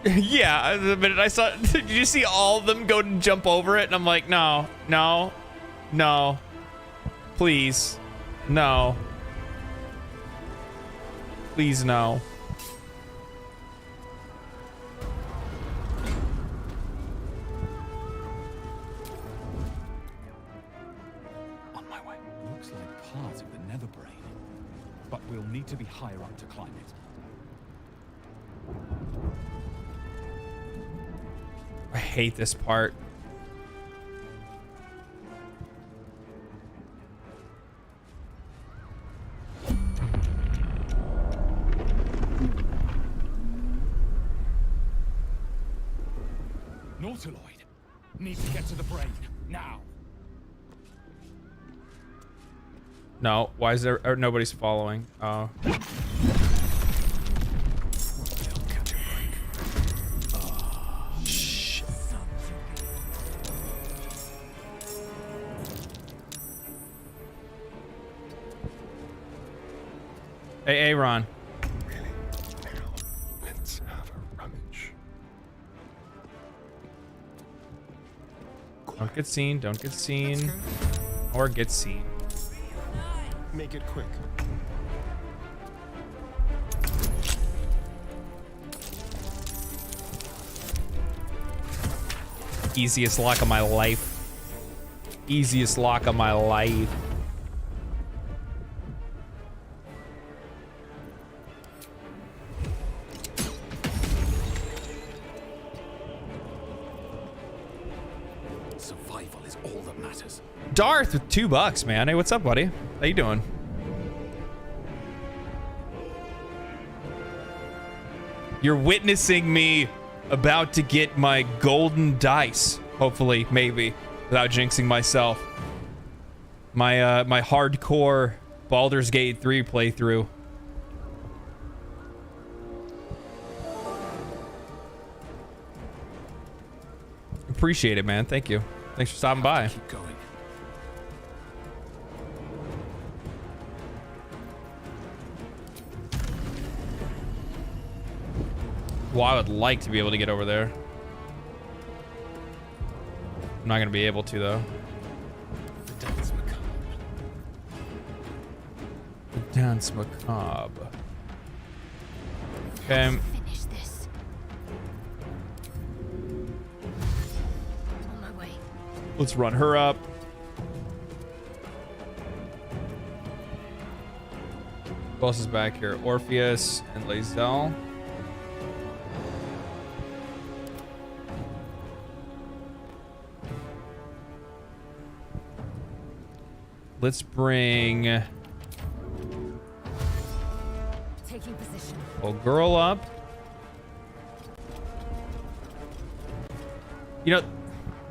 Yeah, the minute I saw, did you see all of them go to jump over it? And I'm like, no, no, no, please, no, please, no. On my way. Looks like part of the nether brain, but we'll need to be higher up to climb it. I hate this part. Nautiloid. Need to get to the brain now. No, why is there nobody's following? Oh. Hey, Aaron. Really? Now, let's have a rummage. Don't get seen. Don't get seen. Or get seen. Make it quick. Easiest lock of my life. Easiest lock of my life. Survival is all that matters. Darth with $2, man. Hey, what's up, buddy? How you doing? You're witnessing me about to get my golden dice. Hopefully, maybe, without jinxing myself. My my hardcore Baldur's Gate 3 playthrough. Appreciate it, man. Thank you. Thanks for stopping by. Keep going. Well, I would like to be able to get over there. I'm not going to be able to, though. The dance macabre. The dance macabre. Okay. Finish this. On my way. Let's run her up. Who else is back here? Orpheus and Lae'zel. Let's bring Taking position. old girl up. You know,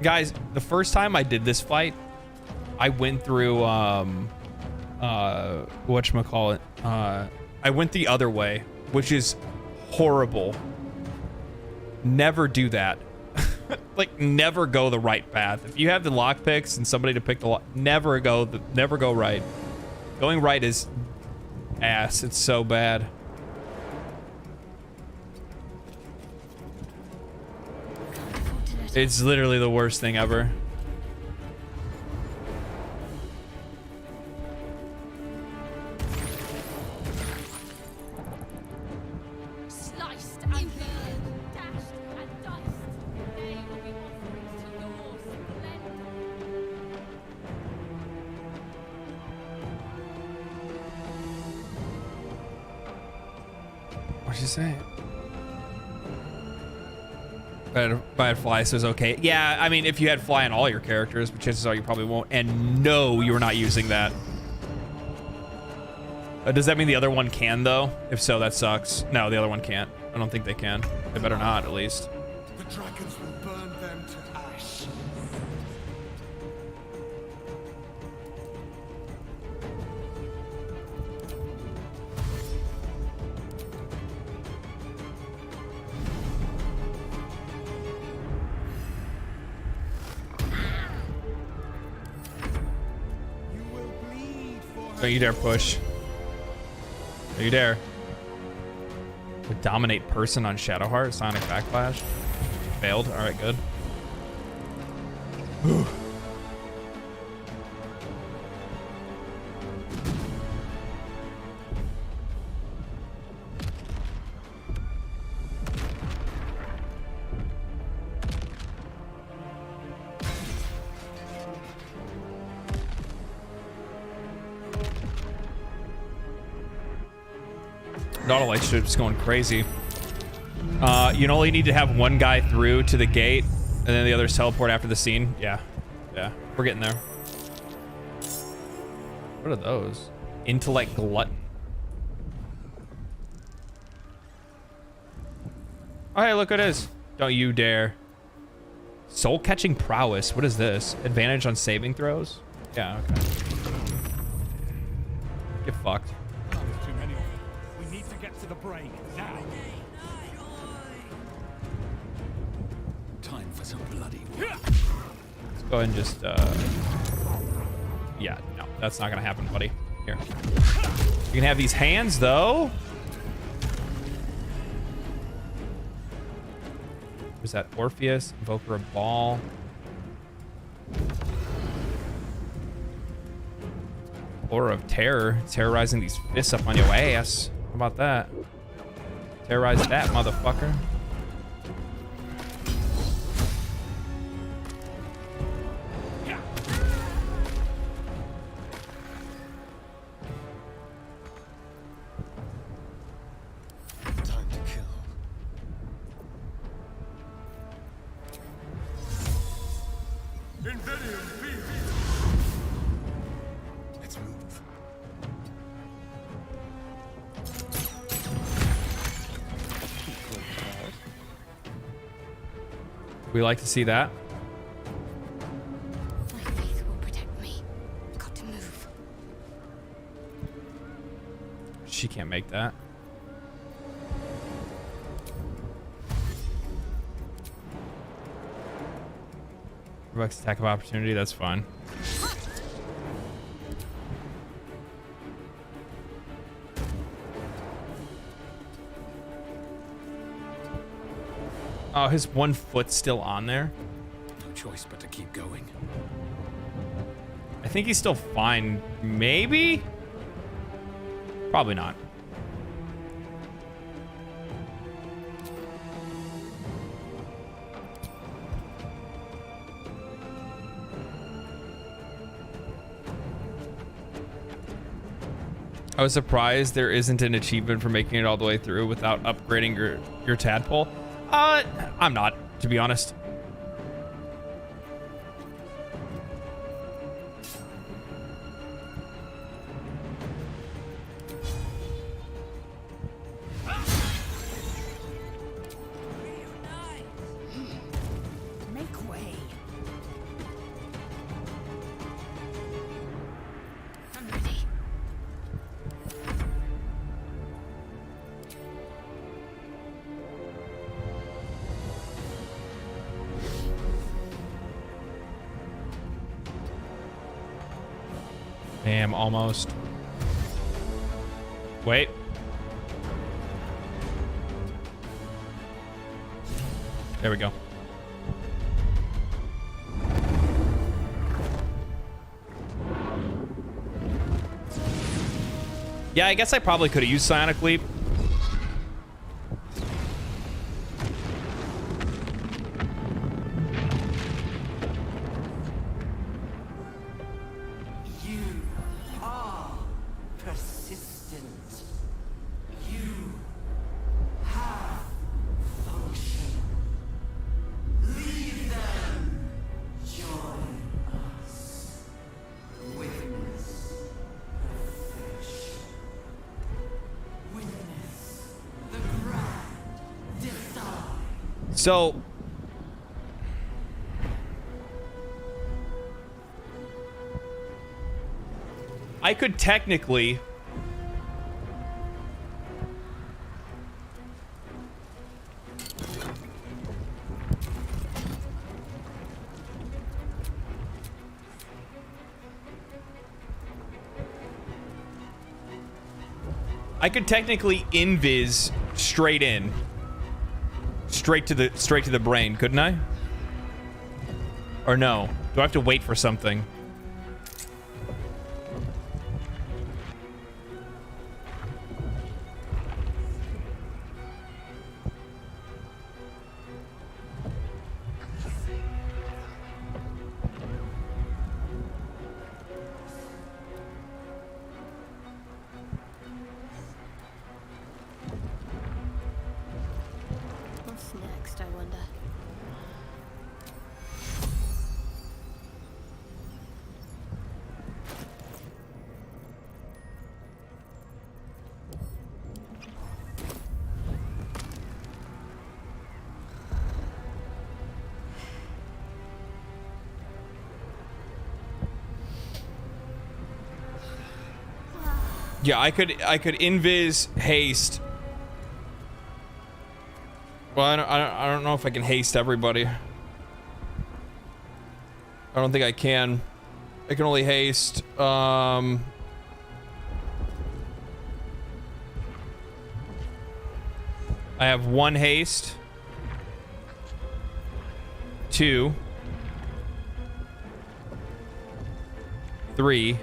guys, the first time I did this fight, I went through whatchamacallit, I went the other way, which is horrible. Never do that. Like, never go the right path. If you have the lockpicks and somebody to pick the lock, never go right. Going right is ass. It's so bad. It's literally the worst thing ever. Sliced and peeled, dashed and diced. They will be offerings to your splendor. What'd you say? If I had fly, so it's okay. Yeah, I mean, if you had fly on all your characters, but chances are you probably won't. And no, you were not using that. Does that mean the other one can, though? If so, that sucks. No, the other one can't. I don't think they can. They better not, at least. The dragons will burn them to ash. Don't you dare push. Don't you dare. Would dominate person on Shadowheart. Sonic Backlash. Failed. Alright, good. Nautilite ship's going crazy. You only need to have one guy through to the gate, and then the others teleport after the scene. Yeah. Yeah. We're getting there. What are those? Intellect glutton. Oh, hey, look what it is. Don't you dare. Soul catching prowess. What is this? Advantage on saving throws? Yeah, okay. Get fucked. Too many of them. We need to get to the brain now. Time for some bloody work. Let's go ahead and just, yeah, no, that's not gonna happen, buddy. Here. You can have these hands, though. Where's that? Orpheus, Invoker of Ball. Aura of Terror, terrorizing these fists up on your ass. How about that? Terrorize that, motherfucker. Time to kill. Let's move. We like to see that. My faith will protect me. Got to move. She can't make that. Rex attack of opportunity, that's fine. Oh, his one foot's still on there. No choice but to keep going. I think he's still fine. Maybe? Probably not. I was surprised there isn't an achievement for making it all the way through without upgrading your tadpole. I'm not, to be honest. Make way. I'm ready. Damn, almost. Wait. There we go. Yeah, I guess I probably could have used Psionic Leap. You are persistent. You have function. Leave them. Join us. Witness perfection. Witness the grand design. So I could technically invis straight in. Straight to the brain, couldn't I? Or no? Do I have to wait for something? What's next, I wonder? Yeah, I could invis haste. Well, I don't know if I can haste everybody. I don't think I can. I can only haste. I have 1 haste. 2. 3.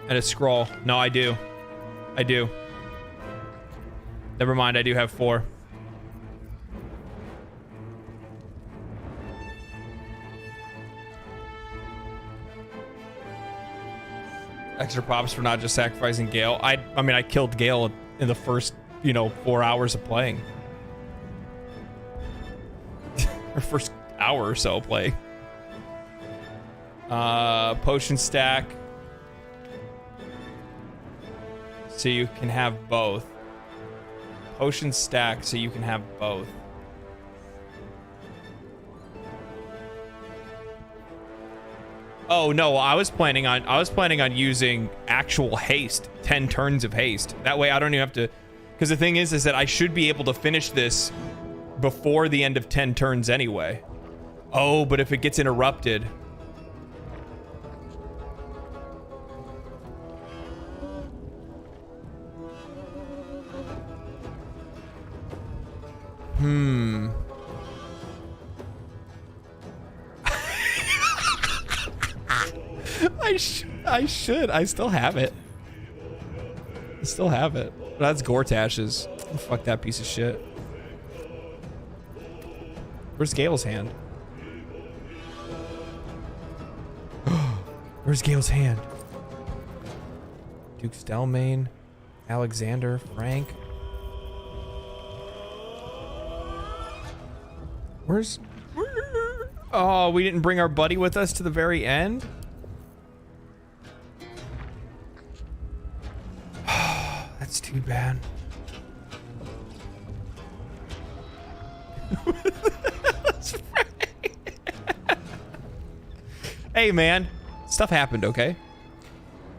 And a scroll. No, I do. I do. Never mind, I do have 4. Extra props for not just sacrificing Gale. I mean, I killed Gale in the first, 4 hours of playing. Or first hour or so playing. Potion stack. So you can have both. Potion stack so you can have both. Oh no, I was planning on using actual haste, 10 turns of haste. That way I don't even have to, because the thing is that I should be able to finish this before the end of 10 turns anyway. Oh, but if it gets interrupted. I should. I still have it. I still have it. That's Gortash's. Oh, fuck that piece of shit. Where's Gale's hand? Where's Gale's hand? Duke Stelmane, Alexander, Frank. Where's... Oh, we didn't bring our buddy with us to the very end? That's too bad. Hey, man. Stuff happened, okay?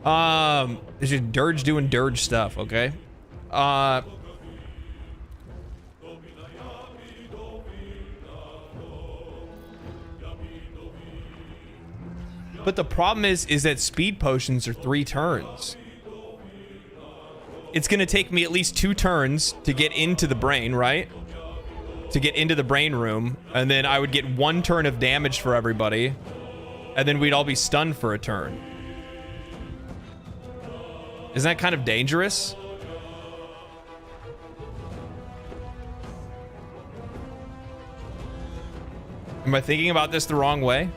It's just Dirge doing Dirge stuff, okay? But the problem is that speed potions are 3 turns. It's gonna take me at least 2 turns to get into the brain, right? To get into the brain room, and then I would get 1 turn of damage for everybody, and then we'd all be stunned for a turn. Isn't that kind of dangerous? Am I thinking about this the wrong way?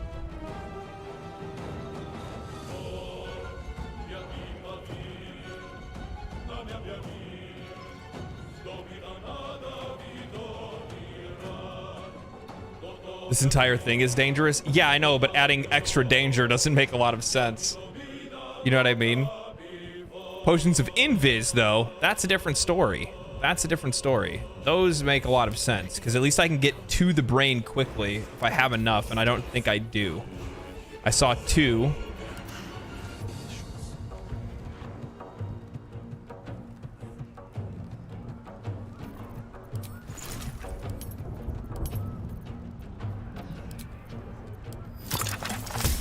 This entire thing is dangerous? Yeah, I know, but adding extra danger doesn't make a lot of sense. You know what I mean? Potions of Invis, though, that's a different story. That's a different story. Those make a lot of sense, because at least I can get to the brain quickly if I have enough, and I don't think I do. I saw 2.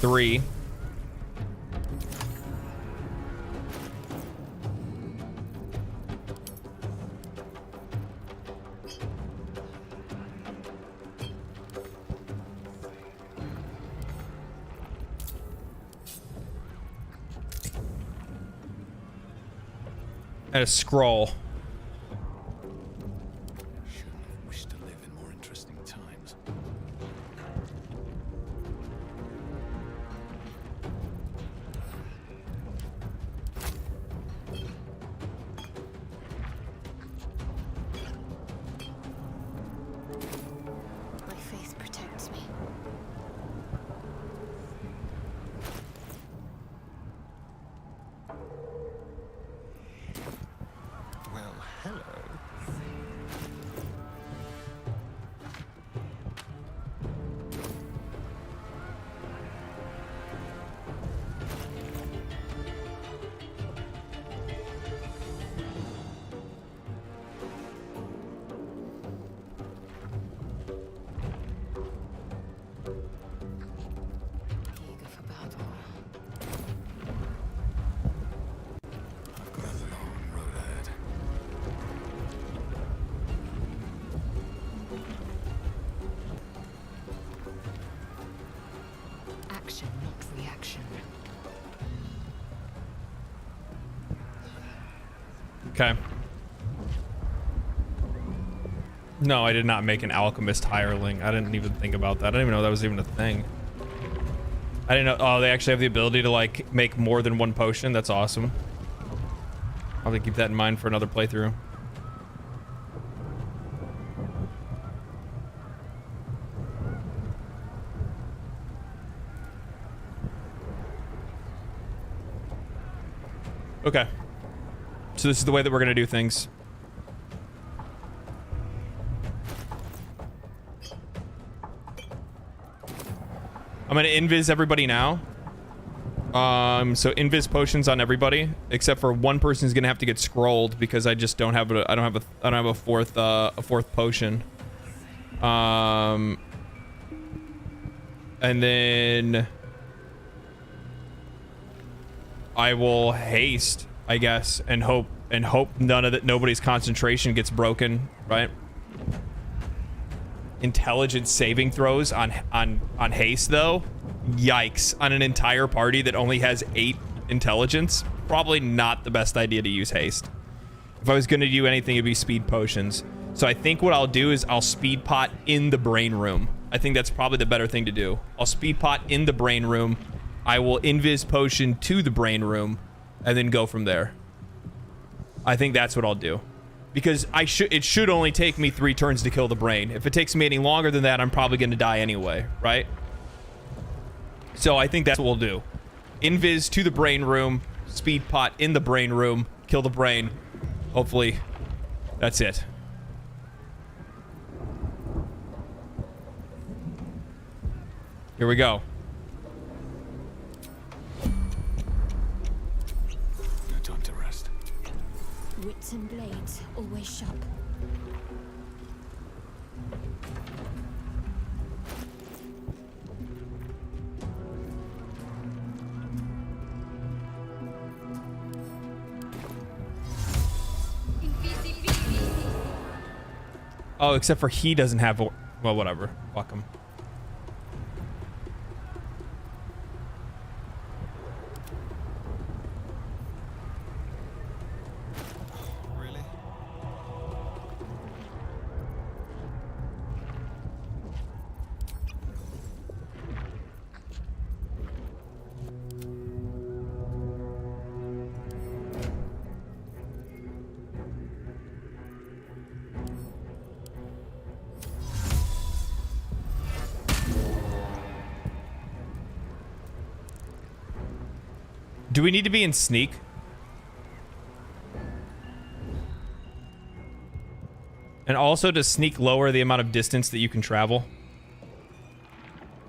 Three. And a scroll. Wish to live in more interesting times. My faith protects me. Well, hello. Eager for battle. I've got a long road ahead. Action, not reaction. Okay. No, I did not make an alchemist hireling. I didn't even think about that. I didn't even know that was even a thing. I didn't know. Oh, they actually have the ability to like make more than 1 potion. That's awesome. I'll have to keep that in mind for another playthrough. Okay. So this is the way that we're gonna do things. I'm gonna invis everybody now. So invis potions on everybody, except for 1 person is gonna have to get scrolled because I just don't have a I don't have a fourth potion. And then I will haste, I guess, and hope nobody's concentration gets broken, right? intelligence saving throws on haste though, yikes. On an entire party that only has 8 intelligence, probably not the best idea to use haste. If I was going to do anything, it'd be speed potions. So I think what I'll do is I'll speed pot in the brain room. I think that's probably the better thing to do. I'll speed pot in the brain room. I will invis potion to the brain room and then go from there. I think that's what I'll do. Because it should only take me 3 turns to kill the brain. If it takes me any longer than that, I'm probably going to die anyway, right? So I think that's what we'll do. Invis to the brain room, speed pot in the brain room, kill the brain. Hopefully, that's it. Here we go. No time to rest. Wits and blades, always sharp. Oh, except for he doesn't have... Well, whatever. Fuck him. Do we need to be in sneak? And also, does sneak lower the amount of distance that you can travel?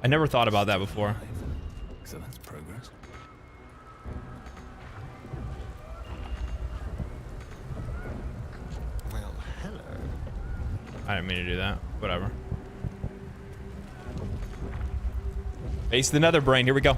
I never thought about that before. So that's progress. Well, hello. I didn't mean to do that. Whatever. Face the nether brain. Here we go.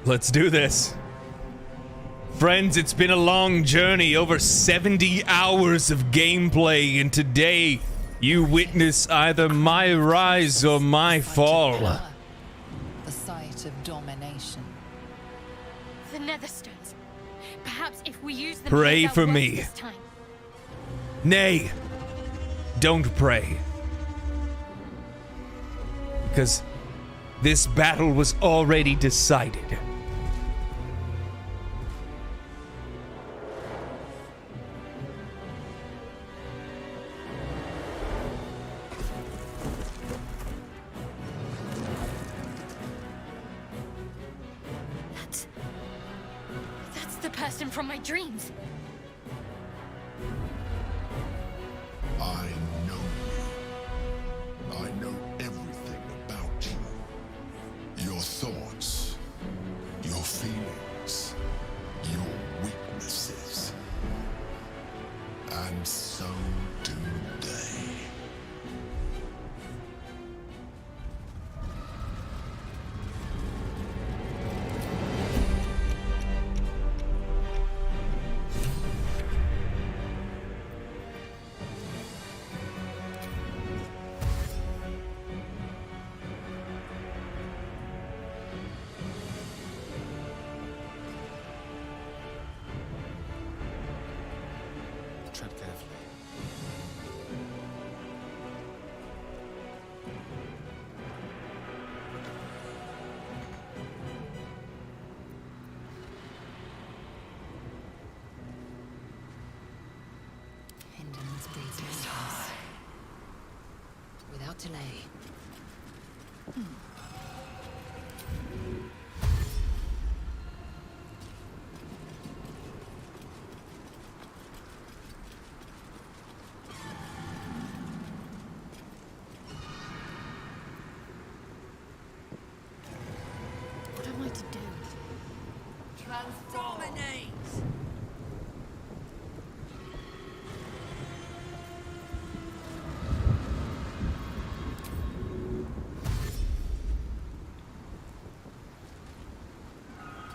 Let's do this. Friends, it's been a long journey, over 70 hours of gameplay, and today you witness either my rise or my fall. The site of domination. The Netherstones. Perhaps if we use them, Pray they'll for work me. this time. Nay, don't pray. Because this battle was already decided. That's the person from my dreams. I know you. I know everything about you. Your thoughts, your feelings, your weaknesses. And so do they. Tread carefully. Indolence breeds madness. Without delay. What am I to do? Dominate!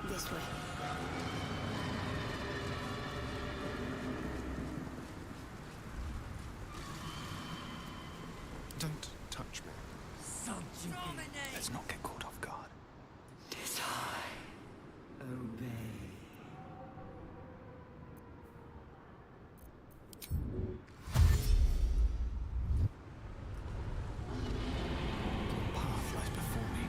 This way. Don't touch me. Let's not get caught off guard. Obey. Path lies before me.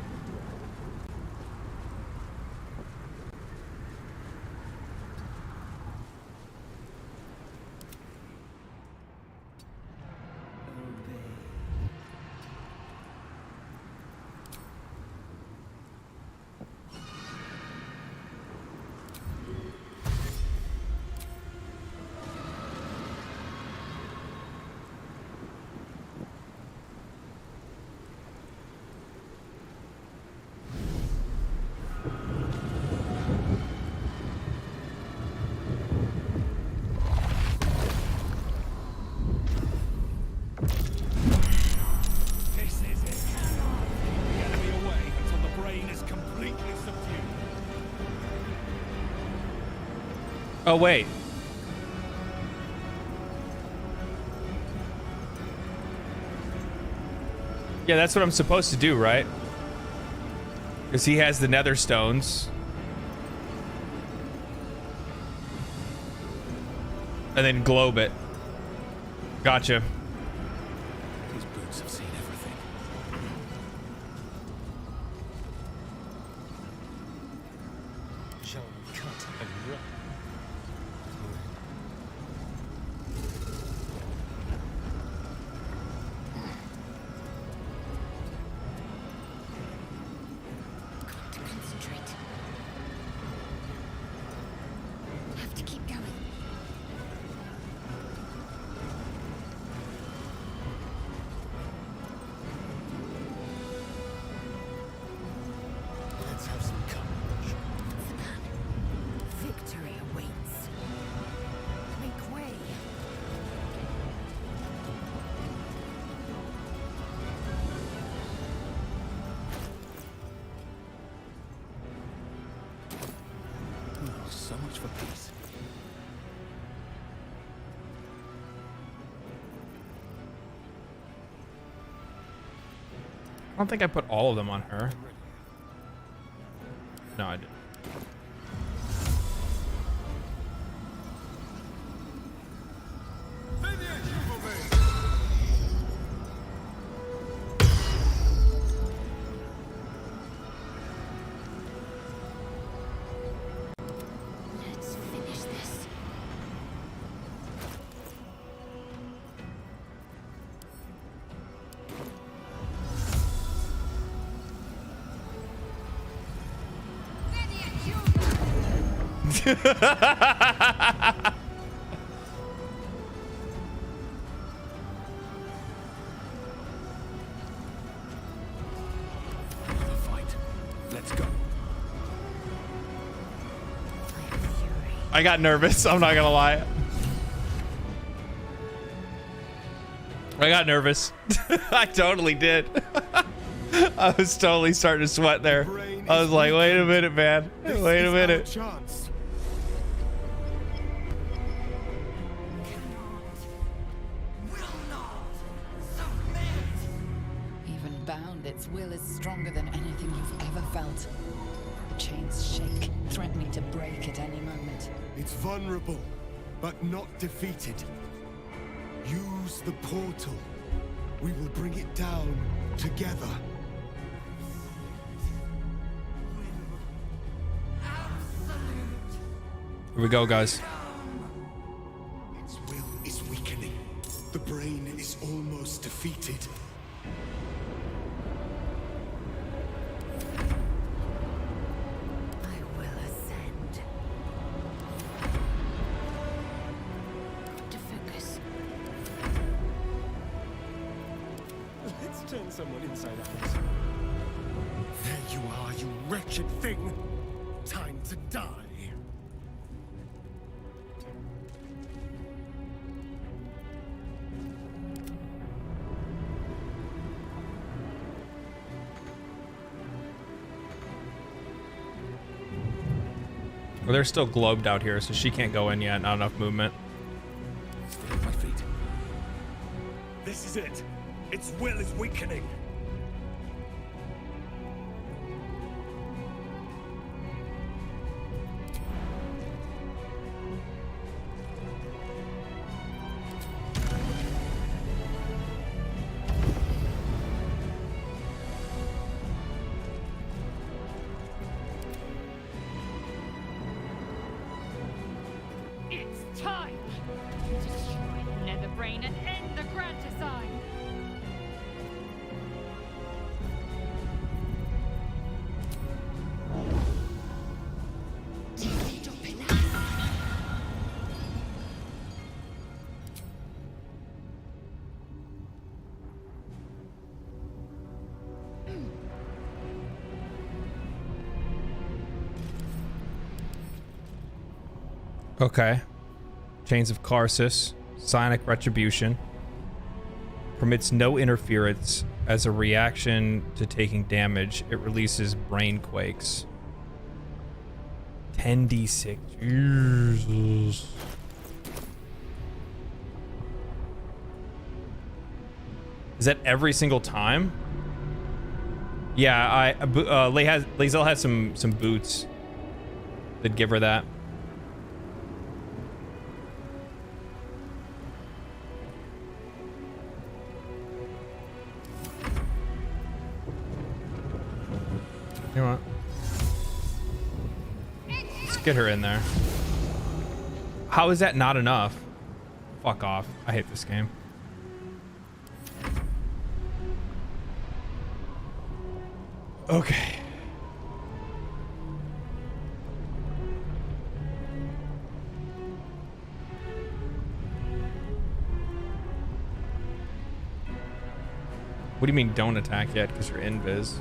This is it. The enemy away until the brain is completely subdued. Oh, wait. Yeah, that's what I'm supposed to do, right? Because he has the nether stones. And then globe it. Gotcha. These boots have seen everything. Shall we cut and run? Got to concentrate. Have to keep going. Let's have some courage. Victory awaits. Make way. Oh, so much for peace. I don't think I put all of them on her. No, I didn't. Let's finish this. Another fight. Let's go. I got nervous. I'm not gonna lie. I got nervous. I totally did. I was totally starting to sweat there. I was like, wait a minute, man. Wait a minute. Chance. Even bound, its will is stronger than anything you've ever felt. The chains shake, threatening to break at any moment. It's vulnerable, but not defeated. Use the portal. We will bring it down together. Here we go, guys. Its will is weakening. The brain is almost defeated. I will ascend. To focus. Let's turn someone inside out. There you are, you wretched thing. Time to die. Well, they're still globed out here, so she can't go in yet. Not enough movement. Stay on my feet. This is it. Its will is weakening. It's time to destroy Netherbrain and end the Grand Design. Okay. Chains of Karsus. Psionic Retribution. Permits no interference. As a reaction to taking damage, it releases brain quakes. 10d6. Jesus. Is that every single time? Yeah, Lae'zel has some boots that give her that. You know what? Let's get her in there. How is that not enough? Fuck off. I hate this game. Okay. What do you mean don't attack yet? Because you're invis.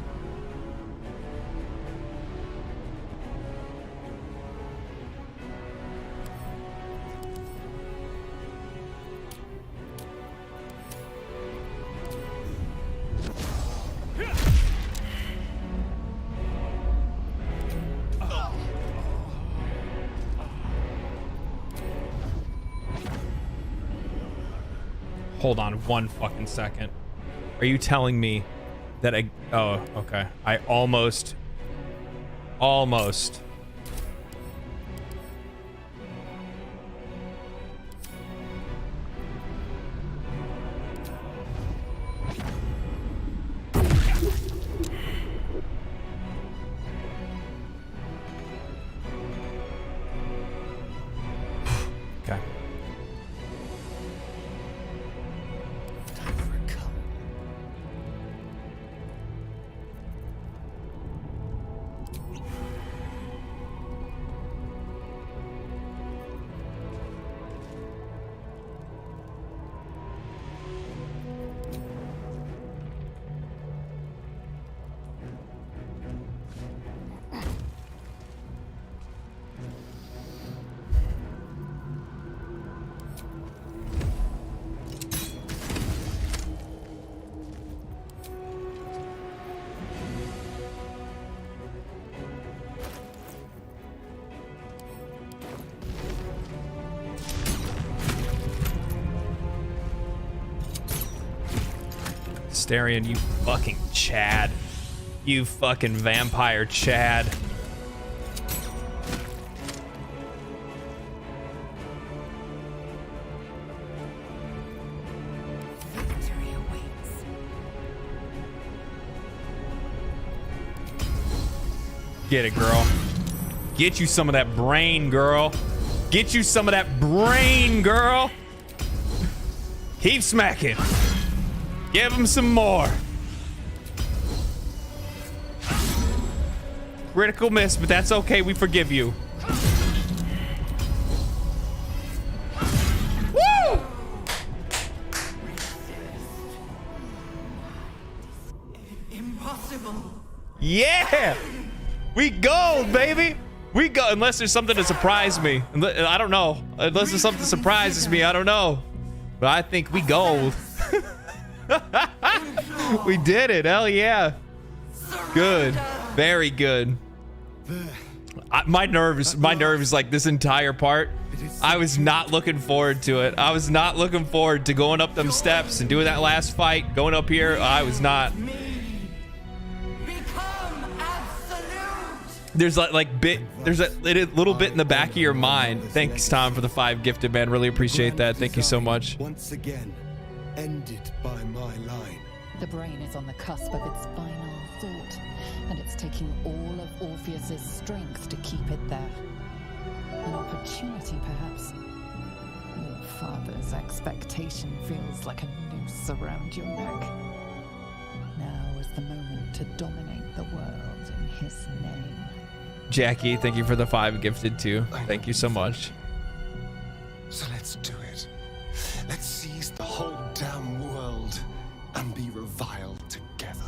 Hold on one fucking second. Are you telling me that I... Oh, okay. I almost... Okay. Starion, you fucking Chad. You fucking vampire Chad. Get it, girl. Get you some of that brain, girl. Get you some of that brain, girl. Keep smacking. Give him some more. Critical miss, but that's okay. We forgive you. Woo! Impossible. Yeah! We gold, baby! We go, unless there's something to surprise me. I don't know. Unless there's something that surprises me, I don't know. But I think we gold. We did it. Hell yeah. Good. Very good. My nerves like this entire part. I was not looking forward to it. I was not looking forward to going up them steps and doing that last fight. Going up here, I was not. There's there's a little bit in the back of your mind. Thanks, Tom, for the 5 gifted, man. Really appreciate that. Thank you so much. Once again, ended by my line. The brain is on the cusp of its final thought, and it's taking all of Orpheus's strength to keep it there. An opportunity, perhaps. Your father's expectation feels like a noose around your neck. Now is the moment to dominate the world in his name. Jackie, thank you for the 5 gifted too. Thank you so much. So let's do it. Let's seize the whole damn world and be reviled together.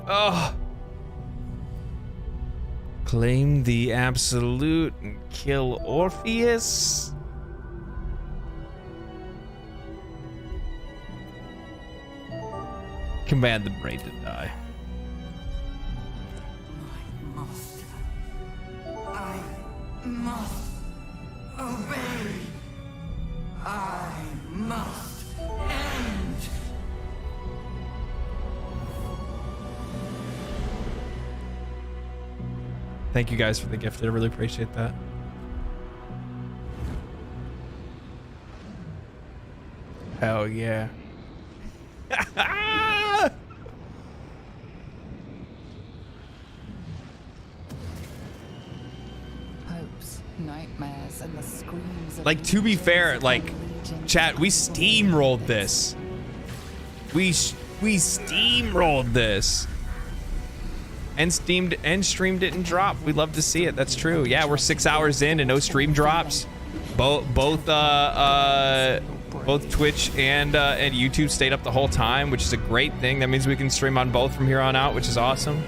Oh. Claim the absolute and kill Orpheus. Command the brain to die. My master. I must obey. I must end. Thank you guys for the gift. I really appreciate that. Hell yeah. Hopes, nightmares, and the screams of Like, to be fair, like, chat, we steamrolled this. We steamrolled this. And streamed it and dropped. We'd love to see it. That's true. Yeah, we're 6 hours in and no stream drops. Both Twitch and YouTube stayed up the whole time, which is a great thing. That means we can stream on both from here on out, which is awesome.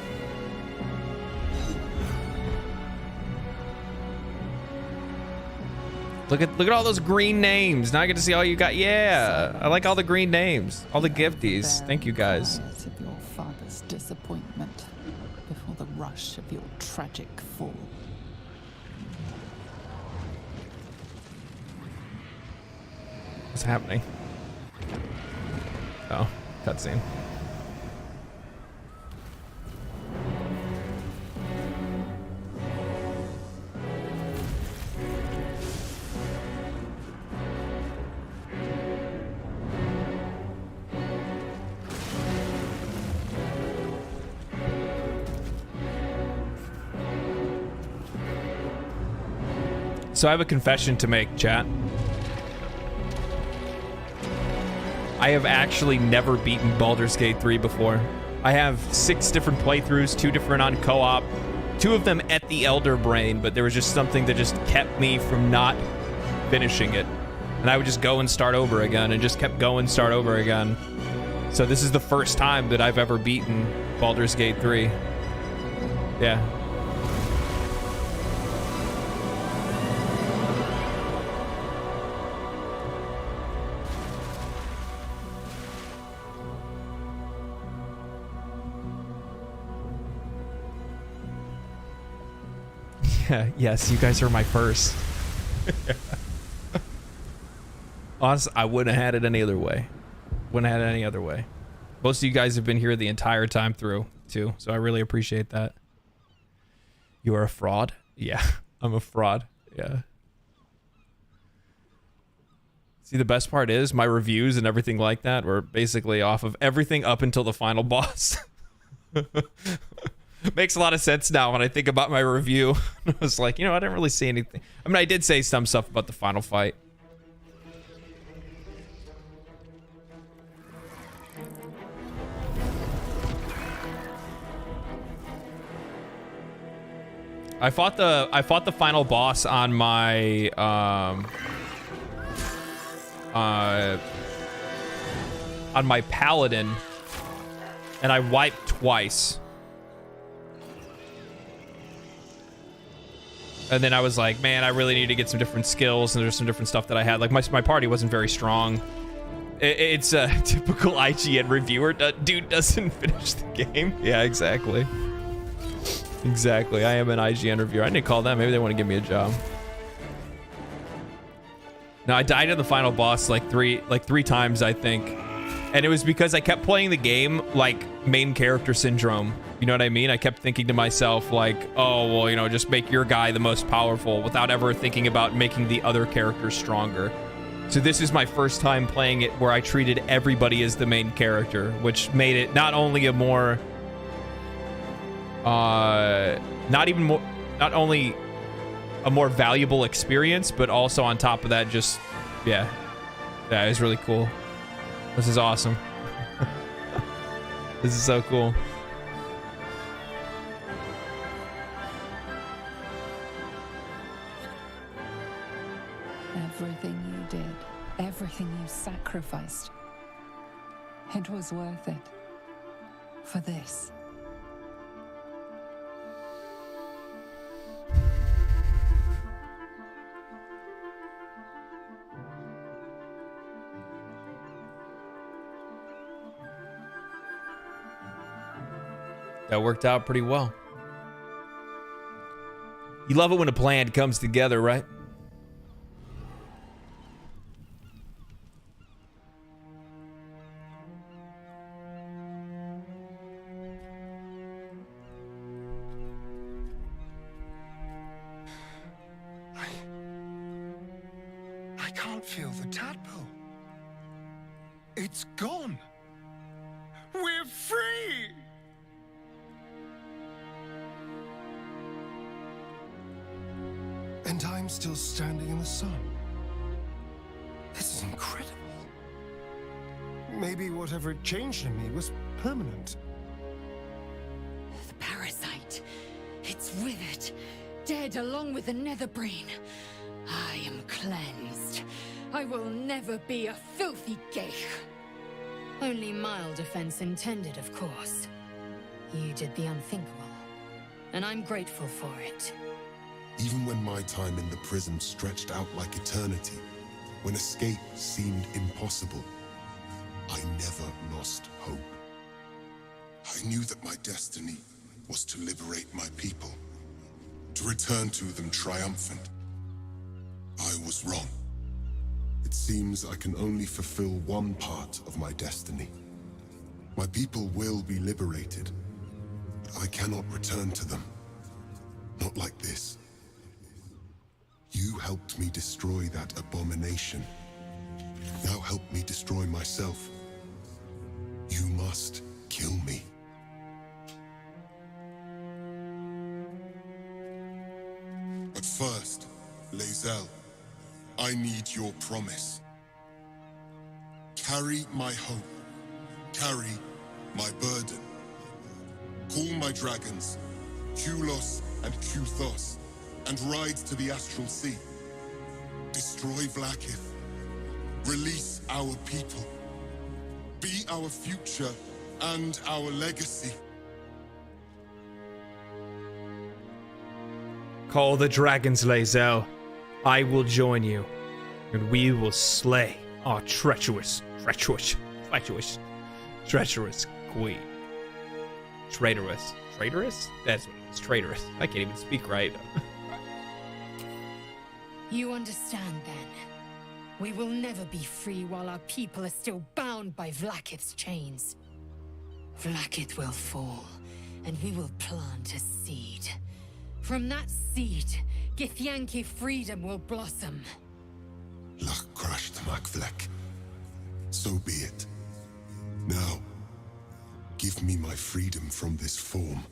Look at all those green names. Now I get to see all you got. Yeah, I like all the green names, all the gifties. Thank you guys. of your father's disappointment before the rush of your tragic fall. What's happening? Oh, cutscene. So I have a confession to make, chat. I have actually never beaten Baldur's Gate 3 before. I have 6 different playthroughs, 2 different on co-op, 2 of them at the Elder Brain, but there was just something that just kept me from not finishing it. And I would just go and start over again, and just kept going, start over again. So this is the first time that I've ever beaten Baldur's Gate 3. Yeah. Yes, you guys are my first. Honestly, I wouldn't have had it any other way. Wouldn't have had it any other way. Most of you guys have been here the entire time through, too, so I really appreciate that. You are a fraud? Yeah, I'm a fraud. Yeah. See, the best part is my reviews and everything like that were basically off of everything up until the final boss. Makes a lot of sense now when I think about my review. I was like, you know, I didn't really see anything. I mean, I did say some stuff about the final fight. I fought the final boss on my paladin, and I wiped twice. And then I was like, man, I really need to get some different skills, and there's some different stuff that I had. Like my party wasn't very strong. It's a typical IGN reviewer. Dude doesn't finish the game. Yeah, exactly. Exactly. I am an IGN reviewer. I need to call them. Maybe they want to give me a job. Now, I died in the final boss like three times, I think. And it was because I kept playing the game like main character syndrome. You know what I mean? I kept thinking to myself like, oh, well, you know, just make your guy the most powerful without ever thinking about making the other characters stronger. So this is my first time playing it where I treated everybody as the main character, which made it not only a more... not only a more valuable experience, but also on top of that, just, yeah, it was really cool. This is awesome. This is so cool. Everything you did, everything you sacrificed, it was worth it. For this. That worked out pretty well. You love it when a plan comes together, right? I can't feel the tadpole. It's gone. We're free! And I'm still standing in the sun. This is incredible. Maybe whatever it changed in me was permanent. The parasite. It's withered. Dead along with the nether brain. I am cleansed. I will never be a filthy geich. Only mild offense intended, of course. You did the unthinkable. And I'm grateful for it. Even when my time in the prison stretched out like eternity, when escape seemed impossible, I never lost hope. I knew that my destiny was to liberate my people, to return to them triumphant. I was wrong. It seems I can only fulfill one part of my destiny. My people will be liberated, but I cannot return to them. Not like this. You helped me destroy that abomination. Now help me destroy myself. You must kill me. But first, Lae'zel, I need your promise. Carry my hope. Carry my burden. Call my dragons, Kulos and Kuthos, and ride to the Astral Sea. Destroy Vlaakith. Release our people. Be our future and our legacy. Call the dragons, Lae'zel. I will join you, and we will slay our treacherous queen. Traitorous? That's what it's traitorous. I can't even speak right. You understand, then? We will never be free while our people are still bound by Vlaakith's chains. Vlaakith will fall, and we will plant a seed. From that seed, Githyanki freedom will blossom. Luck crushed. Markvlek. So be it. Now, give me my freedom from this form.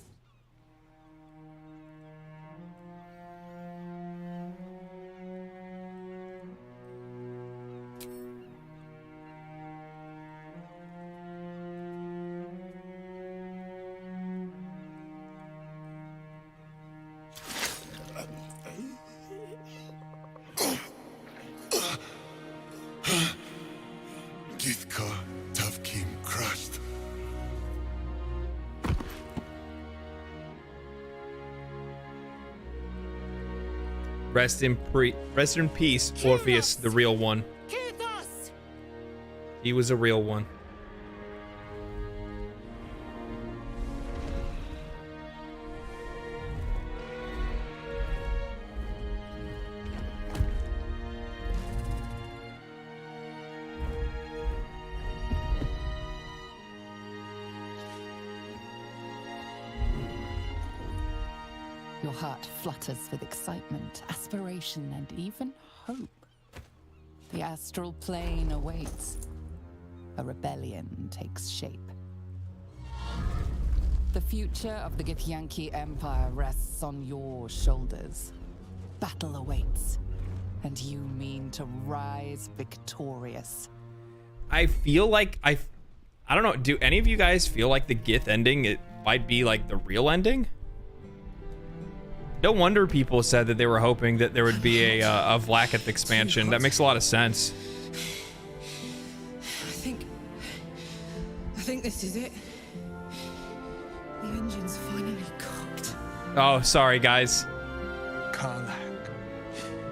Rest in peace, Orpheus, the real one. He was a real one. Your heart flutters with excitement, aspiration, and even hope. The astral plane awaits. A rebellion takes shape. The future of the Githyanki Empire rests on your shoulders. Battle awaits, and you mean to rise victorious. I feel like I don't know. Do any of you guys feel like the Gith ending it might be like the real ending? No wonder people said that they were hoping that there would be a Vlaakith expansion. That makes a lot of sense. I think this is it. The engine's finally cooked. Oh, sorry, guys. Karlach.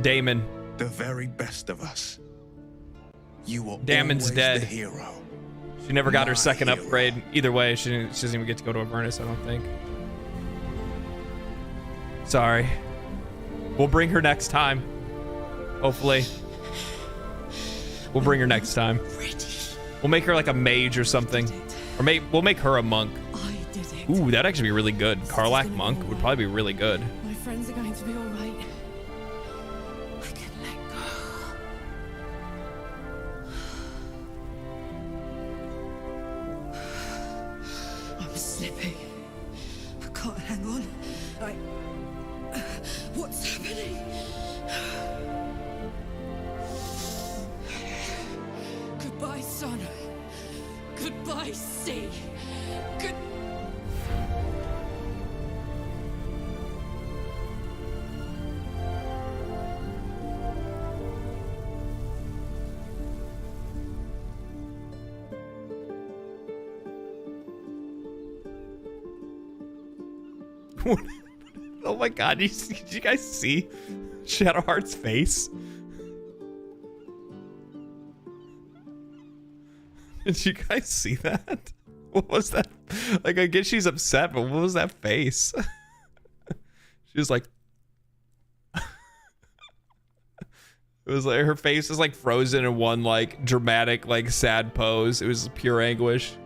Damon. The very best of us. You were Damon's always dead. the hero. She never got her My second hero. upgrade. Either way, she doesn't even get to go to Avernus, I don't think. Sorry. We'll bring her next time. Hopefully. We'll bring her next time. We'll make her like a mage or something. Or we'll make her a monk. I did it. Ooh, that'd actually be really good. Karlach monk would probably be really good. My friends are going to be all right. I can let go. I'm slipping. I can't hang on. What's happening? Goodbye, son. Goodbye, sea. Good. Oh my god, did you guys see Shadowheart's face? Did you guys see that? What was that? Like, I guess she's upset, but what was that face? She was like... It was like, her face was like frozen in one like dramatic, like sad pose. It was pure anguish.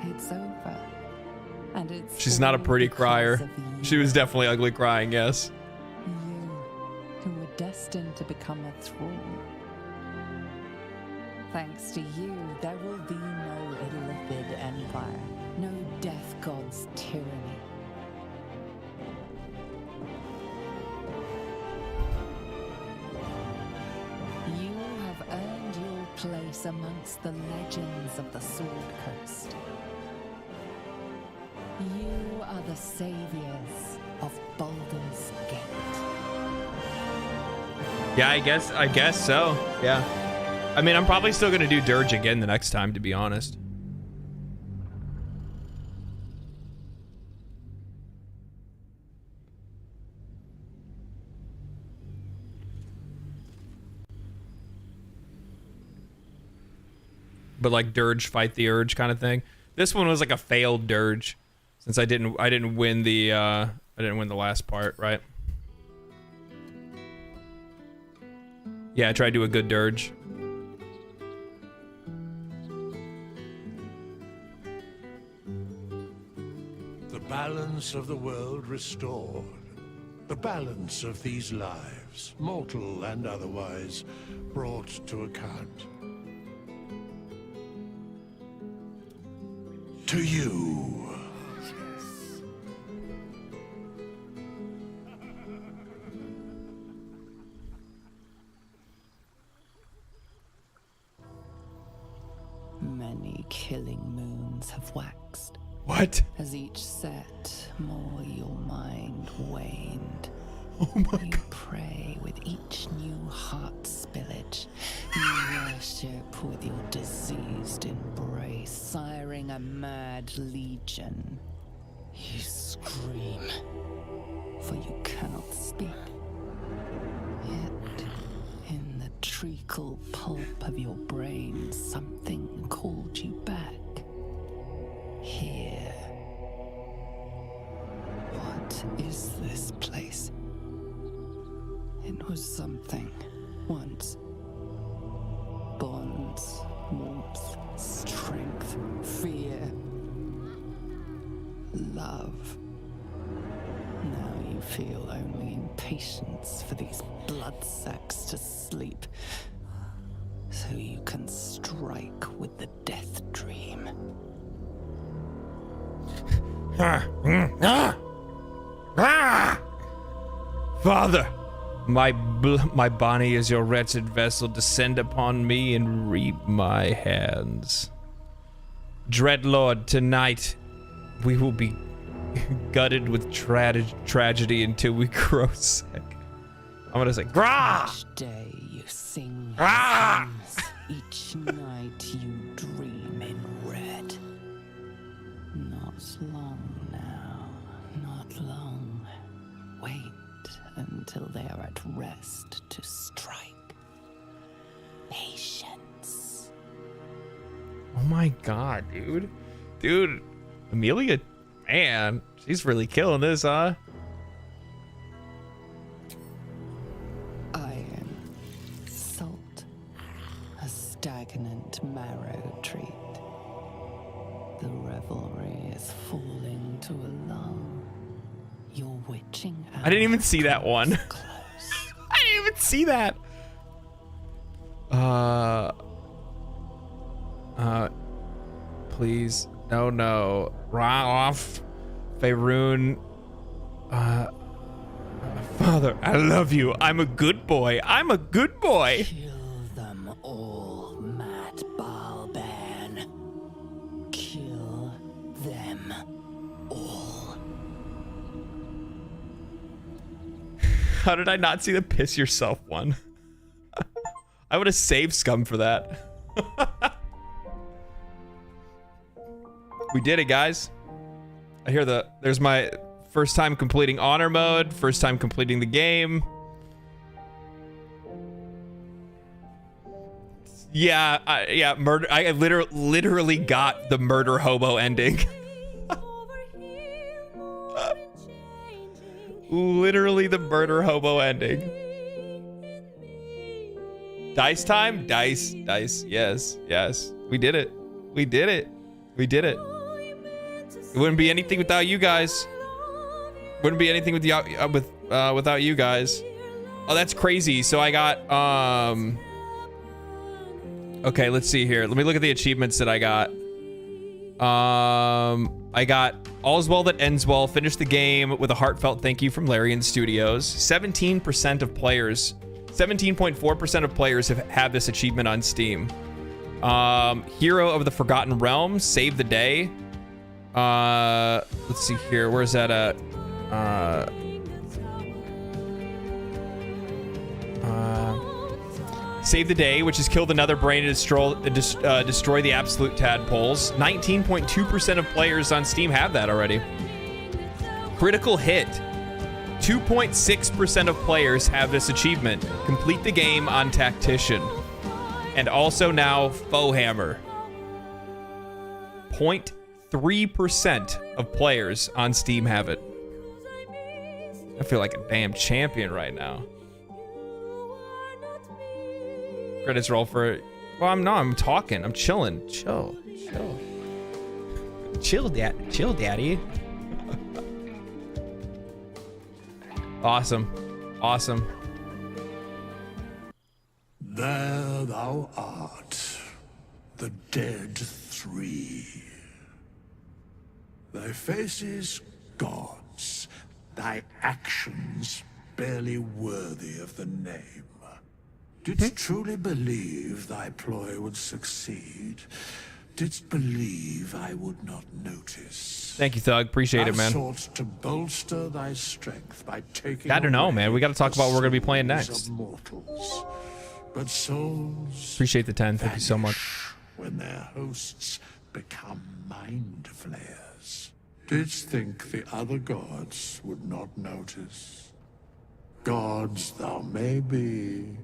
It's over. And it's She's not a pretty because crier. of you. She was definitely ugly crying, yes. You, who were destined to become a thrall. Thanks to you, there will be no Illithid Empire, no Death God's tyranny. You have earned your place amongst the legends of the Sword Coast. You are the saviors of Baldur's Gate. Yeah, I guess so. Yeah. I mean, I'm probably still gonna do Dirge again the next time, to be honest. But like Dirge fight the urge kind of thing. This one was like a failed Dirge, since I didn't win the last part, right? Yeah, I tried to do a good Dirge. The balance of the world restored. The balance of these lives, mortal and otherwise, brought to account. To you. Many killing moons have waxed. What? As each set, more your mind waned. Oh my you pray with each new heart spillage. You worship with your diseased embrace, siring a mad legion. You scream, for you cannot speak. Yet, in the treacle pulp of your brain, something called you back. Here. What is this place? It was something once. Bonds, warmth, strength, fear, love. Now you feel only impatience for these blood sacks to sleep, so you can strike with the death dream. Father, my body is your wretched vessel. Descend upon me and reap my hands. Dreadlord, tonight we will be gutted with tragedy until we grow sick. I'm gonna say, Grah! Each day you sing Grah! hymns. Each night you dream in red. Not long now, not long. Wait until they are at rest to strike. Patience. Oh my god, dude. Dude, Amelia, man, she's really killing this, huh? Iron, salt, a stagnant marrow treat. The revelry is falling to a lull. Your witching hour I didn't even see that one. I didn't even see that. Please. No. Ralph. Faerun. Father, I love you. I'm a good boy. I'm a good boy. Kill them all, mad Balban. Kill them all. How did I not see the piss yourself one? I would have saved Scum for that. We did it, guys. I hear there's my first time completing honor mode, first time completing the game. Yeah, murder. I literally got the murder hobo ending. Literally the murder hobo ending. Dice time? Dice. Yes. We did it. It wouldn't be anything without you guys. Without you guys. Oh, that's crazy. So I got, okay, let's see here. Let me look at the achievements that I got. I got All's Well That Ends Well, finished the game with a heartfelt thank you from Larian Studios. 17% of players, 17.4% of players have this achievement on Steam. Hero of the Forgotten Realm, Save the Day. Let's see here. Where's that at? Save the Day, which has killed another brain and destroy the absolute tadpoles. 19.2% of players on Steam have that already. Critical Hit. 2.6% of players have this achievement. Complete the game on Tactician. And also now Foehammer. 0.3% of players on Steam have it. I feel like a damn champion right now. Credits roll for... Well, I'm talking. I'm chilling. Chill, daddy. Awesome. Awesome. There thou art, the dead three. Thy faces gods, thy actions barely worthy of the name. Didst truly believe thy ploy would succeed? Didst believe I would not notice? Thank you, Thug. Appreciate it, man. Thou sought to bolster thy strength by taking I don't know, man. We got to talk about what we're going to be playing next. Mortals. But souls Appreciate the 10. Thank you so much. when their hosts become mind flayers. Didst think the other gods would not notice? Gods thou may be,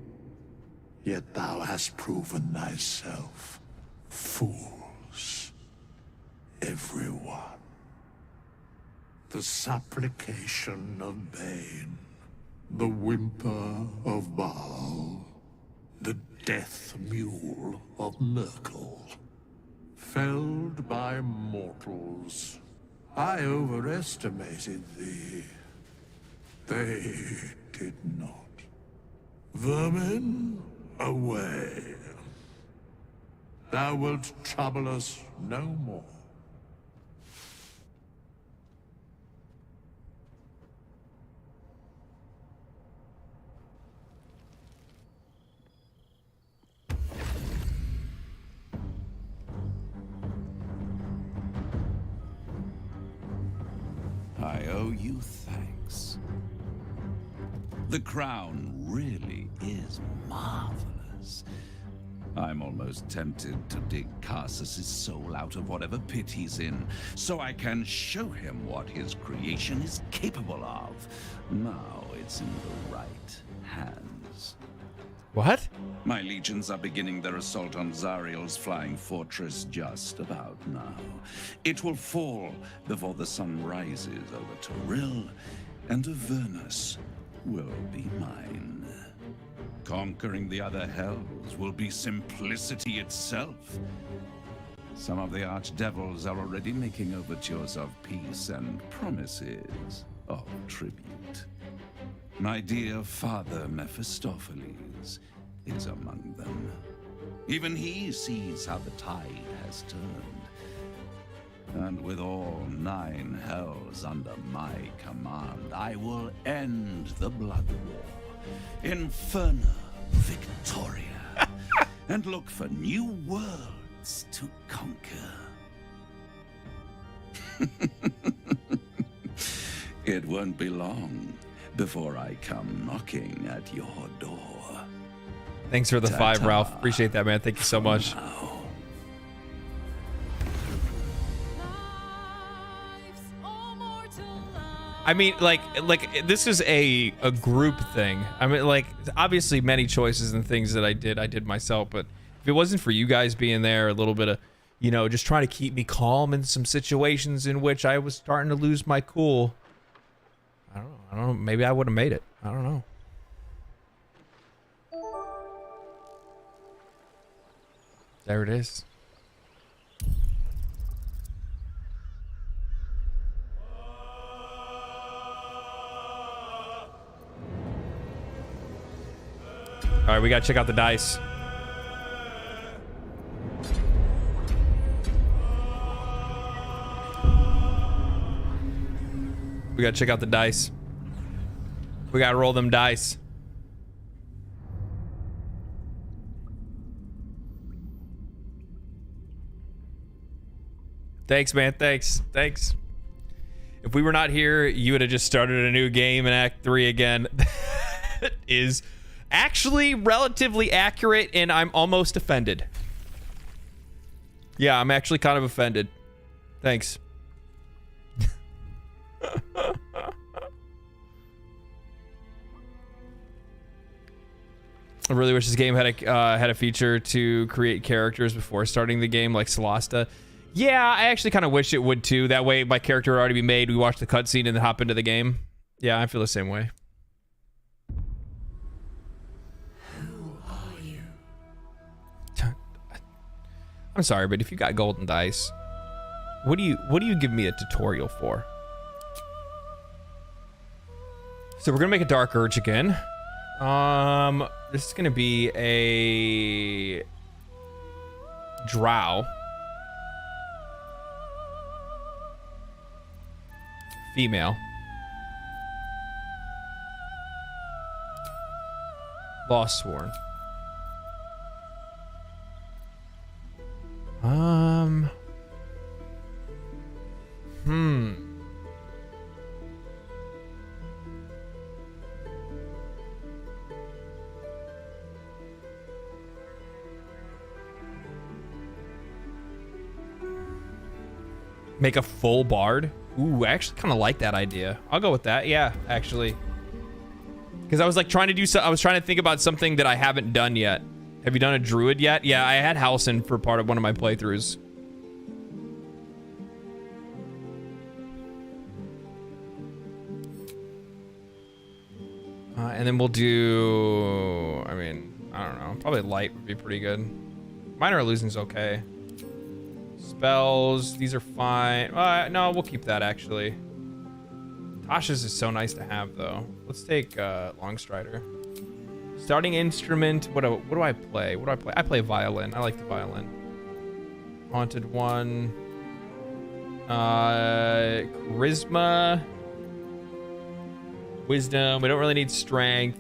yet thou hast proven thyself fools. Everyone. The supplication of Bane, the whimper of Baal, the death mule of Merkel. Felled by mortals, I overestimated thee. They did not. Vermin, away. Thou wilt trouble us no more. I owe you thanks. The crown really is marvelous. I'm almost tempted to dig Carsus's soul out of whatever pit he's in, so I can show him what his creation is capable of. Now it's in the right hands. What? My legions are beginning their assault on Zariel's flying fortress just about now. It will fall before the sun rises over Toril, and Avernus will be mine. Conquering the other hells will be simplicity itself. Some of the archdevils are already making overtures of peace and promises of tribute. My dear father Mephistopheles is among them. Even he sees how the tide has turned. And with all 9 hells under my command, I will end the blood war. Inferno Victoria. And look for new worlds to conquer. It won't be long before I come knocking at your door. Thanks for the 5, Ralph. Appreciate that, man. Thank you so much. I mean, like this is a group thing. I mean, like, obviously many choices and things that I did myself, but if it wasn't for you guys being there, a little bit of, you know, just trying to keep me calm in some situations in which I was starting to lose my cool, I don't know, maybe I would have made it. I don't know. There it is. All right, we gotta check out the dice. We gotta check out the dice. We gotta roll them dice. Thanks, man. Thanks. If we were not here, you would have just started a new game in Act 3 again. That is actually relatively accurate, and I'm almost offended. Yeah, I'm actually kind of offended. Thanks. I really wish this game had a feature to create characters before starting the game, like Solasta. Yeah, I actually kind of wish it would too. That way, my character would already be made. We watch the cutscene and then hop into the game. Yeah, I feel the same way. Who are you? I'm sorry, but if you got golden dice, what do you give me a tutorial for? So we're gonna make a Dark Urge again. This is gonna be a drow. Female. Lost Sworn. Make a full bard. Ooh, I actually kind of like that idea. I'll go with that. Yeah, actually. Because I was like trying to do so. I was trying to think about something that I haven't done yet. Have you done a druid yet? Yeah, I had Halcyon for part of one of my playthroughs. And then we'll do, I mean, I don't know. Probably light would be pretty good. Minor Illusion's okay. Spells, these are fine. No, we'll keep that actually. Tasha's is so nice to have though. Let's take Longstrider. Starting instrument, what do I play? What do I play? I play violin. I like the violin. Haunted one. Charisma. Wisdom. We don't really need strength.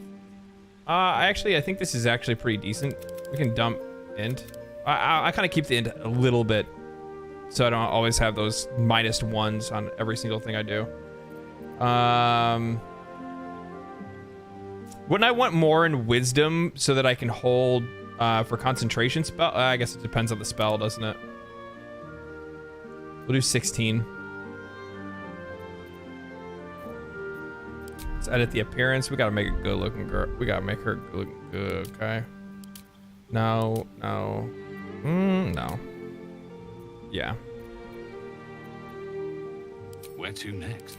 I think this is actually pretty decent. We can dump int. I kind of keep the int a little bit, so I don't always have those -1s on every single thing I do. Wouldn't I want more in wisdom so that I can hold for concentration spell? I guess it depends on the spell, doesn't it? We'll do 16. Let's edit the appearance. We gotta make a good looking girl. We gotta make her look good, okay? No. No. Yeah. Where to next?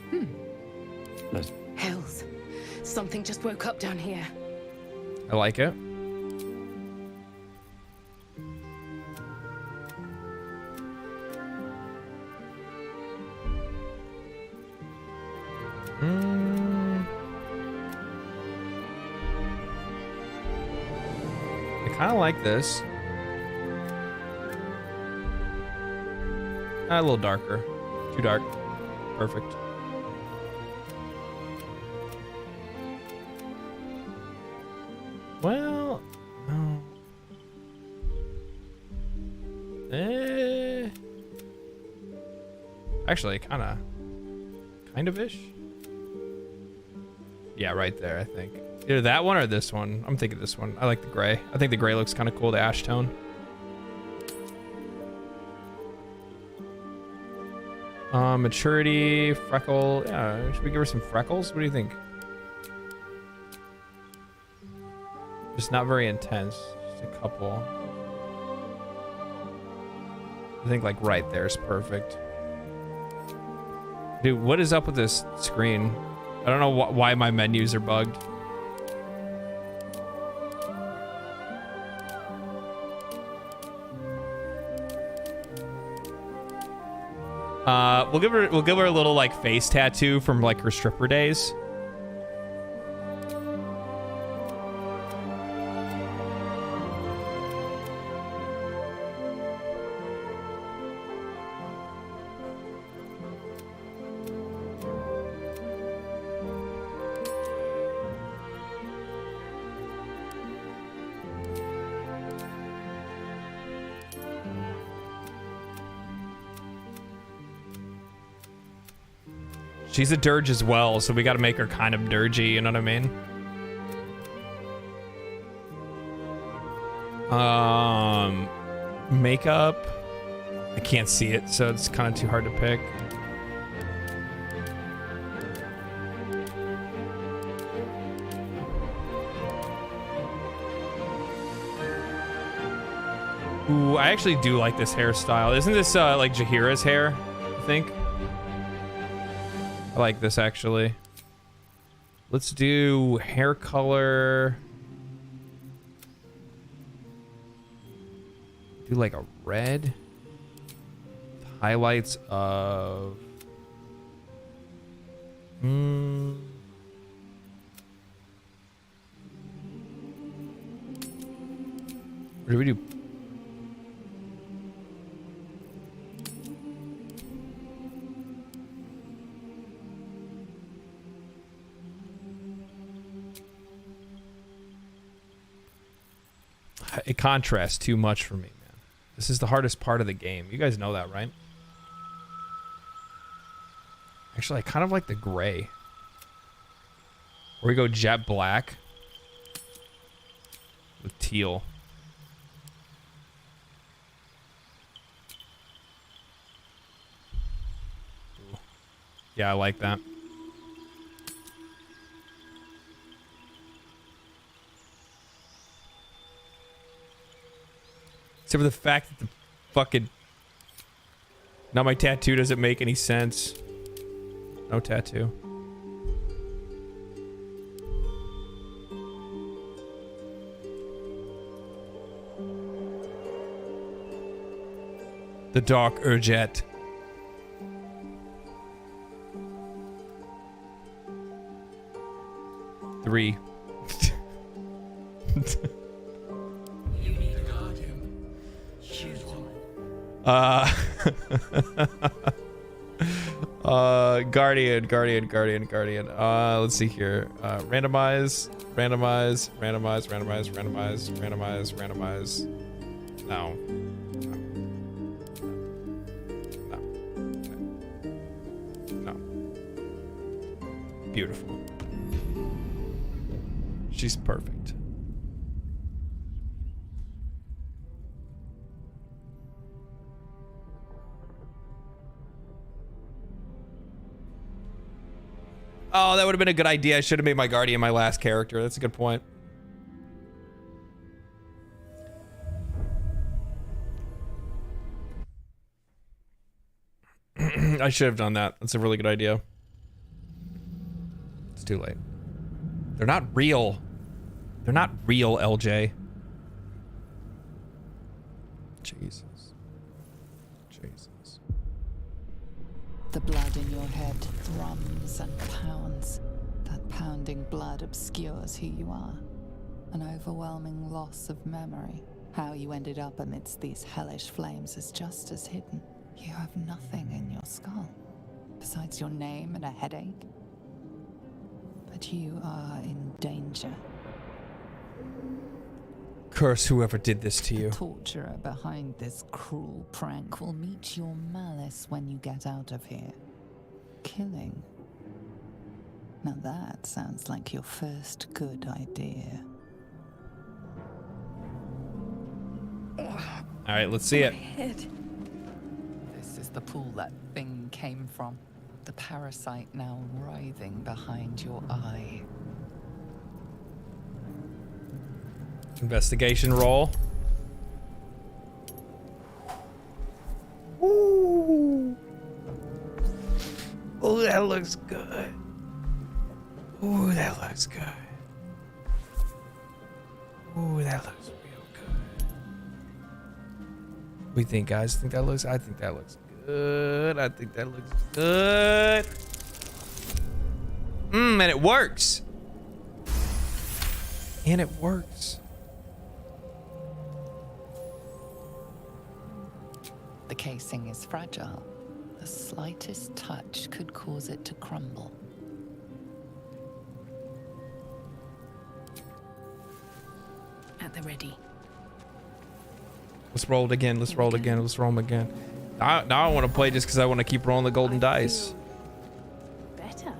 Hells. Something just woke up down here. I like it. I kind of like this. A little darker. Too dark. Perfect. Well, no. Actually, kind of-ish. Yeah, right there, I think. Either that one or this one. I'm thinking this one. I like the gray. I think the gray looks kind of cool, the ash tone. Maturity, freckle. Yeah, should we give her some freckles? What do you think? Just not very intense. Just a couple. I think like right there is perfect. Dude, what is up with this screen? I don't know why my menus are bugged. We'll give her a little like face tattoo from like her stripper days. She's a dirge as well, so we gotta make her kind of dirgy, you know what I mean? Makeup. I can't see it, so it's kind of too hard to pick. Ooh, I actually do like this hairstyle. Isn't this like Jaheira's hair, I think? I like this actually. Let's do hair color. Do like a red. Highlights of. I What do we do? It contrasts too much for me, man. This is the hardest part of the game. You guys know that, right? Actually, I kind of like the gray. Or we go jet black with teal. Ooh. Yeah, I like that. Except for the fact that the fucking... Now my tattoo doesn't make any sense. No tattoo. The Dark Urjet. Three. Guardian. Let's see here. Randomize. No. Beautiful. She's perfect. Oh, that would have been a good idea. I should have made my Guardian my last character. That's a good point. I should have done that. That's a really good idea. It's too late. They're not real. They're not real, LJ. Jesus. The blood in your head thrums and pounds. That pounding blood obscures who you are. An overwhelming loss of memory. How you ended up amidst these hellish flames is just as hidden. You have nothing in your skull, besides your name and a headache. But you are in danger. Curse whoever did this to you. The torturer behind this cruel prank will meet your malice when you get out of here. Killing. Now that sounds like your first good idea. Alright, let's see it. This is the pool that thing came from. The parasite now writhing behind your eye. Investigation roll. Ooh. Oh, that looks good. Ooh, that looks good. Ooh, that looks real good. What do you think, guys? Think that looks? I think that looks good. I think that looks good. And it works. And it works. The casing is fragile. The slightest touch could cause it to crumble. At the ready. Let's roll it again. Let's roll it again. Let's roll them again. Now I want to play just because I want to keep rolling the golden dice. Better.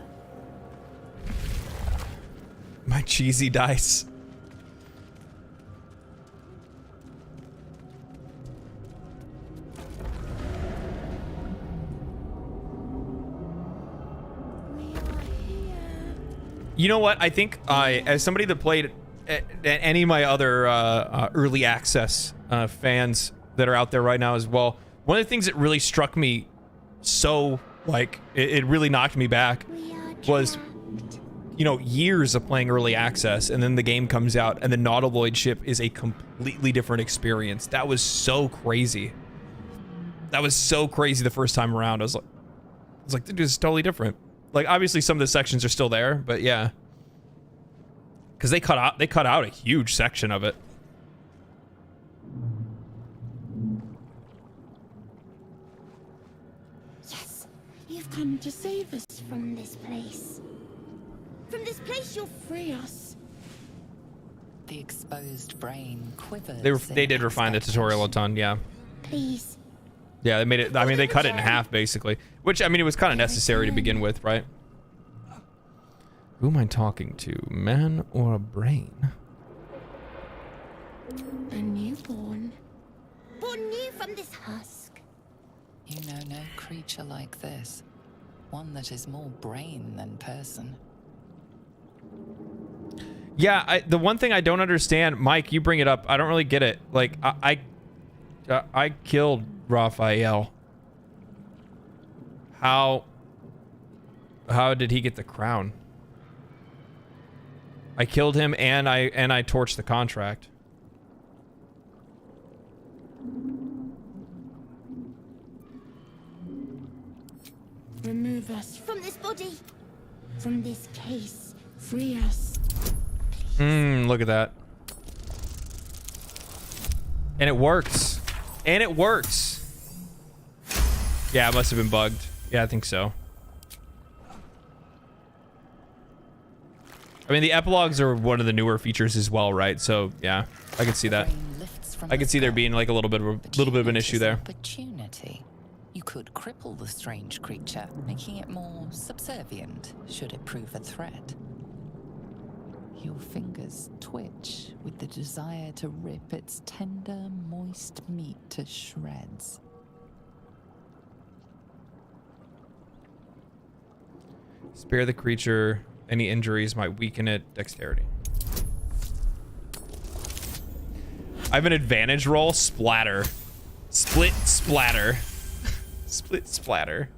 My cheesy dice. You know what? I think as somebody that played any of my other early access fans that are out there right now as well, one of the things that really struck me so, like, it really knocked me back was, you know, years of playing early access, and then the game comes out, and the Nautiloid ship is a completely different experience. That was so crazy. That was so crazy the first time around. I was like, dude, this is totally different. Like, obviously some of the sections are still there, but yeah. Because they cut out a huge section of it. You've come to save us from this place. From this place you'll free us. The exposed brain quivers. They did refine the tutorial a ton, yeah. Please. Yeah, they made it. I mean, they cut it in half basically, which I mean, it was kind of necessary to begin with, right? Who am I talking to, man or a brain? A newborn. Born new from this husk. You know no creature like this. One that is more brain than person. Yeah, the one thing I don't understand, Mike, you bring it up. I don't really get it. Like, I killed Raphael. How did he get the crown? I killed him and I torched the contract. Remove us from this body. From this case. Free us. Look at that. And it works. And it works. Yeah, it must have been bugged. Yeah, I think so. I mean, the epilogues are one of the newer features as well, right? So, yeah, I can see that. I can see there being like a little bit of an issue there. Opportunity. You could cripple the strange creature, making it more subservient should it prove a threat. Your fingers twitch with the desire to rip its tender, moist meat to shreds. Spare the creature. Any injuries might weaken it. Dexterity. I have an advantage roll. Splatter. Split splatter. Split splatter.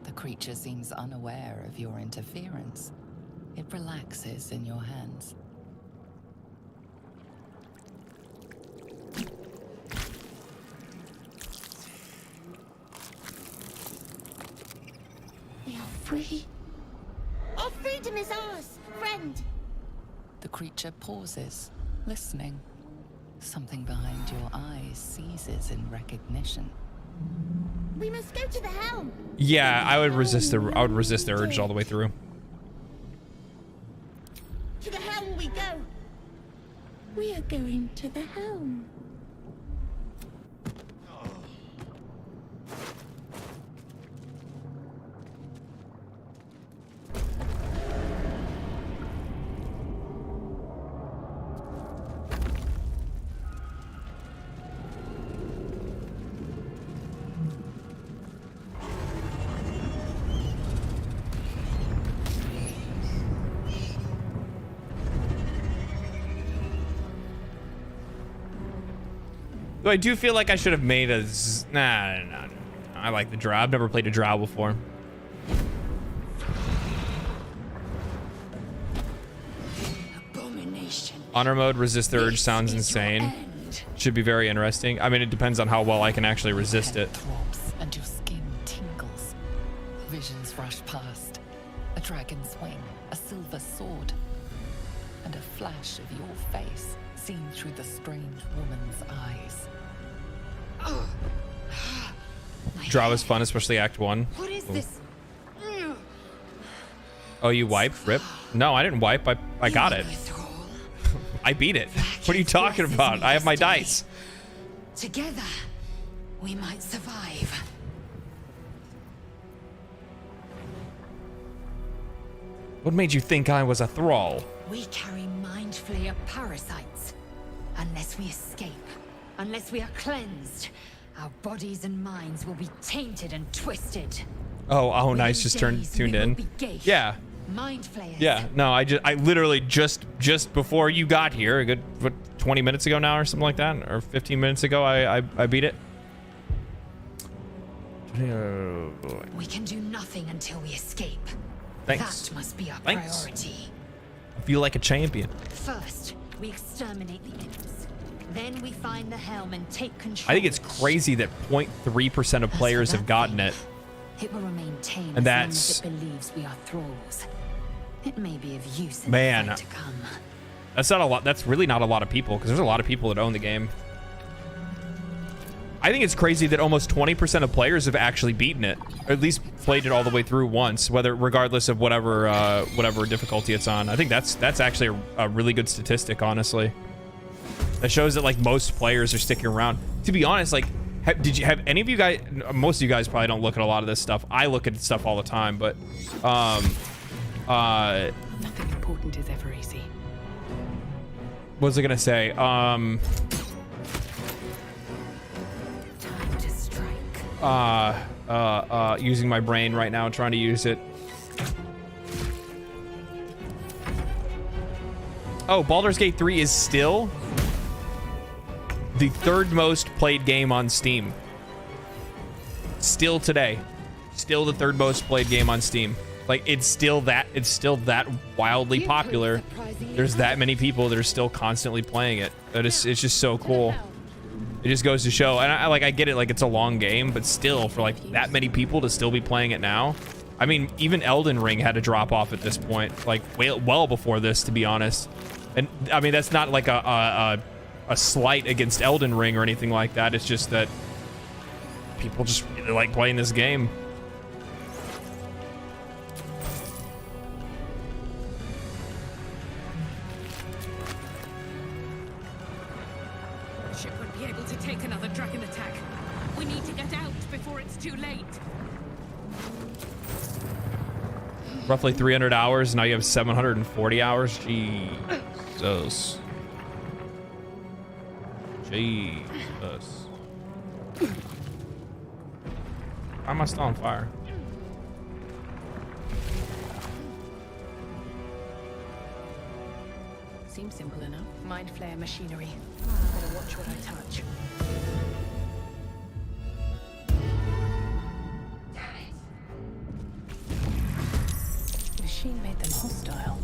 The creature seems unaware of your interference. It relaxes in your hands. We are free. Our freedom is ours, friend. The creature pauses, listening. Something behind your eyes seizes in recognition. We must go to the helm. Yeah, I would resist the urge all the way through. To the helm we go. We are going to the helm. Though I do feel like I should have made a... Nah. I like the drow. I've never played a drow before. Abomination. Honor mode, resist the urge sounds insane. Should be very interesting. I mean, it depends on how well I can actually resist it. Throbs and your skin tingles. Visions rush past. A dragon's wing, a silver sword, and a flash of your face seen through the strange woman's eyes. Drow is fun, especially Act 1. What is this? Oh, you wiped? Rip? No, I didn't wipe. I got it. I beat it. What are you talking about? I have my dice. Together, we might survive. What made you think I was a thrall? We carry mind flayer parasites. Unless we escape, unless we are cleansed, our bodies and minds will be tainted and twisted. Oh, nice. Just tuned in. Yeah. Mind flayers. Yeah. No, I literally just before you got here, a good 20 minutes ago now or something like that, or 15 minutes ago, I beat it. We can do nothing until we escape. Thanks. That must be our Thanks. priority. I feel like a champion. First, we exterminate the imps. Then we find the helm and take control. I think it's crazy that 0.3% of players have gotten it. It will remain tame And as long as it believes we are thralls. It may be of use in Man, the fight to come. that's not a lot. That's really not a lot of people, because there's a lot of people that own the game. I think it's crazy that almost 20% of players have actually beaten it, or at least played it all the way through once, regardless of whatever difficulty it's on. I think that's actually a really good statistic, honestly. That shows that like most players are sticking around. To be honest, like, did you have any of you guys? Most of you guys probably don't look at a lot of this stuff. I look at stuff all the time, but nothing important is ever easy. What was I gonna say? Time to strike. Using my brain right now, trying to use it. Oh, Baldur's Gate 3 is still the third most played game on Steam. Still today. Still the third most played game on Steam. Like, it's still that wildly popular. There's that many people that are still constantly playing it. It's just so cool. It just goes to show, and I get it, like, it's a long game, but still, for like that many people to still be playing it now. I mean, even Elden Ring had to drop off at this point, like well before this, to be honest. And I mean, that's not like a slight against Elden Ring or anything like that. It's just that people just really like playing this game. Ship won't be able to take another dragon attack. We need to get out before it's too late. Roughly 300 hours. Now you have 740 hours. Jesus. Jesus. Why am I still on fire? Seems simple enough. Mind flare machinery. Better watch what I touch. Machine made them hostile.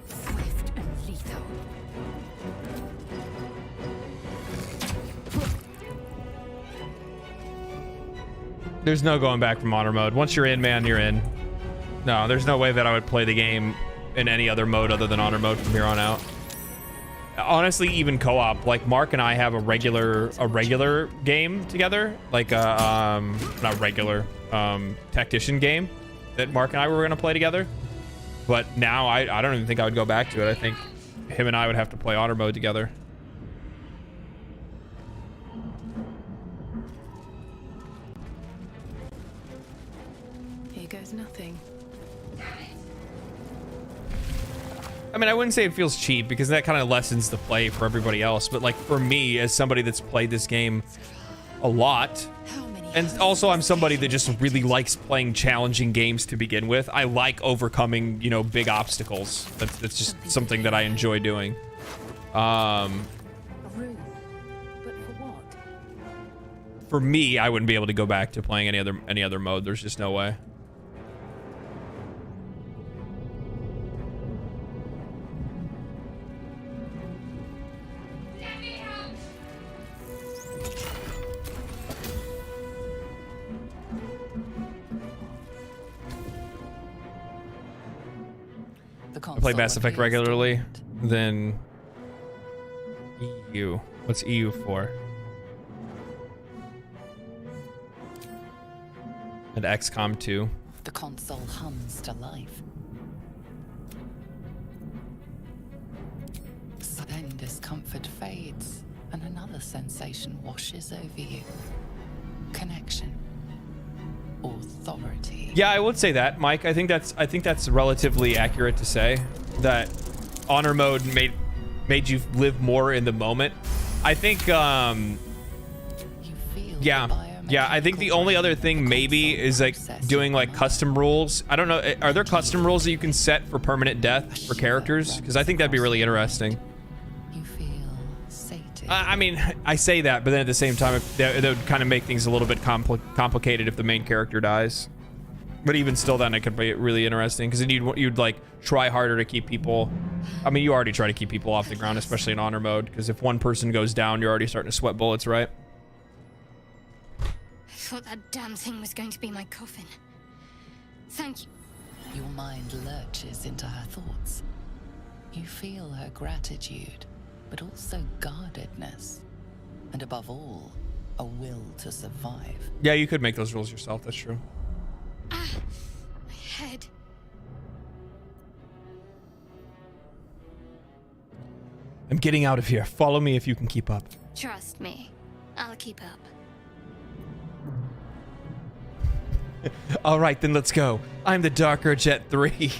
Swift and lethal. There's no going back from honor mode. Once you're in, man, you're in. No, there's no way that I would play the game in any other mode other than honor mode from here on out. Honestly, even co-op, like Mark and I have a regular game together, like not regular, tactician game that Mark and I were gonna play together. But now I don't even think I would go back to it. I think him and I would have to play honor mode together. Here goes nothing. I mean, I wouldn't say it feels cheap because that kind of lessens the play for everybody else. But like for me, as somebody that's played this game a lot, and also I'm somebody that just really likes playing challenging games to begin with. I like overcoming, you know, big obstacles. That's just something that I enjoy doing. A room. But for what? For me, I wouldn't be able to go back to playing any other mode. There's just no way. I play Mass Effect regularly, then EU. What's EU for? And XCOM 2. The console hums to life. So then discomfort fades, and another sensation washes over you. Connection. Authority. Yeah, I would say that, Mike. I think that's relatively accurate to say that honor mode made you live more in the moment. I think yeah, I think the only other thing maybe is like doing like custom rules. I don't know, are there custom rules that you can set for permanent death for characters? Because I think that'd be really interesting. I mean, I say that, but then at the same time, that would kind of make things a little bit complicated if the main character dies. But even still, then it could be really interesting because then you'd like try harder to keep people. I mean, you already try to keep people off the ground, especially in honor mode, because if one person goes down, you're already starting to sweat bullets, right? I thought that damn thing was going to be my coffin. Thank you. Your mind lurches into her thoughts. You feel her gratitude, but also guardedness. And above all, a will to survive. Yeah, you could make those rules yourself, that's true. My head. I'm getting out of here. Follow me if you can keep up. Trust me, I'll keep up. All right, then let's go. I'm the Darker Jet 3.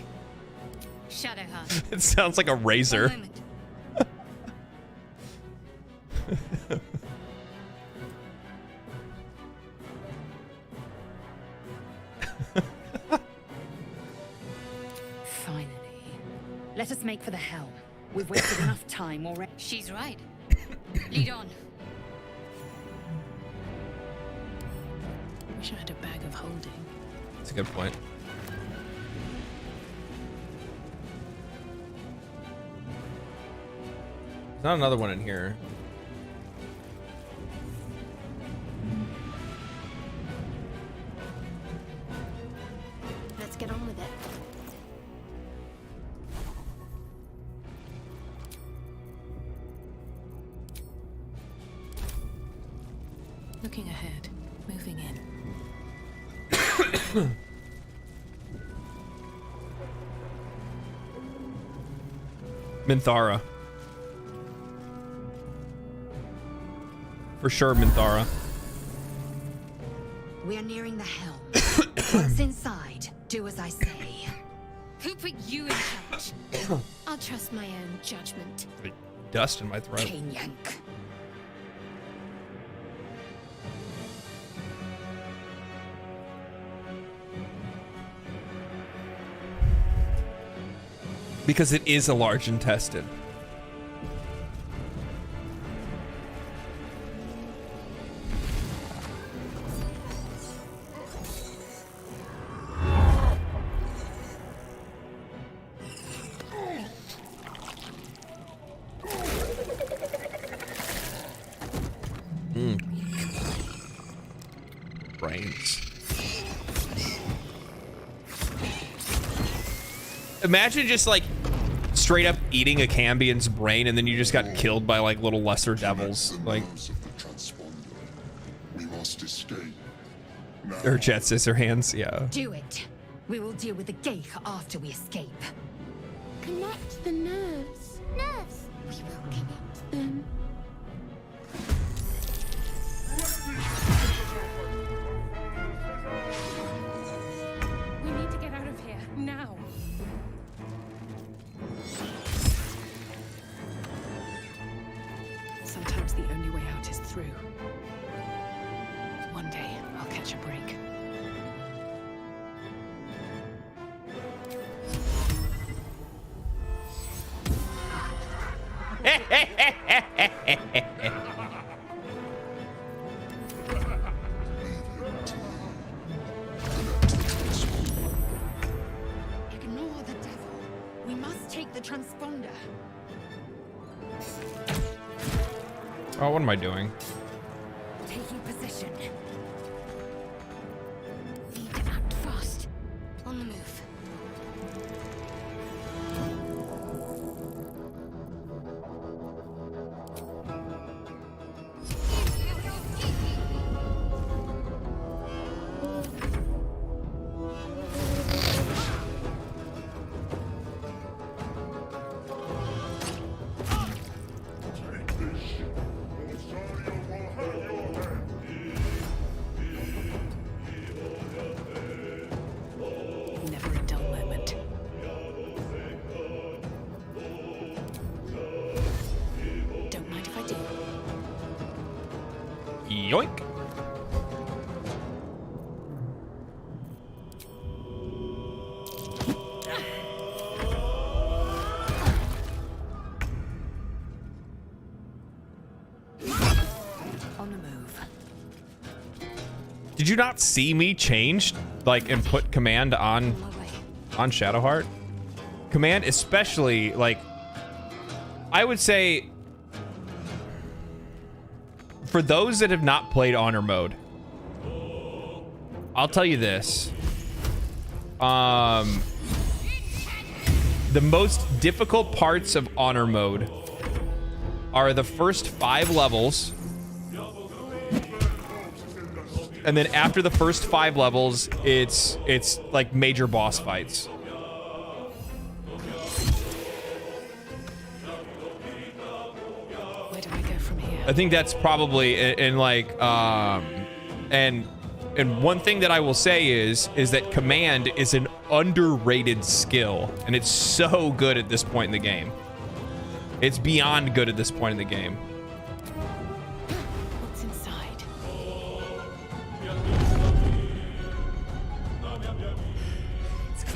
Shadowheart. It sounds like a razor. Finally. Let us make for the helm. We've wasted enough time already. She's right. Lead on. Wish I had a bag of holding. That's a good point. There's not another one in here. Let's get on with it. Looking ahead, moving in. Minthara. For sure, Minthara. We're nearing the helm. Once inside, do as I say. Who put you in charge? I'll trust my own judgment. Dust in my throat. Chain yank. Because it is a large intestine. Brains. Imagine just like straight up eating a Cambion's brain and then you just got killed by like little lesser devils. Like we must escape. or Jet Scissorhands, yeah. Do it. We will deal with the Geich after we escape. Connect the nerves. Nerves. We will connect them. We need to get out of here, now. Sometimes the only way out is through. One day, I'll catch a break. Ignore the devil. We must take the transponder. Oh, what am I doing? Taking position. Need to act fast. On the move. Never a dull moment. Don't mind if I do. Yoink. On the move. Did you not see me change, like, and put command on Shadowheart? Command, especially, like, I would say, for those that have not played Honor Mode, I'll tell you this. the most difficult parts of honor mode are the first 5 levels. And then after the first 5 levels, it's like major boss fights. Where do I go from here? I think that's probably in like and one thing that I will say is that command is an underrated skill, and it's so good at this point in the game. It's beyond good at this point in the game. What's inside?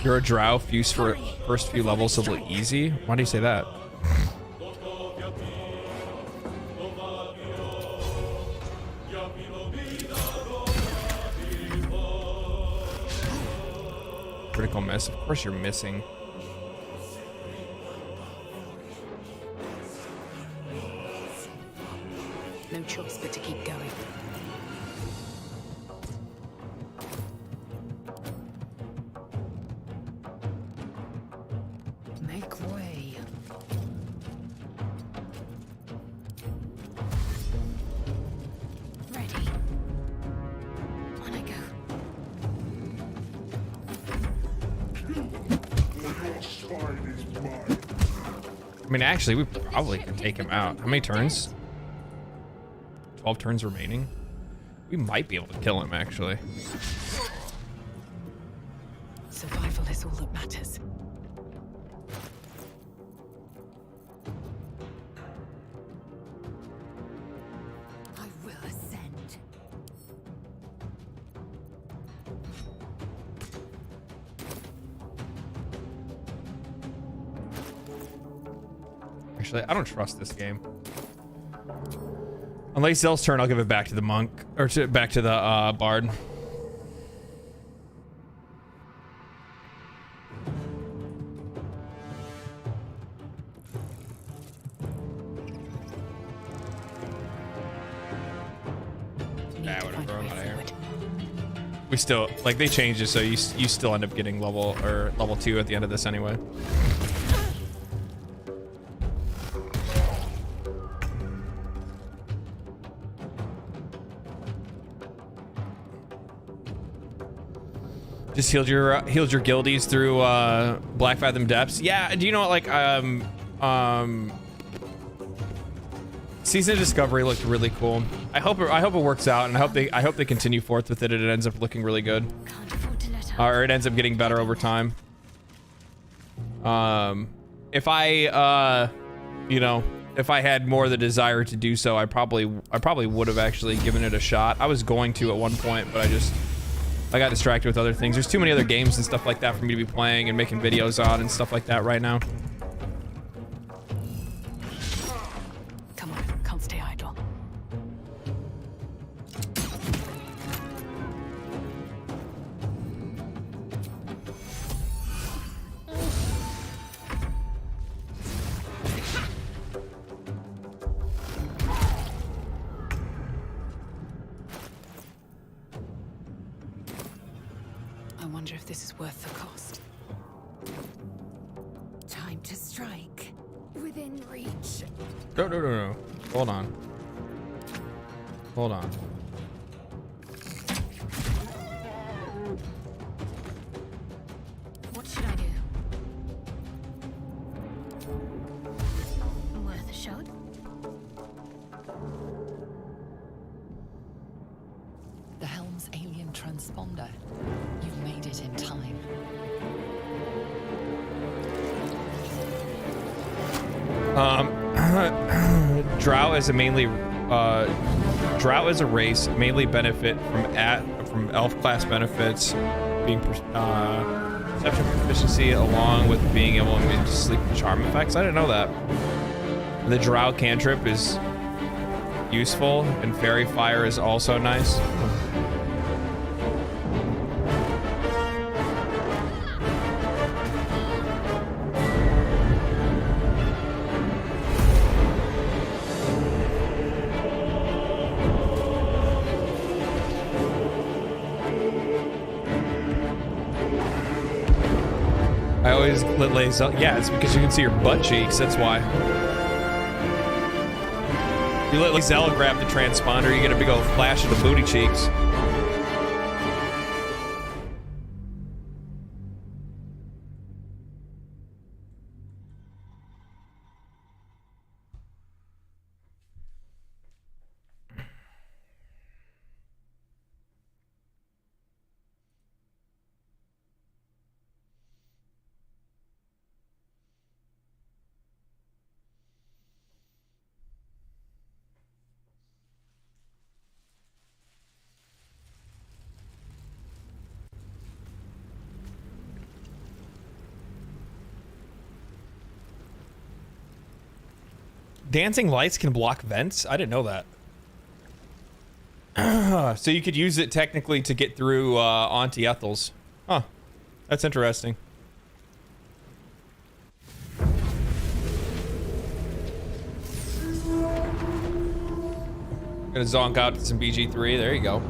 You're a drow, fuse for first few levels a little easy. Why do you say that? Critical miss. Of course you're missing. No choice but to keep going. Make way. Ready. On I go. I mean, actually, we probably could take him out. How many turns? 12 turns remaining. We might be able to kill him, actually. Survival is all that matters. I will ascend. Actually, I don't trust this game. On Lae'zel's turn, I'll give it back to the monk, or back to the bard. Nah, whatever. I'm out of here. We still, like, they changed it so you still end up getting level 2 at the end of this anyway. Just healed your guildies through Black Fathom Depths. Yeah, do you know what, like Season of Discovery looked really cool. I hope it works out, and I hope they continue forth with it and it ends up looking really good. Or it ends up getting better over time. If I if I had more of the desire to do so, I probably would have actually given it a shot. I was going to at one point, but I got distracted with other things. There's too many other games and stuff like that for me to be playing and making videos on and stuff like that right now. Come on, can't stay idle. I wonder if this is worth the cost. Time to strike. Within reach. No. Hold on. What should I do? Worth a shot? The helm's alien transponder. You've made it in time. Drow is a race mainly benefit from elf class benefits, being perception proficiency, along with being able to sleep with charm effects. I didn't know that. The Drow cantrip is useful, and fairy fire is also nice. does lays up? Yeah, it's because you can see your butt cheeks. That's why. You let Zella grab the transponder, you get a big old flash of the booty cheeks. Dancing lights can block vents? I didn't know that. So you could use it technically to get through Auntie Ethel's. Huh. That's interesting. Gonna zonk out to some BG3. There you go.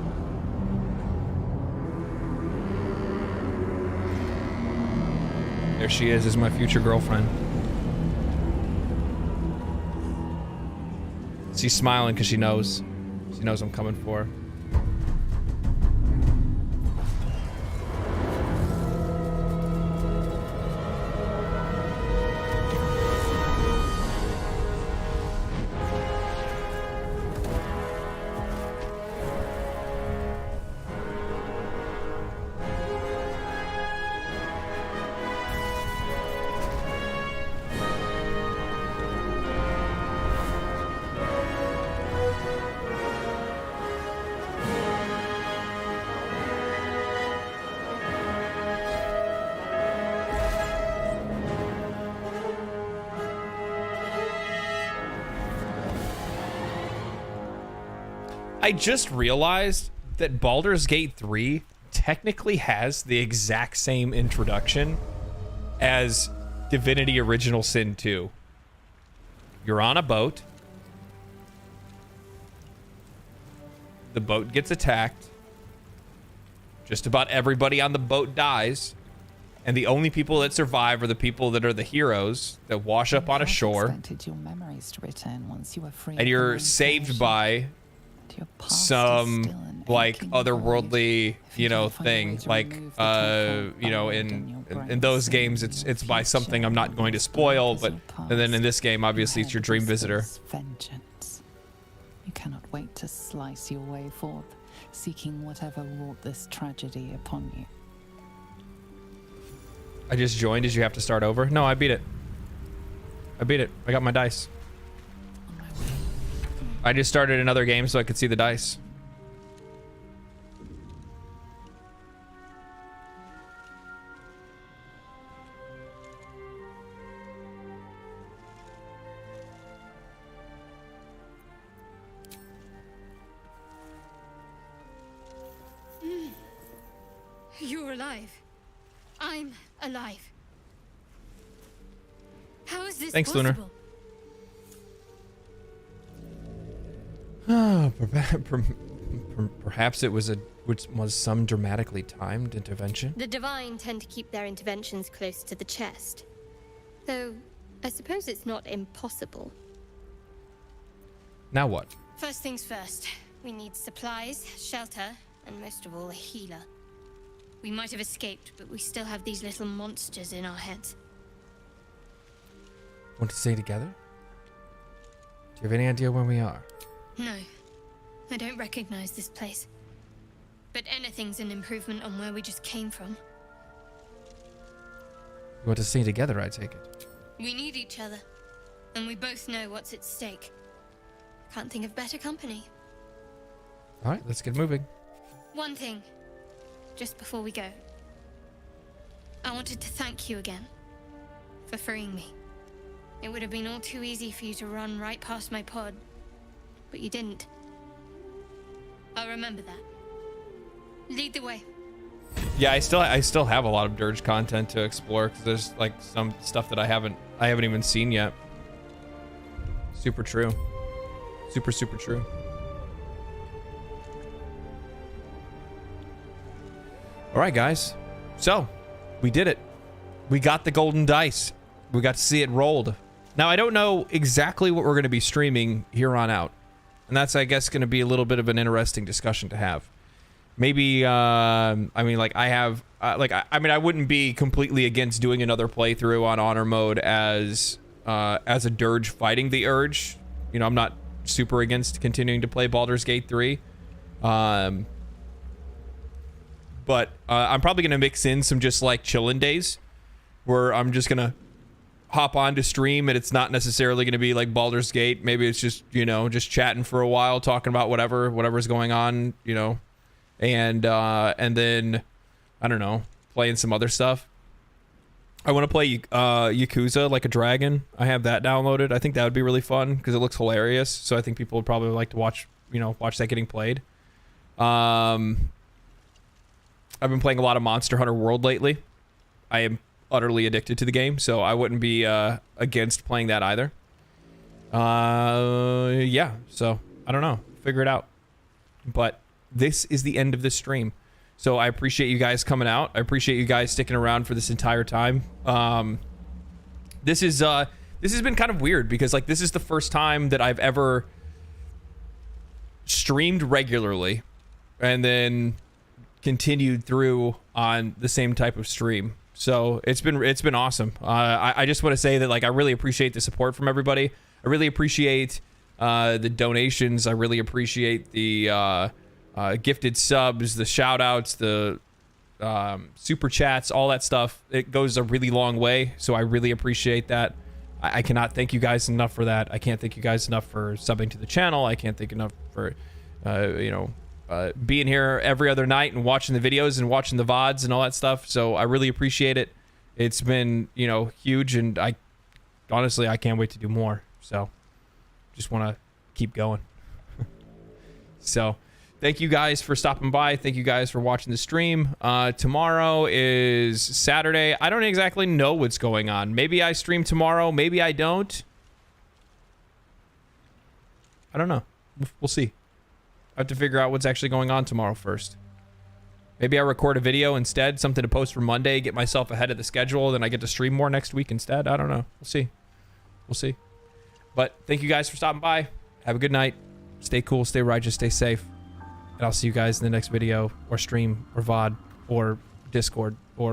There she is my future girlfriend. She's smiling because she knows. She knows I'm coming for her. I just realized that Baldur's Gate 3 technically has the exact same introduction as Divinity Original Sin 2. You're on a boat. The boat gets attacked. Just about everybody on the boat dies. And the only people that survive are the people that are the heroes that wash up on a shore. Your memories to return once you were free. And you're saved by some like otherworldly, you know, thing. Like you know, in those games it's by something I'm not going to spoil, but and then in this game obviously it's your dream visitor. Vengeance. You cannot wait to slice your way forth, seeking whatever wrought this tragedy upon you. I just joined. Did you have to start over? No, I beat it. I beat it. I got my dice. I just started another game so I could see the dice. You're alive. I'm alive. How is this Thanks, possible? Lunar. Oh, perhaps it was some dramatically timed intervention. The Divine tend to keep their interventions close to the chest. Though, I suppose it's not impossible. Now what? First things first. We need supplies, shelter, and most of all, a healer. We might have escaped, but we still have these little monsters in our heads. Want to stay together? Do you have any idea where we are? No, I don't recognize this place. But anything's an improvement on where we just came from. You want to stay together, I take it? We need each other, and we both know what's at stake. Can't think of better company. All right, let's get moving. One thing, just before we go. I wanted to thank you again for freeing me. It would have been all too easy for you to run right past my pod, but you didn't. I'll remember that. Lead the way. Yeah, I still have a lot of Dirge content to explore because there's like some stuff that I haven't even seen yet. Super true. Super true. All right, guys. So, we did it. we got the golden dice. We got to see it rolled. Now, I don't know exactly what we're going to be streaming here on out. And that's, I guess, going to be a little bit of an interesting discussion to have. Maybe, I mean, like, I have, I mean, I wouldn't be completely against doing another playthrough on Honor Mode as a dirge fighting the urge. You know, I'm not super against continuing to play Baldur's Gate 3. But I'm probably going to mix in some just, like, chillin' days where I'm just going to hop on to stream and it's not necessarily going to be like Baldur's Gate. Maybe it's just, you know, just chatting for a while, talking about whatever's going on, you know, and then I don't know, playing some other stuff. I want to play Yakuza Like a Dragon. I have that downloaded. I think that would be really fun because it looks hilarious. So I think people would probably like to watch that getting played. I've been playing a lot of Monster Hunter World lately. I am utterly addicted to the game, so I wouldn't be against playing that either. Yeah, so I don't know, figure it out. But this is the end of this stream, so I appreciate you guys coming out. I appreciate you guys sticking around for this entire time. This has been kind of weird because, like, this is the first time that I've ever streamed regularly and then continued through on the same type of stream. So it's been awesome. I just want to say that, like, I really appreciate the support from everybody. I really appreciate the donations. I really appreciate the gifted subs, the shout outs, the super chats, all that stuff. It goes a really long way. So I really appreciate that. I cannot thank you guys enough for that. I can't thank you guys enough for subbing to the channel. I can't thank enough for, being here every other night and watching the videos and watching the VODs and all that stuff. So I really appreciate it. It's been, huge, and I honestly can't wait to do more. So just want to keep going. So thank you guys for stopping by. Thank you guys for watching the stream. Tomorrow is Saturday. I don't exactly know what's going on. Maybe I stream tomorrow. Maybe I don't. I don't know. We'll see. I have to figure out what's actually going on tomorrow first. Maybe I record a video instead, something to post for Monday, get myself ahead of the schedule, then I get to stream more next week instead. I don't know. We'll see. We'll see. But thank you guys for stopping by. Have a good night. Stay cool, stay righteous, stay safe. And I'll see you guys in the next video or stream or VOD or Discord or